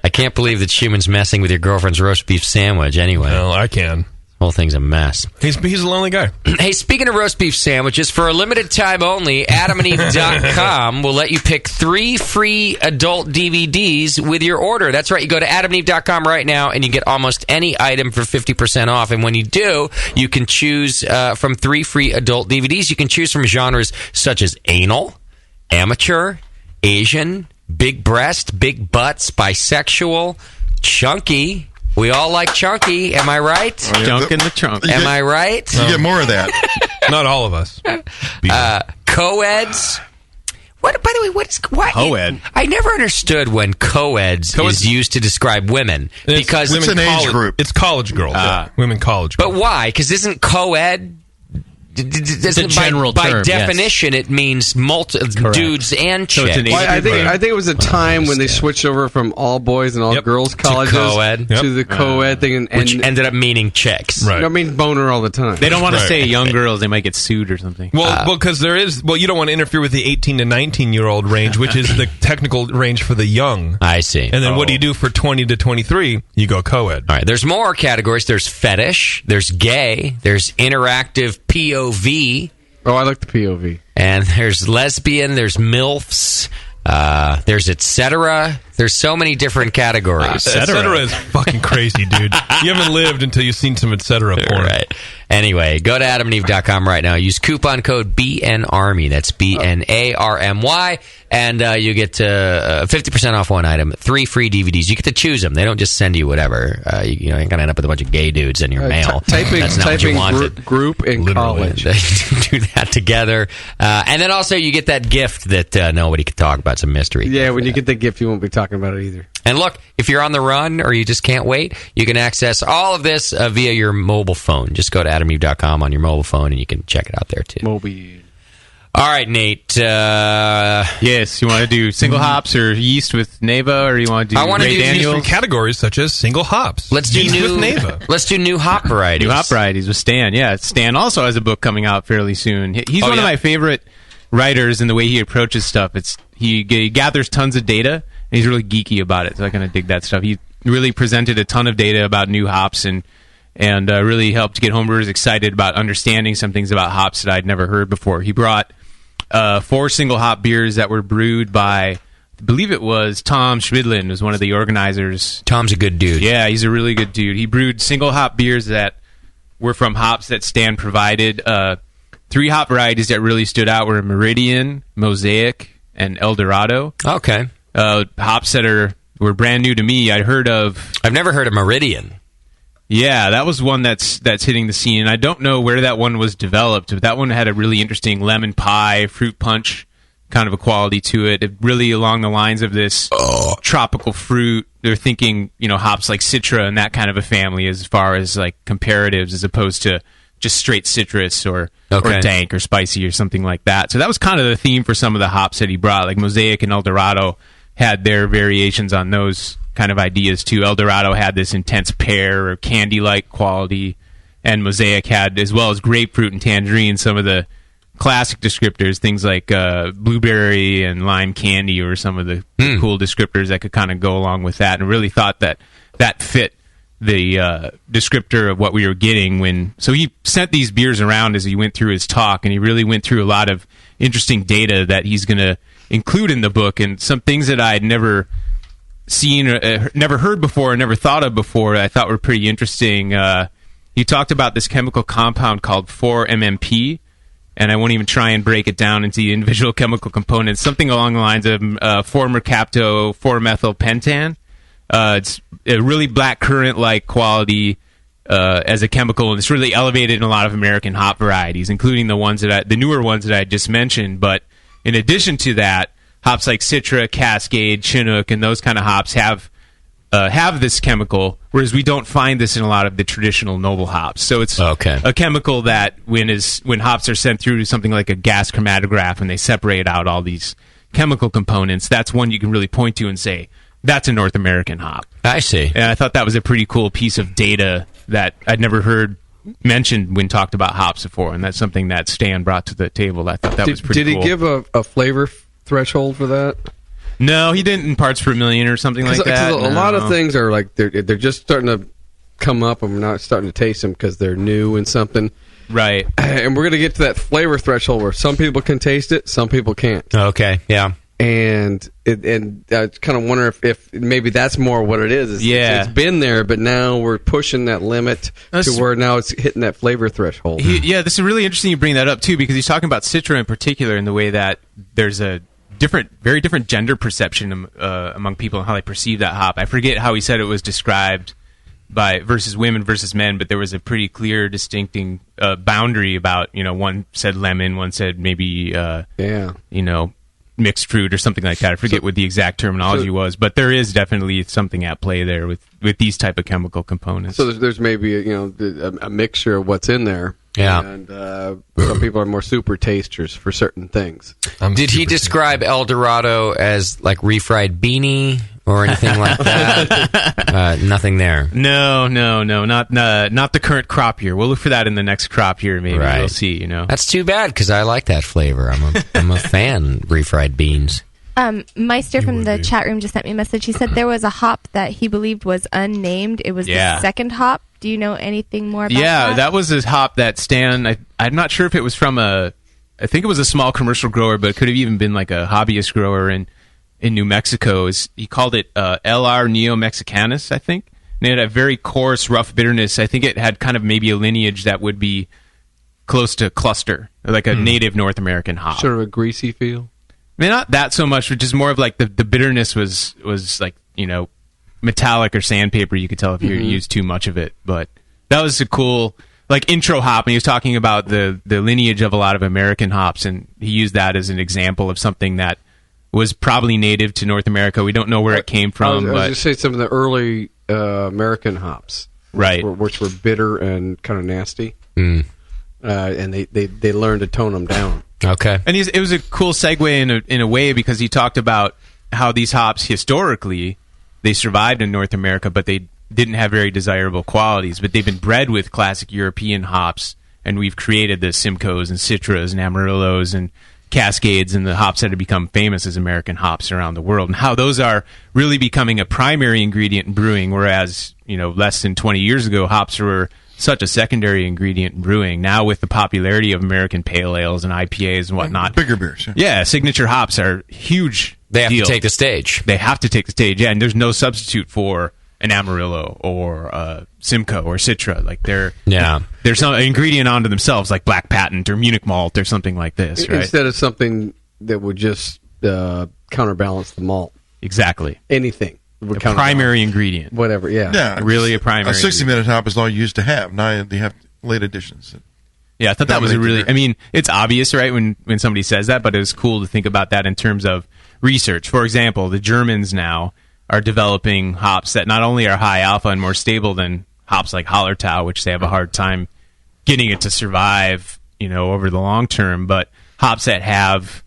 I: I can't believe that Schumann's messing with your girlfriend's roast beef sandwich anyway.
A: Well, I can.
I: The whole thing's a mess.
A: He's a lonely guy.
I: Hey, speaking of roast beef sandwiches, for a limited time only, AdamandEve.com will let you pick 3 free adult DVDs with your order. That's right. You go to AdamandEve.com right now, and you get almost any item for 50% off. And when you do, you can choose from 3 free adult DVDs. You can choose from genres such as anal, amateur, Asian, big breast, big butts, bisexual, chunky. We all like chunky. Am I right?
J: Junk in the trunk.
I: Am I right?
E: You get more of that.
A: Not all of us.
I: Co-eds. What? By the way, what is what?
J: Co-ed.
I: I never understood when co-eds is used to describe women because
E: It's an age group.
A: It's college girls. Women college girls.
I: But why? Because isn't co-ed?
M: It's a general
I: by
M: term,
I: definition, it means dudes and
J: So
I: chicks.
J: it's an age
T: Well, I think it was a time when they
I: understand.
T: switched over from all boys and all girls colleges
I: co-ed.
T: to the co-ed thing, and
I: which ended up meaning chicks.
A: Right.
T: I mean boner all the time.
J: They don't want to
A: Right.
J: say young girls; they might get sued or something.
A: Well, because there is. Well, you don't want to interfere with the 18 to 19-year-old range, which is the technical range for the young.
I: I see.
A: And then what do you do for 20 to 23? You go co-ed.
I: All right. There's more categories. There's fetish. There's gay. There's interactive POV.
T: Oh, I like the POV.
I: And there's lesbian. There's MILFs. There's etc. There's so many different categories.
A: Etc. is fucking crazy, dude. You haven't lived until you've seen some etc. porn.
I: Right. Anyway, go to AdamandEve.com right now. Use coupon code BNARMY. That's BNARMY. And you get 50% off one item, 3 free DVDs. You get to choose them. They don't just send you whatever. You ain't going to end up with a bunch of gay dudes in your mail. That's not what you wanted.
T: Group in college.
I: They do that together. And then also you get that gift that nobody can talk about. It's a mystery.
T: Yeah, when you get the gift, you won't be talking about it either.
I: And look, if you're on the run or you just can't wait, you can access all of this via your mobile phone. Just go to AdamandEve.com on your mobile phone and you can check it out there too.
T: Mobile.
I: All right, Nate.
J: Yes, you want to do single hops or yeast with Neva, or you want to do
I: I want to
J: Ray
I: do
J: Daniels?
A: From categories such as single hops.
I: Let's do
A: Yeast
I: new.
A: with Neva.
I: Let's do new hop varieties.
J: New hop varieties with Stan. Yeah, Stan also has a book coming out fairly soon. He's one of
I: yeah?
J: my favorite writers in the way he approaches stuff. He gathers tons of data, and he's really geeky about it. So I kind of dig that stuff. He really presented a ton of data about new hops and really helped get homebrewers excited about understanding some things about hops that I'd never heard before. He brought 4 single hop beers that were brewed by, I believe it was Tom Schmidlin was one of the organizers.
I: Tom's a good dude.
J: Yeah, he's a really good dude. He brewed single hop beers that were from hops that Stan provided. 3 hop varieties that really stood out were Meridian, Mosaic, and El Dorado.
I: Okay.
J: Hops that were brand new to me. I've
I: never heard of Meridian.
J: Yeah, that was one that's hitting the scene. And I don't know where that one was developed, but that one had a really interesting lemon pie, fruit punch kind of a quality to it. Really along the lines of this tropical fruit. They're thinking, hops like Citra and that kind of a family as far as like comparatives, as opposed to just straight citrus or dank or spicy or something like that. So that was kind of the theme for some of the hops that he brought. Like Mosaic and El Dorado had their variations on those kind of ideas too. El Dorado had this intense pear or candy-like quality, and Mosaic had, as well as grapefruit and tangerine, some of the classic descriptors, things like blueberry and lime candy, or some of the cool descriptors that could kind of go along with that, and really thought that fit the descriptor of what we were getting. So he sent these beers around as he went through his talk, and he really went through a lot of interesting data that he's going to include in the book, and some things that I had never seen, never heard before, never thought of before, I thought were pretty interesting. He talked about this chemical compound called 4-MMP, and I won't even try and break it down into the individual chemical components. Something along the lines of 4-mercapto 4-methylpentan. It's a really black currant-like quality as a chemical, and it's really elevated in a lot of American hop varieties, including the newer ones that I just mentioned. But in addition to that, hops like Citra, Cascade, Chinook, and those kind of hops have this chemical, whereas we don't find this in a lot of the traditional noble hops. So it's a chemical that when hops are sent through to something like a gas chromatograph and they separate out all these chemical components, that's one you can really point to and say, that's a North American hop.
I: I see.
J: And I thought that was a pretty cool piece of data that I'd never heard mentioned when talked about hops before, and that's something that Stan brought to the table. I thought that was pretty cool.
T: Did he give a flavor threshold for that?
J: No, he didn't in parts per million or something like that.
T: A lot of things are like they're just starting to come up, and we're not starting to taste them because they're new and something.
J: Right.
T: And we're going to get to that flavor threshold where some people can taste it, some people can't.
I: Okay, yeah.
T: And I kind of wonder if maybe that's more what it is. It's been there, but now we're pushing that limit to where now it's hitting that flavor threshold.
J: This is really interesting you bring that up, too, because he's talking about Citra in particular in the way that there's a very different gender perception among people and how they perceive that hop. I forget how he said it was described versus women versus men, but there was a pretty clear, distincting boundary about, one said lemon, one said maybe, mixed fruit or something like that. I forget what the exact terminology was, but there is definitely something at play there with these type of chemical components.
T: So there's maybe a mixture of what's in there.
I: Yeah.
T: And some people are more super tasters for certain things.
I: Did he describe El Dorado as like refried beanie or anything like that? Nothing there.
J: No, not the current crop year. We'll look for that in the next crop year. Maybe we'll see.
I: That's too bad because I like that flavor. I'm a fan. Refried beans.
H: Meister from the chat room just sent me a message. He said there was a hop that he believed was unnamed. It was the second hop. Do you know anything more about that?
J: Yeah, that was a hop that Stan, I'm not sure if it was from I think it was a small commercial grower, but it could have even been like a hobbyist grower in New Mexico. He called it LR Neo Mexicanus, I think. And it had a very coarse, rough bitterness. I think it had kind of maybe a lineage that would be close to cluster, like a native North American hop.
T: Sort of a greasy feel?
J: I mean, not that so much, but just more of like the bitterness was like, metallic or sandpaper. You could tell if you used too much of it. But that was a cool intro hop, and he was talking about the lineage of a lot of American hops, and he used that as an example of something that was probably native to North America. We don't know where it came from.
T: I was just say some of the early American hops,
J: right,
T: which were bitter and kind of nasty, and they learned to tone them down.
I: Okay,
J: and it was a cool segue in a way, because he talked about how these hops historically they survived in North America, but they didn't have very desirable qualities. But they've been bred with classic European hops, and we've created the Simcoes and Citras and Amarillos and Cascades and the hops that have become famous as American hops around the world, and how those are really becoming a primary ingredient in brewing, whereas less than 20 years ago hops were such a secondary ingredient in brewing. Now with the popularity of American pale ales and IPAs and whatnot,
E: bigger beers,
J: yeah, signature hops are huge
I: They have
J: deal.
I: to take the stage.
J: They have to take the stage, yeah, and there's no substitute for an Amarillo or Simcoe or Citra. Like there's some ingredient onto themselves, like Black Patent or Munich Malt or something like this, right?
T: Instead of something that would just counterbalance the malt.
J: Exactly.
T: Anything.
J: A primary ingredient.
T: Whatever, yeah.
J: Really a primary
E: A 60-minute hop is all you used to have. Now they have late additions.
J: Yeah, I thought that was I mean, it's obvious, right, when somebody says that, but it was cool to think about that in terms of research. For example, the Germans now are developing hops that not only are high alpha and more stable than hops like Hallertau, which they have a hard time getting it to survive, over the long term, but hops that have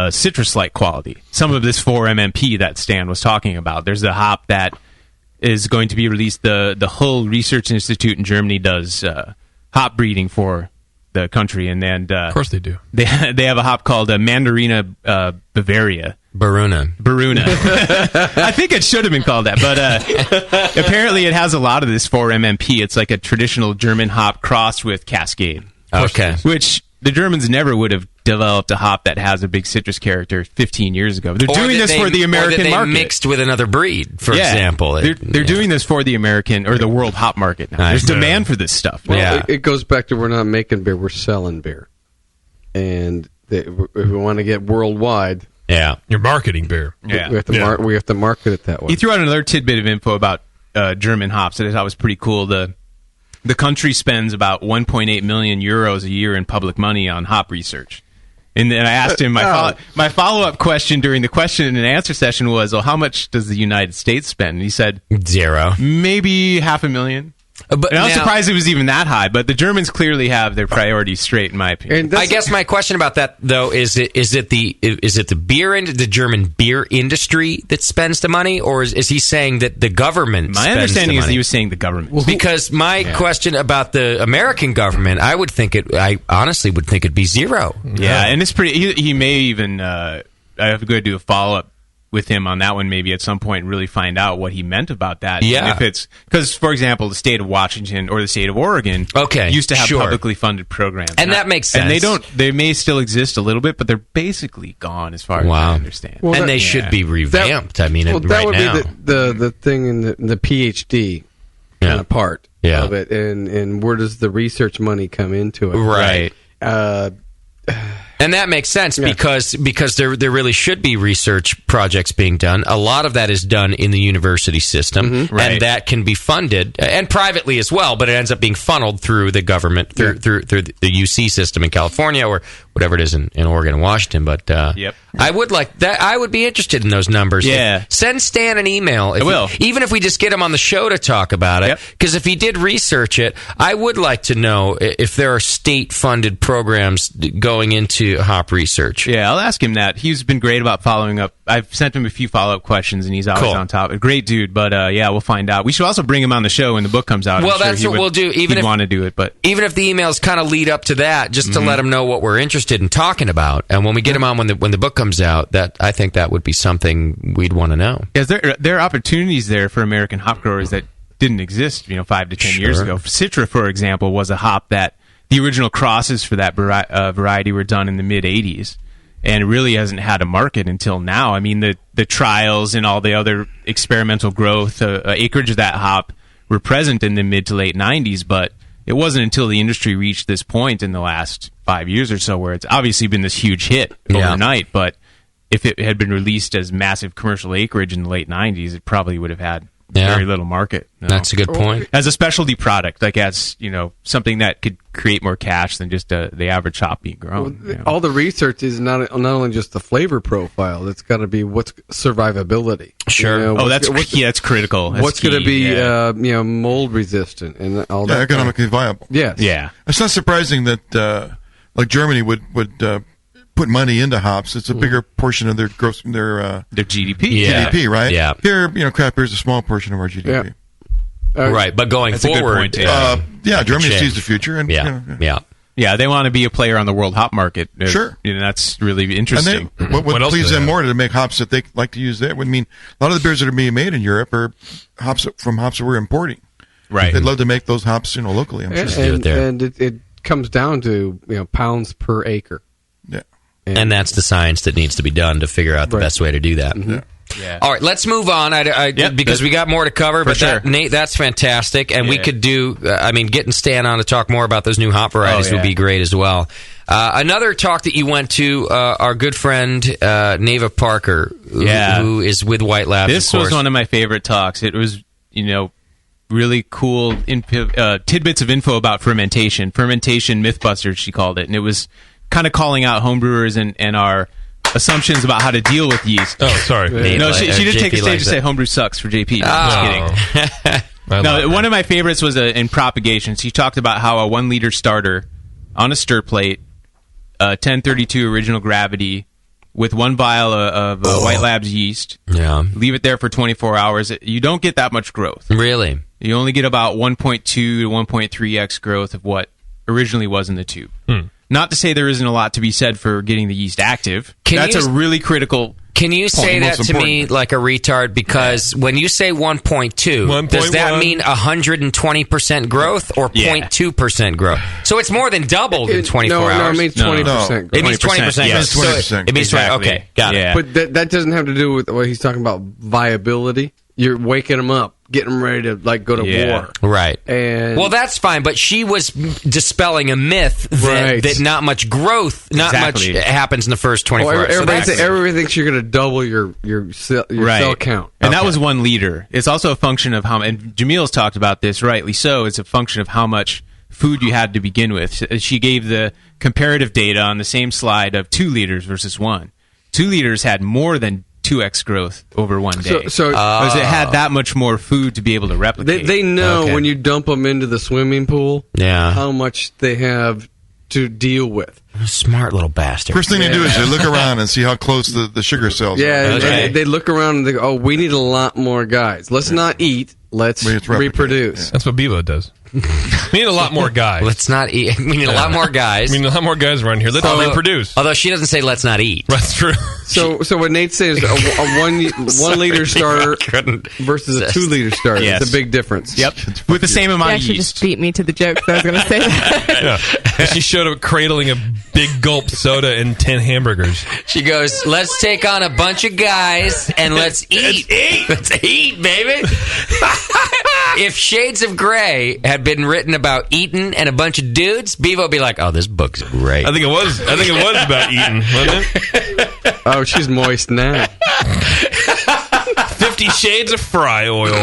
J: citrus-like quality. Some of this 4-MMP that Stan was talking about. There's a hop that is going to be released. The Hull Research Institute in Germany does hop breeding for the country, and
F: of course they do.
J: They have a hop called Mandarina Bavaria.
I: Baruna.
J: I think it should have been called that, but apparently it has a lot of this 4-MMP. It's like a traditional German hop crossed with Cascade.
I: Okay.
J: Which the Germans never would have developed a hop that has a big citrus character 15 years ago. They're doing this for the American market.
I: Mixed with another breed, for example.
J: They're doing this for the American or the world hop market now. There's demand for this stuff.
T: Well, it goes back to we're not making beer, we're selling beer. And if we want to get worldwide...
I: Yeah.
F: You're marketing beer.
J: Yeah.
T: We have to market it that way.
J: He threw out another tidbit of info about German hops that I thought was pretty cool. The country spends about 1.8 million euros a year in public money on hop research. And then I asked him, my follow-up question during the question and answer session was, well, how much does the United States spend? And he said...
I: 0.
J: Maybe $500,000. And I was surprised it was even that high, but the Germans clearly have their priorities straight, in my opinion.
I: I guess my question about that, though, is it the German beer industry that spends the money, or is he saying that the government?
J: My understanding is he was saying the government.
I: Because my question about the American government, I honestly would think it'd be 0.
J: Yeah, and it's pretty. He may even. I have to go do a follow-up with him on that one maybe at some point and really find out what he meant about that.
I: Yeah.
J: And if it's because, for example, the state of Washington or the state of Oregon used to have publicly funded programs.
I: And that makes sense.
J: And they may still exist a little bit, but they're basically gone as far as I understand.
I: Well, and they should be revamped. That would
T: be the thing in the PhD kind of part of it. And where does the research money come into it?
I: Right. And that makes sense because there really should be research projects being done. A lot of that is done in the university system, and that can be funded and privately as well. But it ends up being funneled through the government, through the UC system in California or whatever it is in Oregon and Washington. But I would like that. I would be interested in those numbers.
J: Yeah,
I: send Stan an email.
J: I will,
I: even if we just get him on the show to talk about it. Because if he did research it, I would like to know if there are state-funded programs going into hop research.
J: Yeah, I'll ask him that. He's been great about following up. I've sent him a few follow-up questions, and he's always on top. A great dude, but we'll find out. We should also bring him on the show when the book comes out.
I: Well, that's what we'll do.
J: Even if want to do it, but
I: even if the emails kind of lead up to that, just to let him know what we're interested in talking about, and when we get him on when the book comes out, I think that would be something we'd want to know.
J: Because there are opportunities there for American hop growers that didn't exist, 5 to 10 years ago. Citra, for example, was a hop that the original crosses for that variety were done in the mid-'80s, and it really hasn't had a market until now. I mean, the trials and all the other experimental growth, acreage of that hop were present in the mid to late 90s, but it wasn't until the industry reached this point in the last 5 years or so where it's obviously been this huge hit overnight, but if it had been released as massive commercial acreage in the late 90s, it probably would have had very little market.
I: That's a good point.
J: As a specialty product, like as something that could create more cash than just the average hop being grown.
T: Well, all the research is not only just the flavor profile; it's got to be what's survivability.
I: Sure.
J: That's critical. That's
T: what's going to be mold resistant and all that.
E: Economically viable.
T: Yes.
J: Yeah.
E: It's not surprising that like Germany would put money into hops. It's a bigger portion of their gross their
J: GDP.
E: GDP, right?
I: Yeah.
E: Here, craft beer is a small portion of our GDP.
I: Right, but going forward,
E: Germany sees the future, and
J: they want to be a player on the world hop market.
E: Sure,
J: that's really interesting.
E: And what pleases them more to make hops that they like to use there? I mean, a lot of the beers that are being made in Europe are hops that we're importing.
J: Right,
E: they'd love to make those hops, locally. I'm sure.
T: And it comes down to pounds per acre.
E: Yeah.
I: And that's the science that needs to be done to figure out the best way to do that.
T: Mm-hmm.
J: Yeah.
I: All right, let's move on because we got more to cover. But
J: sure.
I: Nate, that's fantastic. And we could do, getting Stan on to talk more about those new hop varieties would be great as well. Another talk that you went to, our good friend Neva Parker, who is with White Labs.
J: This was one of my favorite talks. It was, really cool tidbits of info about fermentation mythbusters, she called it, and it was kind of calling out homebrewers and our assumptions about how to deal with yeast.
F: Oh, sorry.
J: No, she did take a stage to say homebrew sucks for JP. Just kidding. No, one of my favorites was in propagation. She talked about how a 1 liter starter on a stir plate, 1032 original gravity, with 1 vial of White Labs yeast.
I: Yeah.
J: Leave it there for 24 hours. You don't get that much growth.
I: Really?
J: You only get about 1.2 to 1.3x growth of what originally was in the tube. Not to say there isn't a lot to be said for getting the yeast active. That's a really critical
I: Can you say that to me like a retard? Because when you say 1.2, does that mean 120% growth or 0.2% growth? So it's more than doubled in 24 hours.
T: No, it means 20%.
I: It means 20%.
J: Yes.
I: It means 20%. Okay, got it.
T: But that doesn't have to do with what he's talking about, viability. You're waking them up, getting them ready to go to war.
I: Right.
T: And
I: well, that's fine, but she was dispelling a myth that not much growth, not much happens in the first 24 hours.
T: Everybody thinks you're going to double your cell count.
J: And that was 1 liter. It's also a function of how, and Jamil's talked about this, rightly so, it's a function of how much food you had to begin with. She gave the comparative data on the same slide of 2 liters versus 1. 2 liters had more than 2x growth over 1 day. Because it had that much more food to be able to replicate.
T: They know when you dump them into the swimming pool how much they have to deal with.
I: Smart little bastard.
E: First thing they do is they look around and see how close the sugar cells are.
T: They look around and they go, we need a lot more guys. Let's not eat. Let's reproduce.
F: That's what Bevo does. We need a lot more guys.
I: Let's not eat. We need a lot more guys.
F: We need a lot more guys around here. Let's reproduce.
I: Although she doesn't say let's not eat.
F: That's true.
T: So what Nate says, a 1 liter starter versus a 2 liter starter.
J: Yes.
T: It's a big difference.
J: Yep. With the same amount of
H: actually
J: yeast.
H: just beat me to the joke, so I was going to say that.
F: And she showed up cradling a big gulp soda and 10 hamburgers.
I: She goes, let's take on a bunch of guys and let's eat. Let's eat, baby. If Shades of Grey had been written about eating and a bunch of dudes, Bevo would be like, oh, this book's great.
F: I think it was about eating, wasn't it?
T: Oh, she's moist now.
F: 50 Shades of Fry oil.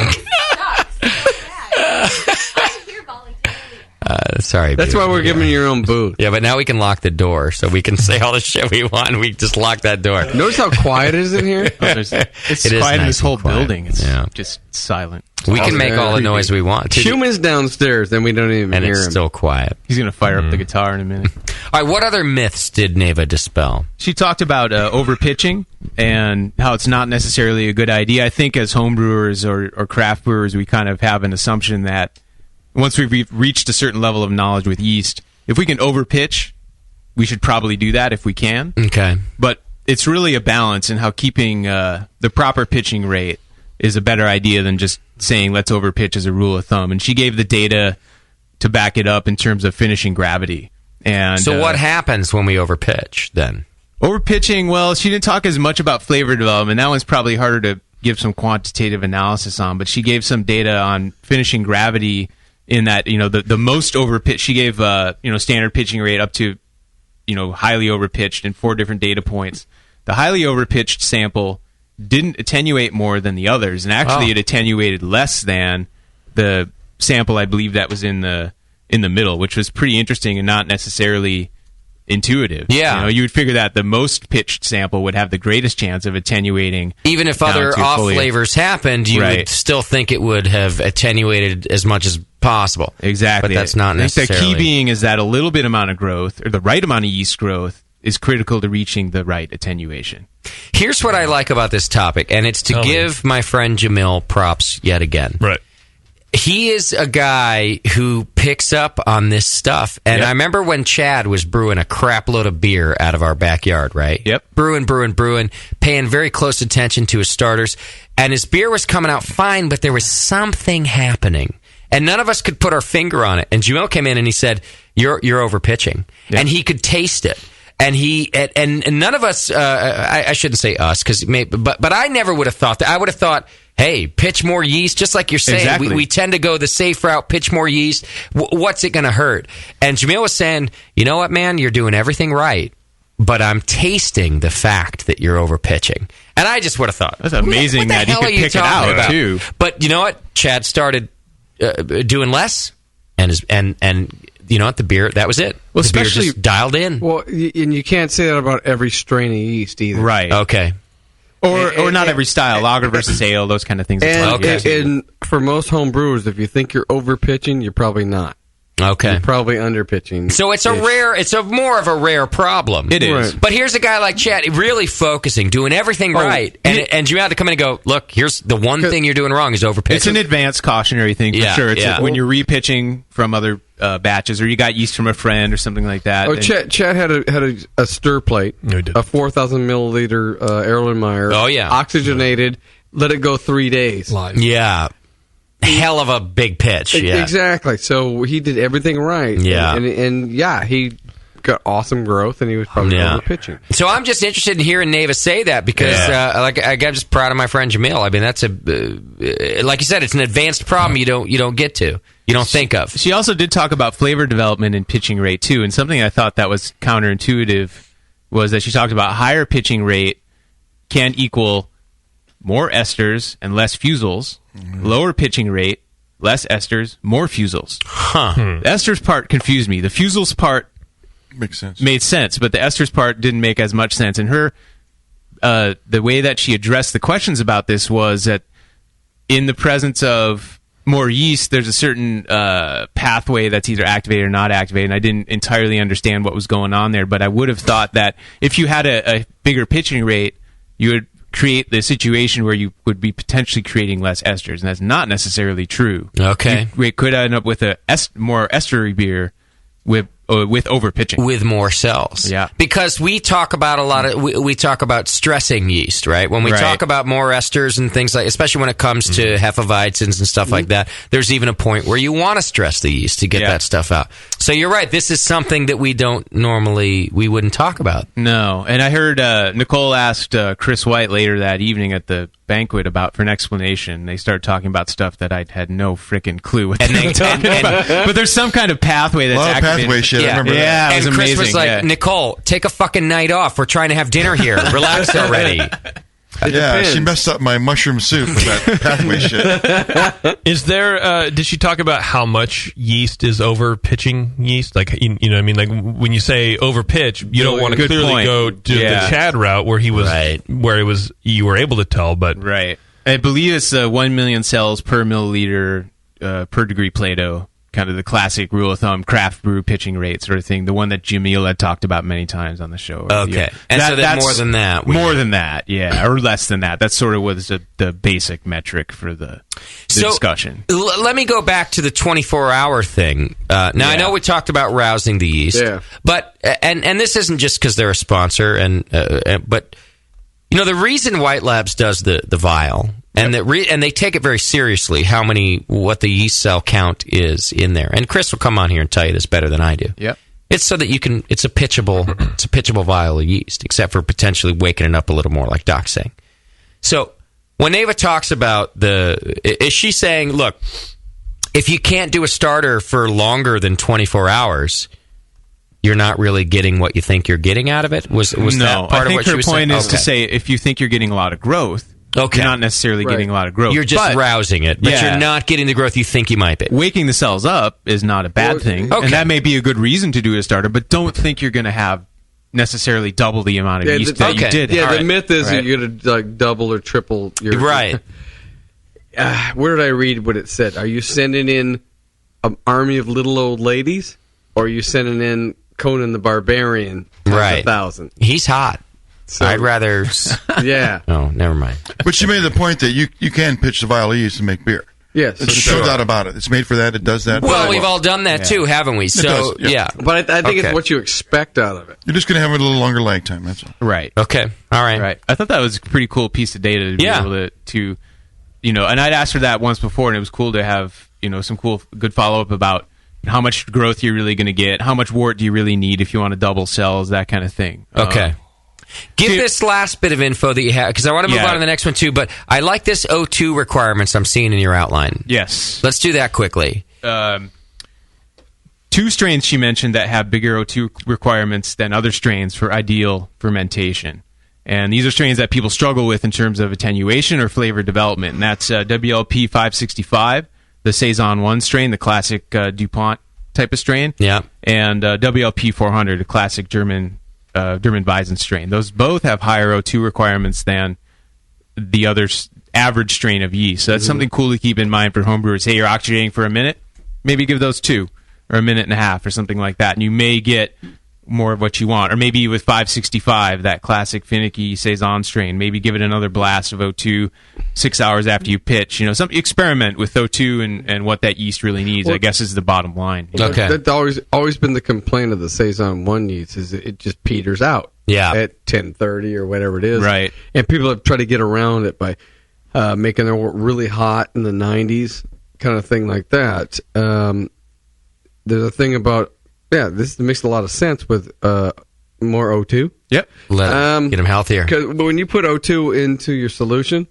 I: Sorry.
T: That's why we're giving you your own booth.
I: Yeah, but now we can lock the door, so we can say all the shit we want. We just lock that door.
T: Notice how quiet it is in here?
J: It's quiet in this whole building. It's just silent.
I: We can make all the noise we want.
T: Schumann's downstairs, then we don't even hear him.
I: And it's still quiet.
J: He's going to fire up the guitar in a minute.
I: All right, what other myths did Neva dispel?
J: She talked about overpitching and how it's not necessarily a good idea. I think as homebrewers or craft brewers, we kind of have an assumption that once we've reached a certain level of knowledge with yeast, if we can overpitch, we should probably do that if we can.
I: Okay.
J: But it's really a balance in how keeping the proper pitching rate is a better idea than just saying let's overpitch as a rule of thumb. And she gave the data to back it up in terms of finishing gravity. And
I: so what happens when we overpitch then?
J: Overpitching, well, she didn't talk as much about flavor development. That one's probably harder to give some quantitative analysis on, but she gave some data on finishing gravity in that, the most overpitch. She gave, standard pitching rate up to, highly overpitched in 4 different data points. The highly overpitched sample didn't attenuate more than the others, and actually it attenuated less than the sample I believe that was in the middle, which was pretty interesting and not necessarily intuitive.
I: Yeah.
J: You would figure that the most pitched sample would have the greatest chance of attenuating.
I: Even if other off flavors happened, you would still think it would have attenuated as much as possible.
J: Exactly.
I: But that's not necessarily.
J: The key being is that a little bit amount of growth, or the right amount of yeast growth, is critical to reaching the right attenuation.
I: Here's what I like about this topic, and it's to give my friend Jamil props yet again.
F: Right.
I: He is a guy who picks up on this stuff. And I remember when Chad was brewing a crap load of beer out of our backyard, right?
J: Yep.
I: Brewing, paying very close attention to his starters. And his beer was coming out fine, but there was something happening. And none of us could put our finger on it. And Jamil came in and he said, you're over pitching. Yep. And he could taste it. And and none of us, I shouldn't say us, but I never would have thought that. I would have thought, hey, pitch more yeast, just like you're saying.
J: Exactly.
I: We tend to go the safe route, pitch more yeast. What's it going to hurt? And Jamil was saying, you know what, man, you're doing everything right, but I'm tasting the fact that you're over pitching. And I just would have thought,
J: that's amazing that he could pick it out too.
I: But you know what? Chad started doing less, and you know what? The beer, that was it.
T: Well,
I: the beer
T: especially
I: just dialed in.
T: Well, and you can't say that about every strain of yeast either.
J: Right.
I: Okay.
J: Or not every style, lager versus ale, those kind of things.
T: And for most home brewers, if you think you're over pitching, you're probably not.
I: Okay.
T: You're probably under pitching.
I: So it's more of a rare problem.
J: It is.
T: Right.
I: But here's a guy like Chad, really focusing, doing everything right. And you have to come in and go, look, here's the one thing you're doing wrong is over pitching.
J: It's an advanced cautionary thing for sure. It's when you're repitching from other batches, or you got yeast from a friend or something like that.
T: Oh, Chad had a stir plate, a 4,000 milliliter Erlenmeyer.
I: Oh, yeah.
T: Oxygenated, let it go 3 days.
I: Yeah. Hell of a big pitch. Yeah.
T: Exactly. So he did everything right.
I: Yeah.
T: And he got awesome growth, and he was probably over pitching.
I: So I'm just interested in hearing Neva say that because, I'm just proud of my friend Jamil. I mean, that's like you said, it's an advanced problem you don't get to, you don't think of.
J: She also did talk about flavor development and pitching rate too, and something I thought that was counterintuitive was that she talked about higher pitching rate can equal more esters and less fusels. Lower pitching rate, less esters, more fusels. The esters part confused me. The fusels part made sense, but the esters part didn't make as much sense. And her, the way that she addressed the questions about this was that in the presence of more yeast, there's a certain pathway that's either activated or not activated. And I didn't entirely understand what was going on there, but I would have thought that if you had a bigger pitching rate, you would create the situation where you would be potentially creating less esters, and that's not necessarily true.
I: Okay.
J: We could end up with a more estery beer with overpitching.
I: With more cells.
J: Yeah.
I: Because we talk about we talk about stressing yeast, right? When we talk about more esters and things like, especially when it comes to Hefeweizens and stuff like that, there's even a point where you want to stress the yeast to get that stuff out. So you're right. This is something that we wouldn't talk about.
J: No. And I heard Nicole asked Chris White later that evening at the banquet for an explanation. They started talking about stuff that I had no freaking clue what they were talking about. But there's some kind of pathway that's activated.
E: Pathway shit. I remember that.
J: Yeah, it was
I: and Chris
J: amazing.
I: was like, Nicole, take a fucking night off. We're trying to have dinner here. Relax already.
E: She messed up my mushroom soup with that pathway shit.
F: Is there? Did she talk about how much yeast is over pitching yeast? Like you know, what I mean, like when you say over pitch, you don't want to clearly go to the Chad route where he was, where it was you were able to tell, but
J: I believe it's 1 million cells per milliliter per degree Plato. Kind of the classic rule of thumb, craft brew pitching rate sort of thing. The one that Jamil had talked about many times on the show.
I: Okay. And so that's more than that.
J: More than that, yeah. Or less than that. That's sort of was the basic metric for the discussion.
I: Let me go back to the 24-hour thing. Now, I know we talked about rousing the yeast.
T: Yeah.
I: But, and this isn't just because they're a sponsor, but, you know, the reason White Labs does the vial... And they take it very seriously, what the yeast cell count is in there. And Chris will come on here and tell you this better than I do.
J: Yep.
I: It's so that it's a pitchable vial of yeast, except for potentially waking it up a little more, like Doc's saying. So when Neva talks about is she saying, look, if you can't do a starter for longer than 24 hours, you're not really getting what you think you're getting out of it? Was that part of what she was saying?
J: I think her point is to say, if you think you're getting a lot of growth, you're not necessarily getting a lot of growth.
I: You're just rousing it, but you're not getting the growth you think you might be.
J: Waking the cells up is not a bad thing, and that may be a good reason to do a starter, but don't think you're going to have necessarily double the amount of yeast that you did.
T: Yeah, the myth is that you're going to double or triple your...
I: Right.
T: Where did I read what it said? Are you sending in an army of little old ladies, or are you sending in Conan the Barbarian times 1,000?
I: He's hot. So, I'd rather...
T: Yeah.
I: Oh, never mind.
E: But she made the point that you can pitch the vial of yeast and make beer.
T: Yes.
E: There's no doubt about it. It's made for that. It does that.
I: Well, we've all done that too, haven't we? So, yeah.
T: But I think it's what you expect out of it.
E: You're just going to have a little longer lag time, that's all.
J: Right.
I: Okay. All right.
J: I thought that was a pretty cool piece of data to be able to, you know, and I'd asked her that once before, and it was cool to have, you know, some good follow-up about how much growth you're really going to get, how much wort do you really need if you want to double cells, that kind of thing.
I: Okay. Give this last bit of info that you have, because I want to move on to the next one too, but I like this O2 requirements I'm seeing in your outline.
J: Yes.
I: Let's do that quickly.
J: 2 strains she mentioned that have bigger O2 requirements than other strains for ideal fermentation. And these are strains that people struggle with in terms of attenuation or flavor development. And that's WLP 565, the Saison 1 strain, the classic DuPont type of strain.
I: Yeah.
J: And WLP 400, a classic German Weizen strain. Those both have higher O2 requirements than the other average strain of yeast. So that's something cool to keep in mind for homebrewers. Hey, you're oxygenating for a minute, maybe give those 2 or a minute and a half or something like that, and you may get more of what you want. Or maybe with 565, that classic finicky Saison strain, maybe give it another blast of O2 6 hours after you pitch. Experiment with O2 and what that yeast really needs, I guess, is the bottom line.
I: Okay.
T: That's always been the complaint of the Saison 1 yeast, is it just peters out at 10:30 or whatever it is.
J: Right.
T: And people have tried to get around it by making it really hot in the 90s, kind of thing like that. There's a thing about, this makes a lot of sense with more O2.
J: Yep.
I: Get them healthier.
T: Because when you put O2 into your solution,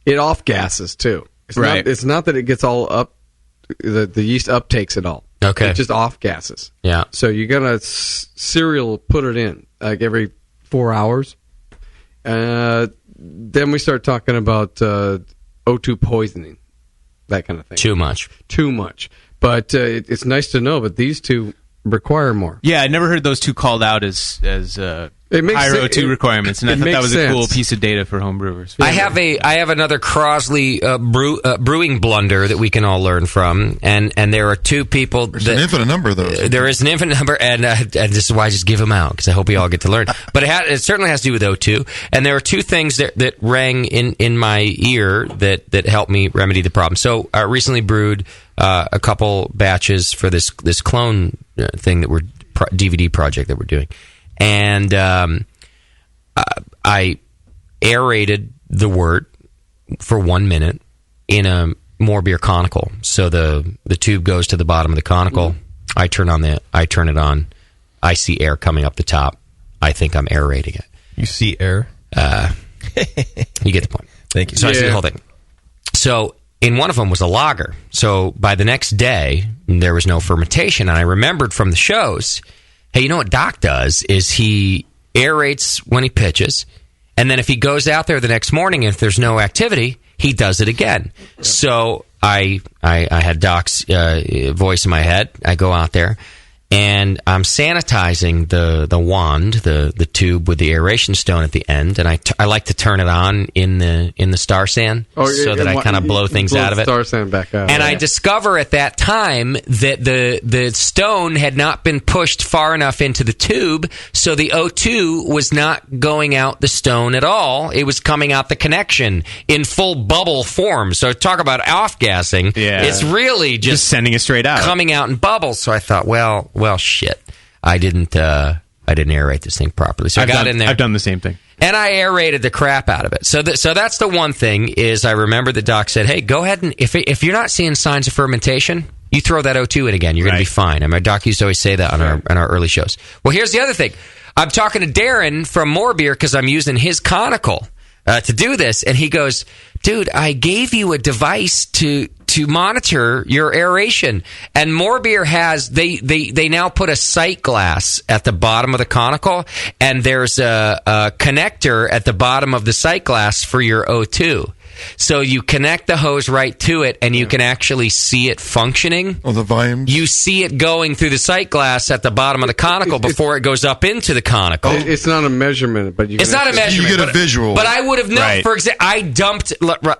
T: it off gases too. It's not that it gets all up, the yeast uptakes it all.
I: Okay.
T: It just off gases.
I: Yeah.
T: So you're going to serial put it in like every 4 hours. Then we start talking about O2 poisoning, that kind of thing.
I: Too much.
T: But it's nice to know, but these 2 require more.
J: Yeah, I never heard those 2 called out as higher O2 requirements, and I thought that was a cool piece of data for homebrewers.
I: I have another Crosley brewing blunder that we can all learn from, and there are 2 people.
E: There's an infinite number of those.
I: There is an infinite number, and this is why I just give them out, because I hope we all get to learn. But it certainly has to do with O2, and there are 2 things that rang in my ear that helped me remedy the problem. So I recently brewed a couple batches for this clone thing that we're DVD project that we're doing. And I aerated the wort for 1 minute in a more beer conical. So the tube goes to the bottom of the conical. I turn it on. I see air coming up the top. I think I'm aerating it.
F: You see air?
I: You get the point.
F: Thank you.
I: So I see the whole thing. So in one of them was a lager. So by the next day, there was no fermentation. And I remembered from the shows, hey, you know what Doc does is he aerates when he pitches, and then if he goes out there the next morning, if there's no activity, he does it again. So I had Doc's voice in my head. I go out there, and I'm sanitizing the wand, the tube with the aeration stone at the end, and I like to turn it on in the star sand so that I kind of blow things out of it.
T: Star sand back out.
I: And I discover at that time that the stone had not been pushed far enough into the tube, so the O2 was not going out the stone at all. It was coming out the connection in full bubble form. So talk about off-gassing.
J: Yeah.
I: It's really just
J: sending it straight out,
I: coming out in bubbles. So I thought, well, shit. I didn't aerate this thing properly. So I got in there.
J: I've done the same thing.
I: And I aerated the crap out of it. So that's the one thing is I remember the doc said, hey, go ahead and if you're not seeing signs of fermentation, you throw that O2 in again. You're going to be fine. And my doc used to always say that on our early shows. Well, here's the other thing. I'm talking to Darren from More Beer because I'm using his conical to do this. And he goes, dude, I gave you a device to monitor your aeration, and More Beer has they now put a sight glass at the bottom of the conical, and there's a connector at the bottom of the sight glass for your O2. So you connect the hose right to it, and you can actually see it functioning.
E: Oh, the volumes?
I: You see it going through the sight glass at the bottom of the conical before it goes up into the conical.
T: It's not a measurement, but
I: it's not a measurement.
E: You get a visual.
I: But I would have known. For example,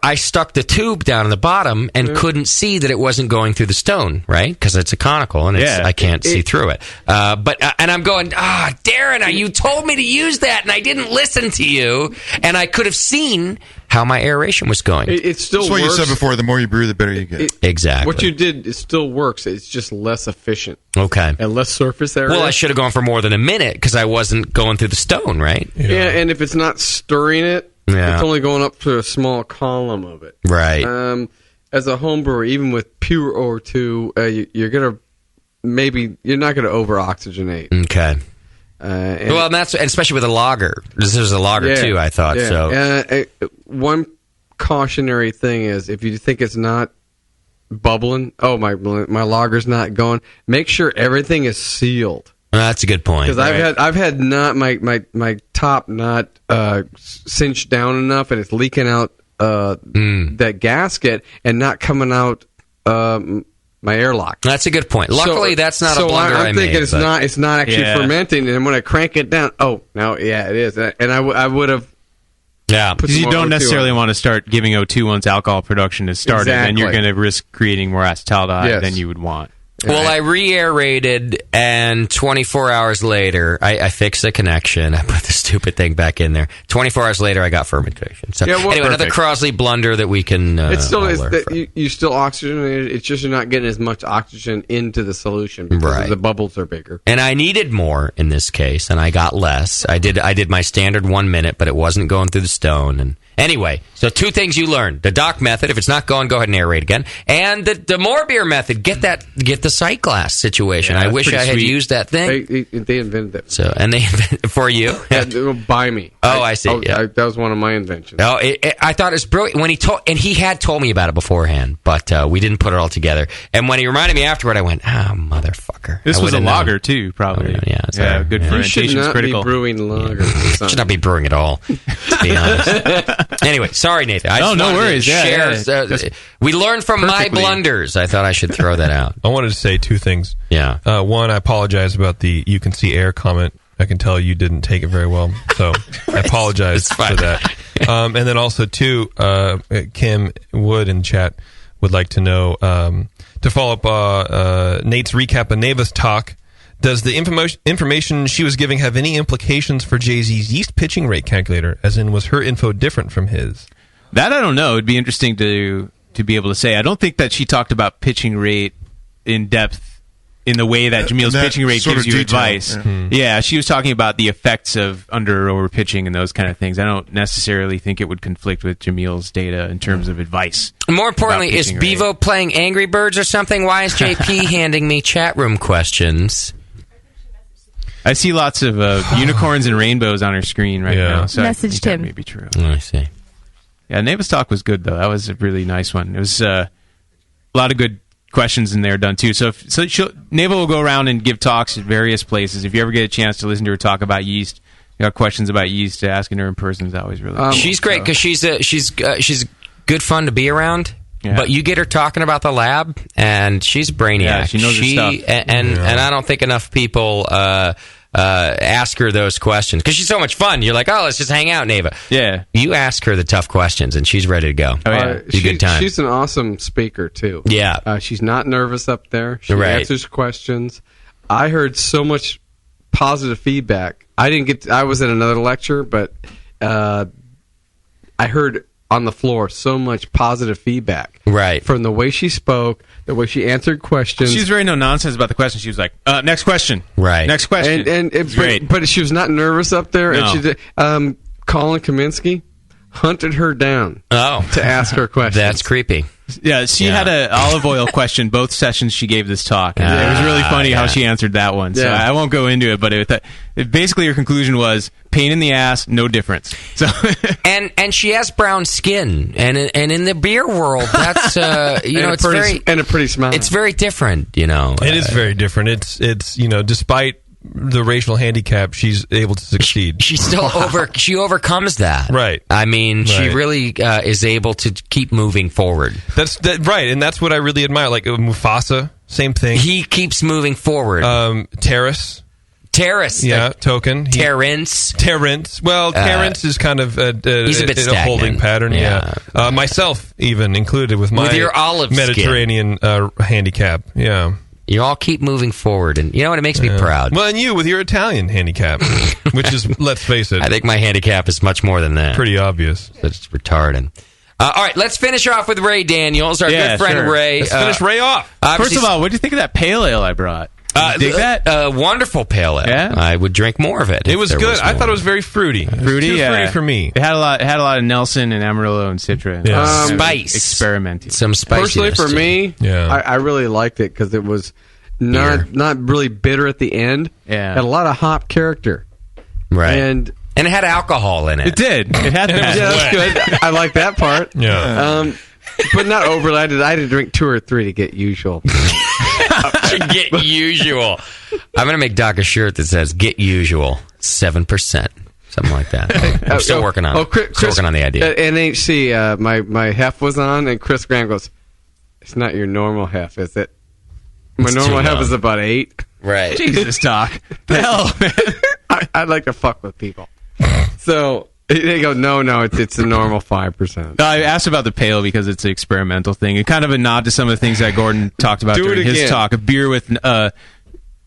I: I stuck the tube down in the bottom and couldn't see that it wasn't going through the stone, right? Because it's a conical, and I can't see through it. And I'm going, Darren, you told me to use that, and I didn't listen to you, and I could have seen how my aeration was going.
T: It still
E: That's
T: works.
E: what you said before. The more you brew, the better you get.
I: Exactly.
T: What you did, it still works. It's just less efficient.
I: Okay.
T: And less surface area.
I: Well, I should have gone for more than a minute because I wasn't going through the stone, right?
T: Yeah, and if it's not stirring it, it's only going up to a small column of it.
I: Right.
T: As a home brewer, even with pure O2, you're going to maybe you're not going to over oxygenate.
I: Okay. And that's especially with a lager. This is a lager too, I thought.
T: Yeah.
I: So
T: one cautionary thing is if you think it's not bubbling, my lager's not going, make sure everything is sealed.
I: That's a good point.
T: Because I've had not my top not cinched down enough, and it's leaking out that gasket and not coming out my airlock.
I: That's a good point. Luckily, that's not a blunder
T: I'm thinking
I: made,
T: it's not actually fermenting, and when I crank it down, it is. And I would have.
J: Yeah, because you don't necessarily want to start giving O2 once alcohol production has started, and you're going to risk creating more acetaldehyde than you would want.
I: Well, I re-aerated, and 24 hours later, I fixed the connection. I put the stupid thing back in there. 24 hours later, I got fermentation. So anyway, another Crosley blunder that we can
T: It's still
I: learn from.
T: you still oxygenate. It's just you're not getting as much oxygen into the solution because the bubbles are bigger.
I: And I needed more in this case, and I got less. I did my standard 1 minute, but it wasn't going through the stone. And anyway, so 2 things you learned: the Doc method. If it's not going, go ahead and aerate again. And the more beer method. Get the sight glass situation. I wish I had used that thing.
T: They invented that.
I: So and they invented for you.
T: By me.
I: Oh, I see.
T: That was one of my inventions.
I: Oh, I thought it was brilliant when he had told me about it beforehand, but we didn't put it all together. And when he reminded me afterward, I went, motherfucker.
J: This was a lager too, probably. Good fermentation is critical.
T: You should not be brewing lager.
I: Should not be brewing at all, to be honest. Anyway, sorry, Nathan.
J: No worries.
I: We learned from my blunders. I thought I should throw that out.
F: I wanted to say 2 things.
I: Yeah.
F: One, I apologize about the "you can see air" comment. I can tell you didn't take it very well, so I apologize for that. And then also 2, Kim Wood in chat would like to know, to follow up Nate's recap of Neva's talk, does the information she was giving have any implications for Jay-Z's yeast pitching rate calculator, as in was her info different from his?
J: That I don't know. It'd be interesting to be able to say. I don't think that she talked about pitching rate in depth in the way that Jamil's pitching rate gives you advice. Yeah, she was talking about the effects of under or over pitching and those kind of things. I don't necessarily think it would conflict with Jamil's data in terms of advice.
I: More importantly, is Bevo playing Angry Birds or something? Why is JP handing me chat room questions?
J: I see lots of unicorns and rainbows on her screen right now. So
H: messaged him.
J: That may be true.
I: I see.
J: Yeah, Neva's talk was good, though. That was a really nice one. It was a lot of good questions in there done, too. So Neva will go around and give talks at various places. If you ever get a chance to listen to her talk about yeast, you got questions about yeast, asking her in person is always really cool.
I: She's great because she's good fun to be around. Yeah. But you get her talking about the lab, and she's a brainiac.
J: Yeah, she knows her stuff.
I: And I don't think enough people ask her those questions because she's so much fun. You're like, let's just hang out, Neva.
J: Yeah.
I: You ask her the tough questions, and she's ready to go.
J: Oh, yeah.
I: It's a good time.
T: She's an awesome speaker, too.
I: Yeah.
T: She's not nervous up there. She answers questions. I heard so much positive feedback. I was in another lecture, but I heard on the floor so much positive feedback.
I: Right.
T: From the way she spoke, the way she answered questions.
J: She's very no nonsense about the question. She was like, next question.
I: Right.
J: Next question.
T: But she was not nervous up there.
J: No.
T: And Colin Kaminsky hunted her down to ask her questions.
I: That's creepy.
J: Yeah, she had an olive oil question both sessions she gave this talk. And it was really funny how she answered that one. So I won't go into it, but basically her conclusion was pain in the ass, no difference. So
I: and she has brown skin, and in the beer world, that's it's
T: a pretty smile.
I: It's very different,
F: It is very different. It's despite the racial handicap, she's able to succeed.
I: She still she overcomes that.
F: Right.
I: I mean, she really is able to keep moving forward.
F: That's right, and that's what I really admire. Like Mufasa, same thing.
I: He keeps moving forward.
F: Terrace. Yeah, Token. Terrence. Well, Terrence is kind of
I: he's a bit
F: a holding pattern. Yeah. Myself even included with my
I: your olive
F: Mediterranean handicap. Yeah.
I: You all keep moving forward, and you know what? It makes me proud.
F: Well, and you with your Italian handicap, which is, let's face it.
I: I think my handicap is much more than that.
F: Pretty obvious.
I: It's retarded. All right, let's finish off with Ray Daniels, our good friend Ray.
F: Let's finish Ray off.
J: First of all, what do you think of that pale ale I brought? Dig that?
I: Wonderful pale ale.
J: Yeah?
I: I would drink more of it.
F: It was good. I thought it was very fruity.
J: Fruity,
F: fruity for me.
J: It had a lot of Nelson and Amarillo and Citra.
I: Spice.
J: Experimenting.
I: Some spiciness.
T: Personally, for me, I really liked it because it was not really bitter at the end.
J: Yeah.
T: Had a lot of hop character.
I: Right.
T: And
I: it had alcohol in it.
J: It did. It had that.
T: Yeah, that's good. I like that part.
F: Yeah.
T: But not overly. I had to drink 2 or 3 to get usual.
I: To get usual. I'm going to make Doc a shirt that says "Get Usual 7%," something like that. I'm still working on it. Still working on the idea.
T: At NHC, my hef was on, and Chris Graham goes, "It's not your normal hef, is it? My normal hef is about 8."
I: Right.
J: Jesus, Doc. Hell,
T: I like to fuck with people. So they go, no, it's the normal 5%.
J: I asked about the pale because it's an experimental thing, and kind of a nod to some of the things that Gordon talked about during his talk. A beer with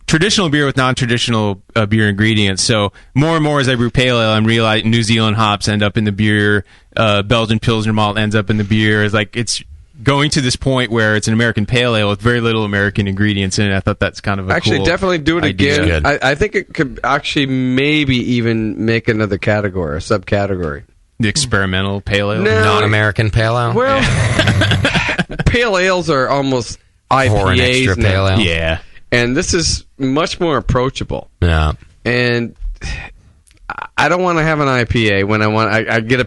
J: traditional beer with non-traditional beer ingredients. So more and more as I brew pale ale, I'm realizing New Zealand hops end up in the beer. Belgian Pilsner malt ends up in the beer. It's going to this point where it's an American pale ale with very little American ingredients in it. I thought that's kind of a cool
T: definitely do it
J: idea.
T: again. I think it could actually maybe even make another category, a subcategory.
J: The experimental pale ale?
I: Non-American pale ale?
T: Well, pale ales are almost IPAs now.
J: Pale ale. Yeah.
T: And this is much more approachable.
I: Yeah.
T: And I don't want to have an IPA when I get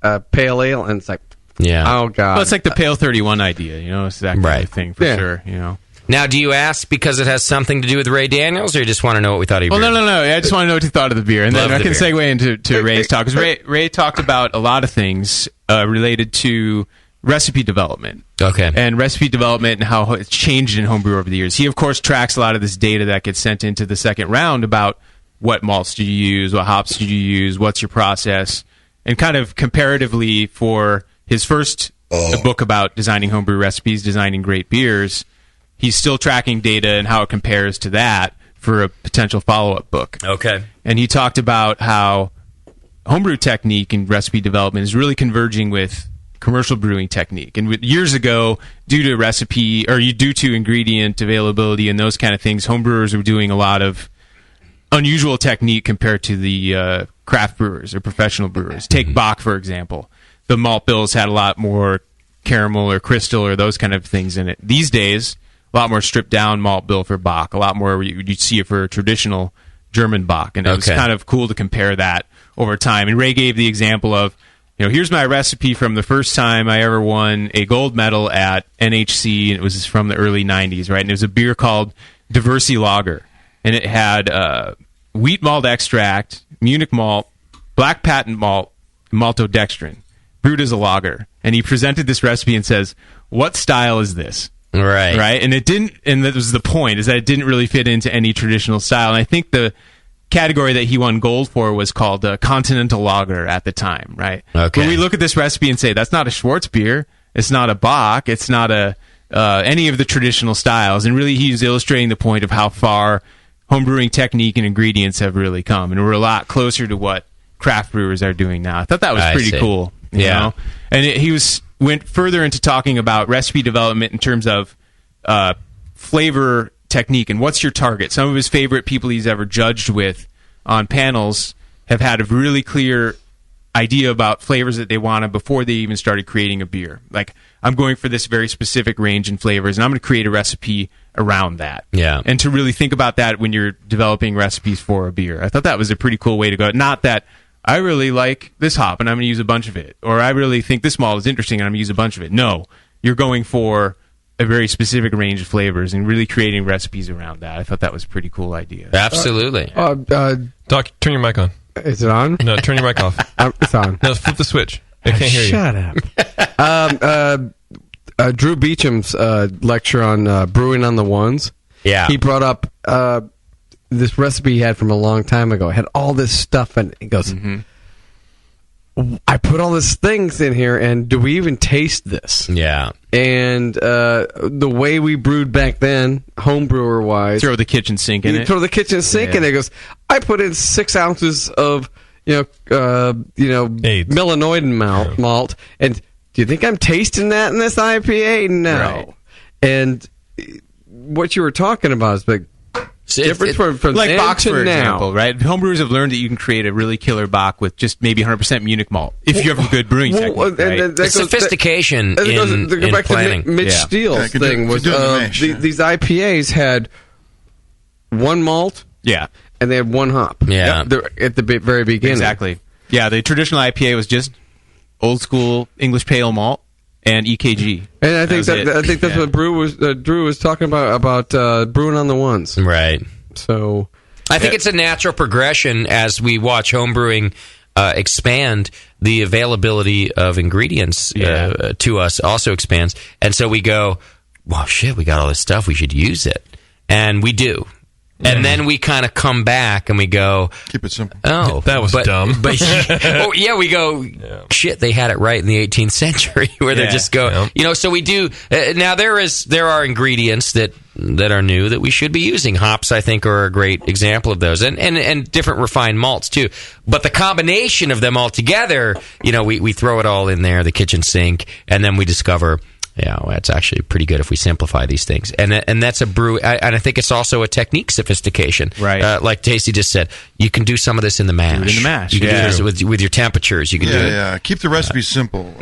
T: a pale ale, and it's like,
I: yeah.
T: Oh, God.
J: Well, it's like the Pale 31 idea, it's that kind of thing for sure,
I: Now, do you ask because it has something to do with Ray Daniels, or you just want to know what we thought of your beer?
J: No. I just want to know what you thought of the beer. And then I can segue into Ray's talk. Because Ray talked about a lot of things related to recipe development.
I: Okay.
J: And recipe development and how it's changed in homebrew over the years. He, of course, tracks a lot of this data that gets sent into the second round about what malts do you use, what hops do you use, what's your process, and kind of comparatively for his first book about designing homebrew recipes, designing great beers, he's still tracking data and how it compares to that for a potential follow-up book.
I: Okay.
J: And he talked about how homebrew technique and recipe development is really converging with commercial brewing technique. And years ago, due to ingredient availability and those kind of things, homebrewers were doing a lot of unusual technique compared to the craft brewers or professional brewers. Take Bach, for example. The malt bills had a lot more caramel or crystal or those kind of things in it. These days, a lot more stripped down malt bill for Bach, a lot more you'd see it for a traditional German Bach. And it was kind of cool to compare that over time. And Ray gave the example of, here's my recipe from the first time I ever won a gold medal at NHC, and it was from the early 90s, right? And it was a beer called Diversi Lager. And it had wheat malt extract, Munich malt, black patent malt, maltodextrin, brewed as a lager. And he presented this recipe and says, what style is this?
I: Right.
J: And it didn't, and that was the point, is that it didn't really fit into any traditional style. And I think the category that he won gold for was called continental lager at the time, right?
I: Okay.
J: When we look at this recipe and say, that's not a Schwartz beer, it's not a Bach, it's not any of the traditional styles. And really he's illustrating the point of how far homebrewing technique and ingredients have really come. And we're a lot closer to what craft brewers are doing now. I thought that was pretty cool. You know? And he went further into talking about recipe development in terms of flavor technique and what's your target. Some of his favorite people he's ever judged with on panels have had a really clear idea about flavors that they wanted before they even started creating a beer. Like, I'm going for this very specific range in flavors, and I'm going to create a recipe around that.
I: Yeah.
J: And to really think about that when you're developing recipes for a beer. I thought that was a pretty cool way to go. Not that I really like this hop and I'm going to use a bunch of it, or I really think this malt is interesting and I'm going to use a bunch of it. No, you're going for a very specific range of flavors and really creating recipes around that. I thought that was a pretty cool idea.
I: Absolutely.
F: Doc, turn your mic on.
T: Is it on?
F: No, turn your mic off.
T: It's on.
F: No, flip the switch. I can't hear you.
T: Shut up. Drew Beecham's lecture on brewing on the ones.
I: Yeah.
T: He brought up this recipe he had from a long time ago. It had all this stuff, and he goes, I put all these things in here, and do we even taste this?
I: Yeah.
T: And the way we brewed back then, home brewer wise,
J: throw the kitchen sink in it.
T: Throw the kitchen sink in it. He goes, I put in 6 ounces of Millinoid malt, and do you think I'm tasting that in this IPA? No.
J: Right.
T: And what you were talking about is like, Difference from
J: like
T: then
J: Bock,
T: to
J: for
T: now.
J: example, right? Homebrewers have learned that you can create a really killer Bock with just maybe 100% Munich malt if you have a good brewing technique. Right?
I: The sophistication in
T: back
I: planning.
T: to Mitch Steele's thing was these IPAs had one malt, and they had one hop.
I: Yeah,
T: at the very beginning,
J: exactly. Yeah, the traditional IPA was just old school English pale malt and EKG,
T: and I think that's what Drew was talking about brewing on the ones,
I: right?
T: So
I: I think it's a natural progression as we watch homebrewing expand. The availability of ingredients to us also expands, and so we go, "Well, shit, we got all this stuff. We should use it," and we do. And then we kind of come back and we go,
E: keep it simple.
I: Oh,
F: that was dumb.
I: But we go, shit, they had it right in the 18th century where they just go, so we do. Now there are ingredients that are new that we should be using. Hops, I think, are a great example of those, and different refined malts too. But the combination of them all together, we throw it all in there, the kitchen sink, and then we discover. Yeah, well, it's actually pretty good if we simplify these things, and that's a brew. And I think it's also a technique sophistication,
J: right?
I: Like Tasty just said, you can do some of this in the mash. You can do this with your temperatures. You can do it.
E: Yeah, keep the recipes simple.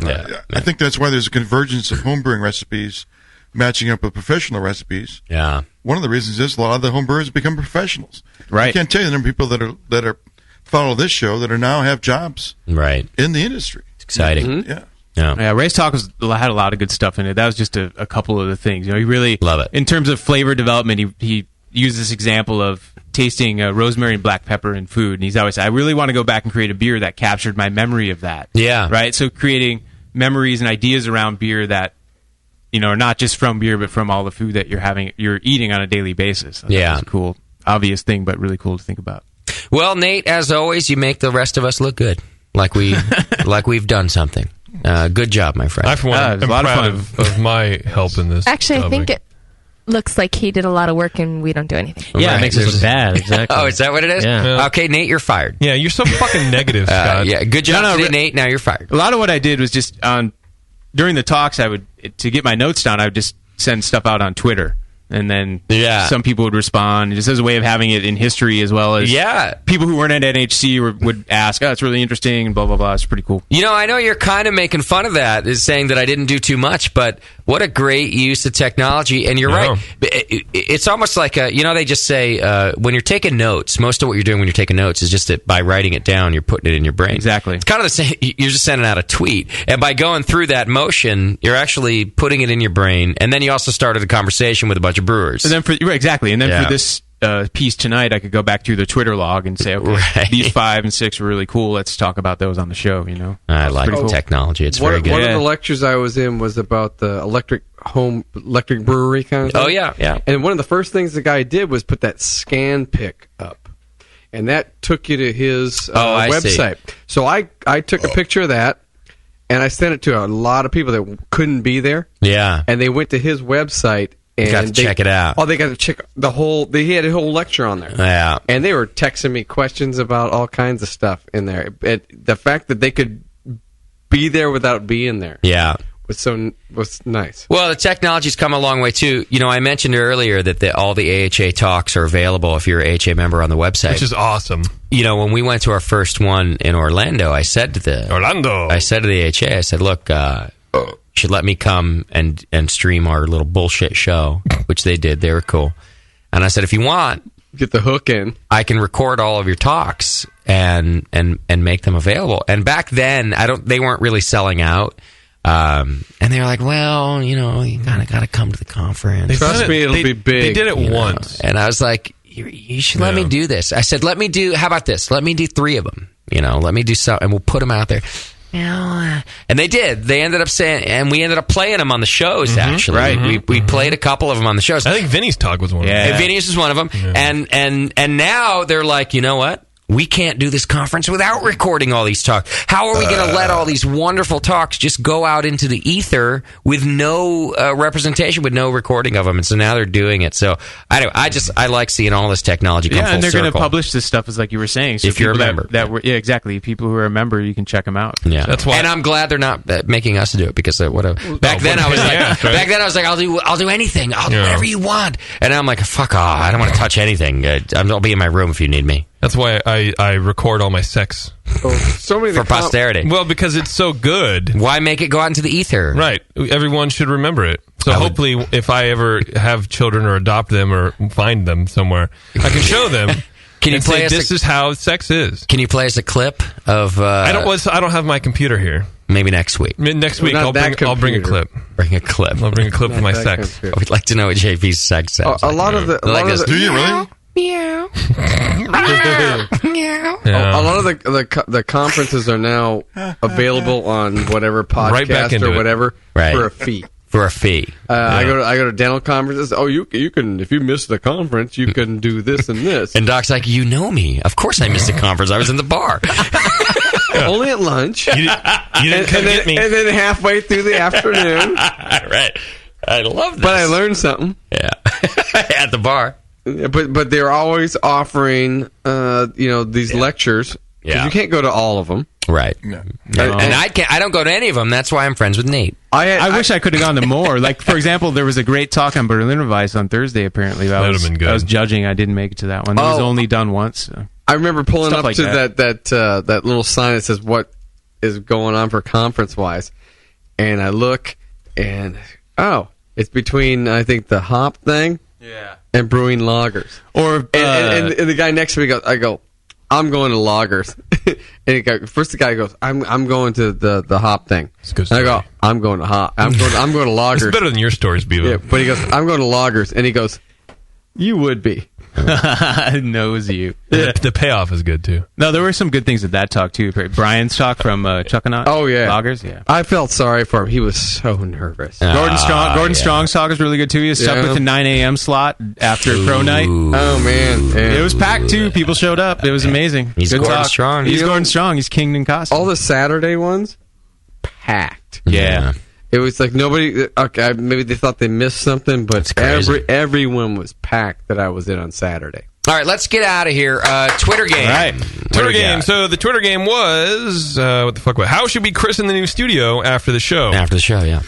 E: I think that's why there's a convergence of homebrewing recipes matching up with professional recipes.
I: Yeah,
E: one of the reasons is a lot of the homebrewers become professionals.
J: Right,
E: I can't tell you the number of people that are follow this show that are now have jobs
I: right
E: in the industry.
I: It's exciting.
E: Mm-hmm. Yeah.
J: Yeah, Ray's Talk had a lot of good stuff in it. That was just a couple of the things. He really
I: love it.
J: In terms of flavor development, he used this example of tasting rosemary and black pepper in food, and he's always said, I really want to go back and create a beer that captured my memory of that.
I: Yeah,
J: right. So creating memories and ideas around beer that are not just from beer, but from all the food that you're eating on a daily basis. That's a cool, obvious thing, but really cool to think about.
I: Well, Nate, as always, you make the rest of us look good, like we've done something. Good job, my friend.
F: I, for one, am proud of my help in this.
H: Actually, I think it looks like he did a lot of work and we don't do anything.
M: Yeah, it makes us look bad. Exactly.
I: Oh, is that what it is?
M: Yeah.
I: Okay, Nate, you're fired.
F: Yeah, you're so fucking negative, Scott.
I: Yeah, good job today, Nate. Now you're fired.
J: A lot of what I did was just during the talks, to get my notes down, I would just send stuff out on Twitter. And then some people would respond just as a way of having it in history, as well as people who weren't at NHC would ask, it's really interesting, and blah, blah, blah. It's pretty cool.
I: I know you're kind of making fun of that, is saying that I didn't do too much, but what a great use of technology. And you're right. It's almost like, they just say when you're taking notes, most of what you're doing when you're taking notes is just that by writing it down, you're putting it in your brain.
J: Exactly.
I: It's kind of the same. You're just sending out a tweet. And by going through that motion, you're actually putting it in your brain. And then you also started a conversation with a bunch of brewers.
J: And then for this piece tonight, I could go back through the Twitter log and say, okay, these 5 and 6 were really cool. Let's talk about those on the show.
I: I like the technology. It's very good.
T: One of the lectures I was in was about the electric brewery kind of thing.
I: Oh yeah.
T: And one of the first things the guy did was put that scan pic up, and that took you to his website. So I took a picture of that. And I sent it to a lot of people that couldn't be there.
I: Yeah.
T: And they went to his website. And
I: got to check it out.
T: Oh, they got to check he had a whole lecture on there.
I: Yeah.
T: And they were texting me questions about all kinds of stuff in there. The fact that they could be there without being there.
I: Yeah.
T: Was nice.
I: Well, the technology's come a long way too. I mentioned earlier that all the AHA talks are available if you're an AHA member on the website,
F: which is awesome.
I: When we went to our first one in Orlando, I said to the AHA, I said, look, you should let me come and stream our little bullshit show, which they did. They were cool. And I said, if you want,
T: get the hook in,
I: I can record all of your talks and make them available. And back then, they weren't really selling out. And they were like, well, you kind of got to come to the conference.
T: Trust me, it'll be big.
F: They did it once.
I: And I was like, you should let me do this. I said, how about this? Let me do 3 of them. Let me do something, and we'll put them out there. And they did. They ended up saying, and we ended up playing them on the shows, actually.
J: Right.
I: We played a couple of them on the shows.
F: I think Vinny's talk was one of them.
I: Yeah. Vinny's was one of them. Yeah. And now they're like, you know what? we can't do this conference without recording all these talks. How are we going to let all these wonderful talks just go out into the ether with no representation, with no recording of them? And so now they're doing it. So anyway, I like seeing all this technology come full
J: and they're
I: circle.
J: going to publish this stuff, as like you were saying. So
I: if you're a member.
J: Exactly. People who are a member, you can check them out.
I: Yeah, that's why. And I'm glad they're not making us do it, because back then I was like, I'll do anything. I'll do whatever you want. And I'm like, fuck off. I don't want to touch anything. I'll be in my room if you need me.
F: That's why I record all my sex.
T: So many
I: for posterity.
F: Well, because it's so good.
I: Why make it go out into the ether?
F: Right. Everyone should remember it. So hopefully, if I ever have children or adopt them or find them somewhere, I can show them.
I: Can you play
F: this is how sex is?
I: Can you play us a clip of?
F: I don't have my computer here.
I: Maybe next week.
F: Next week, I'll bring a clip.
I: Bring a clip.
F: I'll bring a clip of my sex.
I: We'd like to know what JP's sex sounds like.
T: A lot of the.
E: Do you really?
H: Meow.
T: Meow. A lot of the conferences are now available on whatever podcast or whatever for a fee.
I: For a fee.
T: I go to dental conferences. Oh, you can, if you miss the conference, you can do this and this.
I: And Doc's like, you know me. Of course I missed the conference. I was in the bar.
T: Only at lunch.
F: You didn't come get me.
T: And then halfway through the afternoon.
I: Right. I love this.
T: But I learned something.
I: Yeah. At the bar.
T: But they're always offering, these lectures.
I: Yeah.
T: You can't go to all of them.
I: Right. No. And I don't go to any of them. That's why I'm friends with Nate.
J: I wish I could have gone to more. Like, for example, there was a great talk on Berliner Weiss on Thursday, apparently. That would have been good. I was judging. I didn't make it to that one. It was only done once. So.
T: I remember pulling
J: Stuff
T: up
J: like
T: to that little sign that says what is going on for conference-wise. And I look, and, it's between, I think, the hop thing and brewing lagers. And the guy next to me goes, I'm going to lagers. And the guy goes, I'm going to the hop thing. And I go, I'm going to hop. I'm going to lagers.
F: It's better than your stories, Beaver.
T: Yeah, but he goes, I'm going to lagers. And he goes, you would be.
J: Knows you.
F: The payoff is good, too.
J: No, there were some good things at that talk, too. Brian's talk from Chuckanut.
T: Oh, yeah.
J: Loggers, yeah.
T: I felt sorry for him. He was so nervous.
J: Gordon Strong's talk was really good, too. He was stuck with the 9 a.m. slot after Pro Night.
T: Oh, man.
J: It was packed, too. People showed up. It was amazing.
I: He's
J: good
I: Gordon
J: talk.
I: Strong.
J: He's Gordon Strong. He's Kingdom costume.
T: All the Saturday ones, packed.
J: Yeah.
T: It was like nobody. Okay, maybe they thought they missed something, but everyone was packed that I was in on Saturday.
I: All right, let's get out of here. Twitter game.
F: All right. Twitter game. So the Twitter game was what the fuck? How should we christen the new studio after the show?
I: After the show, yeah.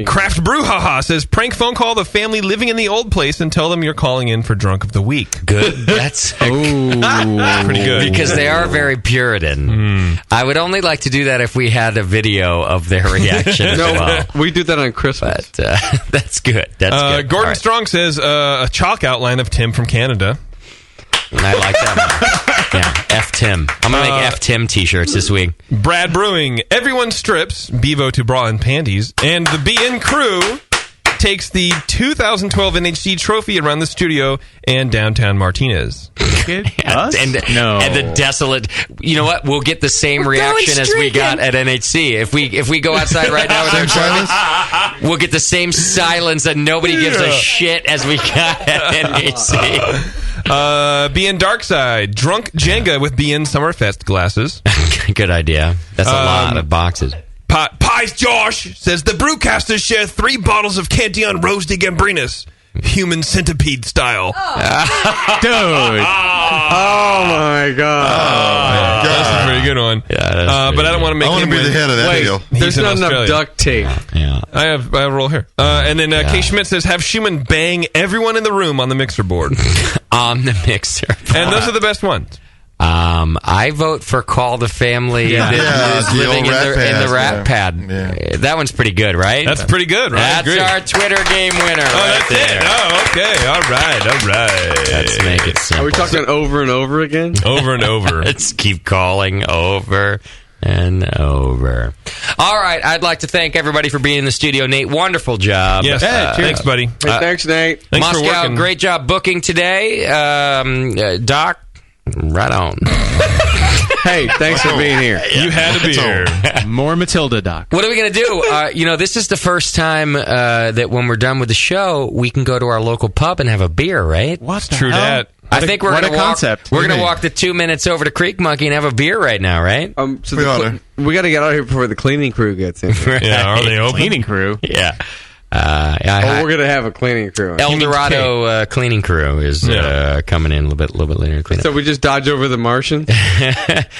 F: Craft Brew Haha says prank phone call the family living in the old place and tell them you're calling in for drunk of the week.
I: Good. That's
F: pretty good
I: because they are very Puritan. I would only like to do that if we had a video of their reaction. as well.
T: We do that on Christmas.
I: But, that's good. That's good.
F: Gordon Strong says a chalk outline of Tim from Canada.
I: And I like that one. Yeah, F Tim. I'm going to make F Tim t-shirts this week.
F: Brad Brewing. Everyone strips, Bevo to bra and panties, and the BN crew takes the 2012 NHC trophy around the studio and downtown Martinez.
I: And the desolate. You know what? We'll get the same reaction as we got at NHC. If we go outside right now with our trophies, we'll get the same silence that nobody gives a shit as we got at NHC.
F: BN Darkside, drunk Jenga with BN Summerfest glasses.
I: Good idea. That's a lot of boxes.
F: Pies Josh says the Brewcasters share 3 bottles of Cantillon Rose de Gambrinus, human centipede style.
J: Dude.
T: Oh my god.
F: That's a pretty good one.
I: Yeah,
F: but I don't want to make.
E: I want to be the head of that deal.
T: There's not enough duct tape.
I: Yeah.
F: I have a roll here. And then Kay Schmidt says have Schumann bang everyone in the room on the mixer board.
I: On the mixer board.
F: And those are the best ones.
I: I vote for Call the Family that is living in the rat pad. Yeah. That one's pretty good, right?
F: That's pretty good, right?
I: That's our Twitter game winner.
F: That's it. Oh, okay. All right.
I: Let's make it simple.
T: Are we talking over and over again?
F: Over and over.
I: Let's keep calling over and over. All right. I'd like to thank everybody for being in the studio. Nate, wonderful job.
F: Yes. Thanks, buddy.
T: Hey, thanks, Nate.
F: Thanks
I: Moscow,
F: for working.
I: Great job booking today. Doc, right on.
T: Hey, thanks for being here.
F: You had to be here.
J: More Matilda, Doc.
I: What are we going to do? This is the first time that when we're done with the show, we can go to our local pub and have a beer, right?
J: What's
F: True that.
I: I think we're going to concept. We're going to walk the 2 minutes over to Creek Monkey and have a beer right now, right?
T: So we got to get out of here before the cleaning crew gets in.
F: Yeah, are they open?
J: Cleaning crew?
I: Yeah.
T: We're going to have a cleaning crew.
I: El Dorado cleaning crew is coming in a little bit later to clean up.
T: So we just dodge over the Martians?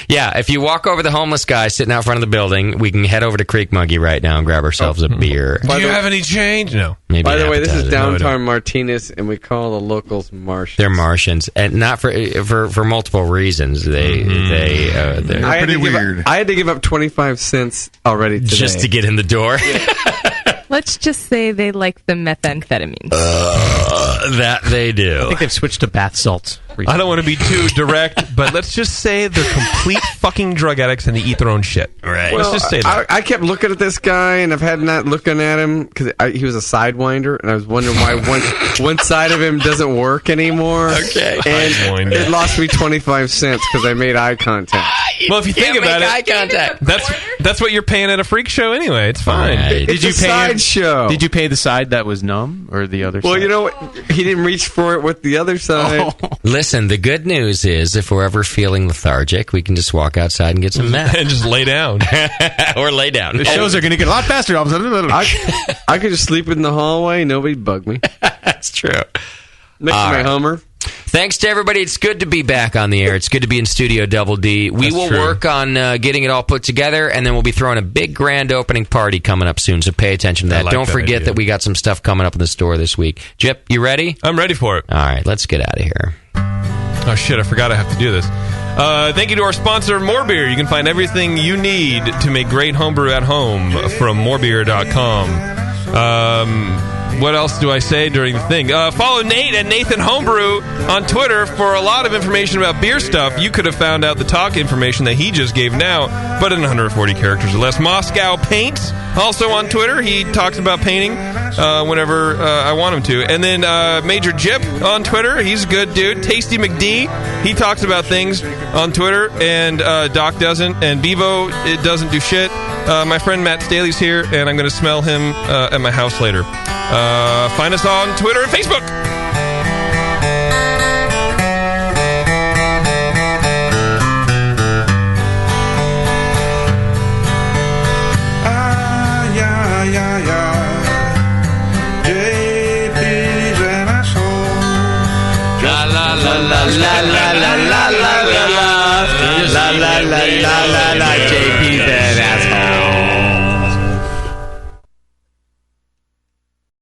I: Yeah, if you walk over the homeless guy sitting out front of the building, we can head over to Creek Monkey right now and grab ourselves a beer.
F: Do you have any change? No.
I: Maybe
T: By the way, this is
I: appetizer.
T: downtown Martinez, and we call the locals Martians.
I: They're Martians, and not for multiple reasons. They're
T: pretty weird. I had to give up 25 cents already today.
I: Just to get in the door.
H: Let's just say they like the methamphetamine.
I: That they do.
M: I think they've switched to bath salts.
F: I don't want to be too direct, but let's just say they're complete fucking drug addicts and they eat their own shit.
I: Right.
F: Let's just say that.
T: I kept looking at this guy, and I've had not looking at him because he was a sidewinder, and I was wondering why one side of him doesn't work anymore.
I: Okay.
T: And it lost me 25 cents because I made eye contact.
F: Well, if you think about it,
I: eye contact.
F: That's what you're paying at a freak show anyway. It's fine.
I: Right.
T: Did you pay show?
J: Did you pay the side that was numb or the other side?
T: Well, you know what? He didn't reach for it with the other side.
I: Listen, the good news is if we're ever feeling lethargic, we can just walk outside and get some meth.
F: And just lay down.
I: Or lay down.
J: The shows are going to get a lot faster all of a sudden.
T: I could just sleep in the hallway. Nobody'd bug me.
I: That's true.
T: Next to my Hummer.
I: Thanks to everybody. It's good to be back on the air. It's good to be in Studio Double D. We will work on getting it all put together, and then we'll be throwing a big grand opening party coming up soon, so pay attention to that. Don't forget that we got some stuff coming up in the store this week. Jip, you ready?
F: I'm ready for it.
I: All right, let's get out of here.
F: Oh, shit, I forgot I have to do this. Thank you to our sponsor, More Beer. You can find everything you need to make great homebrew at home from morebeer.com. What else do I say during the thing? Follow Nate at Nathan Homebrew on Twitter for a lot of information about beer stuff. You could have found out the talk information that he just gave now, but in 140 characters or less. Moscow Paints, also on Twitter. He talks about painting whenever I want him to. And then Major Jip on Twitter. He's a good dude. Tasty McD, he talks about things on Twitter, and Doc doesn't. And Bevo, it doesn't do shit. My friend Matt Staley's here, and I'm going to smell him at my house later. Find us on Twitter and Facebook.
L: JP's an asshole.
I: La la la la la la la la la la la la la la la la JP's